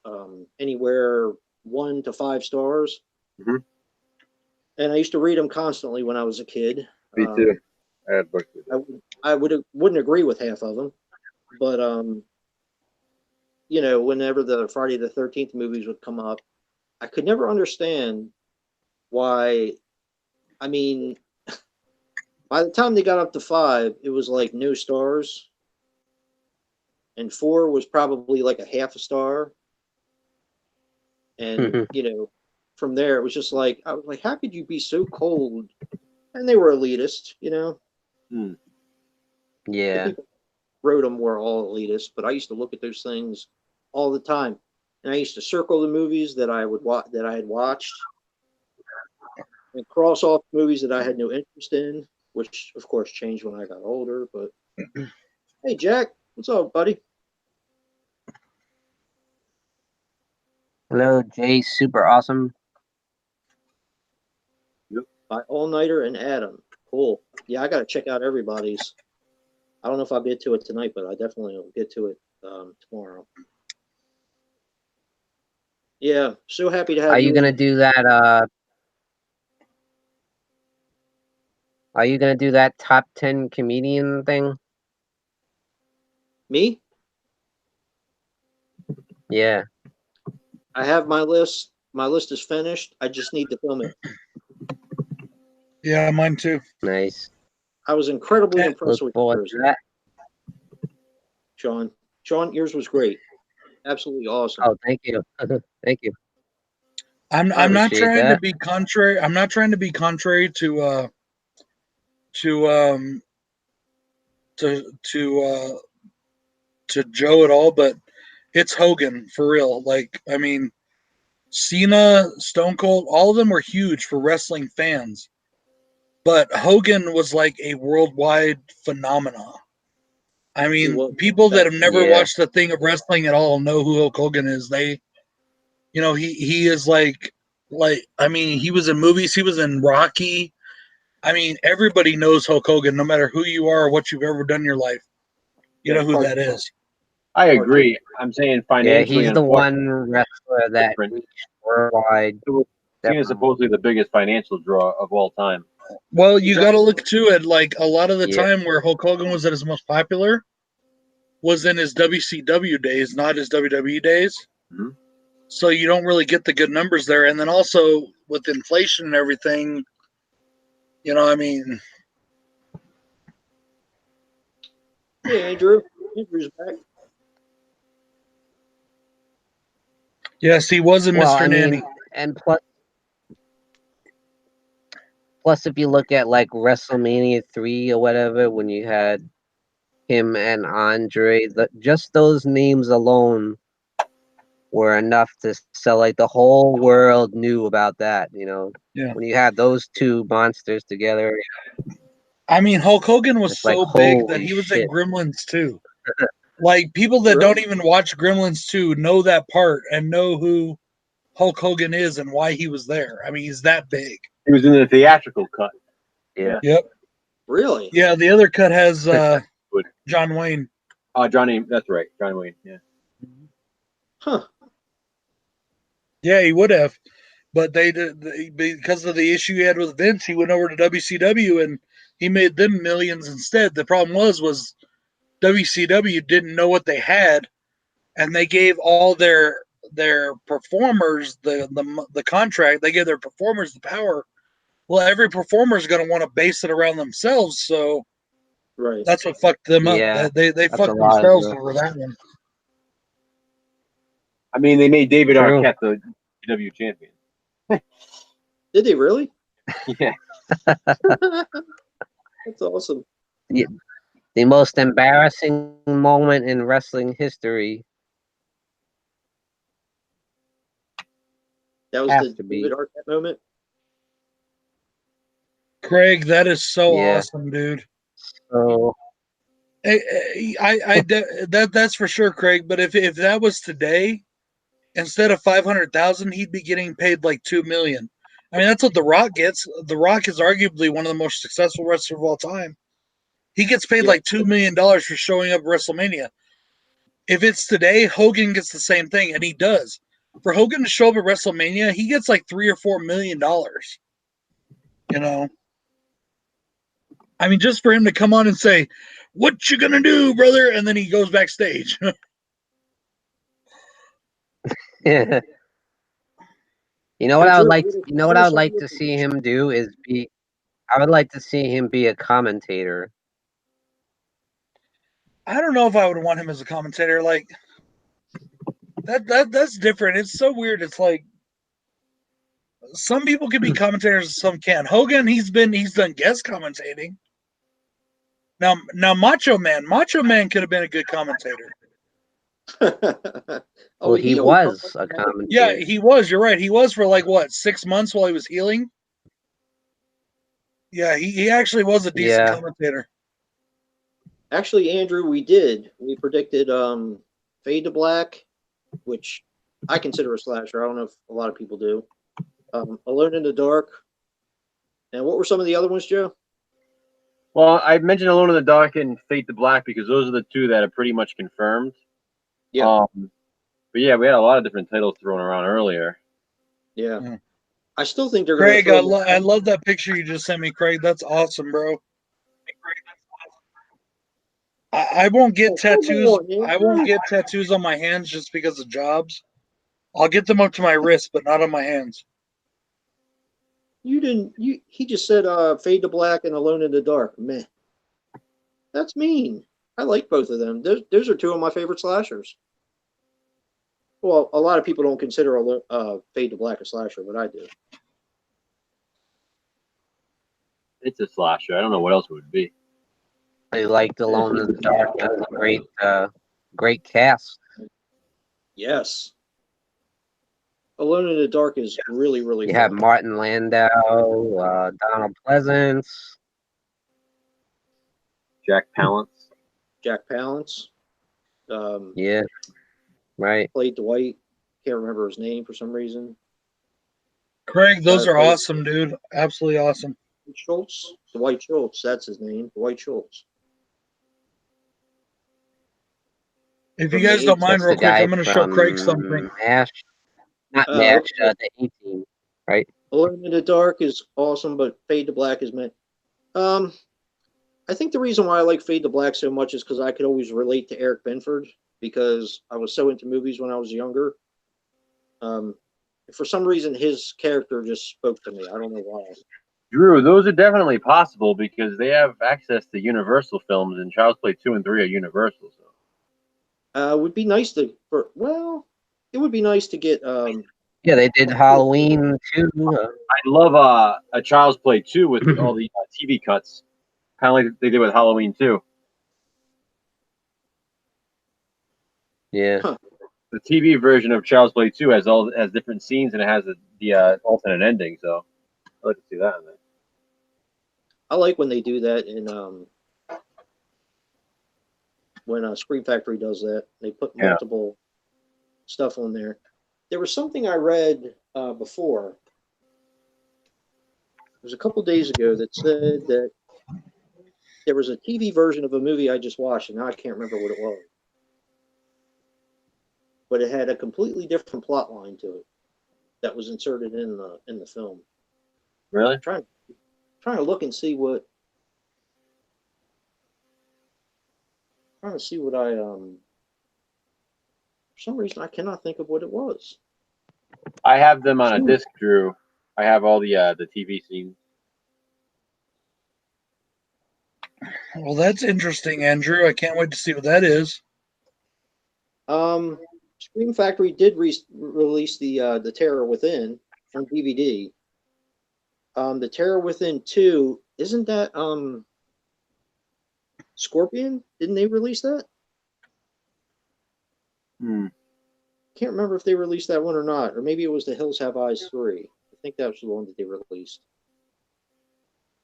anywhere 1 to 5 stars. Mhm. And I used to read them constantly when I was a kid. Me too. I had books. I wouldn't agree with half of them, but you know, whenever the Friday the 13th movies would come up, I could never understand why. I mean, by the time they got up to 5, it was like no stars, and 4 was probably like a half a star, and you know, from there it was just like I was like, how could you be so cold? And they were elitist, you know. Hmm. The Yeah. people who wrote them were all elitist, but I used to look at those things all the time, and I used to circle the movies that I would watch that I had watched, and cross off movies that I had no interest in, which of course changed when I got older. But hey, Jack, what's up, buddy? Hello, Jay. Super awesome. By All Nighter and Adam. Cool. Yeah, I got to check out everybody's. I don't know if I'll get to it tonight, but I definitely will get to it tomorrow. Yeah, so happy to have Are you you gonna in. do that? Are you gonna do that top 10 comedian thing? Me? Yeah. I have my list. My list is finished. I just need to film it. Yeah, mine too. Nice. I was incredibly Yeah. impressed Look with forward yours, to that. Sean. Sean, yours was great. Absolutely awesome. Oh, thank you. Thank you. I'm I not appreciate trying to that. be contrary. I'm not trying to be contrary to to Joe at all, but it's Hogan for real. Like, I mean, Cena, Stone Cold, all of them were huge for wrestling fans, but Hogan was like a worldwide phenomenon. I He mean, was people that have exceptional. never Yeah. watched a thing of wrestling at all know who Hulk Hogan is. They, you know, he is like I mean, he was in movies, he was in Rocky. I mean, everybody knows Hulk Hogan, no matter who you are or what you've ever done in your life. You know Yeah, who hard, that is. I hard to. agree. I'm saying Yeah, financially, he's the unfortunately, one wrestler that different. reached worldwide. Cena's supposedly the biggest financial draw of all time. Well, you got to Exactly. look to it. Like a lot of the Yeah. time where Hulk Hogan was at his most popular was in his WCW days, not his WWE days. Mhm. So you don't really get the good numbers there. And then also with inflation and everything, you know, I mean, Hey, Andrew. Andrew's back. yes, he was a Well, Mr. I Nanny. mean, and plus, Plus, if you look at like WrestleMania 3 or whatever, when you had him and Andre, just those names alone were enough to sell. Like the whole world knew about that. Yeah. When you had those two monsters together, I mean, Hulk Hogan was it's like so big that holy he was shit. in Gremlins 2. Like, people that don't even watch Gremlins 2 know that part and know who Hulk Hogan is and why he was there. I mean, he's that big. He was in the theatrical cut. Yeah. Yep. Really? Yeah, the other cut has John Wayne. Oh, Johnny, that's right, John Wayne. Yeah. Huh. Yeah, he would have, but because of the issue he had with Vince. He went over to WCW and he made them millions instead. The problem was WCW didn't know what they had, and they gave all their performers the contract. They gave their performers the power. Well, every performer is going to want to base it around themselves, so Right. that's what fucked them up. Yeah, They that's fucked a lot themselves of over that one. I mean, they made David True. Arquette the W champion. Did they really? Yeah. That's awesome. the most embarrassing moment in wrestling history. That was Have the to be. David Arquette moment. Craig, that is so Yeah. awesome, dude. So That's for sure, Craig. But if that was today, instead of 500,000, he'd be getting paid like 2 million. I mean, that's what The Rock gets. The Rock is arguably one of the most successful wrestlers of all time. He gets paid like $2 million for showing up at WrestleMania. If it's today, Hogan gets the same thing, and he does. For Hogan to show up at WrestleMania, he gets like $3 or $4 million. I mean, just for him to come on and say, "What you gonna do, brother?" and then he goes backstage. you know what I would like. You know what I would like to see him do is be. I would like to see him be a commentator. I don't know if I would want him as a commentator. Like that's different. It's so weird. It's like some people can be commentators and some can't. Hogan, he's done guest commentating. Now Macho Man could have been a good commentator. Well, he was a commentator. Yeah, he was. You're right. He was for like what, 6 months while he was healing. Yeah, he actually was a decent commentator. Actually, Andrew, we predicted Fade to Black, which I consider a slasher. I don't know if a lot of people do. Alone in the Dark. And what were some of the other ones, Joe? Well, I mentioned Alone in the Dark and Fate to Black because those are the two that are pretty much confirmed. Yeah. But yeah, we had a lot of different titles thrown around earlier. Yeah. I still think they're Craig, going to. I love that picture you just sent me, Craig. That's awesome, bro. I won't get tattoos. I won't get tattoos on my hands just because of jobs. I'll get them up to my wrist, but not on my hands. You didn't. He just said Fade to Black and Alone in the Dark. Meh. That's mean. I like both of them. Those are two of my favorite slashers. Well, a lot of people don't consider Fade to Black a slasher, but I do. It's a slasher. I don't know what else it would be. I liked Alone in the Dark. That's a great cast. Yes. Alone in the Dark is really, really You fun. have Martin Landau, Donald Pleasance, Jack Palance. Jack Palance. Yeah, right. Played Dwight. Can't remember his name for some reason. Craig, those are awesome, dude. Absolutely awesome. Schultz? Dwight Schultz. That's his name. Dwight Schultz. If you guys don't mind, real quick, I'm going to show Craig something. MASH. Not MASH, the A-Team, right? Alone in the Dark is awesome, but Fade to Black is meant. I think the reason why I like Fade to Black so much is because I could always relate to Eric Benford because I was so into movies when I was younger. For some reason, his character just spoke to me. I don't know why. Drew, those are definitely possible because they have access to Universal films, and Child's Play 2 and 3 are Universal. So. It would be nice to get Yeah, they did Halloween too. I love a Child's Play 2 with all the TV cuts, kind of like they did with Halloween 2. Yeah. Huh. The TV version of Child's Play 2 has different scenes and it has the alternate ending. So I'd like to see that in there. I like when they do that in when Scream Factory does that. They put multiple stuff on there. There was something I read before. It was a couple days ago that said that there was a TV version of a movie I just watched, and now I can't remember what it was. But it had a completely different plot line to it that was inserted in the film. Really? I'm trying to look and see what. Trying to see what I for some reason I cannot think of what it was. I have them on a disc, Drew. I have all the TV scenes. Well, that's interesting, Andrew. I can't wait to see what that is. Scream Factory did release the Terror Within on DVD. The Terror Within 2, isn't that Scorpion? Didn't they release that? Can't remember if they released that one or not, or maybe it was The Hills Have Eyes 3. I think that was the one that they released.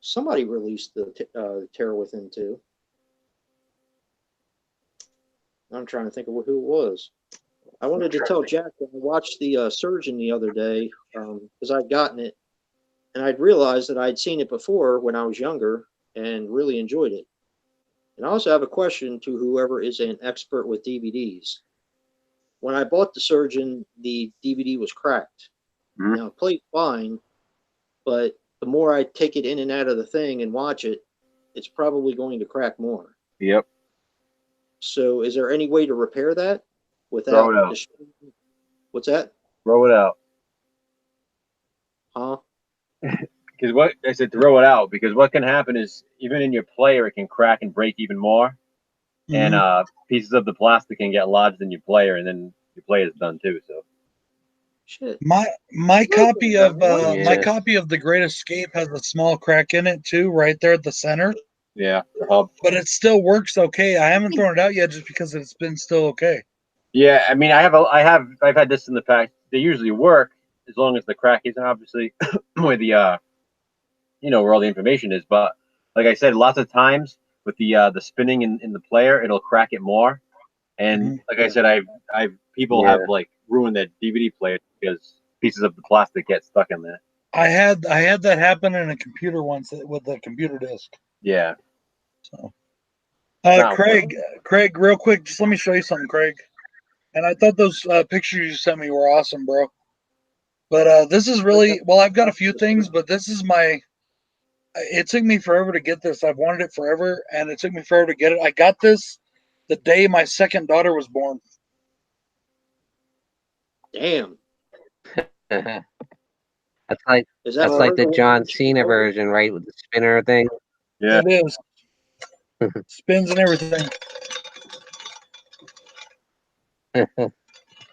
Somebody released the Terror Within 2. I'm trying to think of who it was. I wanted to tell Jack that I watched The Surgeon the other day because I'd gotten it, and I'd realized that I'd seen it before when I was younger and really enjoyed it. And I also have a question to whoever is an expert with DVDs. When I bought The Surgeon, the DVD was cracked. Now, it played fine, but the more I take it in and out of the thing and watch it, it's probably going to crack more. Yep. So is there any way to repair that without Throw it out. What's that? Throw it out. Huh? Because what I said, throw it out. Because what can happen is even in your player, it can crack and break even more, and pieces of the plastic can get lodged in your player, and then your player is done too. So Shit. My copy of The Great Escape has a small crack in it too, right there at the center. yeah, the hub. But it still works okay. I haven't thrown it out yet just because it's been still okay. Yeah, I mean, I've had this in the past. They usually work as long as the crack isn't obviously where the where all the information is. But like I said, lots of times with the spinning in the player, it'll crack it more. And like I said, people have like ruined their DVD player because pieces of the plastic get stuck in there. I had that happen in a computer once with a computer disc. Yeah. So, Craig, real quick, just let me show you something, Craig. And I thought those pictures you sent me were awesome, bro. But this is really, well, I've got a few things, but this is it took me forever to get this. I've wanted it forever, and it took me forever to get it. I got this the day my second daughter was born. Damn. That's like the John Cena version, right, with the spinner thing. Yeah, it is. Spins and everything.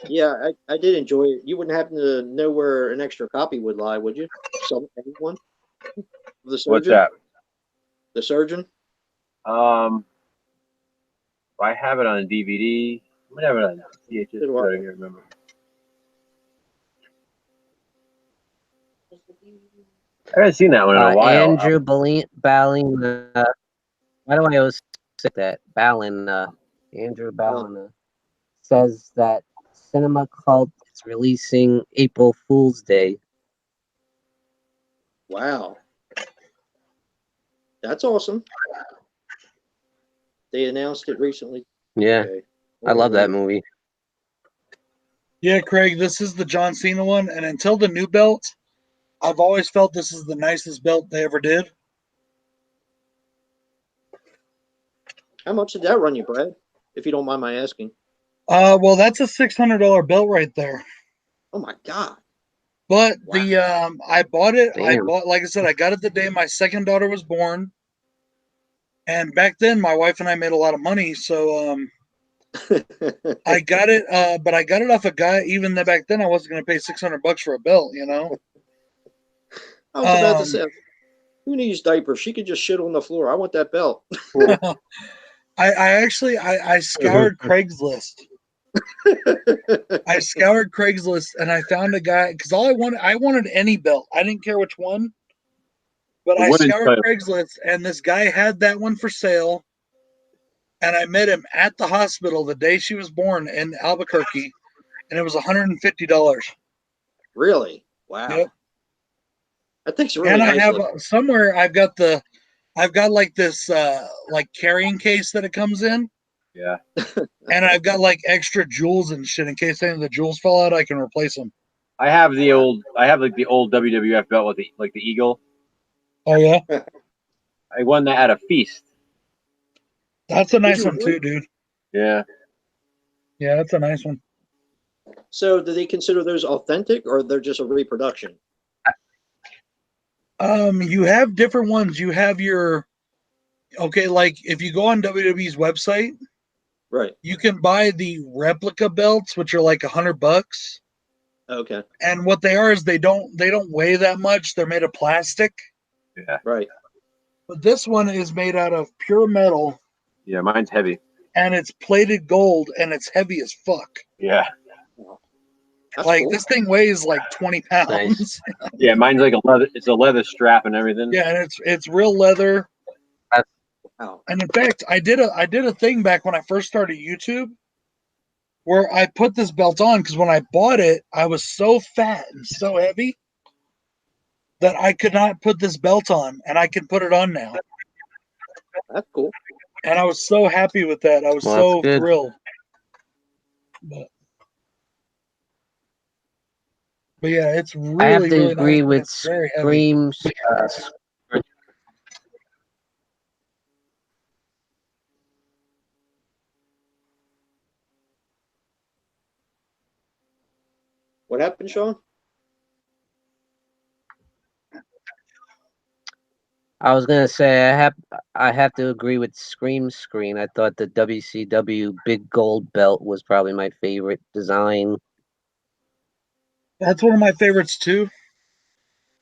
Yeah, I did enjoy it. You wouldn't happen to know where an extra copy would lie, would you? Anyone? The Surgeon? What's that? The Surgeon? I have it on a DVD. I might have it on VHS. I don't remember. I haven't seen that one in a while. Andrew Ballin. Why do I always say that? Andrew Ballin says that Cinema Cult is releasing April Fool's Day. Wow. That's awesome. They announced it recently. Yeah. Okay. I love that movie. Yeah, Craig, this is the John Cena one, and until the new belt, I've always felt this is the nicest belt they ever did. How much did that run you, Brad? If you don't mind my asking. Well, that's a $600 belt right there. Oh my God. But I bought it. Damn. Like I said, I got it the day my second daughter was born. And back then, my wife and I made a lot of money, so I got it, but I got it off a guy. Even back then, I wasn't going to pay $600 for a belt. You know. I was about to say, who needs diapers? She could just shit on the floor. I want that belt. I scoured Craigslist. I scoured Craigslist and I found a guy because I wanted any belt. I didn't care which one, but I scoured Craigslist and this guy had that one for sale. And I met him at the hospital the day she was born in Albuquerque, and it was $150. Really? Wow. Yep. That thing's really and I nice have looking. somewhere I've got like this like carrying case that it comes in. Yeah. And I've got like extra jewels and shit in case any of the jewels fall out, I can replace them. I have the old WWF belt with the eagle. Oh yeah. I won that at a feast. That's a nice one too, dude. Yeah. Yeah, that's a nice one. So, do they consider those authentic, or they're just a reproduction? You have different ones. You have your like if you go on WWE's website, right? You can buy the replica belts, which are like $100. Okay. And what they are is they don't weigh that much. They're made of plastic. Yeah. Right. But this one is made out of pure metal. Yeah, mine's heavy. And it's plated gold, and it's heavy as fuck. Yeah. That's like cool. This thing weighs like 20 pounds. Nice. Yeah, mine's like it's a leather strap and everything. Yeah, and it's real leather. Wow. And in fact, I did a thing back when I first started YouTube where I put this belt on because when I bought it, I was so fat and so heavy that I could not put this belt on, and I can put it on now. That's cool. And I was so happy with that. I was so thrilled. But yeah, it's really, I have to really agree nice, with it's very Scream's. What happened, Sean? I was gonna say I have to agree with Scream's screen. I thought the WCW big gold belt was probably my favorite design. That's one of my favorites too.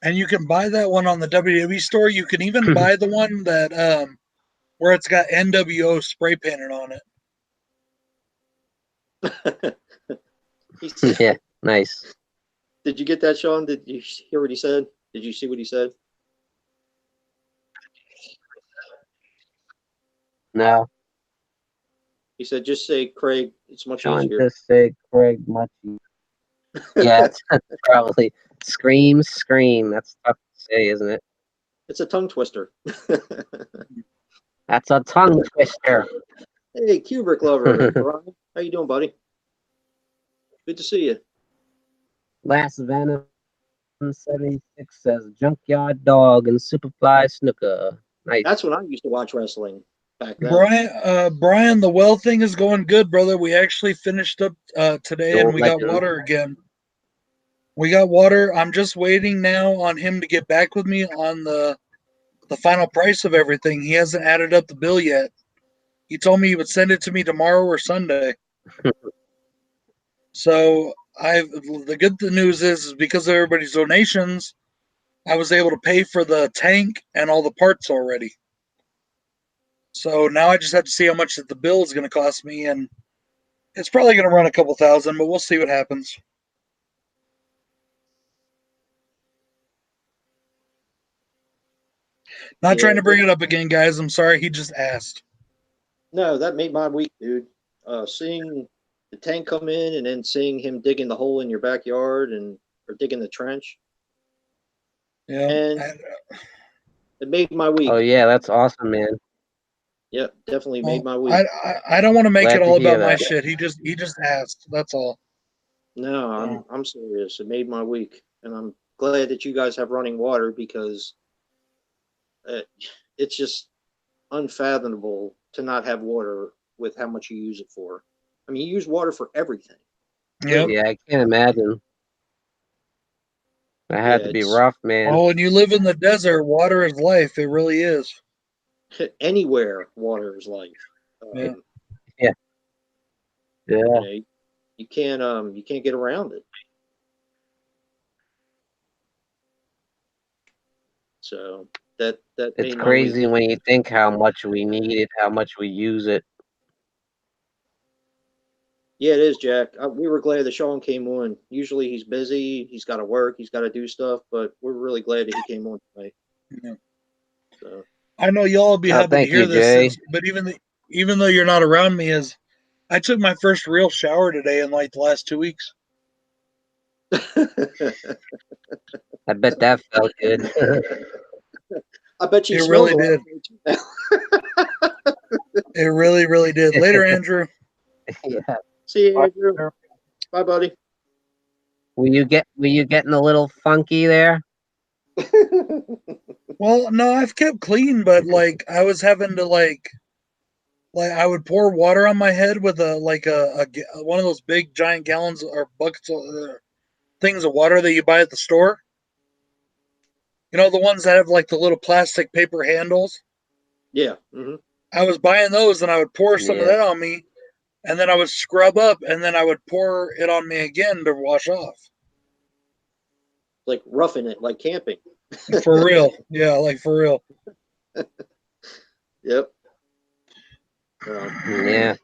And you can buy that one on the WWE store. You can even buy the one that where it's got NWO spray painted on it. Yeah, nice. Did you get that, Sean? Did you hear what he said? Did you see what he said? No. He said, "Just say Craig. It's much easier." Just say Craig much easier. Yeah, it's probably scream. That's tough to say, isn't it? It's a tongue twister. That's a tongue twister. Hey, Kubrick lover, Brian, how you doing, buddy? Good to see you. Last Venom 76 says Junkyard Dog and Superfly Snooker. Nice. That's when I used to watch wrestling back then. Brian, the well thing is going good, brother. We actually finished up today, and we got water again. We got water. I'm just waiting now on him to get back with me on the final price of everything. He hasn't added up the bill yet. He told me he would send it to me tomorrow or Sunday. So the good news is because of everybody's donations, I was able to pay for the tank and all the parts already. So now I just have to see how much the bill is going to cost me, and it's probably going to run a couple thousand, but we'll see what happens. Not trying to bring it up again, guys. I'm sorry. He just asked. No, that made my week, dude. Seeing the tank come in and then seeing him digging the hole in your backyard or digging the trench. Yeah. And it made my week. Oh, yeah. That's awesome, man. Yep, definitely made my week. I don't want to make it all about my shit. He just asked. That's all. No, I'm serious. It made my week, and I'm glad that you guys have running water because it's just unfathomable to not have water with how much you use it for. I mean, you use water for everything. Yep. Yeah, I can't imagine. That had to be rough, man. Oh, when you live in the desert, water is life. It really is. Anywhere, water is life. Yeah. Yeah. You know, you can't get around it. So that It's made my crazy week. when you think how much we need it, how much we use it. Yeah, it is, Jack. We were glad that Sean came on. Usually he's busy, he's got to work, he's got to do stuff, but we're really glad that he came on tonight. Yeah. So I know y'all will be Oh, happy to thank hear you, this, Jay. but even though you're not around me, I took my first real shower today in like the last 2 weeks. I bet that felt good. I bet you It smells really a lot did. better too now. It really, really did. Later, Andrew. Yeah. See you, Andrew. Bye, buddy. Were you getting a little funky there? Well, no, I've kept clean, but like I was having to like I would pour water on my head with one of those big giant gallons or buckets of things of water that you buy at the store. You know, the ones that have like the little plastic paper handles. Yeah. Mm-hmm. I was buying those, and I would pour some of Yeah. that on me, and then I would scrub up, and then I would pour it on me again to wash off. Like roughing it, like camping. For real, yeah, like for real. Yep. Yeah.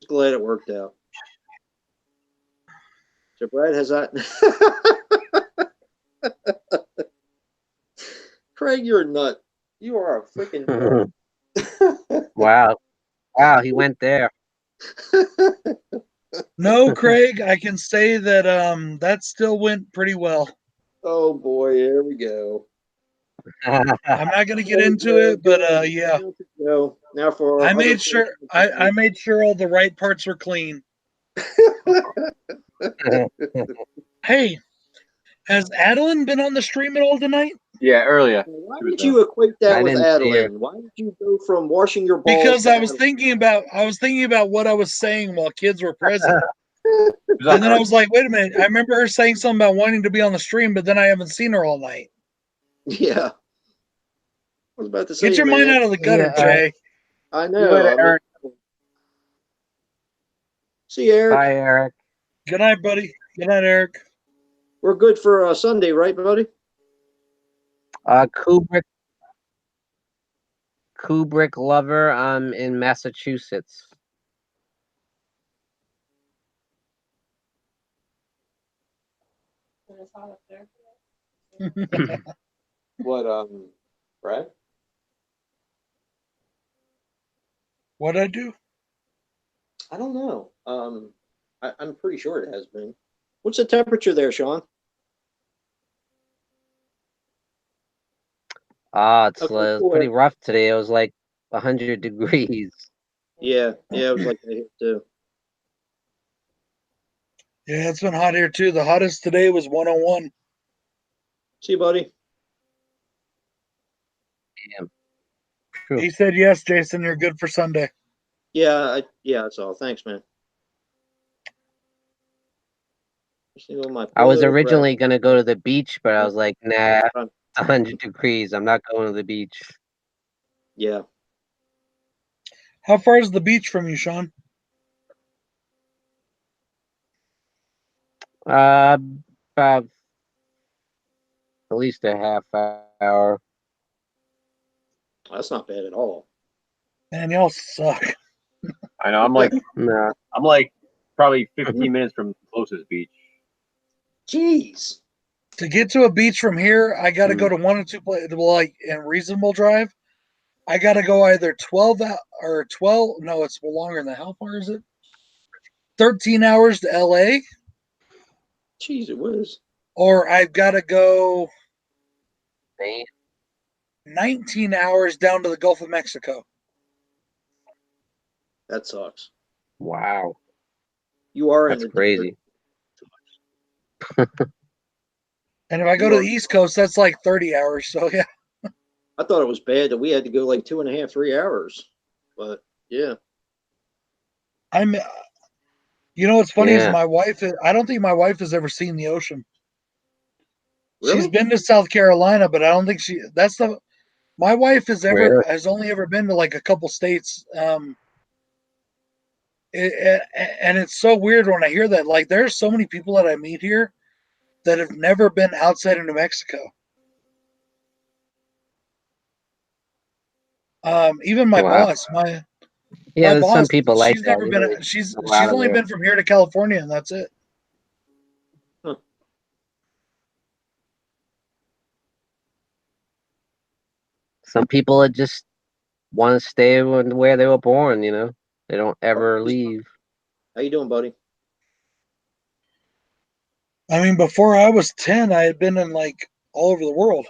Glad it worked out. So Brad, has that? Craig, you're a nut. You are a freaking nut. Wow. Wow, he went there. No, Craig, I can say that that still went pretty well. Oh boy, here we go. I'm not gonna get into it, but yeah. No, now for our I other made sure I made sure all the right parts were clean. Hey, has Adeline been on the stream at all tonight? Yeah, earlier. Why She was did you equate that I with didn't see her. Adeline? Why did you go from washing your balls Because to I was Adeline? thinking about what I was saying while kids were present. She was And then I was like, wait a minute. I remember her saying something about wanting to be on the stream, but then I haven't seen her all night. Yeah. I was about to say, Get your mind man. out of the gutter, Yeah, Jay. I You know. would I have mean, earned. see, Eric. Bye, Eric. Good night, buddy. Good night, Eric. We're good for Sunday, right, buddy? Kubrick lover. I'm in Massachusetts. It's hot up there. What, Brad? What'd I do? I don't know. I'm pretty sure it has been. What's the temperature there, Sean? It's Okay, it's cool. pretty rough today. It was like 100 degrees. Yeah, it was like that here too. Yeah, it's been hot here too. The hottest today was 101. See you, buddy. True. He said, yes, Jason, you're good for Sunday. Yeah, that's all. Thanks, man. I was originally gonna go to the beach, but I was like, nah, it's 100 degrees. I'm not going to the beach. Yeah. How far is the beach from you, Sean? About at least a half hour. That's not bad at all. Man, y'all suck. I know. I'm like No. probably 15 minutes from the closest beach. Jeez. To get to a beach from here, I got to go to one or two places, like in reasonable drive. I got to go either 12 or 12. No, it's longer than that. How far is it? 13 hours to LA, Jeez, it was. or I've got to go Man. 19 hours down to the Gulf of Mexico. That sucks. Wow. You are That's in the crazy. And if I go to the East Coast, that's like 30 hours. So, yeah. I thought it was bad that we had to go like 2.5, 3 hours. But yeah. You know what's funny is Yeah. my wife, I don't think my wife has ever seen the ocean. Really? She's been to South Carolina, but I don't think my wife has Really? only ever been to like a couple states. And it's so weird when I hear that. Like, there's so many people that I meet here that have never been outside of New Mexico. Even my Wow. boss, my Yeah, there's some boss, people like she's that. never They been. really She's go out of only there. been from here to California, and that's it. Some people that just want to stay where they were born. You know, they don't ever leave. How you doing, buddy? I mean, before I was 10, I had been in like all over the world.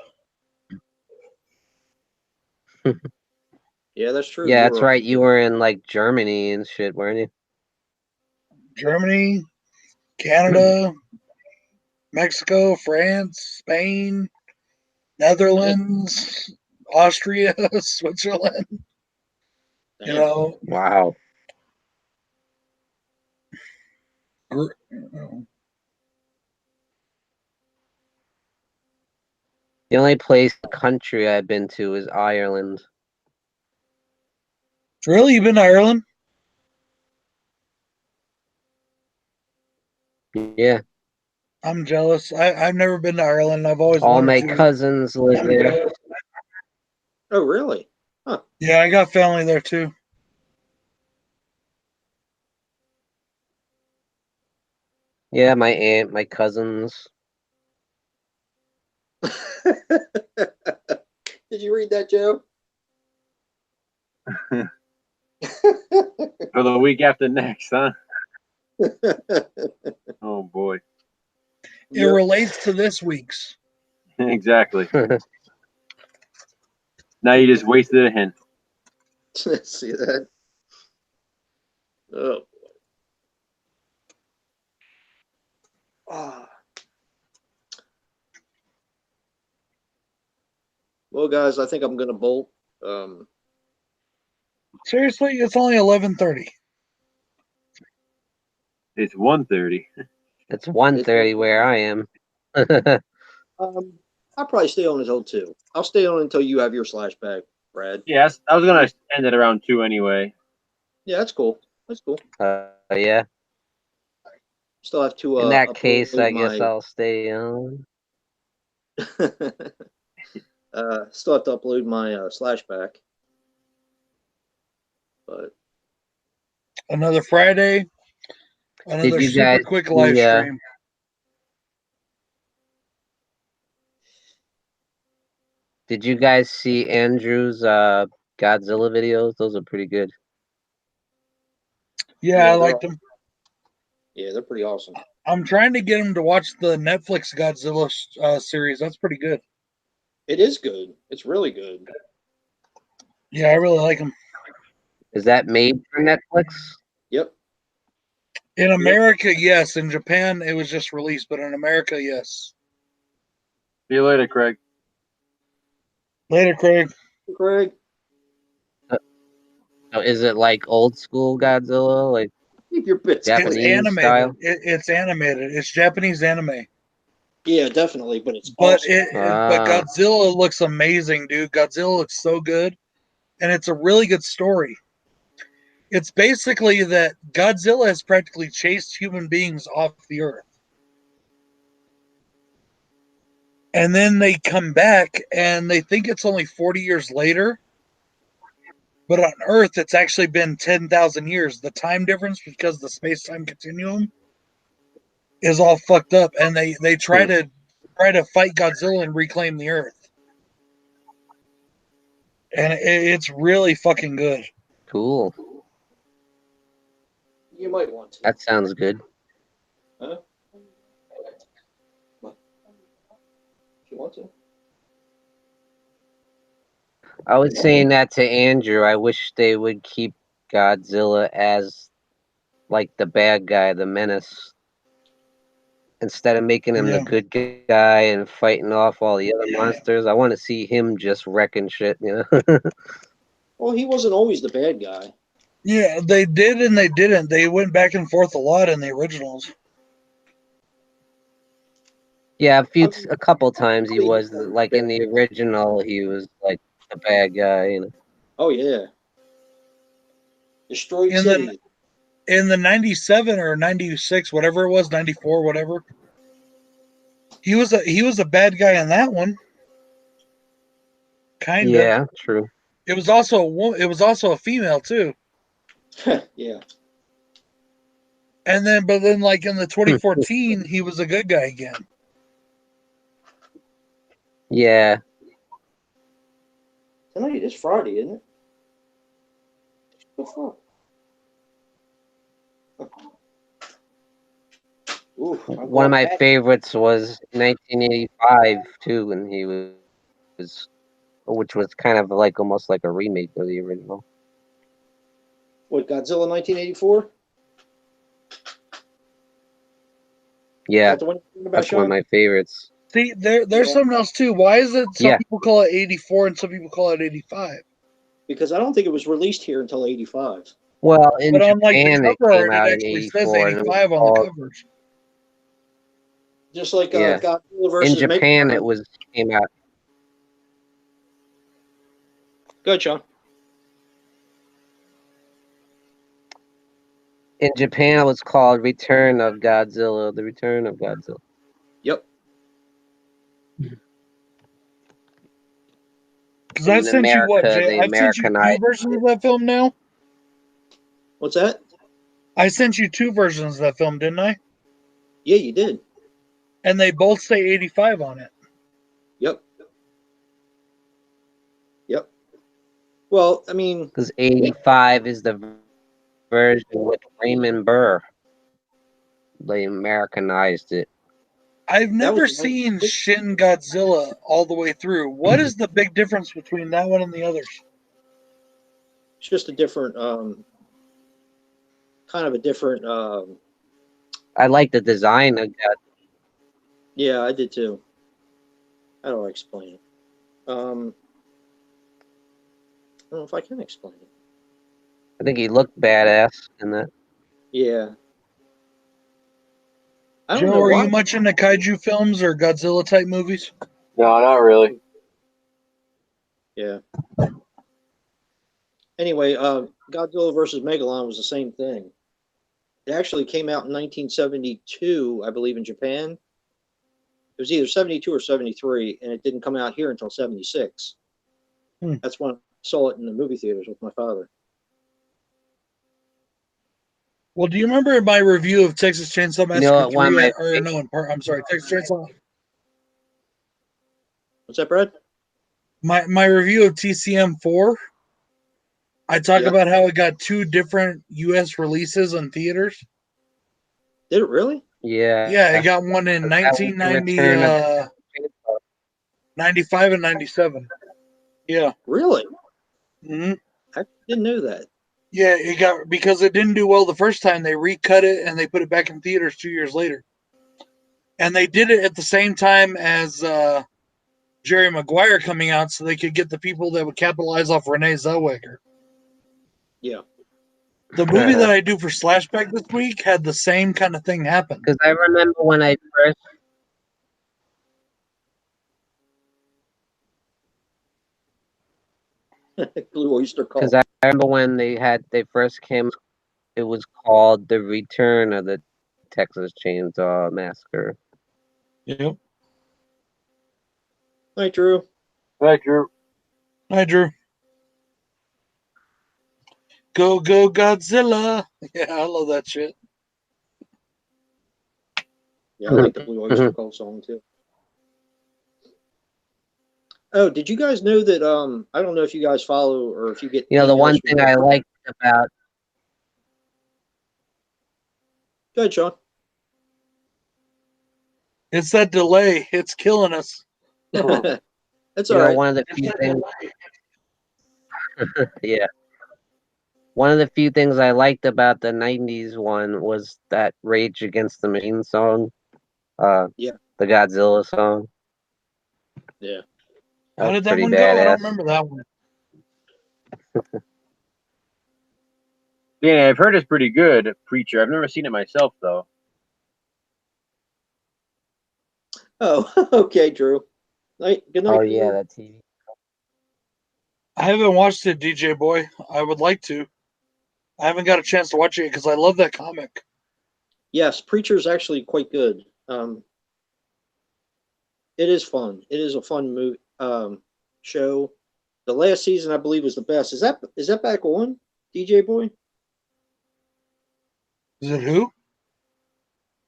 Yeah, that's true. Yeah, You that's were right. You were in like Germany and shit, weren't you? Germany, Canada, Mexico, France, Spain, Netherlands, Austria, Switzerland. You Damn. know, Wow. The only place, country I've been to is Ireland. really, you've been to Ireland? Yeah. I'm jealous. I've never been to Ireland. I've always All wanted my to. cousins live there. Oh, really? Huh. Yeah, I got family there too. Yeah, my aunt, my cousins. Did you read that, Joe? For the week after next, huh? Oh boy. It relates to this week's. Exactly. Now you just wasted a hint. See that? Oh. Ah. Well, guys, I think I'm gonna bolt. Seriously, it's only 11:30. It's 1:30. It's 1:30 where I am. I'll probably stay on until 2. I'll stay on until you have your slashback, Brad. Yes, I was gonna end it around 2 anyway. Yeah, that's cool. That's cool. Yeah. Still have to. In that case, upload I guess my. I'll stay on. Still have to upload my slashback. But Another Friday. Another you super guys quick live see, stream. Did you guys see Andrew's Godzilla videos? Those are pretty good. Yeah, I liked them. Yeah, they're pretty awesome. I'm trying to get him to watch the Netflix Godzilla series. That's pretty good. It is good. It's really good. Yeah, I really like them. Is that made for Netflix? Yep. In America, yes. In Japan, it was just released, but in America, yes. See you later, Craig. Later, Craig. Craig. So is it like old school Godzilla, like Keep your bits. Japanese It's animated. style? It's animated. It's Japanese anime. Yeah, definitely. But it's But awesome. but Godzilla looks amazing, dude. Godzilla looks so good, and it's a really good story. It's basically that Godzilla has practically chased human beings off the earth. And then they come back and they think it's only 40 years later. But on Earth, it's actually been 10,000 years. The time difference, because the space-time continuum is all fucked up. And they try to fight Godzilla and reclaim the Earth. And it's really fucking good. Cool. You might want to. That sounds good. Huh? What? You want to? I was saying that to Andrew. I wish they would keep Godzilla as like the bad guy, the menace, instead of making him the good guy and fighting off all the other monsters. I want to see him just wrecking shit, you know. Well, he wasn't always the bad guy. Yeah, they did and they didn't. They went back and forth a lot in the originals. Yeah, a couple times he was like in the original. He was like the bad guy, you know. Oh yeah. Destroyed in City. in the 97 or 96, whatever it was, 94, whatever. He was a bad guy in that one. Kind of. Yeah, true. It was also a female too. Yeah. And then, but then, like in the 2014, he was a good guy again. Yeah. Tonight is Friday, isn't it? What the fuck? Ooh, One of my favorites was 1985 too, and he was, which was kind of like almost like a remake of the original. What, Godzilla 1984? Yeah, That's the one you're thinking about, that's one of Sean? my favorites. See, there's Yeah. something else too. Why is it some Yeah. people call it 84 and some people call it 85? Because I don't think it was released here until 85. Well, in But on like the Japan, it cover art, came it out in actually says '84, and it was 85 on the called. covers. Just like Yeah. Godzilla In versus Japan, Megalon. it came out. Go ahead, Sean. In Japan, it was called Return of Godzilla. The Return of Godzilla. Yep. Because I In sent you what, America, Jay? they I sent you 2 Americanized versions of that film now. What's that? I sent you 2 versions of that film, didn't I? Yeah, you did. And they both say 85 on it. Yep. Yep. Well, I mean, because '85 is the version with Raymond Burr. They Americanized it. I've never was seen Shin Godzilla all the way through. What is the big difference between that one and the others? it's just a different, kind of a different, I like the design of that. yeah, I did too. How do I explain it? I don't know if I can explain it. I think he looked badass in that. Yeah. I don't Joe, know are why. you much into kaiju films or Godzilla type movies? No, not really. Yeah. Anyway, Godzilla versus Megalon was the same thing. It actually came out in 1972, I believe, in Japan. It was either 72 or 73, and it didn't come out here until 76. That's when I saw it in the movie theaters with my father. Well, do you remember my review of Texas Chainsaw Massacre You know what, one of 3? my Or no, I'm sorry, Texas Chainsaw. What's that, Brad? My review of TCM 4. I talk Yeah. about how it got 2 different U.S. releases in theaters. Did it really? Yeah. Yeah, it got one in That was the 1990, Return of 95 and 97. Yeah. Really? hmm I didn't know that. Yeah, it got, because it didn't do well the first time, they recut it and they put it back in theaters 2 years later. And they did it at the same time as Jerry Maguire coming out, so they could get the people that would capitalize off Renee Zellweger. Yeah. The movie that I do for Slashback this week had the same kind of thing happen. Because I remember when I first. Blue Oyster Cult. Because I remember when they first came, it was called The Return of the Texas Chainsaw Massacre. Yep. Hi, Drew. Hi, Drew. Hi, Drew. Go, go, Godzilla. Yeah, I love that shit. Yeah, I like the Blue Oyster Cult song too. Oh, did you guys know that? I don't know if you guys follow or if you get. You know, the one emails from- thing I liked about. Go ahead, Sean. It's that delay. It's killing us. That's You all know, right. one of the few things. Yeah. One of the few things I liked about the '90s one was that Rage Against the Machine song. Yeah. The Godzilla song. Yeah. How did that pretty one go? I badass. don't remember that one. Yeah, I've heard it's pretty good, Preacher. I've never seen it myself, though. Oh, okay, Drew. Good night. Oh yeah, that TV. I haven't watched it, DJ Boy. I would like to. I haven't got a chance to watch it because I love that comic. Yes, Preacher's actually quite good. It is fun. It is a fun movie show. The last season, I believe, was the best. Is that back on, DJ Boy? Is it who?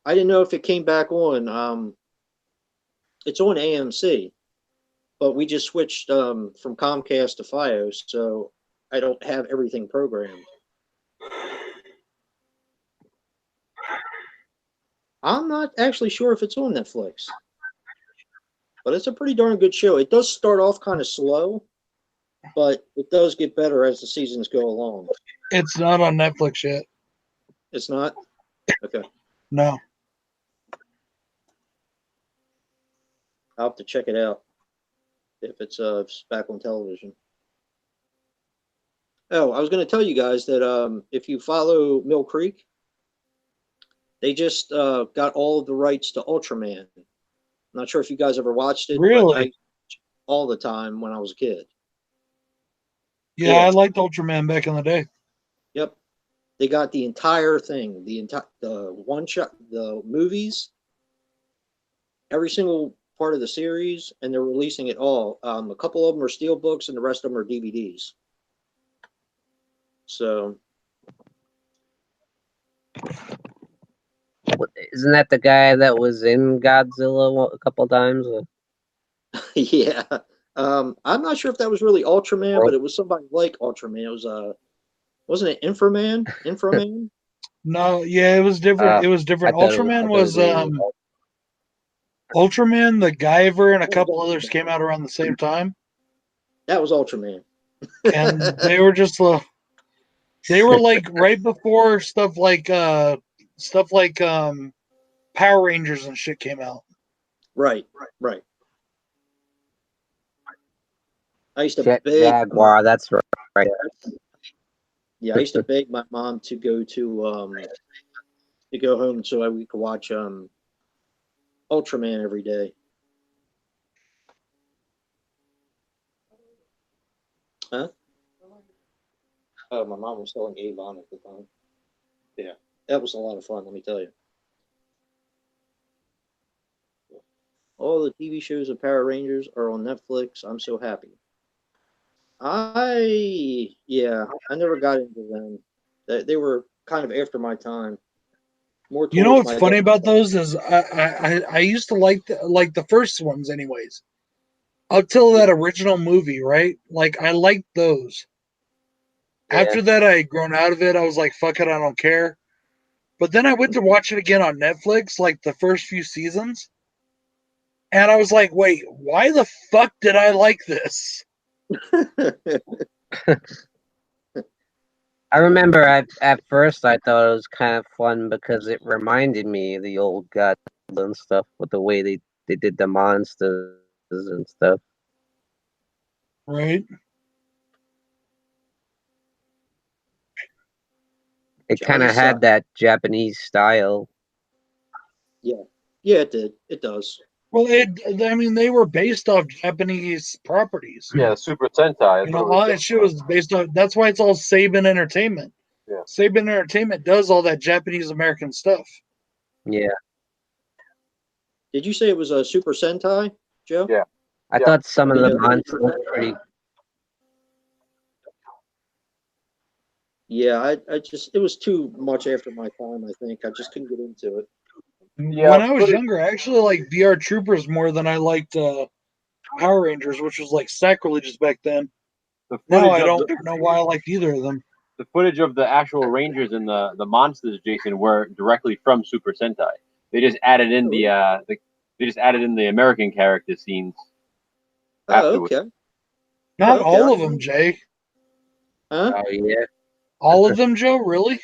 I didn't know if it came back on. It's on AMC, but we just switched from Comcast to FiOS, so I don't have everything programmed. I'm not actually sure if it's on Netflix, but it's a pretty darn good show. It does start off kind of slow, but it does get better as the seasons go along. It's not on Netflix yet. It's not? Okay. No. I'll have to check it out if it's back on television. Oh, I was going to tell you guys that if you follow Mill Creek, they just got all of the rights to Ultraman. I'm not sure if you guys ever watched it. Really? But I all the time when I was a kid. Yeah, I liked Ultraman back in the day. Yep. They got the entire thing, the one shot, the movies, every single part of the series, and they're releasing it all. A couple of them are steel books, and the rest of them are DVDs. So, Isn't that the guy that was in Godzilla a couple times? yeah. I'm not sure if that was really Ultraman, but it was somebody like Ultraman. It was wasn't it Inframan? Inframan? No, yeah, it was different. It was different. Ultraman was Ultraman, the Guyver, and a couple others came out around the same time. That was Ultraman. And they were just they were like right before stuff like Power Rangers and shit came out. Right. I used to Jet beg Jaguar, that's right. Yeah, I used to beg my mom to go home so we could watch Ultraman every day. Huh? Oh, my mom was selling Avon at the time. Yeah, that was a lot of fun, let me tell you. All the TV shows of Power Rangers are on Netflix. I'm so happy. I never got into them. They were kind of after my time. More You know towards what's my funny dad. about those is I used to like the first ones anyways. Up till that original movie, right? Like I liked those. Yeah. After that, I had grown out of it. I was like, fuck it, I don't care. But then I went to watch it again on Netflix, like the first few seasons. And I was like, wait, why the fuck did I like this? I remember at first I thought it was kind of fun because it reminded me of the old Godzilla and stuff with the way they did the monsters and stuff. Right? It kind of had that Japanese style. Yeah, it did. It does. Well, I mean, they were based off Japanese properties. Yeah, Super Sentai. You know, all that shit was based on. That's why it's all Saban Entertainment. Yeah. Saban Entertainment does all that Japanese American stuff. Yeah. Did you say it was a Super Sentai, Joe? Yeah. I thought some of the monsters were pretty. Yeah, I just, it was too much after my time, I think. I just couldn't get into it. Yeah, when I was younger, I actually liked BR Troopers more than I liked Power Rangers, which was like sacrilegious back then. Now I don't know why I liked either of them. The footage of the actual Rangers and the monsters, Jason, were directly from Super Sentai. They just added in the American character scenes. Oh, okay. Not all of them, Jay. Huh? Oh yeah. All of them, Joe? Really?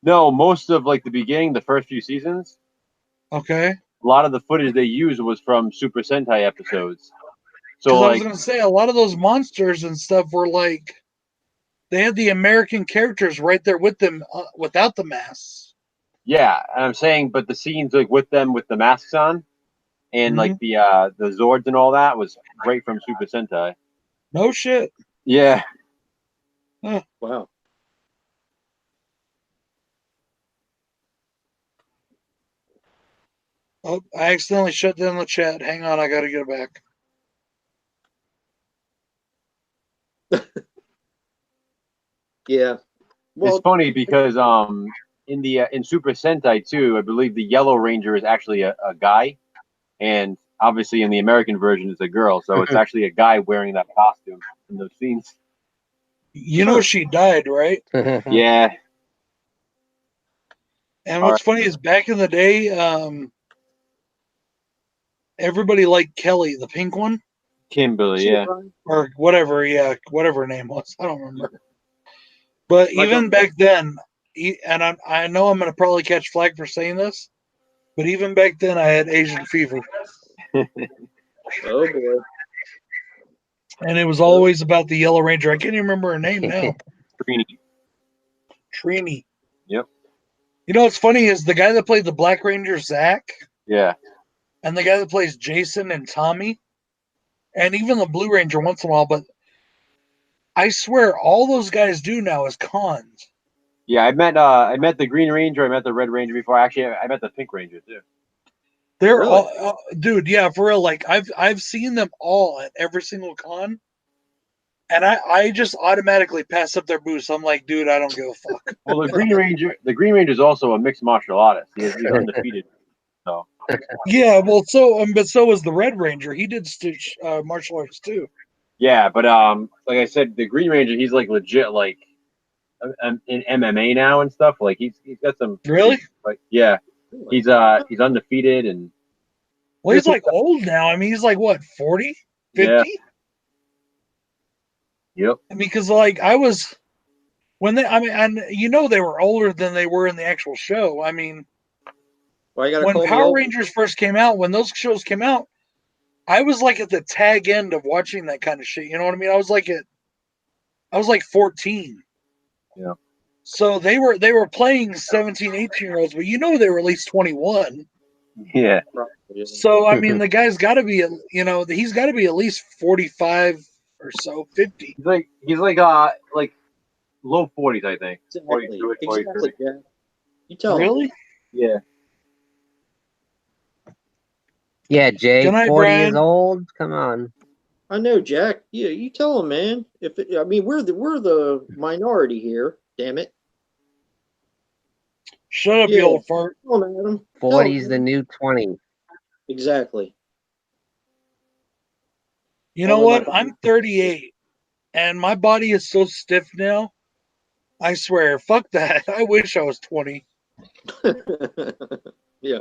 No, most of like the beginning, the first few seasons. Okay. A lot of the footage they used was from Super Sentai episodes. So I was like, gonna say a lot of those monsters and stuff were like they had the American characters right there with them without the masks. yeah, and I'm saying, but the scenes like with them with the masks on, and like the Zords and all that was right from Super Sentai. No shit. Yeah. Huh. Wow. Oh, I accidentally shut down the chat. Hang on, I got to get it back. Yeah. Well, It's funny because in Super Sentai too, I believe the Yellow Ranger is actually a guy, and obviously in the American version it's a girl, so it's actually a guy wearing that costume in those scenes. You know she died, right? Yeah. And what's funny is back in the day, everybody liked Kelly, the pink one, Kimberly, yeah. or whatever. Yeah, whatever her name was. I don't remember. But Like even back then, and I know I'm going to probably catch flag for saying this, but even back then I had Asian fever. Oh boy. And it was always about the Yellow Ranger. I can't even remember her name now. Trini. Yep. You know what's funny is the guy that played the Black Ranger, Zach, Yeah. and the guy that plays Jason and Tommy, and even the Blue Ranger once in a while, but I swear all those guys do now is cons. Yeah, I met the Green Ranger, I met the Red Ranger before. Actually, I met the Pink Ranger too. They're Really? all, dude, yeah, for real. Like I've seen them all at every single con, and I just automatically pass up their booths. I'm like, dude, I don't give a fuck. Well, the Green Ranger is also a mixed martial artist. He's undefeated. So Yeah, well, but so was the Red Ranger. He did stitch martial arts too. yeah, but like I said, the Green Ranger, he's like legit like in MMA now and stuff. Like he's got some Really? like yeah, he's undefeated and Well, he's like old now. I mean, he's like what, 40, 50? yeah. Yep. I mean, because like I was when they, I mean, and you know they were older than they were in the actual show. I mean, Why you gotta when call me Power old? Rangers first came out, when those shows came out, I was like at the tag end of watching that kind of shit. You know what I mean? I was like 14. Yeah. So they were playing 17, 18-year-olds, but you know they were at least 21. Yeah. So I mean, the guy's got to be, he's got to be at least 45 or so, 50. He's like low 40s, I think. Exactly. 42, 43. Exactly, Jack. You tell him. Really? Yeah. Yeah, Jay, Good night, 40 years Brian. old. Come on. I know, Jack. Yeah, you tell him, man. I mean, we're the minority here. Damn it. Shut up, you old fart. Tell him, Adam. 40's the new 20. Exactly. You know what? I'm 38, and my body is so stiff now. I swear, fuck that. I wish I was 20. Yeah.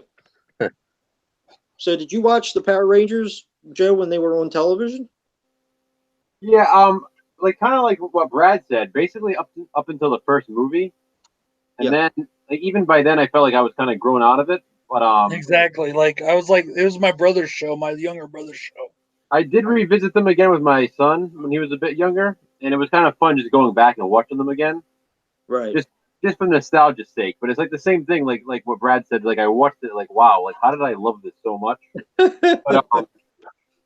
So, did you watch the Power Rangers, Joe, when they were on television? Yeah, like kind of like what Brad said, basically up until the first movie, and then like even by then I felt like I was kind of growing out of it. But Exactly. Like I was like, it was my brother's show, my younger brother's show. I did revisit them again with my son when he was a bit younger, and it was kind of fun just going back and watching them again. Right. Just for nostalgia's sake. But it's like the same thing, like what Brad said. Like I watched it, like wow, like how did I love this so much?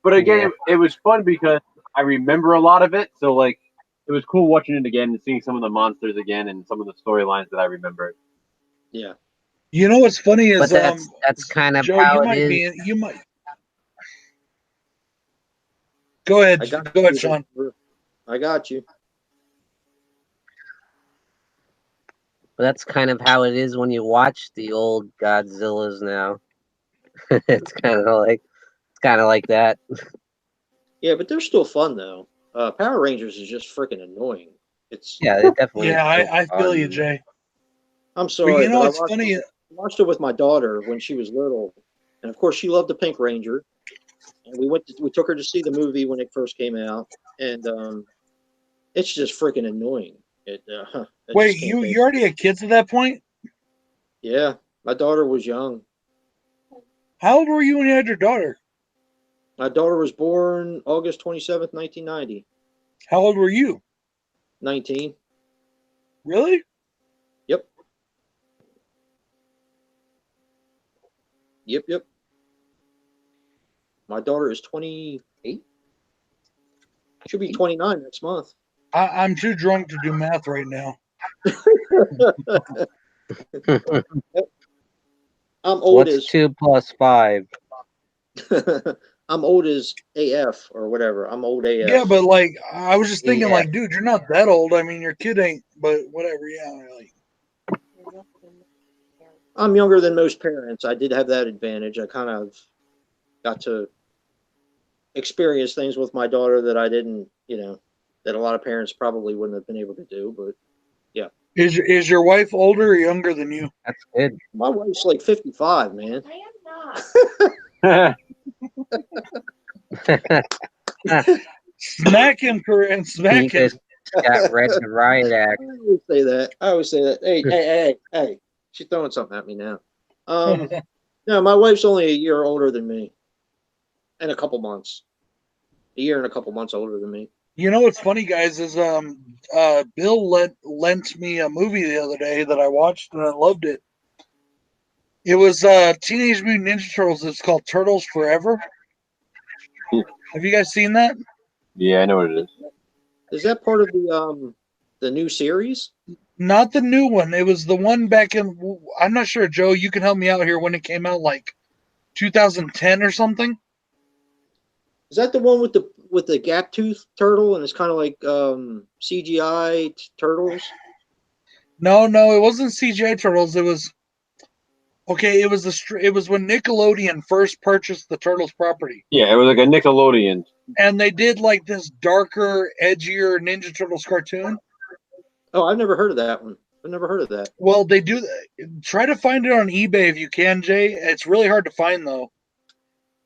But again, it was fun because I remember a lot of it. So like it was cool watching it again and seeing some of the monsters again and some of the storylines that I remembered. Yeah. You know what's funny is But that's kind of Joe, how it is. You might. Go ahead, Sean. I got you. But that's kind of how it is when you watch the old Godzillas now. It's kind of like that. Yeah, but they're still fun though. Power Rangers is just freaking annoying. Yeah, it definitely. Yeah, I feel you, Jay. I'm sorry, but you know but what's funny? I watched it with my daughter when she was little, and of course she loved the Pink Ranger. And we took her to see the movie when it first came out, and it's just freaking annoying. Wait, you already had kids at that point? Yeah, my daughter was young. How old were you when you had your daughter? My daughter was born August 27th, 1990. How old were you? 19. Really? Yep. Yep. My daughter is 28. She'll be 29 next month. I'm too drunk to do math right now. I'm old What's as 2 plus 5? I'm old as AF or whatever. I'm old AF. Yeah, but like I was just thinking, Yeah. like, dude, you're not that old. I mean, your kid ain't, but whatever. Yeah, like, I'm younger than most parents. I did have that advantage. I kind of got to experience things with my daughter that I didn't, that a lot of parents probably wouldn't have been able to do. But yeah, is your wife older or younger than you? That's good. my wife's like 55, man. I am not. Smack him, Corinne. Smack You him. just got read the riot act. I always say that. Hey. She's throwing something at me now. No, my wife's only a year older than me. And a couple months. A year and a couple months older than me. You know what's funny, guys, is Bill lent me a movie the other day that I watched and I loved it. It was Teenage Mutant Ninja Turtles. It's called Turtles Forever. Have you guys seen that? Yeah, I know what it is. Is that part of the new series? Not the new one. It was the one back in. I'm not sure, Joe. You can help me out here. When it came out, like 2010 or something. Is that the one with the gap tooth turtle and it's kind of like CGI turtles? No, it wasn't CGI Turtles. It was okay. It was it was when Nickelodeon first purchased the Turtles property, Yeah, it was like a Nickelodeon. and they did like this darker, edgier Ninja Turtles cartoon. Oh, I've never heard of that one. I've never heard of that. Well, they do. Try to find it on eBay if you can, Jay. It's really hard to find though.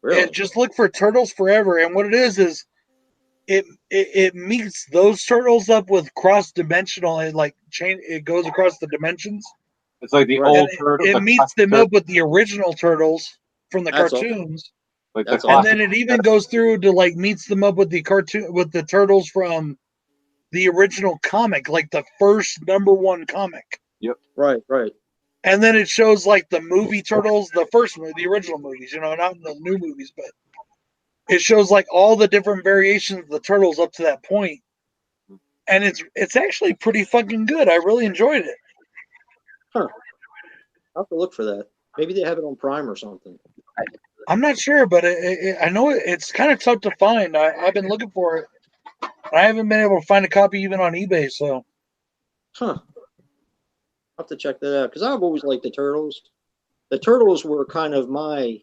Really? And just look for Turtles Forever, and what it is it meets those turtles up with cross dimensional. It like change. It goes across the dimensions. It's like the Right. old And turtle. it the meets classic them turtle, up with the original turtles from the That's all. cartoons, like the That's and classic. then it even goes through to like meets them up with the cartoon with the turtles from the original comic, like the first #1 comic. Right. And then it shows like the movie turtles, the first movie, the original movies, not the new movies, but it shows like all the different variations of the turtles up to that point. And it's actually pretty fucking good. I really enjoyed it. Huh. I'll have to look for that. Maybe they have it on Prime or something. I'm not sure, but I know it's kind of tough to find. I've been looking for it. I haven't been able to find a copy even on eBay. So, Huh. I'll have to check that out because I've always liked the Turtles. The Turtles were kind of my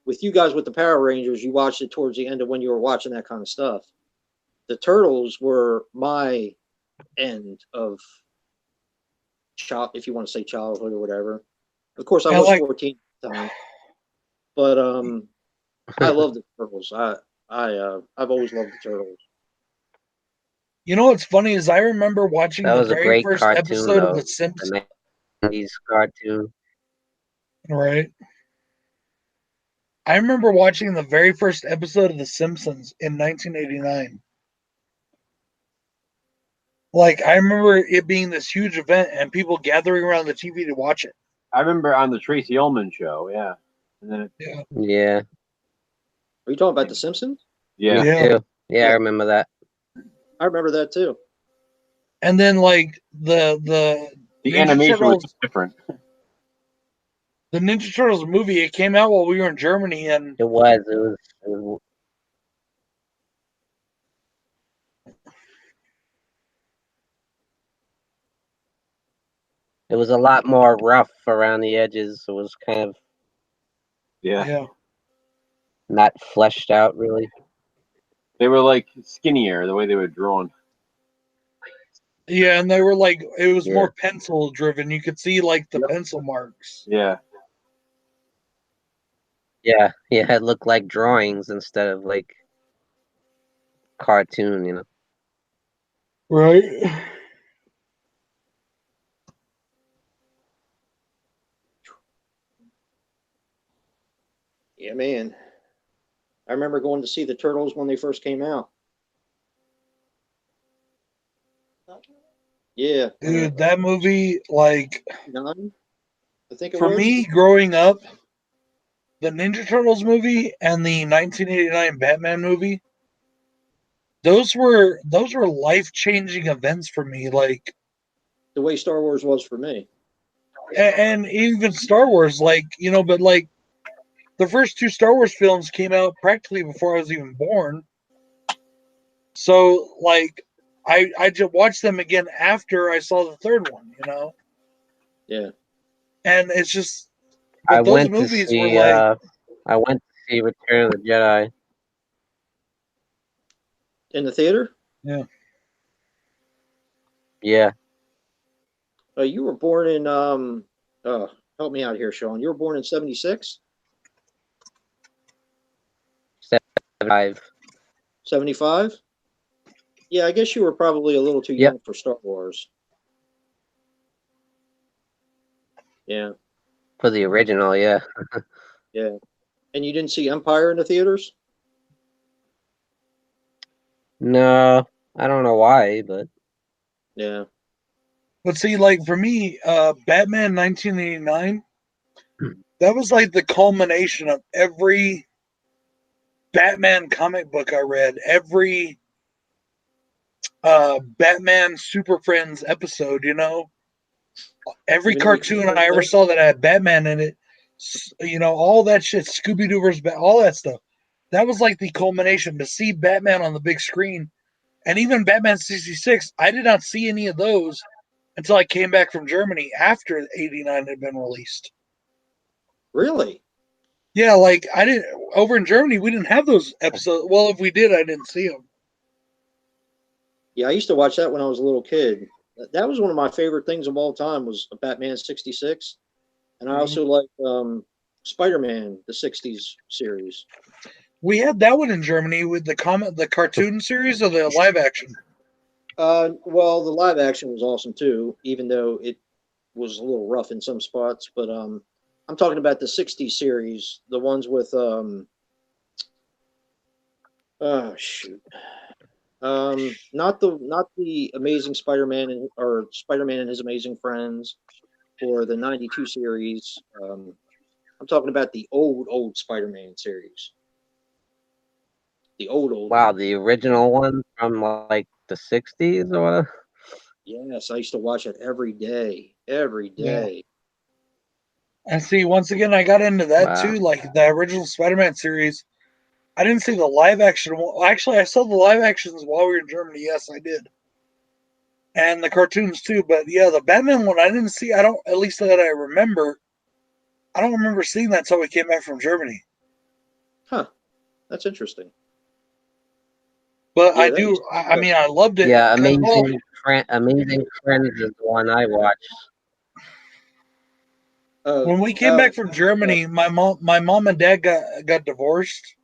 with you guys with the Power Rangers. You watched it towards the end of when you were watching that kind of stuff. The Turtles were my end of if you want to say childhood or whatever. Of course, I was 14 at the time, but I love the Turtles. I've always loved the Turtles. you know what's funny is I remember watching That the was a very great first cartoon, episode of though. The Simpsons. The 90s cartoon. Right. I remember watching the very first episode of The Simpsons in 1989. Like, I remember it being this huge event and people gathering around the TV to watch it. I remember on the Tracy Ullman show. Yeah, and then Yeah. Are you talking about The Simpsons? yeah, Me Yeah. too. Yeah, I remember that. I remember that too. And then like the Ninja animation Turtles, was different. the Ninja Turtles movie, it came out while we were in Germany, and It was it was a lot more rough around the edges. It was kind of Yeah, not fleshed out really. they were like skinnier the way they were drawn. and they were like, it was Yeah. more pencil driven. You could see like the pencil marks. Yeah, Yeah, it looked like drawings instead of like cartoon, Right. Yeah, man. I remember going to see the Turtles when they first came out. Yeah. Dude, that movie, like, 9, I think it for was. me growing up, the Ninja Turtles movie and the 1989 Batman movie, those were life-changing events for me. Like, The way Star Wars was for me. and even Star Wars, like, you know, but like the first two Star Wars films came out practically before I was even born. So like I just watched them again after I saw the third one, you know? Yeah. And it's just, I but those went to movies were see like, I went to see Return of the Jedi. In the theater? yeah. Yeah, You were born in help me out here, Sean. You were born in 76? 75. 75? Yeah, I guess you were probably a little too Yep. young for Star Wars. Yeah, For the original, yeah. yeah. And you didn't see Empire in the theaters? No, I don't know why, but Yeah. But see, like for me, Batman 1989, that was like the culmination of every Batman comic book I read, every Batman Super Friends episode, you know, every Even though you cartoon I ever saw that had Batman in it, you know, all that shit, Scooby Doo versus all that stuff. That was like the culmination to see Batman on the big screen. And even Batman 66, I did not see any of those until I came back from Germany after 89 had been released. Really? Yeah, like I didn't, over in Germany, we didn't have those episodes. Well, if we did, I didn't see them. Yeah, I used to watch that when I was a little kid. That was one of my favorite things of all time was Batman 66. And I also like Spider-Man, the 60s series. We had that one in Germany with the cartoon series or the live action. Well, the live action was awesome too, even though it was a little rough in some spots. But I'm talking about the 60s series, the ones with oh shoot. Not the Amazing Spider-Man or Spider-Man and His Amazing Friends or the 92 series. I'm talking about the old Spider-Man series. The old wow, one. the original one from like the 60s or what? Yes, I used to watch it every day. Every Yeah. day. And see, once again, I got into that Wow. too, like the original Spider-Man series. I didn't see the live action. Well, actually, I saw the live actions while we were in Germany. Yes, I did, and the cartoons too. But yeah, the Batman one I didn't see. I don't, at least that I remember. I don't remember seeing that until we came back from Germany. Huh. That's interesting. But Yeah, I that do. used I mean, I loved it. Yeah, Well, Amazing Friends is the one I watched. when we came oh, back from Germany, my mom and dad got divorced,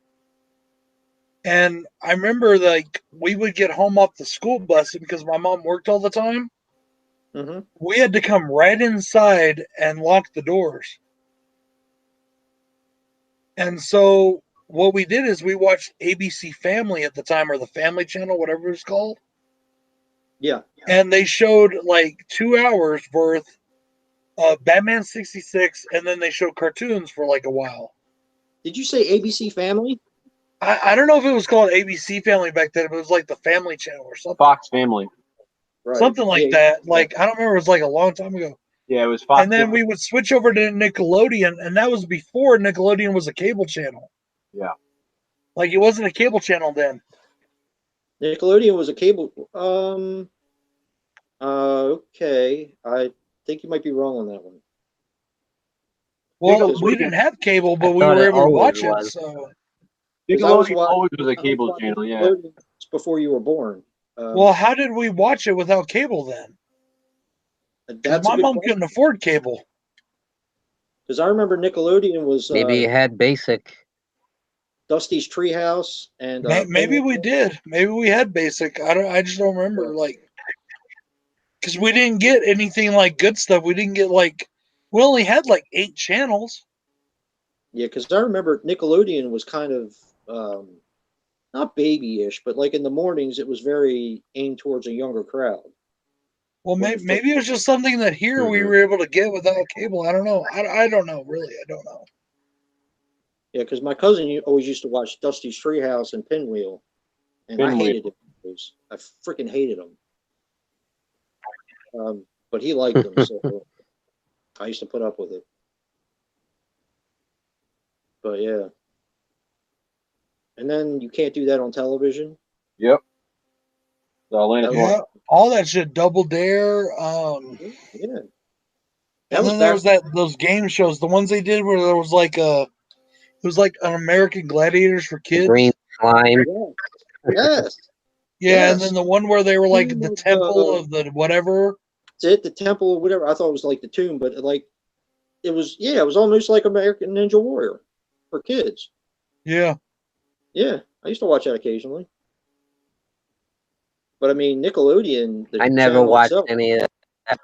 and I remember like we would get home off the school bus, and because my mom worked all the time, mm-hmm. we had to come right inside and lock the doors. And so what we did is we watched ABC Family at the time, or the Family Channel, whatever it was called, Yeah. and they showed like 2 hours worth of Batman 66, and then they showed cartoons for like a while. Did you say ABC Family? I don't know if it was called ABC Family back then, but it was like the Family Channel or something. Fox Family. Right. Something like Yeah. that. Like, I don't remember. It was like a long time ago. Yeah, it was Fox. And then we would switch over to Nickelodeon, and that was before Nickelodeon was a cable channel. Yeah. Like, it wasn't a cable channel then. Nickelodeon was a cable. Okay. I think you might be wrong on that one. Well, Because we didn't have cable, I but we thought were it able to always watch it. was. So, I was Nickelodeon watching, always was a I was cable watching channel. Yeah. Nickelodeon before you were born. well, how did we watch it without cable then? Because That's a my good mom question. couldn't afford cable. Because I remember Nickelodeon was Maybe it had basic. Dusty's Treehouse and Maybe we did. Maybe we had basic. I just don't remember. Like, because we didn't get anything like good stuff. We didn't get like. We only had like 8 channels. Yeah, because I remember Nickelodeon was kind of not babyish, but like in the mornings, it was very aimed towards a younger crowd. Well, maybe it was just something that here we were able to get without cable. I don't know. I don't know. Really, I don't know. Yeah, because my cousin always used to watch Dusty's Treehouse and Pinwheel, and I hated it. I freaking hated them. But he liked them, so I used to put up with it. But yeah. And then you can't do that on television. Yep. So Atlantis That was- Yeah, all that shit. Double Dare. Yeah. And then there was those game shows, the ones they did where there was like it was like an American Gladiators for kids. Green slime. Yes. Yeah, and Yes. then the one where they were like the Tomb of temple of the whatever. It's the temple or whatever. I thought it was like the tomb, but like it was almost like American Ninja Warrior for kids. Yeah. Yeah. I used to watch that occasionally. But I mean Nickelodeon, the I never channel watched itself, any of that.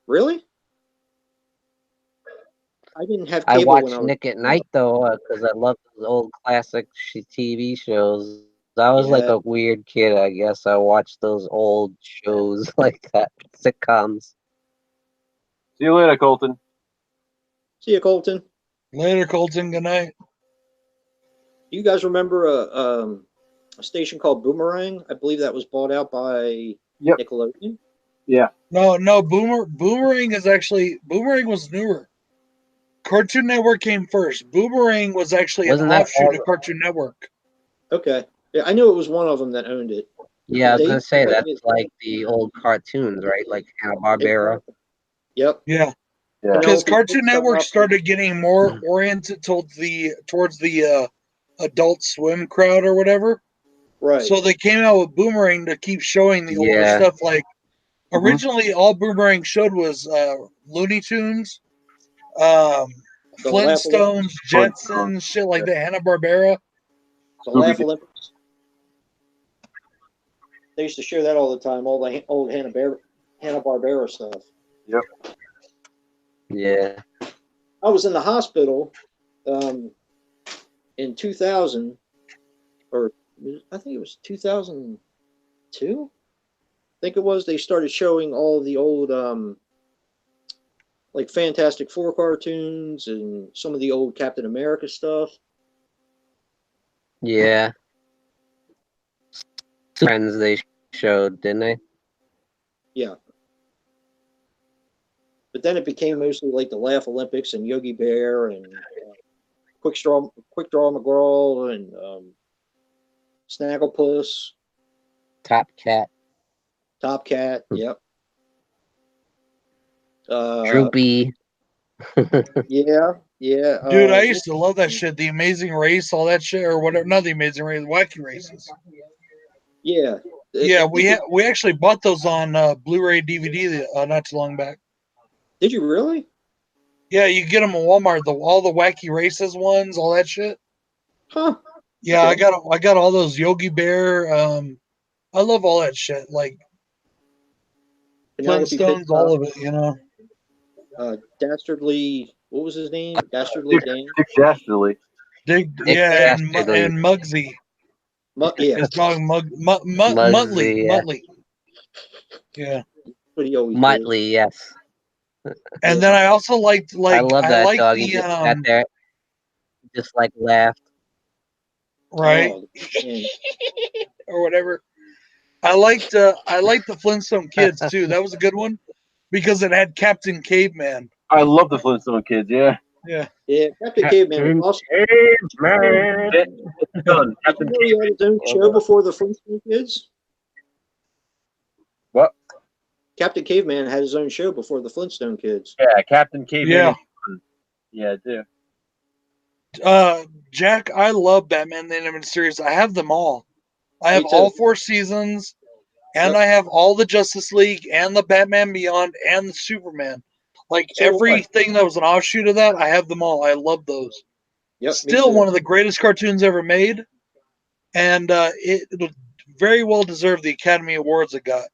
really? I didn't have I cable when watched I was Nick at Night though, because I love those old classic TV shows. I was like Yeah. a weird kid, I guess. I watched those old shows like that, sitcoms. See you later, Colton. See you, Colton. Later, Colton. Good night. Do you guys remember a station called Boomerang? I believe that was bought out by Yep. Nickelodeon. Yeah. No, Boomerang was newer. Cartoon Network came first. Boomerang was actually Wasn't an that offshoot all- of Cartoon Network. Okay. Yeah, I knew it was one of them that owned it. Yeah, I was They- gonna say that's like the old cartoons, right? Like Hanna-Barbera. Yep. Yeah, Yeah. because Penelope Cartoon picked some Network up. started getting more oriented towards the Adult Swim crowd or whatever. Right. So they came out with Boomerang to keep showing the older Yeah. stuff. Like Mhm. originally, all Boomerang showed was Looney Tunes, The Flintstones, Jetsons, shit like that. Hanna-Barbera. The Laugh Scooby-Doo. Olympics. They used to show that all the time, all the old Hanna-Barbera stuff. Yep. Yeah. I was in the hospital in 2000, or I think it was 2002. I think it was. They started showing all the old like Fantastic Four cartoons and some of the old Captain America stuff. Yeah. Friends they showed, didn't they? Yeah. But then it became mostly like the Laugh Olympics and Yogi Bear and Quick Draw McGraw and Snagglepuss, Top Cat, Top Cat. Yep. Droopy. Yeah. Yeah. Dude, I used to love that shit. The Amazing Race, all that shit, or whatever. Not the Amazing Race, Wacky Races. Yeah. Yeah, we actually bought those on Blu-ray DVD not too long back. Did you really? Yeah, you get them at Walmart. All the Wacky Races ones, all that shit. Huh. Yeah, Okay. I got all those Yogi Bear. I love all that shit, like Penelope Flintstones, picked all up, of it. You know. Dastardly. What was his name? Dastardly Dan. Dick Dastardly. Yeah, and Dastardly. and Muggsy. Yeah. His dog Muttley. Muggsy, yeah. Muttley. Yeah. What he always did. Muttley, yes. And then I also liked I love that dog. He the just sat there, just like laughed. right Oh, man. or whatever. I liked the Flintstone Kids too. That was a good one because it had Captain Caveman. I love the Flintstone Kids. Yeah. Yeah. Yeah, Captain Caveman was awesome. Caveman. Done. Did Captain you know he had his own show before the Flintstone Kids? What? Captain Caveman had his own show before the Flintstone Kids. Yeah, Captain Caveman. Yeah. Yeah, I do. Jack, I love Batman the Animated Series. I have them all. I have Me too. all 4 seasons, and Yep. I have all the Justice League and the Batman Beyond and the Superman. Like So do I. everything that was an offshoot of that, I have them all. I love those. Yep, me Still too. one of the greatest cartoons ever made, and it very well deserved the Academy Awards it got.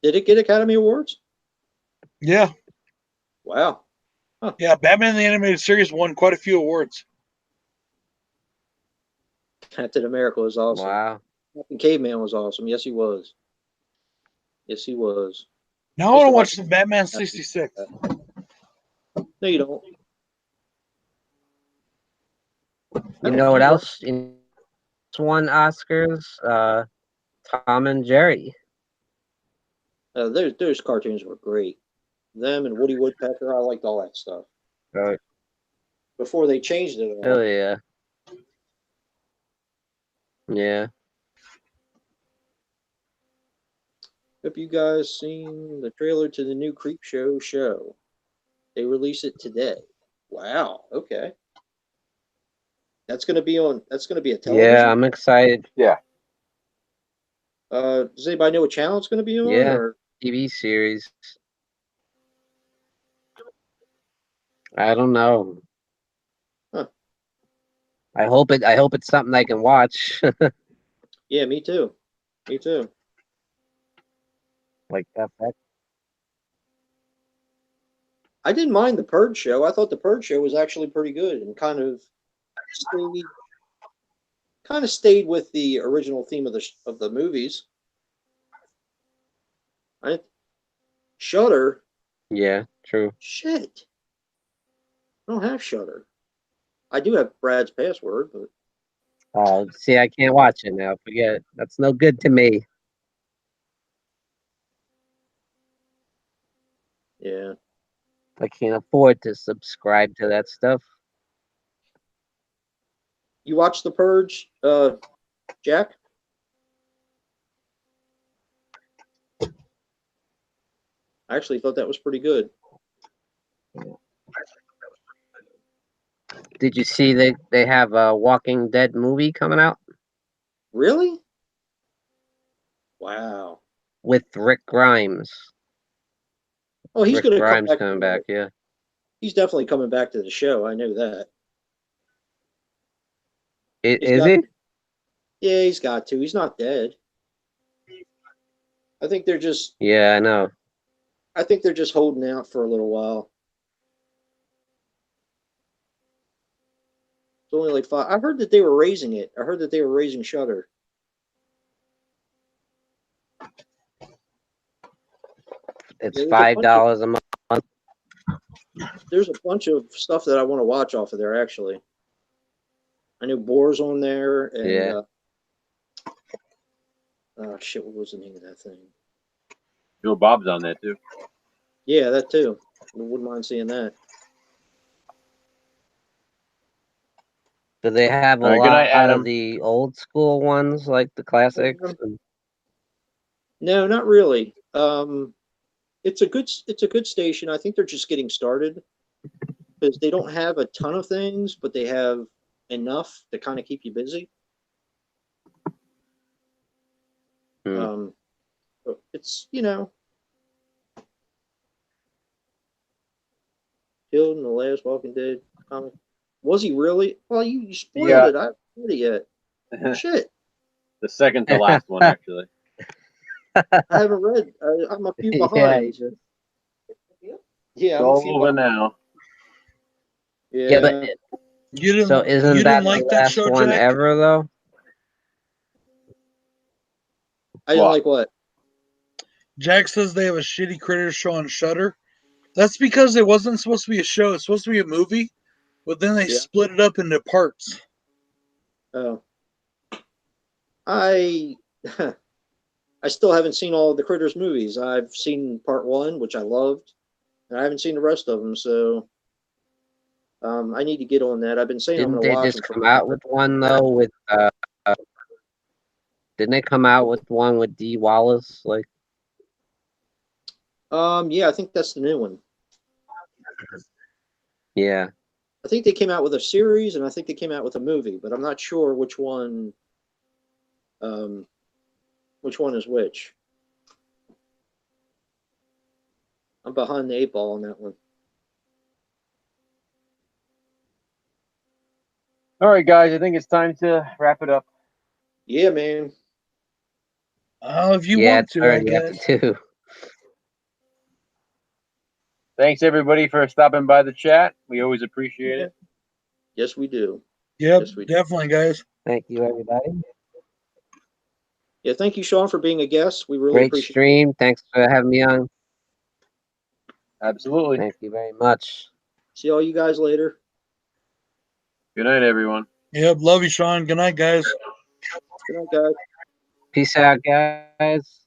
Did it get Academy Awards? Yeah, Wow. yeah. Batman the Animated Series won quite a few awards. Captain America was awesome. Wow. Captain Caveman was awesome. Yes, he was. Yes, he was. Now I want to watch the Batman '66. No, you don't. You know what else? Won Oscars? Tom and Jerry. Those cartoons were great. Them and Woody Woodpecker, I liked all that stuff. Right. Before they changed it all. Oh yeah. Yeah. Hope you guys seen the trailer to the new Creepshow show. They release it today. Wow. Okay. That's gonna be on. That's gonna be a television. Yeah, I'm excited. Yeah. Does anybody know what channel it's gonna be on? Yeah. Or TV series. I don't know. Huh. I hope it's something I can watch. Yeah, me too. Me too. Like that. I didn't mind the Purge show. I thought the Purge show was actually pretty good and kind of stayed with the original theme of the movies. Shudder. Yeah, true. Shit. I don't have Shudder. I do have Brad's password, but Oh, see, I can't watch it now. Forget it. That's no good to me. yeah. I can't afford to subscribe to that stuff. You watched The Purge, Jack? I actually thought that was pretty good. Did you see they have a Walking Dead movie coming out Really? Wow. with Rick Grimes? Oh, he's Rick going to come Grimes back. coming back, yeah. He's definitely coming back to the show. I know that. Is it? Yeah, he's got to. He's not dead. I think they're just. Yeah, I know. I think they're just holding out for a little while. It's only like 5. I heard that they were raising it. I heard that they were raising Shudder. It's There's $5 a month. There's a bunch of stuff that I want to watch off of there, actually. I know Boar's on there, and Yeah. oh shit, what was the name of that thing? Joe Bob's on that too. Yeah, that too. I wouldn't mind seeing that. Do they have a All right, good lot night, Adam. of the old school ones, like the classics? No, not really. It's a good station. I think they're just getting started because they don't have a ton of things, but they have enough to kind of keep you busy. It's killed in the last Walking Dead comic. Was he really? Well, you spoiled it. I haven't read it yet. Shit. The second to last one, actually. I haven't read. I'm a few behind. Yeah, I'm a All few over behind. now. Yeah, but so isn't that like the that last show, one Jack? ever, though? I didn't like what? Jack says they have a shitty Critters show on Shudder. That's because it wasn't supposed to be a show. It's supposed to be a movie, but then they split it up into parts. Oh. I still haven't seen all of the Critters movies. I've seen part 1, which I loved, and I haven't seen the rest of them, so I need to get on that. I've been saying I'm Didn't going to they watch just them. come out with one, though, with didn't they come out with one with Dee Wallace? Like, Yeah, I think that's the new one. yeah. I think they came out with a series, and I think they came out with a movie, but I'm not sure which one. Which one is which? I'm behind the 8 ball on that one. All right, guys. I think it's time to wrap it up. Yeah, man. If you Yeah, want it's to, I already guess. after 2. Thanks everybody for stopping by the chat. We always appreciate it. Yes, we do. Yep, Yes, we do. definitely, guys. Thank you, everybody. Yeah, thank you, Sean, for being a guest. We really Great appreciate it. stream. Thanks for having me on. Absolutely. Thank you very much. See all you guys later. Good night, everyone. Yep, love you, Sean. Good night, guys. Good night, guys. Peace out, guys.